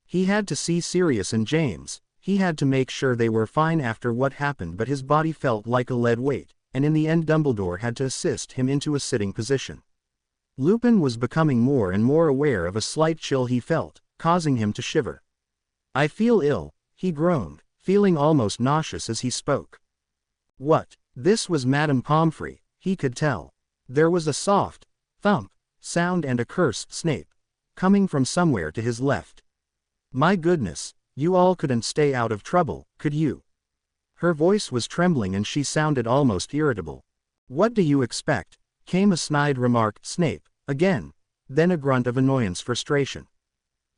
He had to see Sirius and James, he had to make sure they were fine after what happened, but his body felt like a lead weight, and in the end Dumbledore had to assist him into a sitting position. Lupin was becoming more and more aware of a slight chill he felt, causing him to shiver. I feel ill, he groaned, feeling almost nauseous as he spoke. What? This was Madame Pomfrey, he could tell. There was a soft, thump, sound and a curse, Snape, coming from somewhere to his left. My goodness, you all couldn't stay out of trouble, could you? Her voice was trembling and she sounded almost irritable. What do you expect? Came a snide remark, Snape, again, then a grunt of annoyance frustration.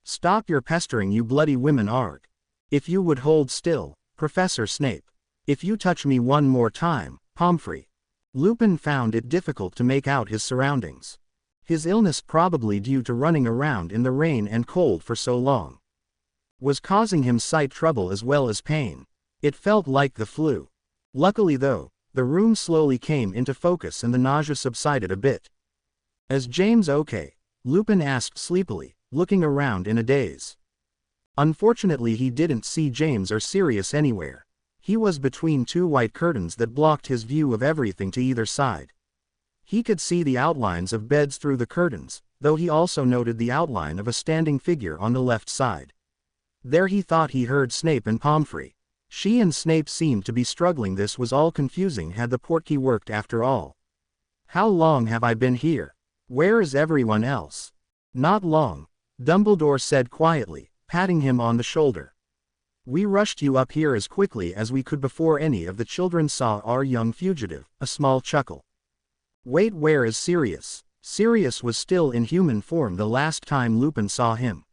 Stop your pestering, you bloody women, arg. If you would hold still, Professor Snape. If you touch me one more time, Pomfrey. Lupin found it difficult to make out his surroundings. His illness, probably due to running around in the rain and cold for so long, was causing him sight trouble as well as pain. It felt like the flu. Luckily though, the room slowly came into focus and the nausea subsided a bit. Is James okay? Lupin asked sleepily, looking around in a daze. Unfortunately he didn't see James or Sirius anywhere. He was between two white curtains that blocked his view of everything to either side. He could see the outlines of beds through the curtains, though he also noted the outline of a standing figure on the left side. There he thought he heard Snape and Pomfrey. She and Snape seemed to be struggling. This was all confusing. Had the portkey worked after all? How long have I been here? Where is everyone else? Not long, Dumbledore said quietly, patting him on the shoulder. We rushed you up here as quickly as we could before any of the children saw our young fugitive, a small chuckle. Wait, where is Sirius? Sirius was still in human form the last time Lupin saw him.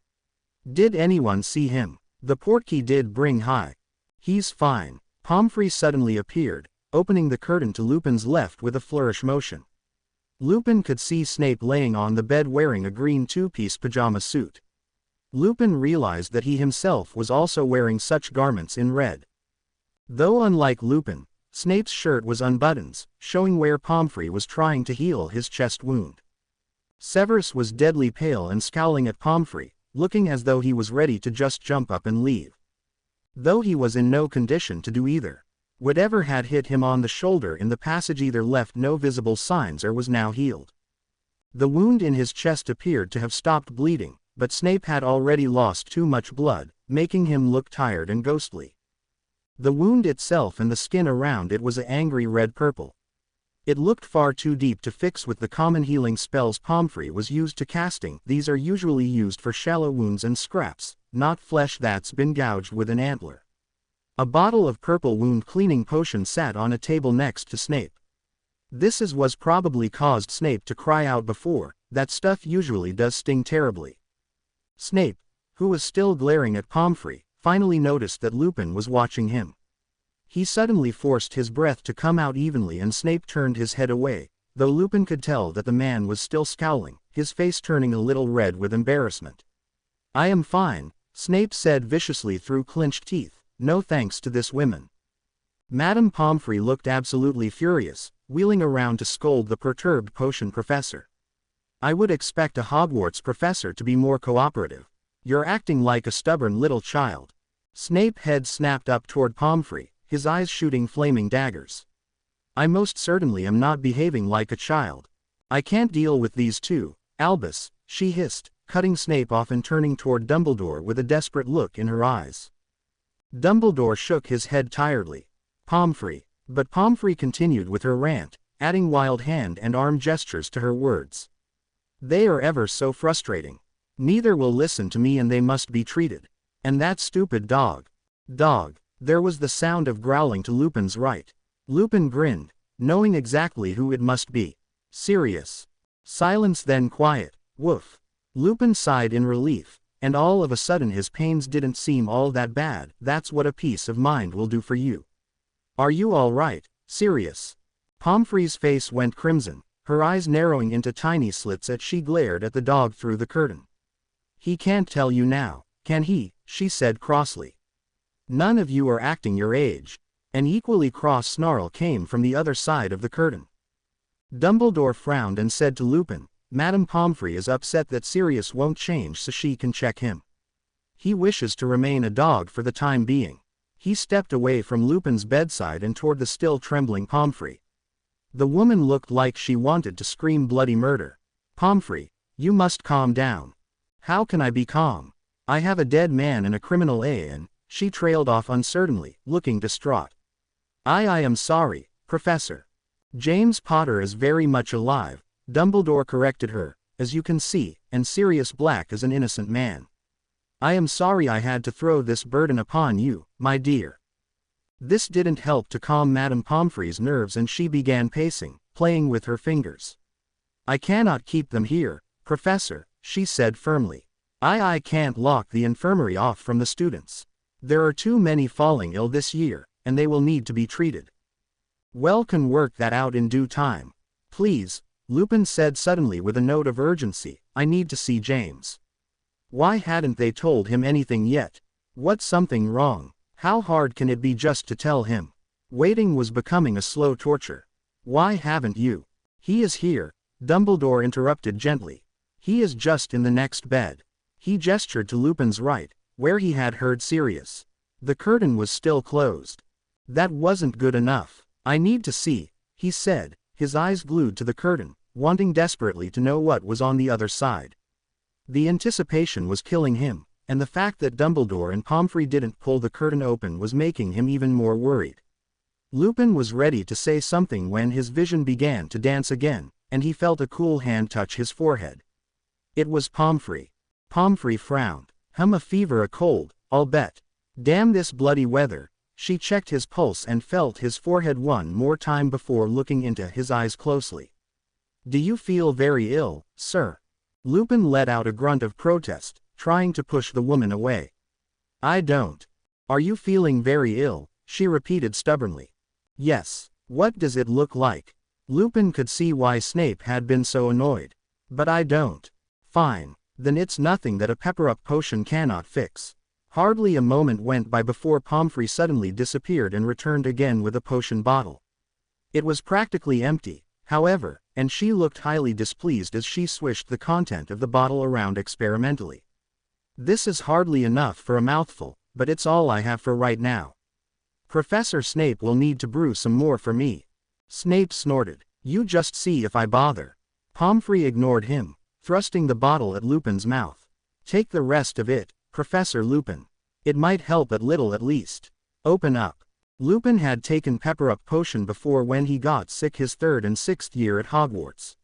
Did anyone see him? The portkey did bring high. He's fine. Pomfrey suddenly appeared, opening the curtain to Lupin's left with a flourish motion. Lupin could see Snape laying on the bed wearing a green two-piece pajama suit. Lupin realized that he himself was also wearing such garments in red. Though unlike Lupin, Snape's shirt was unbuttoned, showing where Pomfrey was trying to heal his chest wound. Severus was deadly pale and scowling at Pomfrey, looking as though he was ready to just jump up and leave. Though he was in no condition to do either. Whatever had hit him on the shoulder in the passage either left no visible signs or was now healed. The wound in his chest appeared to have stopped bleeding, but Snape had already lost too much blood, making him look tired and ghostly. The wound itself and the skin around it was an angry red-purple. It looked far too deep to fix with the common healing spells Pomfrey was used to casting. These are usually used for shallow wounds and scraps, not flesh that's been gouged with an antler. A bottle of purple wound cleaning potion sat on a table next to Snape. This was probably caused Snape to cry out before. That stuff usually does sting terribly. Snape, who was still glaring at Pomfrey, finally noticed that Lupin was watching him. He suddenly forced his breath to come out evenly and Snape turned his head away, though Lupin could tell that the man was still scowling, his face turning a little red with embarrassment. I am fine, Snape said viciously through clenched teeth, no thanks to this woman. Madame Pomfrey looked absolutely furious, wheeling around to scold the perturbed potion professor. I would expect a Hogwarts professor to be more cooperative. You're acting like a stubborn little child. Snape's head snapped up toward Pomfrey, his eyes shooting flaming daggers. I most certainly am not behaving like a child. I can't deal with these two, Albus, she hissed, cutting Snape off and turning toward Dumbledore with a desperate look in her eyes. Dumbledore shook his head tiredly. Pomfrey. But Pomfrey continued with her rant, adding wild hand and arm gestures to her words. They are ever so frustrating. Neither will listen to me and they must be treated. And that stupid dog. Dog. There was the sound of growling to Lupin's right. Lupin grinned, knowing exactly who it must be. Sirius. Silence, then quiet. Woof. Lupin sighed in relief, and all of a sudden his pains didn't seem all that bad. That's what a peace of mind will do for you. Are you all right, Sirius? Pomfrey's face went crimson, her eyes narrowing into tiny slits as she glared at the dog through the curtain. He can't tell you now, can he? She said crossly. None of you are acting your age. An equally cross snarl came from the other side of the curtain. Dumbledore frowned and said to Lupin, Madame Pomfrey is upset that Sirius won't change so she can check him. He wishes to remain a dog for the time being. He stepped away from Lupin's bedside and toward the still trembling Pomfrey. The woman looked like she wanted to scream bloody murder. Pomfrey, you must calm down. How can I be calm? I have a dead man and a criminal and, she trailed off uncertainly, looking distraught. I am sorry, Professor. James Potter is very much alive, Dumbledore corrected her, as you can see, and Sirius Black is an innocent man. I am sorry I had to throw this burden upon you, my dear. This didn't help to calm Madame Pomfrey's nerves and she began pacing, playing with her fingers. I cannot keep them here, Professor, she said firmly. I can't lock the infirmary off from the students. There are too many falling ill this year, and they will need to be treated. Well, can work that out in due time. Please, Lupin said suddenly with a note of urgency, I need to see James. Why hadn't they told him anything yet? What's something wrong? How hard can it be just to tell him? Waiting was becoming a slow torture. Why haven't you? He is here, Dumbledore interrupted gently. He is just in the next bed. He gestured to Lupin's right, where he had heard Sirius. The curtain was still closed. That wasn't good enough. I need to see, he said, his eyes glued to the curtain, wanting desperately to know what was on the other side. The anticipation was killing him, and the fact that Dumbledore and Pomfrey didn't pull the curtain open was making him even more worried. Lupin was ready to say something when his vision began to dance again, and he felt a cool hand touch his forehead. It was Pomfrey. Pomfrey frowned. A fever, a cold, I'll bet. Damn this bloody weather. She checked his pulse and felt his forehead one more time before looking into his eyes closely. Do you feel very ill, sir? Lupin let out a grunt of protest, trying to push the woman away. I don't. Are you feeling very ill? She repeated stubbornly. Yes. What does it look like? Lupin could see why Snape had been so annoyed. But I don't. Fine. Then it's nothing that a pepper-up potion cannot fix. Hardly a moment went by before Pomfrey suddenly disappeared and returned again with a potion bottle. It was practically empty, however, and she looked highly displeased as she swished the content of the bottle around experimentally. This is hardly enough for a mouthful, but it's all I have for right now. Professor Snape will need to brew some more for me. Snape snorted. You just see if I bother. Pomfrey ignored him, thrusting the bottle at Lupin's mouth. Take the rest of it, Professor Lupin. It might help a little at least. Open up. Lupin had taken pepper-up potion before when he got sick his 3rd and 6th year at Hogwarts.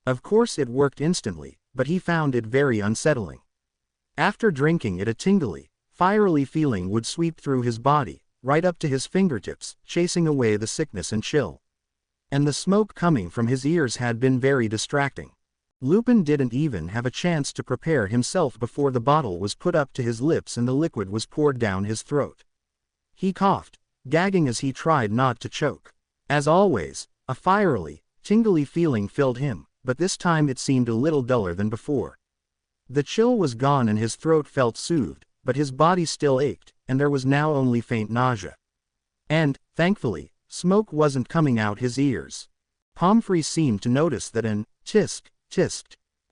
Of course it worked instantly, but he found it very unsettling. After drinking it, a tingly, fiery feeling would sweep through his body, right up to his fingertips, chasing away the sickness and chill. And the smoke coming from his ears had been very distracting. Lupin didn't even have a chance to prepare himself before the bottle was put up to his lips and the liquid was poured down his throat. He coughed, gagging as he tried not to choke. As always, a fiery, tingly feeling filled him, but this time it seemed a little duller than before. The chill was gone and his throat felt soothed, but his body still ached, and there was now only faint nausea. And, thankfully, smoke wasn't coming out his ears. Pomfrey seemed to notice that and tisked.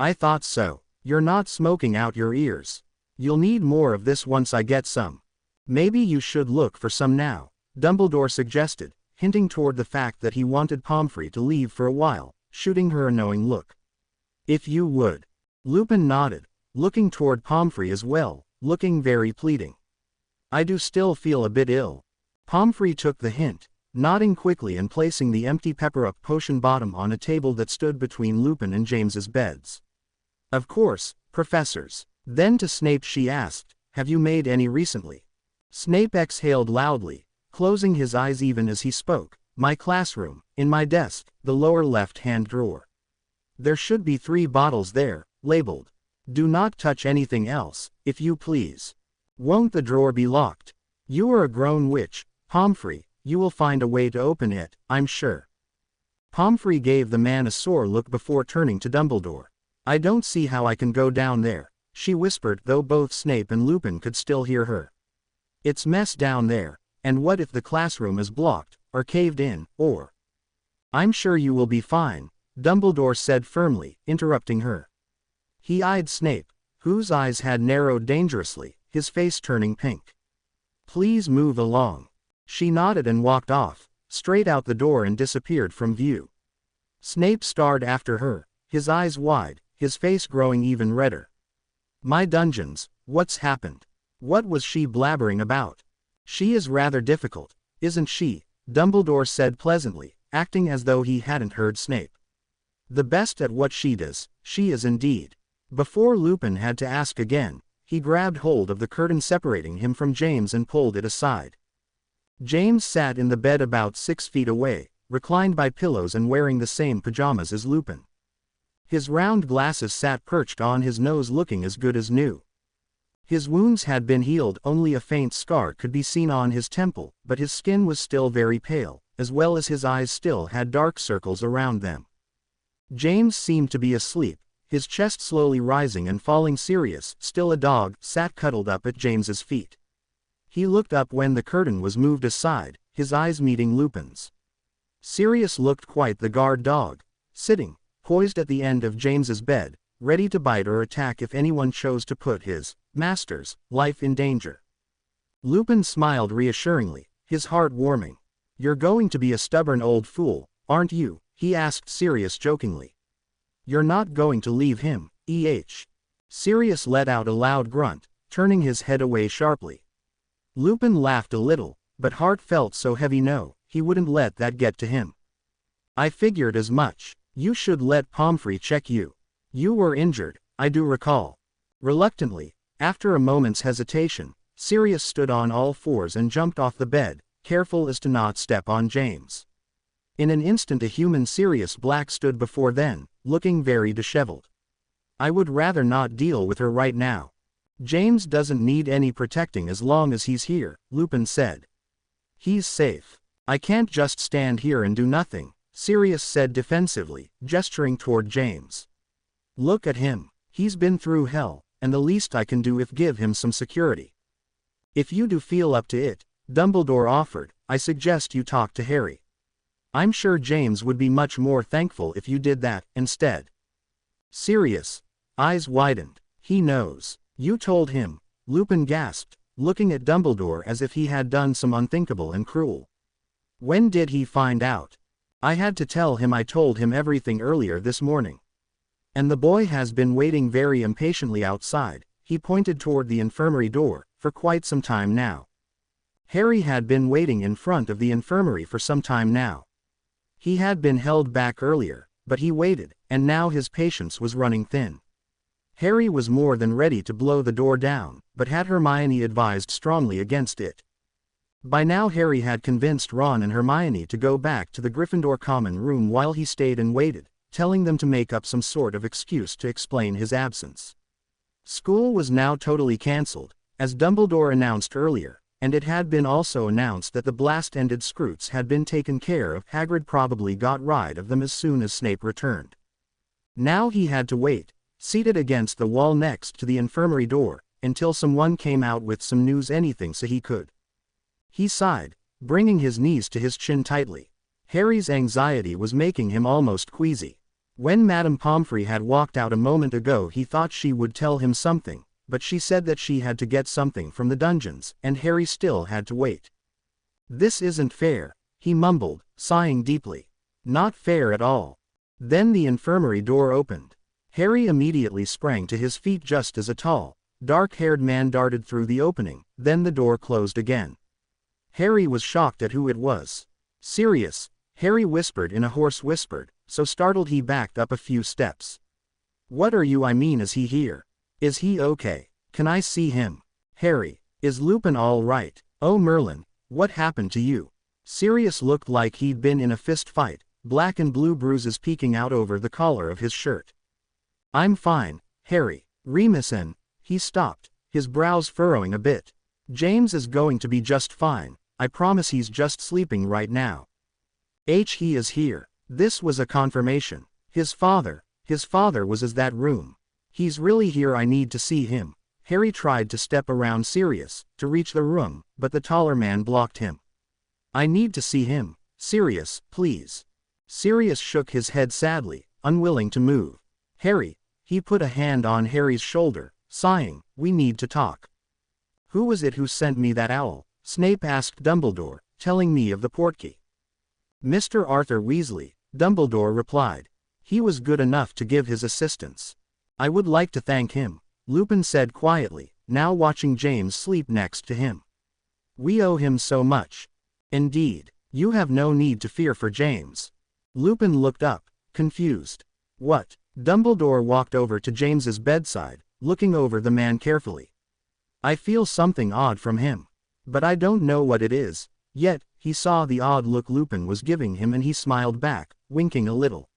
I thought so. You're not smoking out your ears. You'll need more of this once I get some. Maybe you should look for some now, Dumbledore suggested, hinting toward the fact that he wanted Pomfrey to leave for a while, shooting her a knowing look. If you would. Lupin nodded, looking toward Pomfrey as well, looking very pleading. I do still feel a bit ill. Pomfrey took the hint, nodding quickly and placing the empty pepper-up potion bottom on a table that stood between Lupin and James's beds. Of course, professors. Then to Snape she asked, have you made any recently? Snape exhaled loudly, closing his eyes even as he spoke. My classroom, in my desk, the lower left-hand drawer. There should be 3 bottles there, labeled. Do not touch anything else, if you please. Won't the drawer be locked? You are a grown witch, Pomfrey, you will find a way to open it, I'm sure. Pomfrey gave the man a sore look before turning to Dumbledore. I don't see how I can go down there, she whispered, though both Snape and Lupin could still hear her. It's mess down there, and what if the classroom is blocked, or caved in, or... I'm sure you will be fine, Dumbledore said firmly, interrupting her. He eyed Snape, whose eyes had narrowed dangerously, his face turning pink. Please move along. She nodded and walked off, straight out the door and disappeared from view. Snape stared after her, his eyes wide, his face growing even redder. My dungeons, what's happened? What was she blabbering about? She is rather difficult, isn't she? Dumbledore said pleasantly, acting as though he hadn't heard Snape. The best at what she does, she is indeed. Before Lupin had to ask again, he grabbed hold of the curtain separating him from James and pulled it aside. James sat in the bed about 6 feet away, reclined by pillows and wearing the same pajamas as Lupin. His round glasses sat perched on his nose looking as good as new. His wounds had been healed, only a faint scar could be seen on his temple, but his skin was still very pale, as well as his eyes still had dark circles around them. James seemed to be asleep, his chest slowly rising and falling. Sirius, still a dog, sat cuddled up at James's feet. He looked up when the curtain was moved aside, his eyes meeting Lupin's. Sirius looked quite the guard dog, sitting, poised at the end of James's bed, ready to bite or attack if anyone chose to put his master's life in danger. Lupin smiled reassuringly, his heart warming. You're going to be a stubborn old fool, aren't you? He asked Sirius jokingly. You're not going to leave him, Sirius let out a loud grunt, turning his head away sharply. Lupin laughed a little, but heart felt so heavy. No, he wouldn't let that get to him. I figured as much. You should let Pomfrey check you. You were injured, I do recall. Reluctantly, after a moment's hesitation, Sirius stood on all fours and jumped off the bed, careful as to not step on James. In an instant a human Sirius Black stood before them, looking very disheveled. I would rather not deal with her right now. James doesn't need any protecting as long as he's here, Lupin said. He's safe. I can't just stand here and do nothing, Sirius said defensively, gesturing toward James. Look at him. He's been through hell, and the least I can do is give him some security. If you do feel up to it, Dumbledore offered, I suggest you talk to Harry. I'm sure James would be much more thankful if you did that, instead. Sirius, eyes widened. He knows. You told him, Lupin gasped, looking at Dumbledore as if he had done some unthinkable and cruel. When did he find out? I had to tell him. I told him everything earlier this morning. And the boy has been waiting very impatiently outside, he pointed toward the infirmary door, for quite some time now. Harry had been waiting in front of the infirmary for some time now. He had been held back earlier, but he waited, and now his patience was running thin. Harry was more than ready to blow the door down, but had Hermione advised strongly against it. By now Harry had convinced Ron and Hermione to go back to the Gryffindor common room while he stayed and waited, telling them to make up some sort of excuse to explain his absence. School was now totally cancelled, as Dumbledore announced earlier, and it had been also announced that the blast-ended Skrewts had been taken care of. Hagrid probably got rid of them as soon as Snape returned. Now he had to wait, seated against the wall next to the infirmary door, until someone came out with some news, anything so he could. He sighed, bringing his knees to his chin tightly. Harry's anxiety was making him almost queasy. When Madame Pomfrey had walked out a moment ago he thought she would tell him something, but she said that she had to get something from the dungeons, and Harry still had to wait. This isn't fair, he mumbled, sighing deeply. Not fair at all. Then the infirmary door opened. Harry immediately sprang to his feet just as a tall, dark-haired man darted through the opening, then the door closed again. Harry was shocked at who it was. Sirius, Harry whispered in a hoarse whisper, so startled he backed up a few steps. What are you? I mean, is he here? Is he okay? Can I see him? Harry, is Lupin all right? Oh Merlin, what happened to you? Sirius looked like he'd been in a fist fight, black and blue bruises peeking out over the collar of his shirt. I'm fine, Harry. Remus and... He stopped, his brows furrowing a bit. James is going to be just fine, I promise. He's just sleeping right now. He is here. This was a confirmation. His father was in that room. He's really here. I need to see him. Harry tried to step around Sirius, to reach the room, but the taller man blocked him. I need to see him. Sirius, please. Sirius shook his head sadly, unwilling to move. Harry, he put a hand on Harry's shoulder, sighing, we need to talk. Who was it who sent me that owl? Snape asked Dumbledore, telling me of the portkey. Mr. Arthur Weasley, Dumbledore replied. He was good enough to give his assistance. I would like to thank him, Lupin said quietly, now watching James sleep next to him. We owe him so much. Indeed, you have no need to fear for James. Lupin looked up, confused. What? Dumbledore walked over to James's bedside, looking over the man carefully. I feel something odd from him. But I don't know what it is. Yet, he saw the odd look Lupin was giving him and he smiled back, winking a little.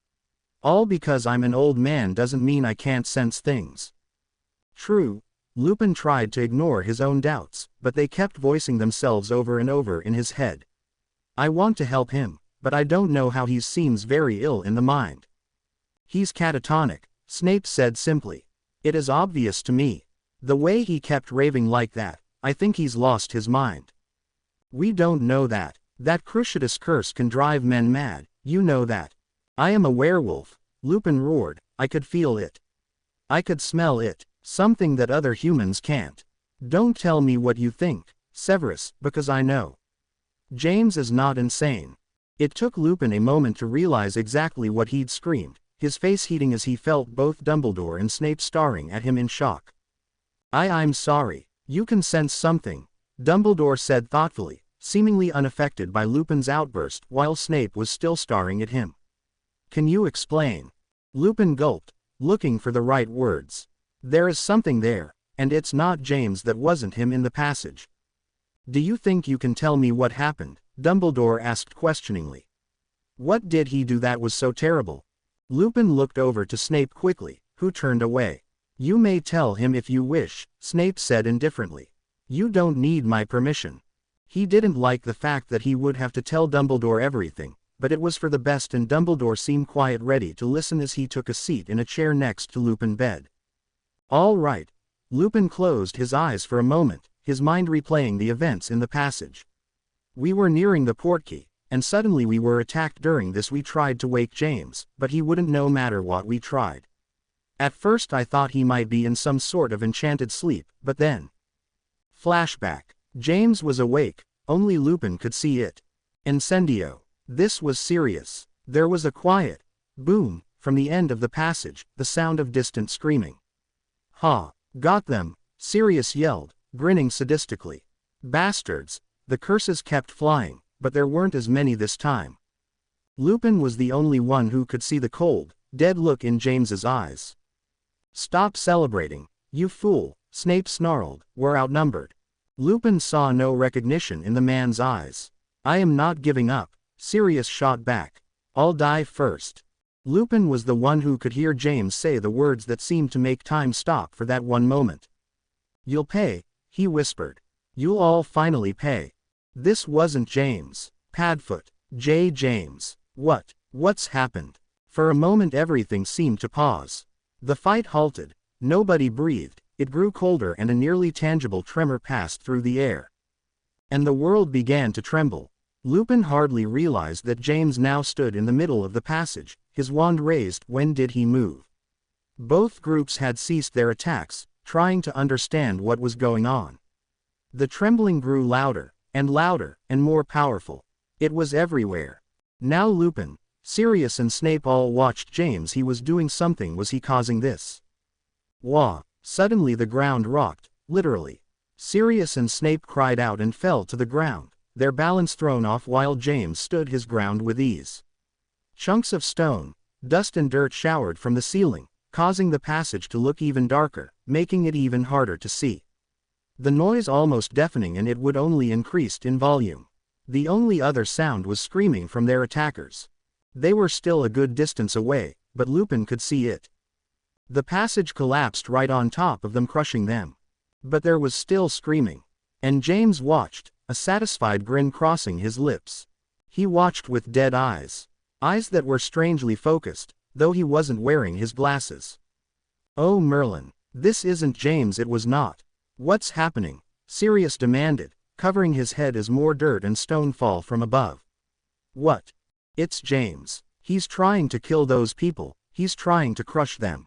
All because I'm an old man doesn't mean I can't sense things. True. Lupin tried to ignore his own doubts, but they kept voicing themselves over and over in his head. I want to help him, but I don't know how. He seems very ill in the mind. He's catatonic, Snape said simply. It is obvious to me. The way he kept raving like that, I think he's lost his mind. We don't know that. That Cruciatus curse can drive men mad, you know that. I am a werewolf, Lupin roared. I could feel it. I could smell it, something that other humans can't. Don't tell me what you think, Severus, because I know. James is not insane. It took Lupin a moment to realize exactly what he'd screamed, his face heating as he felt both Dumbledore and Snape staring at him in shock. I'm sorry. You can sense something, Dumbledore said thoughtfully, seemingly unaffected by Lupin's outburst while Snape was still staring at him. Can you explain? Lupin gulped, looking for the right words. There is something there, and it's not James. That wasn't him in the passage. Do you think you can tell me what happened? Dumbledore asked questioningly. What did he do that was so terrible? Lupin looked over to Snape quickly, who turned away. You may tell him if you wish, Snape said indifferently. You don't need my permission. He didn't like the fact that he would have to tell Dumbledore everything, but it was for the best, and Dumbledore seemed quite ready to listen as he took a seat in a chair next to Lupin's bed. All right. Lupin closed his eyes for a moment, his mind replaying the events in the passage. We were nearing the portkey, and suddenly we were attacked. During this we tried to wake James, but he wouldn't no matter what we tried. At first I thought he might be in some sort of enchanted sleep, but then... Flashback. James was awake, only Lupin could see it. Incendio. This was serious. There was a quiet boom from the end of the passage, the sound of distant screaming. Ha! Got them, Sirius yelled, grinning sadistically. Bastards! The curses kept flying, but there weren't as many this time. Lupin was the only one who could see the cold, dead look in James's eyes. Stop celebrating, you fool, Snape snarled, we're outnumbered. Lupin saw no recognition in the man's eyes. I am not giving up, Sirius shot back. I'll die first. Lupin was the one who could hear James say the words that seemed to make time stop for that one moment. You'll pay, he whispered. You'll all finally pay. This wasn't James. Padfoot. James. What's happened? For a moment everything seemed to pause. The fight halted. Nobody breathed. It grew colder and a nearly tangible tremor passed through the air. And the world began to tremble. Lupin hardly realized that James now stood in the middle of the passage, his wand raised. When did he move? Both groups had ceased their attacks, trying to understand what was going on. The trembling grew louder, and more powerful. It was everywhere. Now Lupin, Sirius and Snape all watched James. He was doing something. Was he causing this? Wah! Suddenly the ground rocked, literally. Sirius and Snape cried out and fell to the ground, their balance thrown off while James stood his ground with ease. Chunks of stone, dust and dirt showered from the ceiling, causing the passage to look even darker, making it even harder to see. The noise almost deafening, and it would only increased in volume. The only other sound was screaming from their attackers. They were still a good distance away, but Lupin could see it. The passage collapsed right on top of them, crushing them. But there was still screaming. And James watched, a satisfied grin crossing his lips. He watched with dead eyes. Eyes that were strangely focused, though he wasn't wearing his glasses. Oh Merlin, this isn't James. It was not. What's happening? Sirius demanded, covering his head as more dirt and stone fall from above. What? It's James. He's trying to kill those people. He's trying to crush them.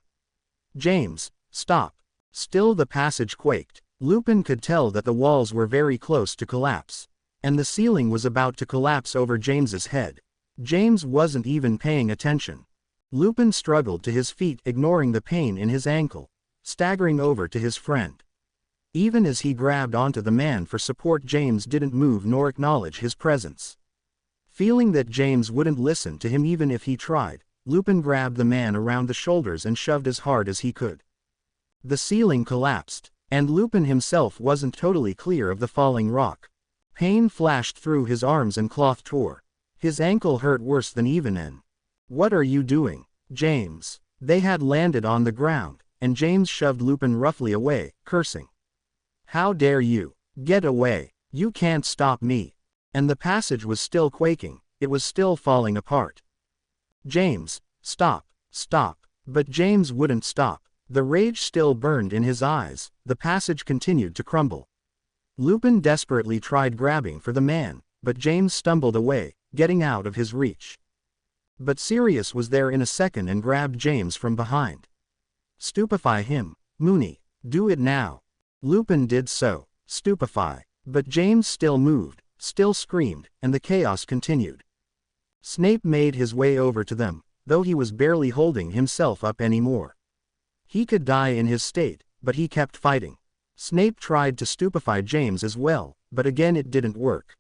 James, stop. Still the passage quaked. Lupin could tell that the walls were very close to collapse. And the ceiling was about to collapse over James's head. James wasn't even paying attention. Lupin struggled to his feet, ignoring the pain in his ankle, staggering over to his friend. Even as he grabbed onto the man for support, James didn't move nor acknowledge his presence. Feeling that James wouldn't listen to him even if he tried, Lupin grabbed the man around the shoulders and shoved as hard as he could. The ceiling collapsed, and Lupin himself wasn't totally clear of the falling rock. Pain flashed through his arms and cloth tore. His ankle hurt worse than even an. What are you doing, James? They had landed on the ground, and James shoved Lupin roughly away, cursing. How dare you? Get away. You can't stop me. And the passage was still quaking. It was still falling apart. James, stop, stop. But James wouldn't stop. The rage still burned in his eyes. The passage continued to crumble. Lupin desperately tried grabbing for the man, but James stumbled away, getting out of his reach. But Sirius was there in a second and grabbed James from behind. Stupefy him, Moony. Do it now. Lupin did so. Stupefy. But James still moved, still screamed, and the chaos continued. Snape made his way over to them, though he was barely holding himself up anymore. He could die in his state, but he kept fighting. Snape tried to stupefy James as well, but again it didn't work.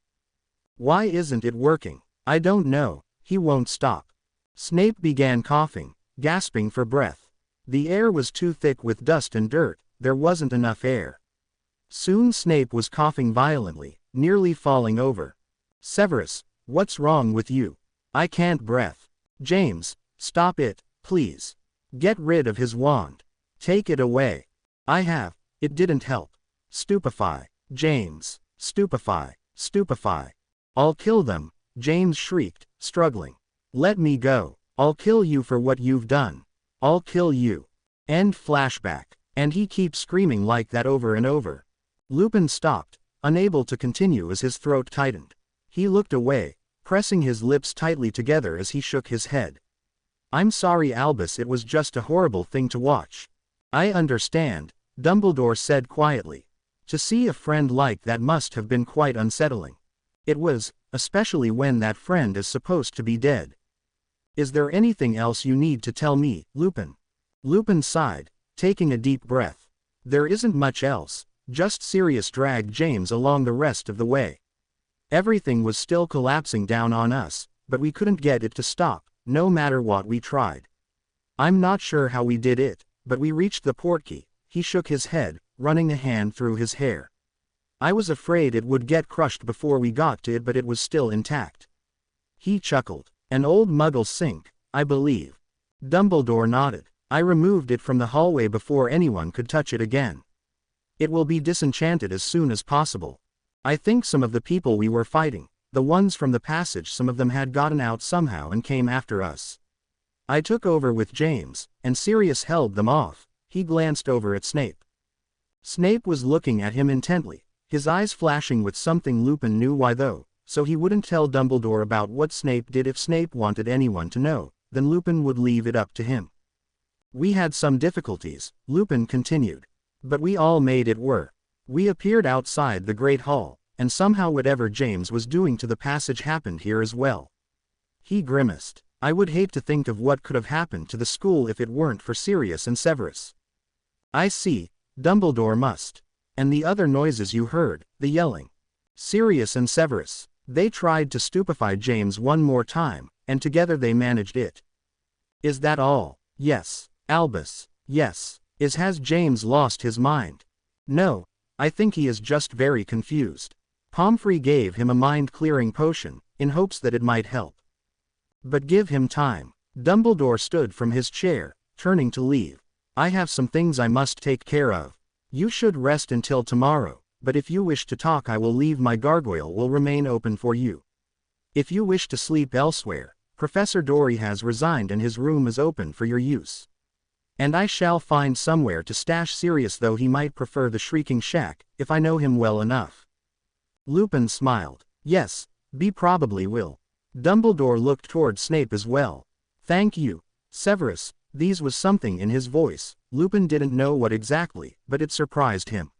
Why isn't it working? I don't know. He won't stop. Snape began coughing, gasping for breath. The air was too thick with dust and dirt. There wasn't enough air. Soon Snape was coughing violently, nearly falling over. Severus, what's wrong with you? I can't breathe. James, stop it, please. Get rid of his wand. Take it away. I have. It didn't help. Stupefy. James. Stupefy. Stupefy. I'll kill them, James shrieked, struggling. Let me go. I'll kill you for what you've done. I'll kill you. End flashback. And he keeps screaming like that over and over. Lupin stopped, unable to continue as his throat tightened. He looked away, pressing his lips tightly together as he shook his head. I'm sorry, Albus, it was just a horrible thing to watch. I understand, Dumbledore said quietly. To see a friend like that must have been quite unsettling. It was, especially when that friend is supposed to be dead. Is there anything else you need to tell me, Lupin? Lupin sighed, taking a deep breath. There isn't much else, just Sirius dragged James along the rest of the way. Everything was still collapsing down on us, but we couldn't get it to stop, no matter what we tried. I'm not sure how we did it, but we reached the portkey. He shook his head, running a hand through his hair. I was afraid it would get crushed before we got to it, but it was still intact. He chuckled. An old Muggle sink, I believe. Dumbledore nodded. I removed it from the hallway before anyone could touch it again. It will be disenchanted as soon as possible. I think some of the people we were fighting, the ones from the passage, some of them had gotten out somehow and came after us. I took over with James, and Sirius held them off. He glanced over at Snape. Snape was looking at him intently, his eyes flashing with something. Lupin knew why though, so he wouldn't tell Dumbledore about what Snape did. If Snape wanted anyone to know, then Lupin would leave it up to him. We had some difficulties, Lupin continued. But we all made it work. We appeared outside the Great Hall, and somehow whatever James was doing to the passage happened here as well. He grimaced. I would hate to think of what could have happened to the school if it weren't for Sirius and Severus. I see, Dumbledore must. And the other noises you heard, the yelling. Sirius and Severus. They tried to stupefy James one more time, and together they managed it. Is that all? Yes. Albus. Yes. Has James lost his mind? No. I think he is just very confused. Pomfrey gave him a mind-clearing potion, in hopes that it might help. But give him time. Dumbledore stood from his chair, turning to leave. I have some things I must take care of. You should rest until tomorrow, but if you wish to talk I will leave. My gargoyle will remain open for you. If you wish to sleep elsewhere, Professor Dory has resigned and his room is open for your use. And I shall find somewhere to stash Sirius, though he might prefer the Shrieking Shack, if I know him well enough. Lupin smiled. Yes, B probably will. Dumbledore looked toward Snape as well. Thank you, Severus. These was something in his voice. Lupin didn't know what exactly, but it surprised him.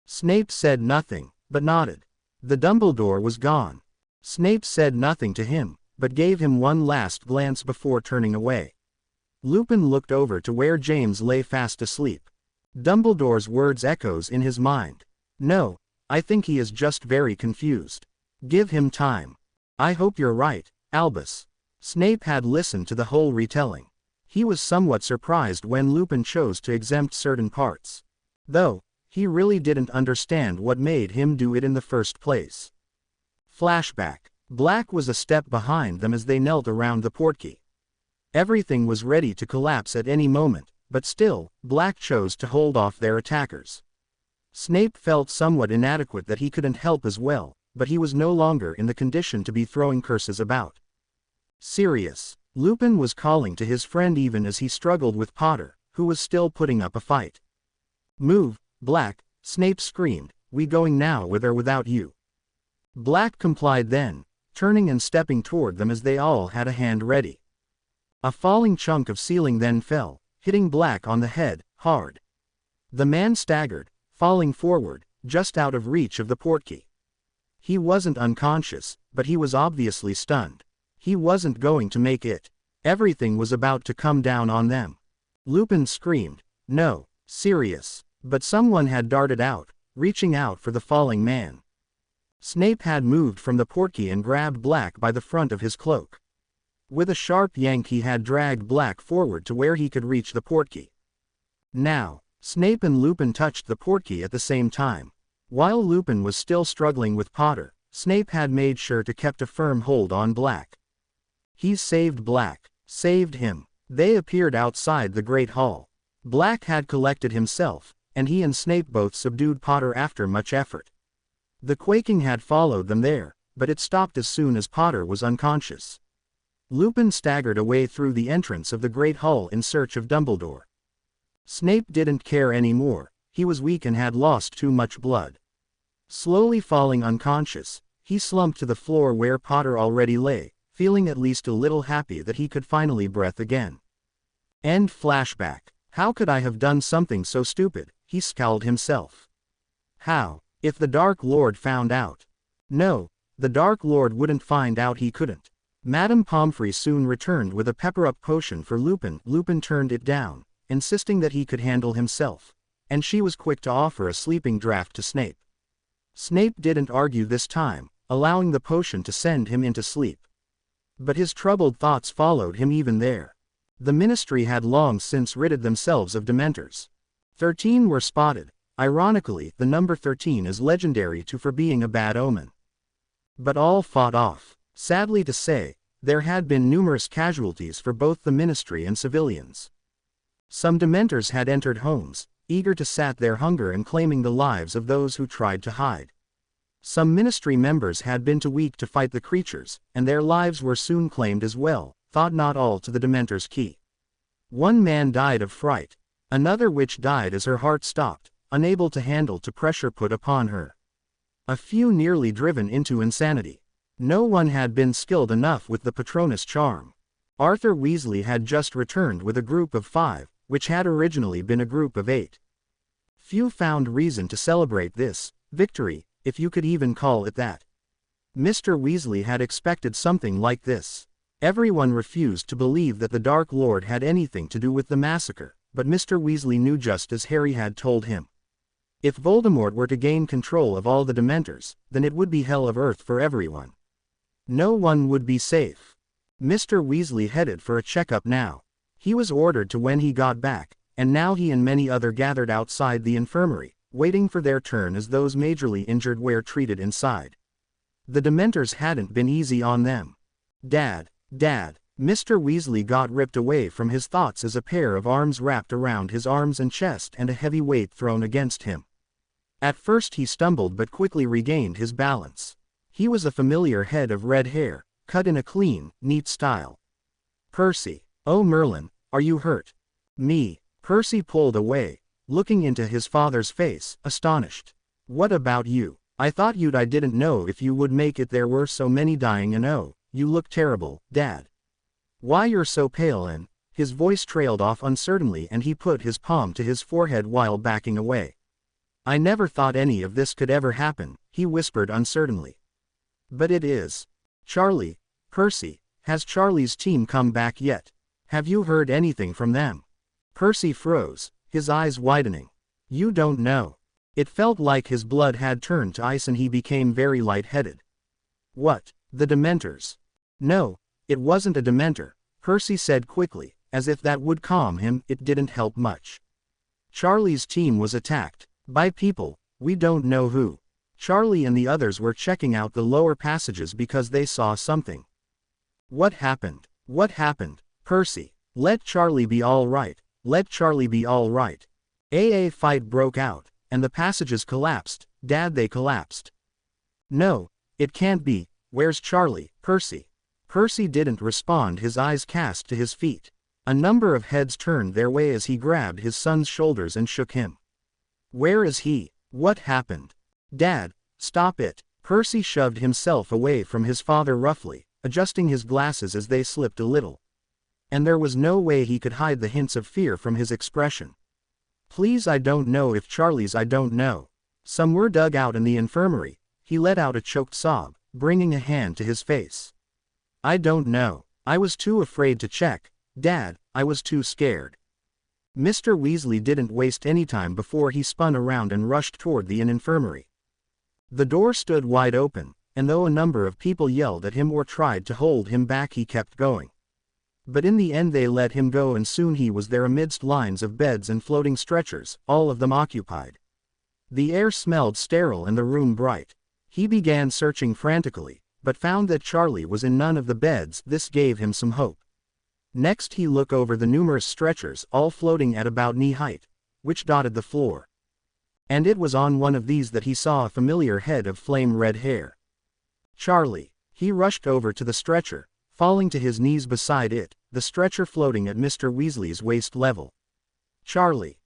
Snape said nothing, but nodded. The Dumbledore was gone. Snape said nothing to him, but gave him one last glance before turning away. Lupin looked over to where James lay fast asleep. Dumbledore's words echoes in his mind. No, I think he is just very confused. Give him time. I hope you're right, Albus. Snape had listened to the whole retelling. He was somewhat surprised when Lupin chose to exempt certain parts. Though, he really didn't understand what made him do it in the first place. Flashback. Black was a step behind them as they knelt around the portkey. Everything was ready to collapse at any moment, but still, Black chose to hold off their attackers. Snape felt somewhat inadequate that he couldn't help as well, but he was no longer in the condition to be throwing curses about. Sirius. Lupin was calling to his friend even as he struggled with Potter, who was still putting up a fight. Move, Black, Snape screamed, we going now with or without you? Black complied then, turning and stepping toward them as they all had a hand ready. A falling chunk of ceiling then fell, hitting Black on the head, hard. The man staggered, falling forward, just out of reach of the portkey. He wasn't unconscious, but he was obviously stunned. He wasn't going to make it. Everything was about to come down on them. Lupin screamed, no, Sirius. But someone had darted out, reaching out for the falling man. Snape had moved from the portkey and grabbed Black by the front of his cloak. With a sharp yank he had dragged Black forward to where he could reach the portkey. Now, Snape and Lupin touched the portkey at the same time. While Lupin was still struggling with Potter, Snape had made sure to keep a firm hold on Black. He's saved Black. Saved him. They appeared outside the Great Hall. Black had collected himself, and he and Snape both subdued Potter after much effort. The quaking had followed them there, but it stopped as soon as Potter was unconscious. Lupin staggered away through the entrance of the Great Hall in search of Dumbledore. Snape didn't care anymore. He was weak and had lost too much blood. Slowly falling unconscious, he slumped to the floor where Potter already lay, feeling at least a little happy that he could finally breathe again. End flashback. How could I have done something so stupid? He scowled himself. How? If the Dark Lord found out? No, the Dark Lord wouldn't find out. He couldn't. Madame Pomfrey soon returned with a pepper-up potion for Lupin. Lupin turned it down, insisting that he could handle himself, and she was quick to offer a sleeping draught to Snape. Snape didn't argue this time, allowing the potion to send him into sleep. But his troubled thoughts followed him even there. The Ministry had long since ridded themselves of Dementors. 13 were spotted. Ironically, the number 13 is legendary for being a bad omen. But all fought off. Sadly to say, there had been numerous casualties for both the Ministry and civilians. Some Dementors had entered homes, eager to sat their hunger and claiming the lives of those who tried to hide. Some Ministry members had been too weak to fight the creatures, and their lives were soon claimed as well, thought not all to the Dementor's key. One man died of fright. Another witch died as her heart stopped, unable to handle the pressure put upon her. A few nearly driven into insanity. No one had been skilled enough with the Patronus charm. Arthur Weasley had just returned with a group of 5, which had originally been a group of 8. Few found reason to celebrate this victory, if you could even call it that. Mr. Weasley had expected something like this. Everyone refused to believe that the Dark Lord had anything to do with the massacre, but Mr. Weasley knew just as Harry had told him. If Voldemort were to gain control of all the Dementors, then it would be hell of earth for everyone. No one would be safe. Mr. Weasley headed for a checkup now. He was ordered to when he got back, and now he and many other gathered outside the infirmary, waiting for their turn as those majorly injured were treated inside. The Dementors hadn't been easy on them. Dad, Mr. Weasley got ripped away from his thoughts as a pair of arms wrapped around his arms and chest and a heavy weight thrown against him. At first he stumbled but quickly regained his balance. He was a familiar head of red hair, cut in a clean, neat style. Percy, oh Merlin, are you hurt? Me. Percy pulled away, looking into his father's face, astonished. What about you? I thought I didn't know if you would make it, there were so many dying, and oh, you look terrible, Dad. Why you're so pale, and his voice trailed off uncertainly and he put his palm to his forehead while backing away. I never thought any of this could ever happen, he whispered uncertainly. But it is. Charlie, Percy, has Charlie's team come back yet? Have you heard anything from them? Percy froze, his eyes widening. You don't know. It felt like his blood had turned to ice and he became very lightheaded. What, the Dementors? No, it wasn't a Dementor, Percy said quickly, as if that would calm him. It didn't help much. Charlie's team was attacked. By people, we don't know who. Charlie and the others were checking out the lower passages because they saw something. What happened? What happened? Percy, let Charlie be all right. Let Charlie be all right. A fight broke out, and the passages collapsed. Dad, they collapsed. No, it can't be. Where's Charlie, Percy? Percy didn't respond, his eyes cast to his feet. A number of heads turned their way as he grabbed his son's shoulders and shook him. Where is he? What happened? Dad, stop it. Percy shoved himself away from his father roughly, adjusting his glasses as they slipped a little. And there was no way he could hide the hints of fear from his expression. Please, I don't know if Charlie's, I don't know. Some were dug out in the infirmary. He let out a choked sob, bringing a hand to his face. I don't know. I was too afraid to check. Dad, I was too scared. Mr. Weasley didn't waste any time before he spun around and rushed toward the infirmary. The door stood wide open, and though a number of people yelled at him or tried to hold him back, he kept going. But in the end they let him go, and soon he was there amidst lines of beds and floating stretchers, all of them occupied. The air smelled sterile and the room bright. He began searching frantically, but found that Charlie was in none of the beds. This gave him some hope. Next he looked over the numerous stretchers, all floating at about knee height, which dotted the floor. And it was on one of these that he saw a familiar head of flame red hair. Charlie. He rushed over to the stretcher, falling to his knees beside it, the stretcher floating at Mr. Weasley's waist level. Charlie.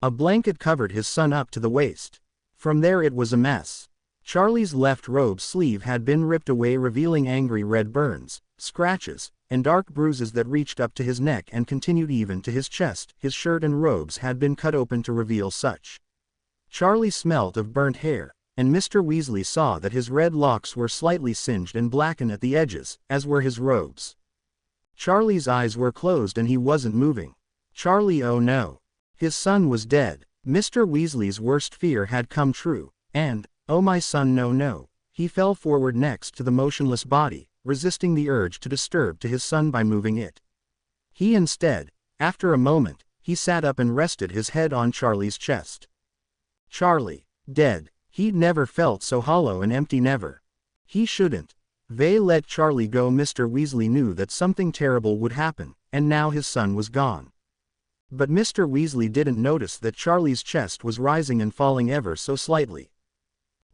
A blanket covered his son up to the waist. From there it was a mess. Charlie's left robe sleeve had been ripped away, revealing angry red burns, scratches, and dark bruises that reached up to his neck and continued even to his chest. His shirt and robes had been cut open to reveal such. Charlie smelt of burnt hair, and Mr. Weasley saw that his red locks were slightly singed and blackened at the edges, as were his robes. Charlie's eyes were closed and he wasn't moving. Charlie, oh no. His son was dead. Mr. Weasley's worst fear had come true, and, oh my son, no. He fell forward next to the motionless body, resisting the urge to disturb to his son by moving it. He instead, after a moment, he sat up and rested his head on Charlie's chest. Charlie, dead. He'd never felt so hollow and empty, never. He shouldn't. They let Charlie go. Mr. Weasley knew that something terrible would happen, and now his son was gone. But Mr. Weasley didn't notice that Charlie's chest was rising and falling ever so slightly.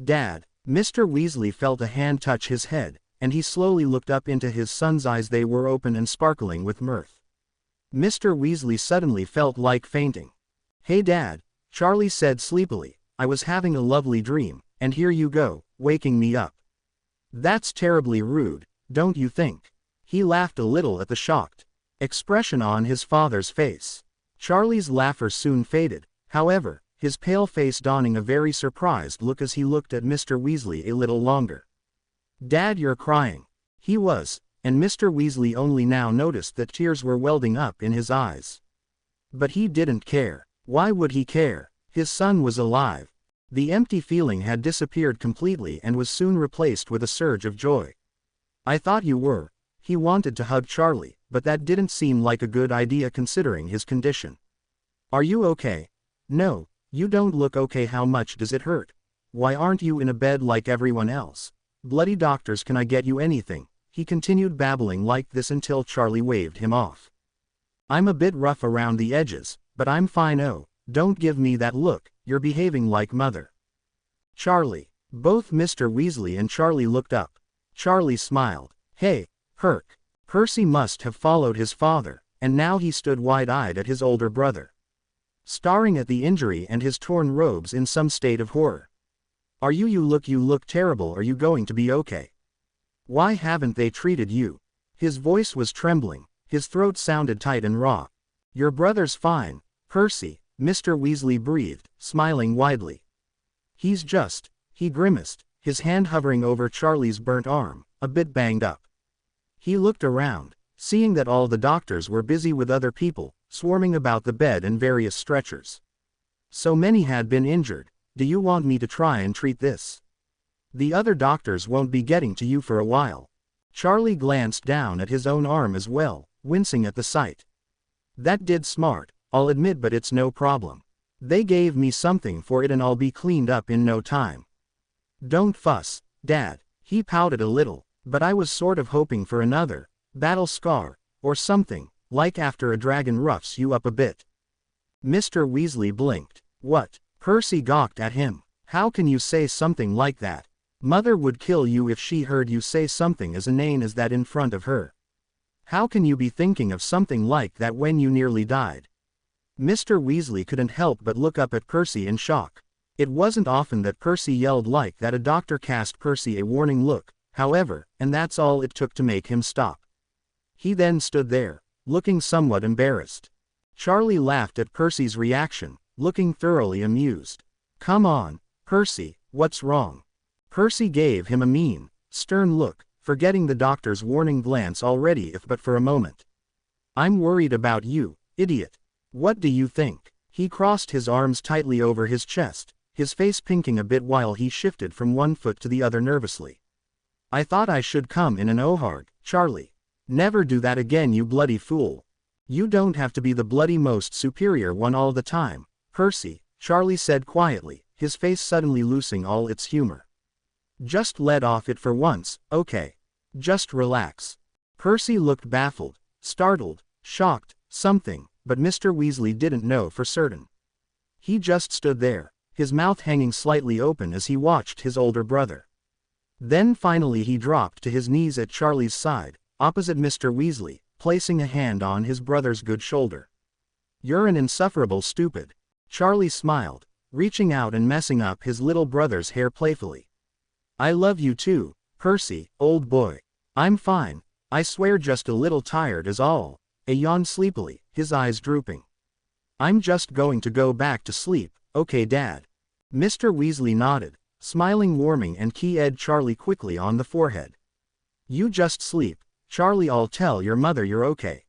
Dad. Mr. Weasley felt a hand touch his head, and he slowly looked up into his son's eyes. They were open and sparkling with mirth. Mr. Weasley suddenly felt like fainting. Hey Dad, Charlie said sleepily, I was having a lovely dream, and here you go, waking me up. That's terribly rude, don't you think? He laughed a little at the shocked expression on his father's face. Charlie's laughter soon faded, however, his pale face donning a very surprised look as he looked at Mr. Weasley a little longer. Dad, you're crying. He was. and Mr. Weasley only now noticed that tears were welding up in his eyes. But he didn't care. Why would he care? His son was alive. The empty feeling had disappeared completely and was soon replaced with a surge of joy. I thought you were. He wanted to hug Charlie, but that didn't seem like a good idea considering his condition. Are you okay? No, you don't look okay. How much does it hurt? Why aren't you in a bed like everyone else? Bloody doctors, can I get you anything? He continued babbling like this until Charlie waved him off. I'm a bit rough around the edges, but I'm fine. Oh, don't give me that look, you're behaving like mother. Charlie. Both Mr. Weasley and Charlie looked up. Charlie smiled. Hey, Herc. Percy must have followed his father, and now he stood wide-eyed at his older brother, staring at the injury and his torn robes in some state of horror. You look terrible. Are you going to be okay? Why haven't they treated you? His voice was trembling, his throat sounded tight and raw. Your brother's fine, Percy, Mr. Weasley breathed, smiling widely. He grimaced, his hand hovering over Charlie's burnt arm, a bit banged up. He looked around, seeing that all the doctors were busy with other people, swarming about the bed and various stretchers. So many had been injured. Do you want me to try and treat this? The other doctors won't be getting to you for a while. Charlie glanced down at his own arm as well, wincing at the sight. That did smart, I'll admit, but it's no problem. They gave me something for it and I'll be cleaned up in no time. Don't fuss, Dad. He pouted a little, but I was sort of hoping for another battle scar, or something, like after a dragon roughs you up a bit. Mr. Weasley blinked. What? Percy gawked at him. How can you say something like that? Mother would kill you if she heard you say something as inane as that in front of her. How can you be thinking of something like that when you nearly died? Mr. Weasley couldn't help but look up at Percy in shock. It wasn't often that Percy yelled like that. A doctor cast Percy a warning look, however, and that's all it took to make him stop. He then stood there, looking somewhat embarrassed. Charlie laughed at Percy's reaction, looking thoroughly amused. Come on, Percy, what's wrong? Percy gave him a mean, stern look, forgetting the doctor's warning glance already if but for a moment. I'm worried about you, idiot. What do you think? He crossed his arms tightly over his chest, his face pinking a bit while he shifted from one foot to the other nervously. I thought I should come in an ohard, Charlie. Never do that again, you bloody fool. You don't have to be the bloody most superior one all the time, Percy, Charlie said quietly, his face suddenly losing all its humor. Just let off it for once, okay? Just relax. Percy looked baffled, startled, shocked, something, but Mr. Weasley didn't know for certain. He just stood there, his mouth hanging slightly open as he watched his older brother. Then finally he dropped to his knees at Charlie's side, opposite Mr. Weasley, placing a hand on his brother's good shoulder. You're an insufferable stupid. Charlie smiled, reaching out and messing up his little brother's hair playfully. I love you too, Percy, old boy. I'm fine, I swear, just a little tired is all. He yawned sleepily, his eyes drooping. I'm just going to go back to sleep, okay Dad? Mr. Weasley nodded, smiling, warming and keyed Charlie quickly on the forehead. You just sleep, Charlie, I'll tell your mother you're okay.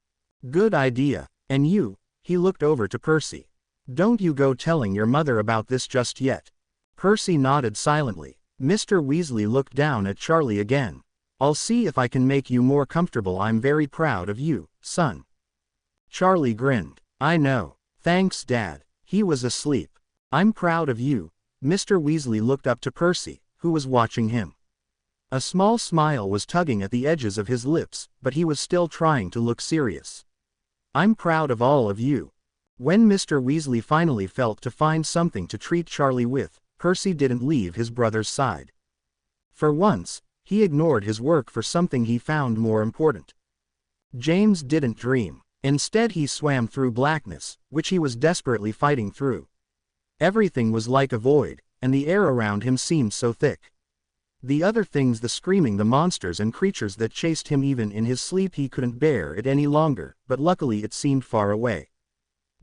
Good idea, and you, he looked over to Percy. Don't you go telling your mother about this just yet. Percy nodded silently. Mr. Weasley looked down at Charlie again. I'll see if I can make you more comfortable. I'm very proud of you, son. Charlie grinned. I know. Thanks, Dad. He was asleep. I'm proud of you. Mr. Weasley looked up to Percy, who was watching him. A small smile was tugging at the edges of his lips, but he was still trying to look serious. I'm proud of all of you. When Mr. Weasley finally felt to find something to treat Charlie with, Percy didn't leave his brother's side. For once, he ignored his work for something he found more important. James didn't dream. Instead he swam through blackness, which he was desperately fighting through. Everything was like a void, and the air around him seemed so thick. The other things, the screaming, the monsters and creatures that chased him even in his sleep, he couldn't bear it any longer, but luckily it seemed far away.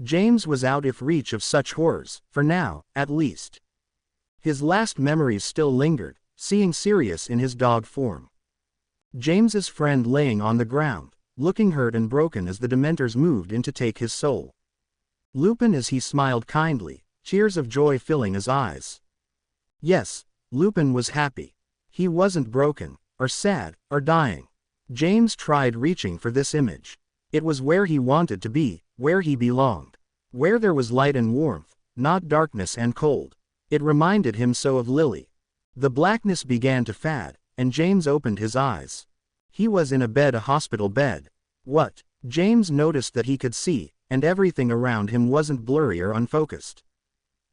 James was out of reach of such horrors, for now, at least. His last memories still lingered, seeing Sirius in his dog form. James's friend laying on the ground, looking hurt and broken as the Dementors moved in to take his soul. Lupin, as he smiled kindly, tears of joy filling his eyes. Yes, Lupin was happy. He wasn't broken, or sad, or dying. James tried reaching for this image. It was where he wanted to be, where he belonged. Where there was light and warmth, not darkness and cold. It reminded him so of Lily. The blackness began to fade, and James opened his eyes. He was in a hospital bed. What? James noticed that he could see, and everything around him wasn't blurry or unfocused.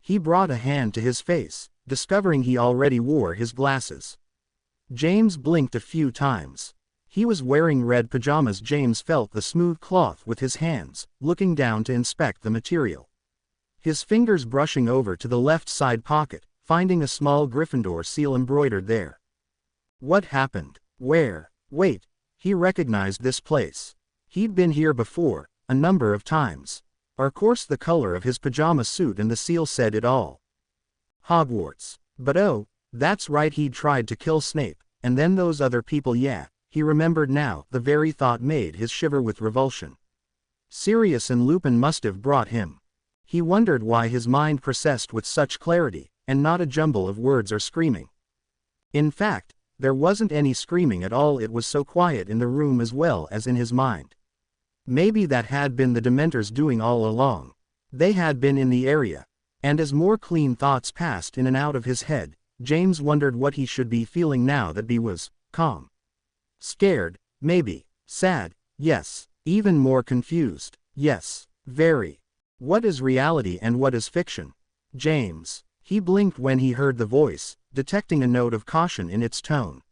He brought a hand to his face, discovering he already wore his glasses. James blinked a few times. He was wearing red pajamas. James felt the smooth cloth with his hands, looking down to inspect the material. His fingers brushing over to the left side pocket, finding a small Gryffindor seal embroidered there. What happened? Where? Wait, he recognized this place. He'd been here before, a number of times. Of course, the color of his pajama suit and the seal said it all. Hogwarts. But oh, that's right, he'd tried to kill Snape, and then those other people. Yeah, he remembered now. The very thought made his shiver with revulsion. Sirius and Lupin must have brought him. He wondered why his mind processed with such clarity, and not a jumble of words or screaming. In fact, there wasn't any screaming at all. It was so quiet in the room as well as in his mind. Maybe that had been the Dementors doing all along. They had been in the area. And as more clean thoughts passed in and out of his head, James wondered what he should be feeling now that he was calm. Scared, maybe. Sad, yes. Even more confused, yes. Very. What is reality and what is fiction? James. He blinked when he heard the voice, detecting a note of caution in its tone.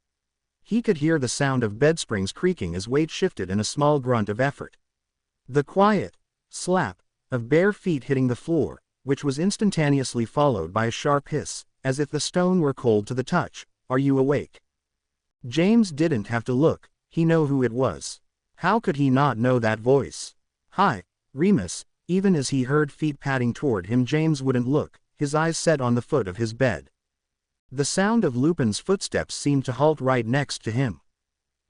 He could hear the sound of bedsprings creaking as weight shifted and a small grunt of effort. The quiet slap of bare feet hitting the floor, which was instantaneously followed by a sharp hiss, as if the stone were cold to the touch. Are you awake? James didn't have to look, he knew who it was. How could he not know that voice? Hi, Remus. Even as he heard feet padding toward him, James wouldn't look, his eyes set on the foot of his bed. The sound of Lupin's footsteps seemed to halt right next to him.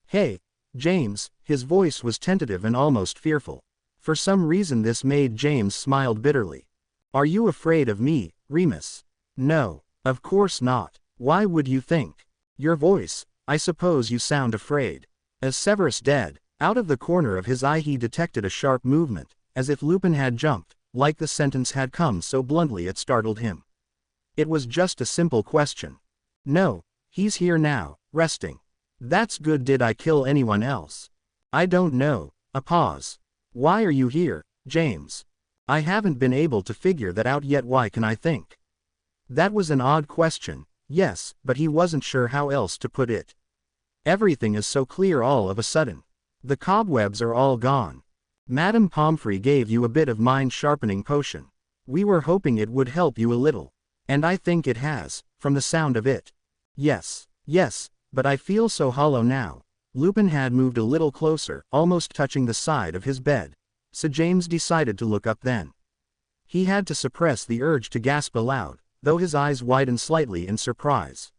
Hey, James, his voice was tentative and almost fearful. For some reason this made James smile bitterly. Are you afraid of me, Remus? No, of course not. Why would you think? Your voice, I suppose you sound afraid. As Severus dead, out of the corner of his eye he detected a sharp movement, as if Lupin had jumped, like the sentence had come so bluntly it startled him. It was just a simple question. No, he's here now, resting. That's good. Did I kill anyone else? I don't know. A pause. Why are you here, James? I haven't been able to figure that out yet. Why can I think? That was an odd question, yes, but he wasn't sure how else to put it. Everything is so clear all of a sudden. The cobwebs are all gone. Madame Pomfrey gave you a bit of mind-sharpening potion. We were hoping it would help you a little. And I think it has, from the sound of it. Yes, but I feel so hollow now. Lupin had moved a little closer, almost touching the side of his bed. So James decided to look up then. He had to suppress the urge to gasp aloud, though his eyes widened slightly in surprise.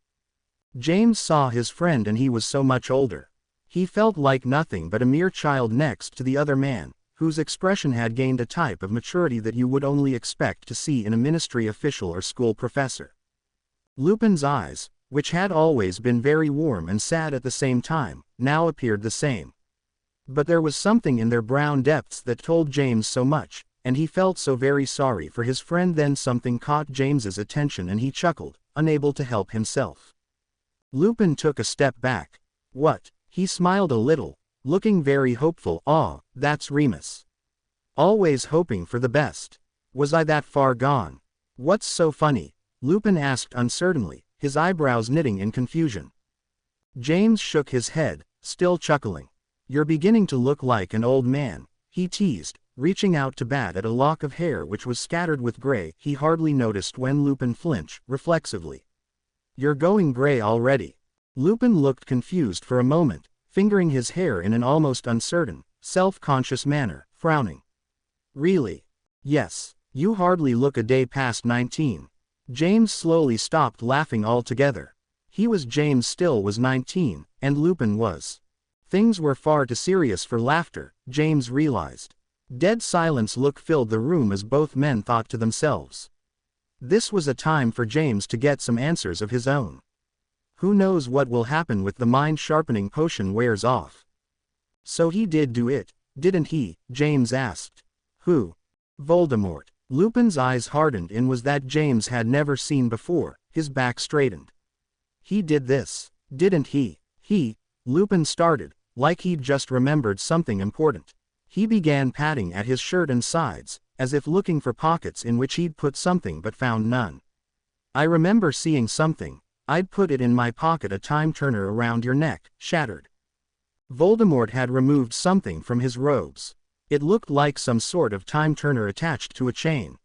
James saw his friend, and he was so much older. He felt like nothing but a mere child next to the other man, whose expression had gained a type of maturity that you would only expect to see in a ministry official or school professor. Lupin's eyes, which had always been very warm and sad at the same time, now appeared the same. But there was something in their brown depths that told James so much, and he felt so very sorry for his friend. Then something caught James's attention and he chuckled, unable to help himself. Lupin took a step back. What? He smiled a little, looking very hopeful. Ah, that's Remus. Always hoping for the best. Was I that far gone? What's so funny? Lupin asked uncertainly, his eyebrows knitting in confusion. James shook his head, still chuckling. You're beginning to look like an old man, he teased, reaching out to bat at a lock of hair which was scattered with gray. He hardly noticed when Lupin flinched, reflexively. You're going gray already. Lupin looked confused for a moment, fingering his hair in an almost uncertain, self-conscious manner, frowning. Really? Yes, you hardly look a day past 19. James slowly stopped laughing altogether. He was James still was 19, and Lupin was. Things were far too serious for laughter, James realized. Dead silence filled the room as both men thought to themselves. This was a time for James to get some answers of his own. Who knows what will happen with the mind-sharpening potion wears off. So he did do it, didn't he? James asked. Who? Voldemort. Lupin's eyes hardened in ways that James had never seen before, his back straightened. He did this, didn't he? Lupin started, like he'd just remembered something important. He began patting at his shirt and sides, as if looking for pockets in which he'd put something but found none. I remember seeing something. I'd put it in my pocket. A time turner around your neck, shattered. Voldemort had removed something from his robes. It looked like some sort of time turner attached to a chain.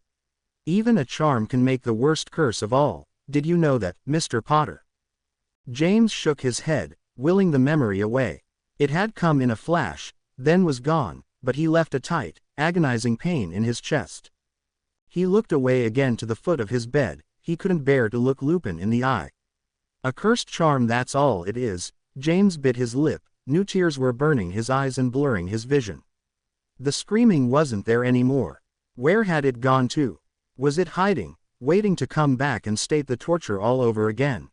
Even a charm can make the worst curse of all. Did you know that, Mr. Potter? James shook his head, willing the memory away. It had come in a flash, then was gone, but he left a tight, agonizing pain in his chest. He looked away again to the foot of his bed. He couldn't bear to look Lupin in the eye. A cursed charm, that's all it is. James bit his lip. New tears were burning his eyes and blurring his vision. The screaming wasn't there anymore. Where had it gone to? Was it hiding, waiting to come back and state the torture all over again?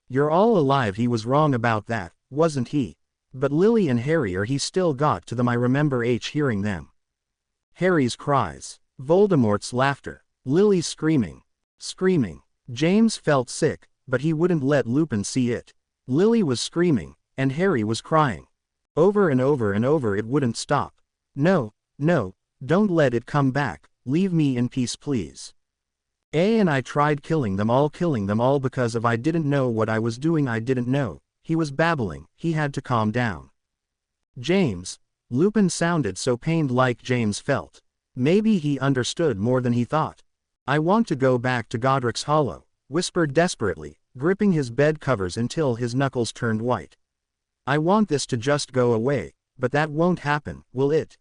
You're all alive. He was wrong about that, wasn't he? But Lily and Harry, he still got to them. I remember hearing them. Harry's cries. Voldemort's laughter. Lily's screaming. James felt sick, but he wouldn't let Lupin see it. Lily was screaming, and Harry was crying. Over and over and over. It wouldn't stop. No, don't let it come back. Leave me in peace, please. And I tried killing them all because I didn't know what I was doing. I didn't know. He was babbling. He had to calm down. James. Lupin sounded so pained, like James felt. Maybe he understood more than he thought. I want to go back to Godric's Hollow, whispered desperately, gripping his bed covers until his knuckles turned white. I want this to just go away, but that won't happen, will it?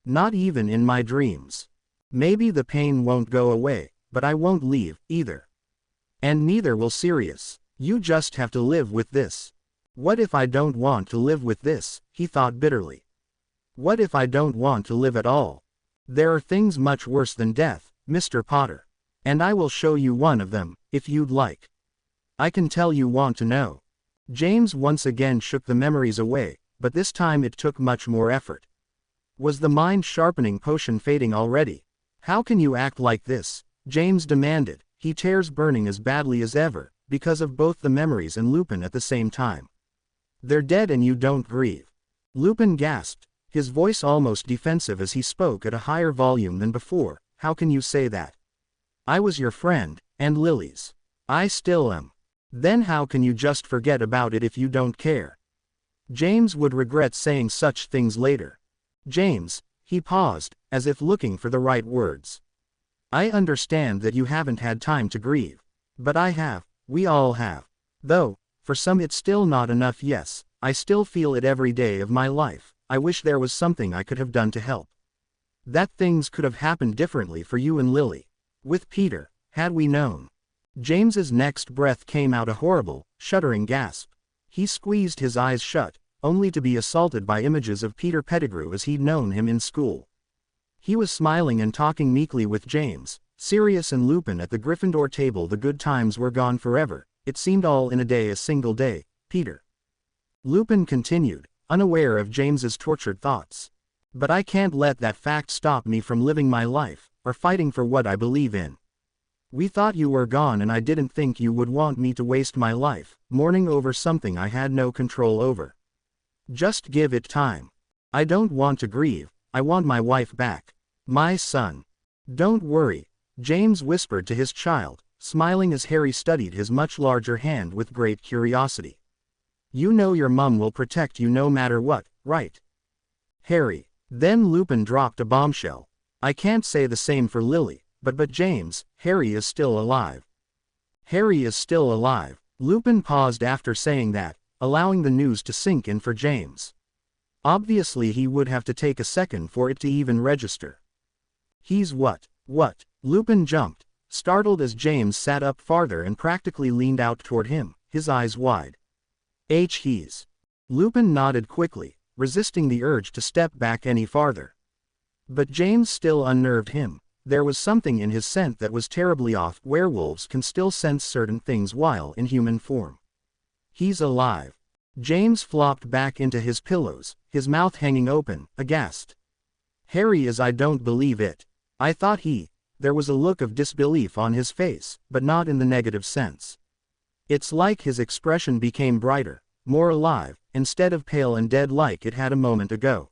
Not even in my dreams. Maybe the pain won't go away, but I won't leave, either. And neither will Sirius. You just have to live with this. What if I don't want to live with this? He thought bitterly. What if I don't want to live at all? There are things much worse than death, Mr. Potter. And I will show you one of them, if you'd like. I can tell you want to know. James once again shook the memories away, but this time it took much more effort. Was the mind-sharpening potion fading already? How can you act like this? James demanded. He tears burning as badly as ever, because of both the memories and Lupin at the same time. They're dead and you don't grieve. Lupin gasped, his voice almost defensive as he spoke at a higher volume than before. How can you say that? I was your friend, and Lily's. I still am. Then how can you just forget about it if you don't care? James would regret saying such things later. James, he paused, as if looking for the right words. I understand that you haven't had time to grieve. But I have, we all have. Though, for some it's still not enough. Yes, I still feel it every day of my life. I wish there was something I could have done to help. That things could have happened differently for you and Lily. With Peter, had we known. James's next breath came out a horrible, shuddering gasp. He squeezed his eyes shut, only to be assaulted by images of Peter Pettigrew as he'd known him in school. He was smiling and talking meekly with James, Sirius and Lupin at the Gryffindor table. The good times were gone forever. It seemed all in a single day, Peter. Lupin continued, unaware of James's tortured thoughts. But I can't let that fact stop me from living my life, or fighting for what I believe in. We thought you were gone and I didn't think you would want me to waste my life, mourning over something I had no control over. Just give it time. I don't want to grieve, I want my wife back. My son. Don't worry, James whispered to his child, smiling as Harry studied his much larger hand with great curiosity. You know your mum will protect you no matter what, right? Harry. Then Lupin dropped a bombshell. I can't say the same for Lily, but James, Harry is still alive. Harry is still alive. Lupin paused after saying that, allowing the news to sink in for James. Obviously he would have to take a second for it to even register. He's what? What? Lupin jumped, startled as James sat up farther and practically leaned out toward him, his eyes wide. He's Lupin nodded quickly, resisting the urge to step back any farther. But James still unnerved him. There was something in his scent that was terribly off. Werewolves can still sense certain things while in human form. He's alive. James flopped back into his pillows, his mouth hanging open, aghast. Harry I don't believe it. I thought he. There was a look of disbelief on his face, but not in the negative sense. It's like his expression became brighter, more alive, instead of pale and dead like it had a moment ago.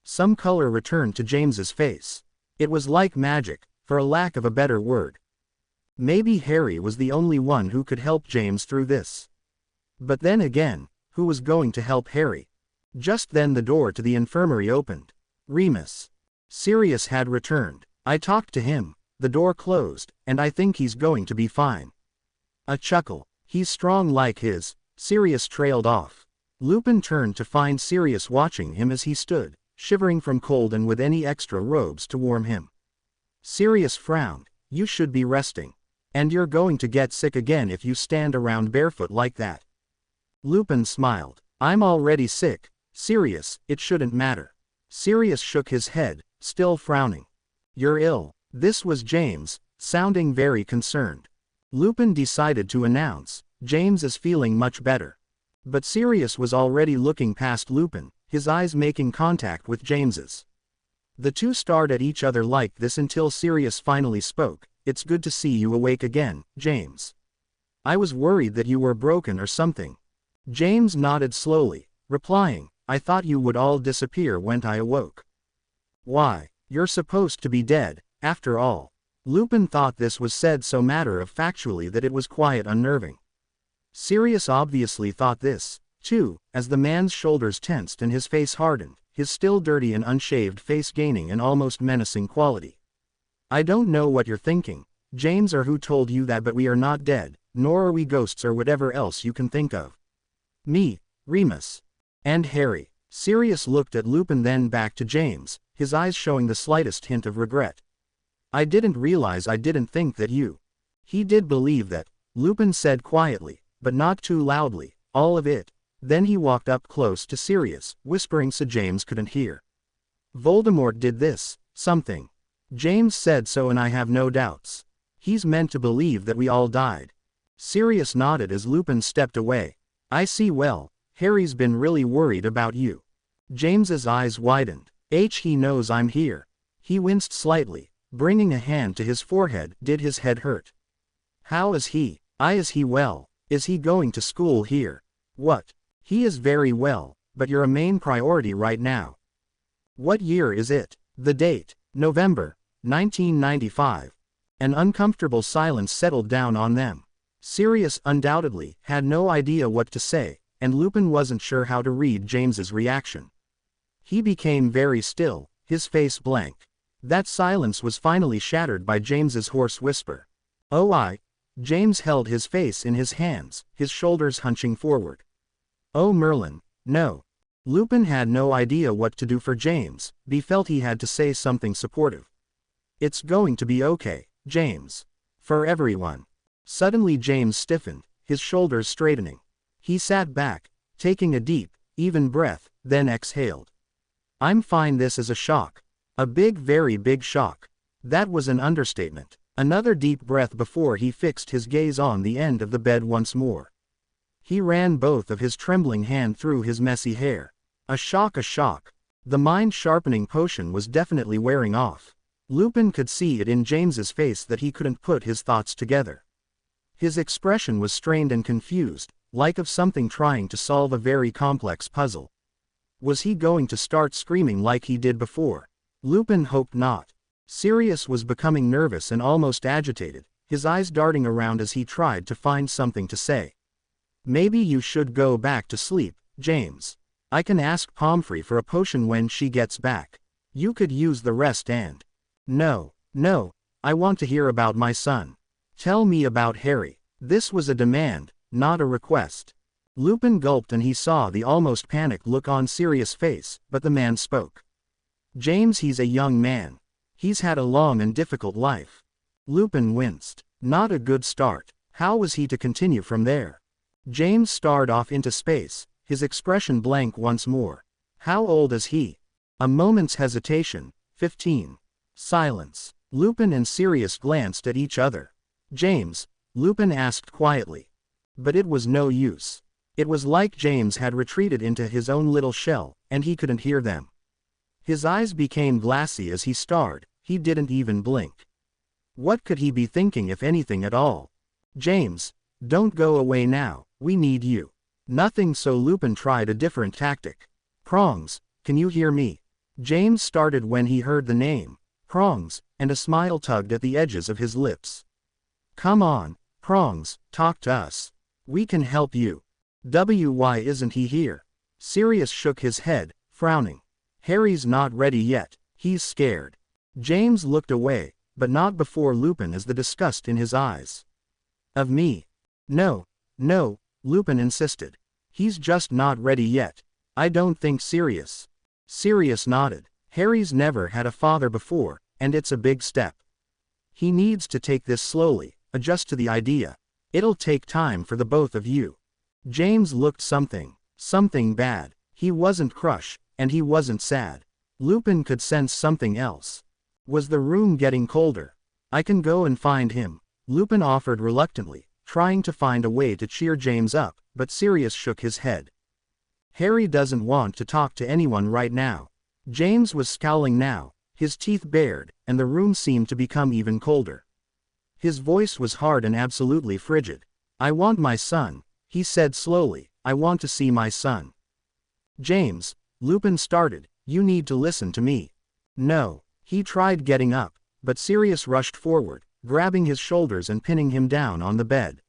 Some color returned to James's face. It was like magic, for a lack of a better word. Maybe Harry was the only one who could help James through this. But then again, who was going to help Harry? Just then the door to the infirmary opened. Remus. Sirius had returned. I talked to him, the door closed, and I think he's going to be fine. A chuckle. He's strong like his. Sirius trailed off. Lupin turned to find Sirius watching him as he stood, shivering from cold and with any extra robes to warm him. Sirius frowned. You should be resting. And you're going to get sick again if you stand around barefoot like that. Lupin smiled. I'm already sick. Sirius, it shouldn't matter. Sirius shook his head, still frowning. You're ill. This was James, sounding very concerned. Lupin decided to announce, James is feeling much better. But Sirius was already looking past Lupin, his eyes making contact with James's. The two stared at each other like this until Sirius finally spoke. It's good to see you awake again, James. I was worried that you were broken or something. James nodded slowly, replying, I thought you would all disappear when I awoke. Why, you're supposed to be dead, after all. Lupin thought this was said so matter-of-factually that it was quite unnerving. Sirius obviously thought this, too, as the man's shoulders tensed and his face hardened, his still dirty and unshaved face gaining an almost menacing quality. I don't know what you're thinking, James, or who told you that, but we are not dead, nor are we ghosts or whatever else you can think of. Me, Remus. And Harry. Sirius looked at Lupin, then back to James, his eyes showing the slightest hint of regret. I didn't realize. I didn't think that you. He did believe that, Lupin said quietly, but not too loudly, all of it. Then he walked up close to Sirius, whispering so James couldn't hear. Voldemort did this, something. James said so, and I have no doubts. He's meant to believe that we all died. Sirius nodded as Lupin stepped away. I see. Well, Harry's been really worried about you. James's eyes widened. He knows I'm here. He winced slightly, bringing a hand to his forehead. Did his head hurt? How is he? Is he well? Is he going to school here? What? He is very well, but you're a main priority right now. What year is it? The date, November, 1995. An uncomfortable silence settled down on them. Sirius undoubtedly had no idea what to say, and Lupin wasn't sure how to read James's reaction. He became very still, his face blank. That silence was finally shattered by James's hoarse whisper. Oh, James held his face in his hands, his shoulders hunching forward. Oh, Merlin, no. Lupin had no idea what to do for James, but he felt he had to say something supportive. It's going to be okay, James. For everyone. Suddenly James stiffened, his shoulders straightening. He sat back, taking a deep, even breath, then exhaled. I'm fine. This is a shock. A big, very big shock. That was an understatement. Another deep breath before he fixed his gaze on the end of the bed once more. He ran both of his trembling hand through his messy hair. A shock, a shock. The mind-sharpening potion was definitely wearing off. Lupin could see it in James's face that he couldn't put his thoughts together. His expression was strained and confused, like of something trying to solve a very complex puzzle. Was he going to start screaming like he did before? Lupin hoped not. Sirius was becoming nervous and almost agitated, his eyes darting around as he tried to find something to say. Maybe you should go back to sleep, James. I can ask Pomfrey for a potion when she gets back. You could use the rest and... No, I want to hear about my son. Tell me about Harry. This was a demand, not a request. Lupin gulped and he saw the almost panicked look on Sirius' face, but the man spoke. James, he's a young man. He's had a long and difficult life. Lupin winced. Not a good start. How was he to continue from there? James stared off into space, his expression blank once more. How old is he? A moment's hesitation. 15. Silence. Lupin and Sirius glanced at each other. James, Lupin asked quietly. But it was no use. It was like James had retreated into his own little shell, and he couldn't hear them. His eyes became glassy as he stared, he didn't even blink. What could he be thinking, if anything at all? James, don't go away now, we need you. Nothing, so Lupin tried a different tactic. Prongs, can you hear me? James started when he heard the name, Prongs, and a smile tugged at the edges of his lips. Come on, Prongs, talk to us. We can help you. Why isn't he here? Sirius shook his head, frowning. Harry's not ready yet, he's scared. James looked away, but not before Lupin, as the disgust in his eyes. Of me? No, Lupin insisted. He's just not ready yet. I don't think Sirius. Sirius nodded. Harry's never had a father before, and it's a big step. He needs to take this slowly, adjust to the idea. It'll take time for the both of you. James looked something bad. He wasn't crushed, and he wasn't sad. Lupin could sense something else. Was the room getting colder? I can go and find him, Lupin offered reluctantly, trying to find a way to cheer James up, but Sirius shook his head. Harry doesn't want to talk to anyone right now. James was scowling now, his teeth bared, and the room seemed to become even colder. His voice was hard and absolutely frigid. I want my son, he said slowly. I want to see my son. James, Lupin started, you need to listen to me. No. He tried getting up, but Sirius rushed forward, grabbing his shoulders and pinning him down on the bed.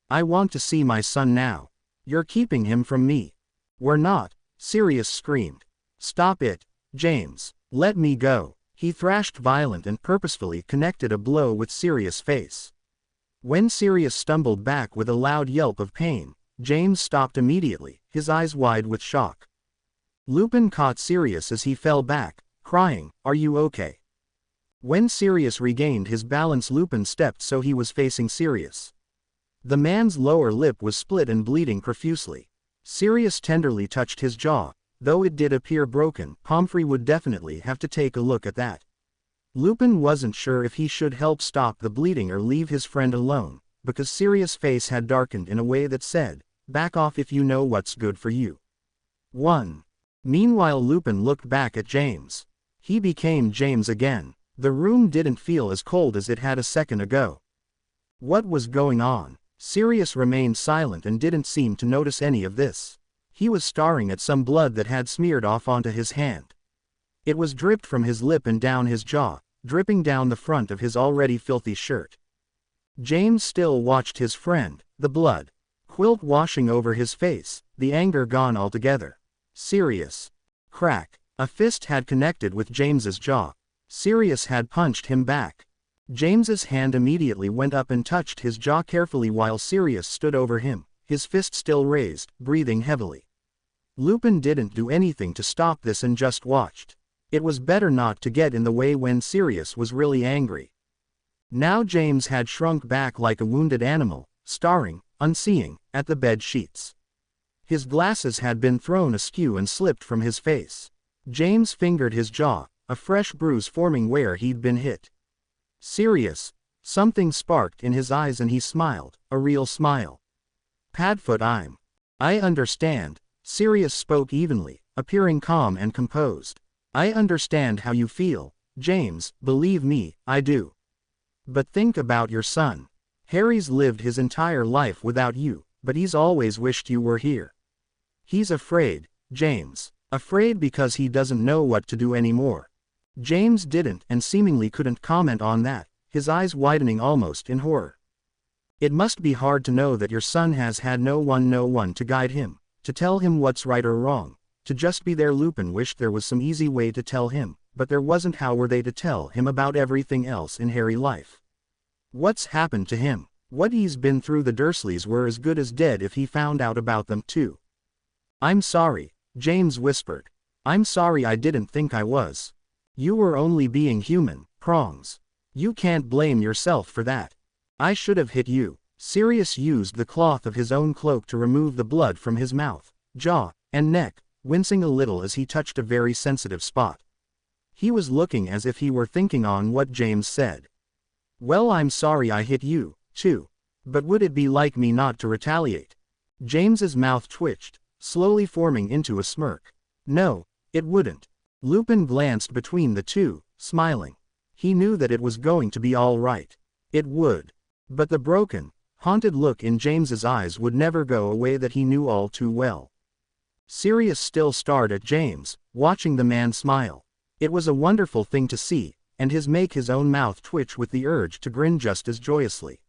I want to see my son now. You're keeping him from me. We're not, Sirius screamed. Stop it, James. Let me go. He thrashed violent and purposefully connected a blow with Sirius' face. When Sirius stumbled back with a loud yelp of pain, James stopped immediately, his eyes wide with shock. Lupin caught Sirius as he fell back, crying, Are you okay? When Sirius regained his balance, Lupin stepped so he was facing Sirius. The man's lower lip was split and bleeding profusely. Sirius tenderly touched his jaw. Though it did appear broken, Pomfrey would definitely have to take a look at that. Lupin wasn't sure if he should help stop the bleeding or leave his friend alone, because Sirius' face had darkened in a way that said, Back off if you know what's good for you. 1. Meanwhile, Lupin looked back at James. He became James again. The room didn't feel as cold as it had a second ago. What was going on? Sirius remained silent and didn't seem to notice any of this. He was staring at some blood that had smeared off onto his hand. It was dripped from his lip and down his jaw, dripping down the front of his already filthy shirt. James still watched his friend, the blood quilt washing over his face, the anger gone altogether. Sirius. Crack. A fist had connected with James's jaw. Sirius had punched him back. James's hand immediately went up and touched his jaw carefully while Sirius stood over him, his fist still raised, breathing heavily. Lupin didn't do anything to stop this and just watched. It was better not to get in the way when Sirius was really angry. Now James had shrunk back like a wounded animal, staring, unseeing, at the bed sheets. His glasses had been thrown askew and slipped from his face. James fingered his jaw, a fresh bruise forming where he'd been hit. Sirius. Something sparked in his eyes and he smiled, a real smile. Padfoot, I understand. Sirius spoke evenly, appearing calm and composed. I understand how you feel, James, believe me, I do. But think about your son. Harry's lived his entire life without you, but he's always wished you were here. He's afraid, James. Afraid because he doesn't know what to do anymore. James didn't and seemingly couldn't comment on that, his eyes widening almost in horror. It must be hard to know that your son has had no one to guide him, to tell him what's right or wrong, to just be there. Lupin wished there was some easy way to tell him, but there wasn't. How were they to tell him about everything else in Harry's life? What's happened to him? What he's been through? The Dursleys were as good as dead if he found out about them too. I'm sorry, James whispered. I'm sorry, I didn't think I was. You were only being human, Prongs. You can't blame yourself for that. I should have hit you. Sirius used the cloth of his own cloak to remove the blood from his mouth, jaw, and neck, wincing a little as he touched a very sensitive spot. He was looking as if he were thinking on what James said. Well, I'm sorry I hit you, too. But would it be like me not to retaliate? James's mouth twitched, slowly forming into a smirk. No, it wouldn't. Lupin glanced between the two, smiling. He knew that it was going to be all right. It would. But the broken, haunted look in James's eyes would never go away that he knew all too well. Sirius still stared at James, watching the man smile. It was a wonderful thing to see, and make his own mouth twitch with the urge to grin just as joyously.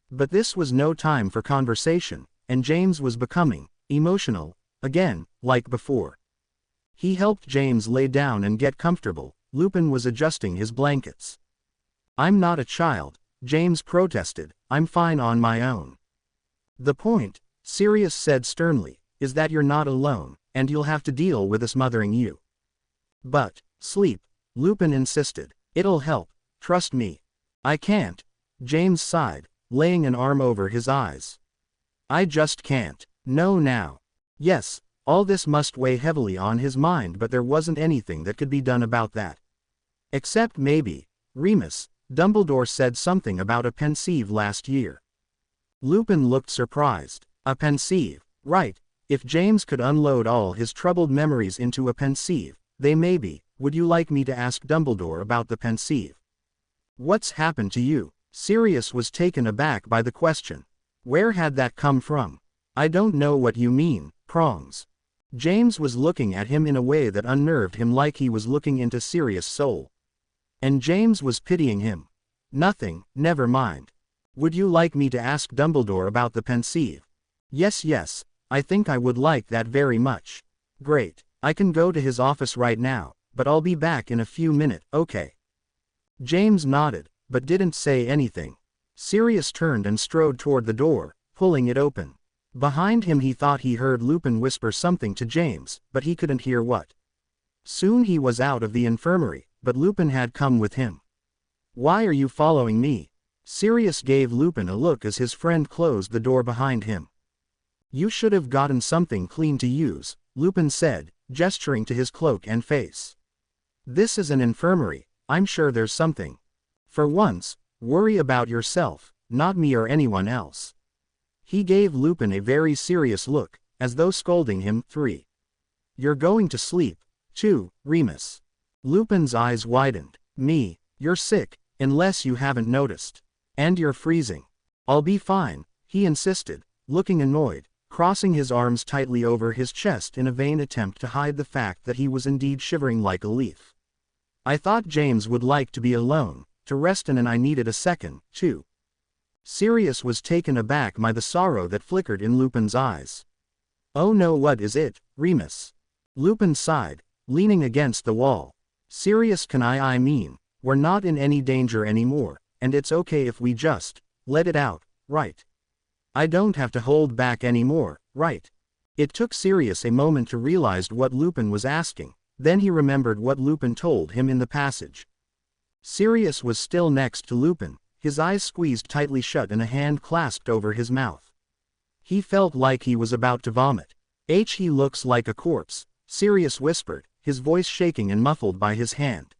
But this was no time for conversation, and James was becoming emotional again, like before. He helped James lay down and get comfortable. Lupin was adjusting his blankets. I'm not a child, James protested. I'm fine on my own. The point, Sirius said sternly, is that you're not alone, and you'll have to deal with us mothering you. But, sleep, Lupin insisted. It'll help, trust me. I can't, James sighed, laying an arm over his eyes. I just can't. No now. Yes, all this must weigh heavily on his mind, but there wasn't anything that could be done about that. Except maybe, Remus, Dumbledore said something about a pensieve last year. Lupin looked surprised. A pensieve, right. If James could unload all his troubled memories into a pensieve, they may be. Would you like me to ask Dumbledore about the pensieve? What's happened to you? Sirius was taken aback by the question. Where had that come from? I don't know what you mean, Prongs. James was looking at him in a way that unnerved him, like he was looking into Sirius' soul. And James was pitying him. Nothing, never mind. Would you like me to ask Dumbledore about the pensieve? Yes, I think I would like that very much. Great, I can go to his office right now, but I'll be back in a few minutes, okay? James nodded, but didn't say anything. Sirius turned and strode toward the door, pulling it open. Behind him he thought he heard Lupin whisper something to James, but he couldn't hear what. Soon he was out of the infirmary, but Lupin had come with him. Why are you following me? Sirius gave Lupin a look as his friend closed the door behind him. You should have gotten something clean to use, Lupin said, gesturing to his cloak and face. This is an infirmary, I'm sure there's something. For once, worry about yourself, not me or anyone else. He gave Lupin a very serious look, as though scolding him. 3. You're going to sleep, too, Remus. Lupin's eyes widened. Me, you're sick, unless you haven't noticed. And you're freezing. I'll be fine, he insisted, looking annoyed, crossing his arms tightly over his chest in a vain attempt to hide the fact that he was indeed shivering like a leaf. I thought James would like to be alone, to rest in, and I needed a second, too. Sirius was taken aback by the sorrow that flickered in Lupin's eyes. Oh no, what is it, Remus? Lupin sighed, leaning against the wall. Sirius, I mean, we're not in any danger anymore, and it's okay if we just let it out, right? I don't have to hold back anymore, right? It took Sirius a moment to realize what Lupin was asking, then he remembered what Lupin told him in the passage. Sirius was still next to Lupin, his eyes squeezed tightly shut and a hand clasped over his mouth. He felt like he was about to vomit. He looks like a corpse, Sirius whispered, his voice shaking and muffled by his hand.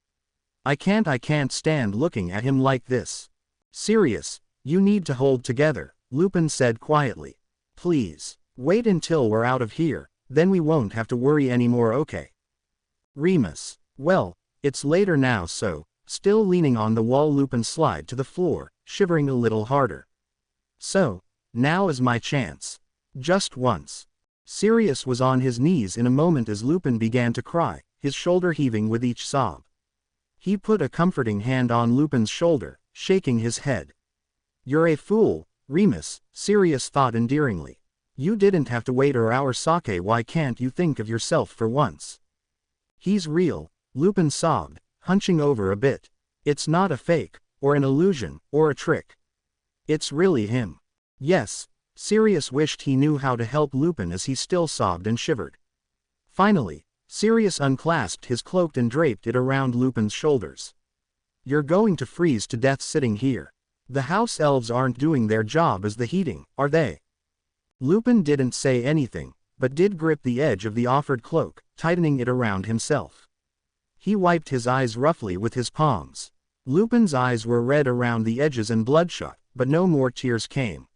I can't stand looking at him like this. Sirius, you need to hold together, Lupin said quietly. Please, wait until we're out of here, then we won't have to worry anymore, okay? Remus, well, it's later now, so, still leaning on the wall, Lupin slid to the floor, shivering a little harder. So, now is my chance. Just once. Sirius was on his knees in a moment as Lupin began to cry, his shoulder heaving with each sob. He put a comforting hand on Lupin's shoulder, shaking his head. You're a fool, Remus, Sirius thought endearingly. You didn't have to wait an hour, Sake, why can't you think of yourself for once? He's real, Lupin sobbed, hunching over a bit. It's not a fake, or an illusion, or a trick. It's really him. Yes, Sirius wished he knew how to help Lupin as he still sobbed and shivered. Finally, Sirius unclasped his cloak and draped it around Lupin's shoulders. You're going to freeze to death sitting here. The house elves aren't doing their job as the heating, are they? Lupin didn't say anything, but did grip the edge of the offered cloak, tightening it around himself. He wiped his eyes roughly with his palms. Lupin's eyes were red around the edges and bloodshot, but no more tears came.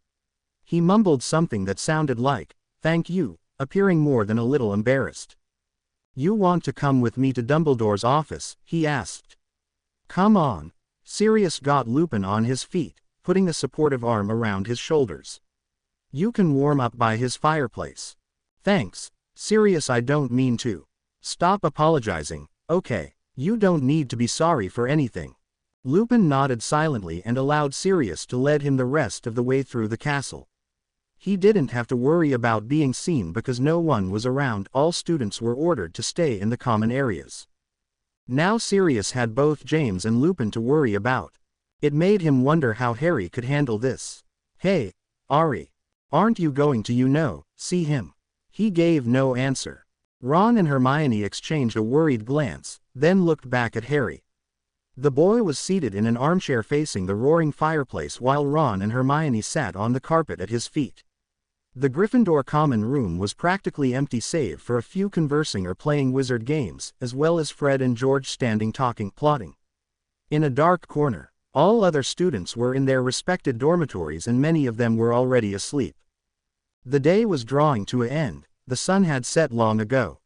He mumbled something that sounded like, "Thank you," appearing more than a little embarrassed. "You want to come with me to Dumbledore's office?" he asked. "Come on." Sirius got Lupin on his feet, putting a supportive arm around his shoulders. "You can warm up by his fireplace." "Thanks, Sirius, I don't mean to." "Stop apologizing, okay? You don't need to be sorry for anything." Lupin nodded silently and allowed Sirius to lead him the rest of the way through the castle. He didn't have to worry about being seen because no one was around. All students were ordered to stay in the common areas. Now Sirius had both James and Lupin to worry about. It made him wonder how Harry could handle this. "Hey, Ari. Aren't you going to, see him?" He gave no answer. Ron and Hermione exchanged a worried glance, then looked back at Harry. The boy was seated in an armchair facing the roaring fireplace while Ron and Hermione sat on the carpet at his feet. The Gryffindor common room was practically empty save for a few conversing or playing wizard games, as well as Fred and George standing talking, plotting. In a dark corner, all other students were in their respected dormitories and many of them were already asleep. The day was drawing to an end, the sun had set long ago.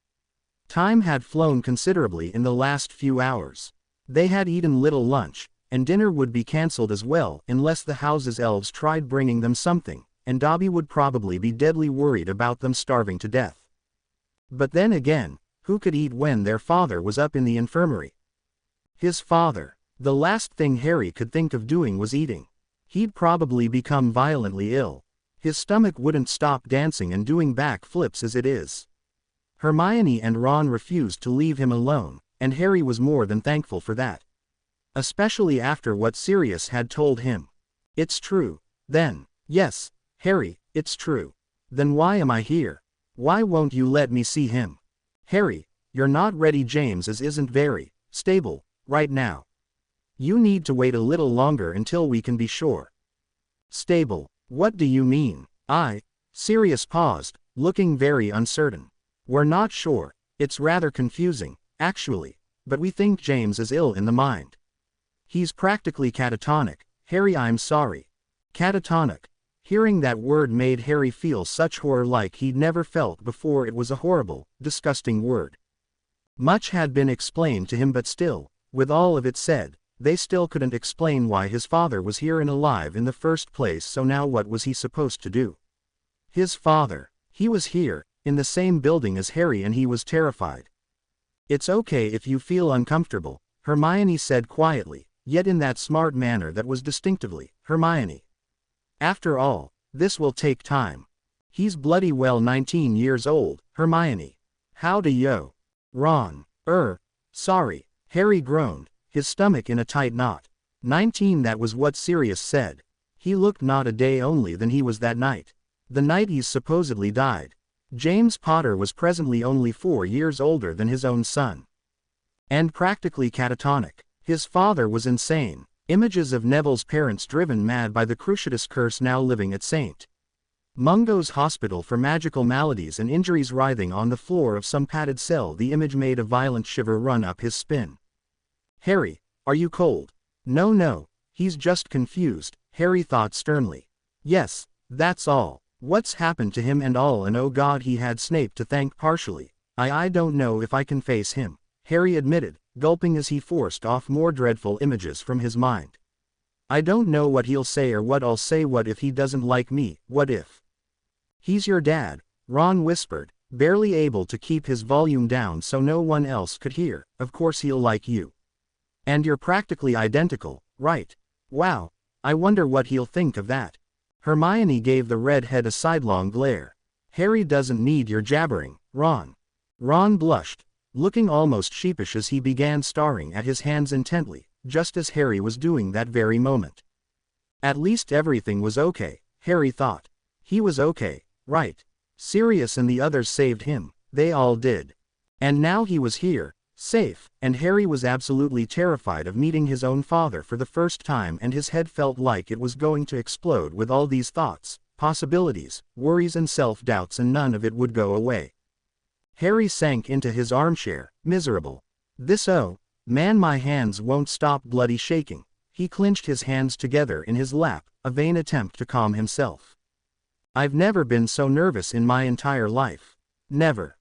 Time had flown considerably in the last few hours. They had eaten little lunch, and dinner would be cancelled as well unless the house's elves tried bringing them something, and Dobby would probably be deadly worried about them starving to death. But then again, who could eat when their father was up in the infirmary? His father. The last thing Harry could think of doing was eating. He'd probably become violently ill. His stomach wouldn't stop dancing and doing backflips as it is. Hermione and Ron refused to leave him alone, and Harry was more than thankful for that. Especially after what Sirius had told him. "It's true, then." "Yes, Harry, it's true." "Then why am I here? Why won't you let me see him?" "Harry, you're not ready. James isn't very stable right now. You need to wait a little longer until we can be sure." "Stable? What do you mean?" Sirius paused, looking very uncertain. "We're not sure. It's rather confusing, actually, but we think James is ill in the mind. He's practically catatonic." "Harry, I'm sorry." Catatonic. Hearing that word made Harry feel such horror like he'd never felt before. It was a horrible, disgusting word. Much had been explained to him, but still, with all of it said, they still couldn't explain why his father was here and alive in the first place. So now what was he supposed to do? His father. He was here, in the same building as Harry, and he was terrified. "It's okay if you feel uncomfortable," Hermione said quietly, yet in that smart manner that was distinctively Hermione. "After all, this will take time. He's bloody well 19 years old, Hermione." "Howdy yo." "Ron. Sorry," Harry groaned, his stomach in a tight knot. 19, that was what Sirius said. He looked not a day only than he was that night. The night he supposedly died. James Potter was presently only 4 years older than his own son. And practically catatonic. His father was insane. Images of Neville's parents driven mad by the Cruciatus curse now living at St. Mungo's Hospital for Magical Maladies and Injuries writhing on the floor of some padded cell. The image made a violent shiver run up his spine. "Harry, are you cold?" No, he's just confused," Harry thought sternly. "Yes, that's all. What's happened to him and all, and oh God, he had Snape to thank partially. I don't know if I can face him," Harry admitted, gulping as he forced off more dreadful images from his mind. "I don't know what he'll say or what I'll say. What if he doesn't like me? What if he's your dad?" Ron whispered, barely able to keep his volume down so no one else could hear. "Of course he'll like you. And you're practically identical, right? Wow, I wonder what he'll think of that." Hermione gave the redhead a sidelong glare. "Harry doesn't need your jabbering, Ron." Ron blushed, looking almost sheepish as he began staring at his hands intently, just as Harry was doing that very moment. At least everything was okay, Harry thought. He was okay, right? Sirius and the others saved him, they all did. And now he was here, safe, and Harry was absolutely terrified of meeting his own father for the first time, and his head felt like it was going to explode with all these thoughts. possibilities, worries and self-doubts, and none of it would go away. Harry sank into his armchair, miserable. Man, my hands won't stop bloody shaking. He clenched his hands together in his lap, a vain attempt to calm himself. I've never been so nervous in my entire life. Never.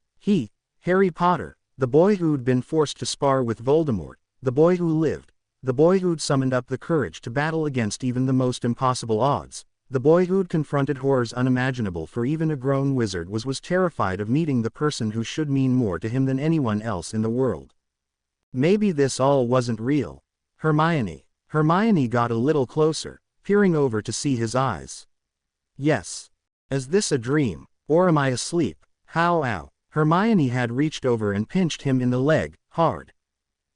Harry Potter, the boy who'd been forced to spar with Voldemort, the boy who lived, the boy who'd summoned up the courage to battle against even the most impossible odds, the boy who'd confronted horrors unimaginable for even a grown wizard, was terrified of meeting the person who should mean more to him than anyone else in the world. Maybe this all wasn't real. Hermione got a little closer, peering over to see his eyes. Yes. Is this a dream, or am I asleep? Ow. Hermione had reached over and pinched him in the leg, hard.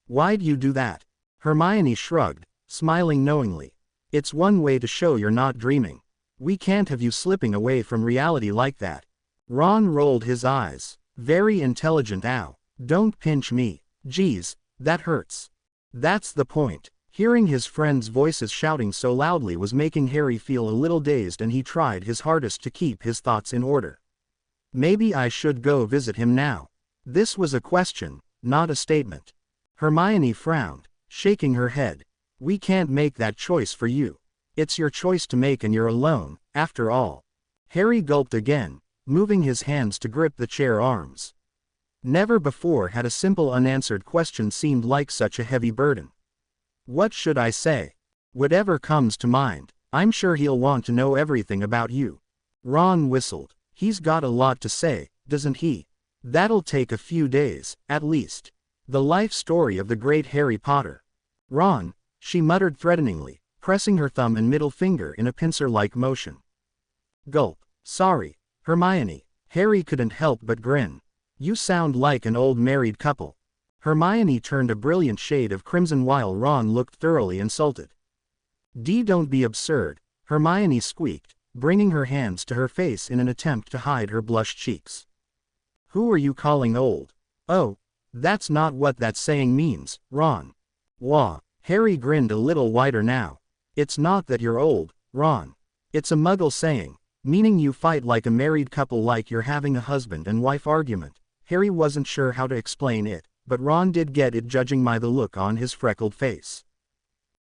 Why'd you do that? Hermione shrugged, smiling knowingly. It's one way to show you're not dreaming. We can't have you slipping away from reality like that. Ron rolled his eyes. Very intelligent. Ow. Don't pinch me. Geez, that hurts. That's the point. Hearing his friends' voices shouting so loudly was making Harry feel a little dazed, and he tried his hardest to keep his thoughts in order. Maybe I should go visit him now. This was a question, not a statement. Hermione frowned, shaking her head. We can't make that choice for you. It's your choice to make, and you're alone, after all. Harry gulped again, moving his hands to grip the chair arms. Never before had a simple unanswered question seemed like such a heavy burden. What should I say? Whatever comes to mind. I'm sure he'll want to know everything about you. Ron whistled. He's got a lot to say, doesn't he? That'll take a few days, at least. The life story of the great Harry Potter. Ron, she muttered threateningly, pressing her thumb and middle finger in a pincer-like motion. Gulp. Sorry, Hermione. Harry couldn't help but grin. You sound like an old married couple. Hermione turned a brilliant shade of crimson while Ron looked thoroughly insulted. Don't be absurd, Hermione squeaked, bringing her hands to her face in an attempt to hide her blushed cheeks. Who are you calling old? Oh, that's not what that saying means, Ron. Wah. Harry grinned a little wider now. It's not that you're old, Ron. It's a Muggle saying, meaning you fight like a married couple, like you're having a husband and wife argument. Harry wasn't sure how to explain it, but Ron did get it, judging by the look on his freckled face.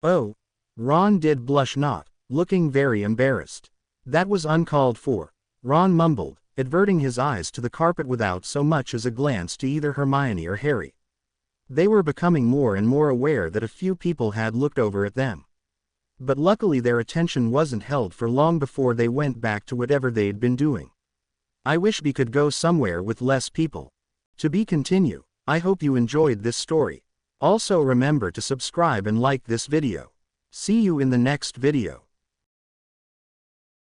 Oh. Ron did blush, not looking very embarrassed. That was uncalled for, Ron mumbled, averting his eyes to the carpet without so much as a glance to either Hermione or Harry. They were becoming more and more aware that a few people had looked over at them. But luckily their attention wasn't held for long before they went back to whatever they'd been doing. I wish we could go somewhere with less people. To be continued. I hope you enjoyed this story. Also remember to subscribe and like this video. See you in the next video.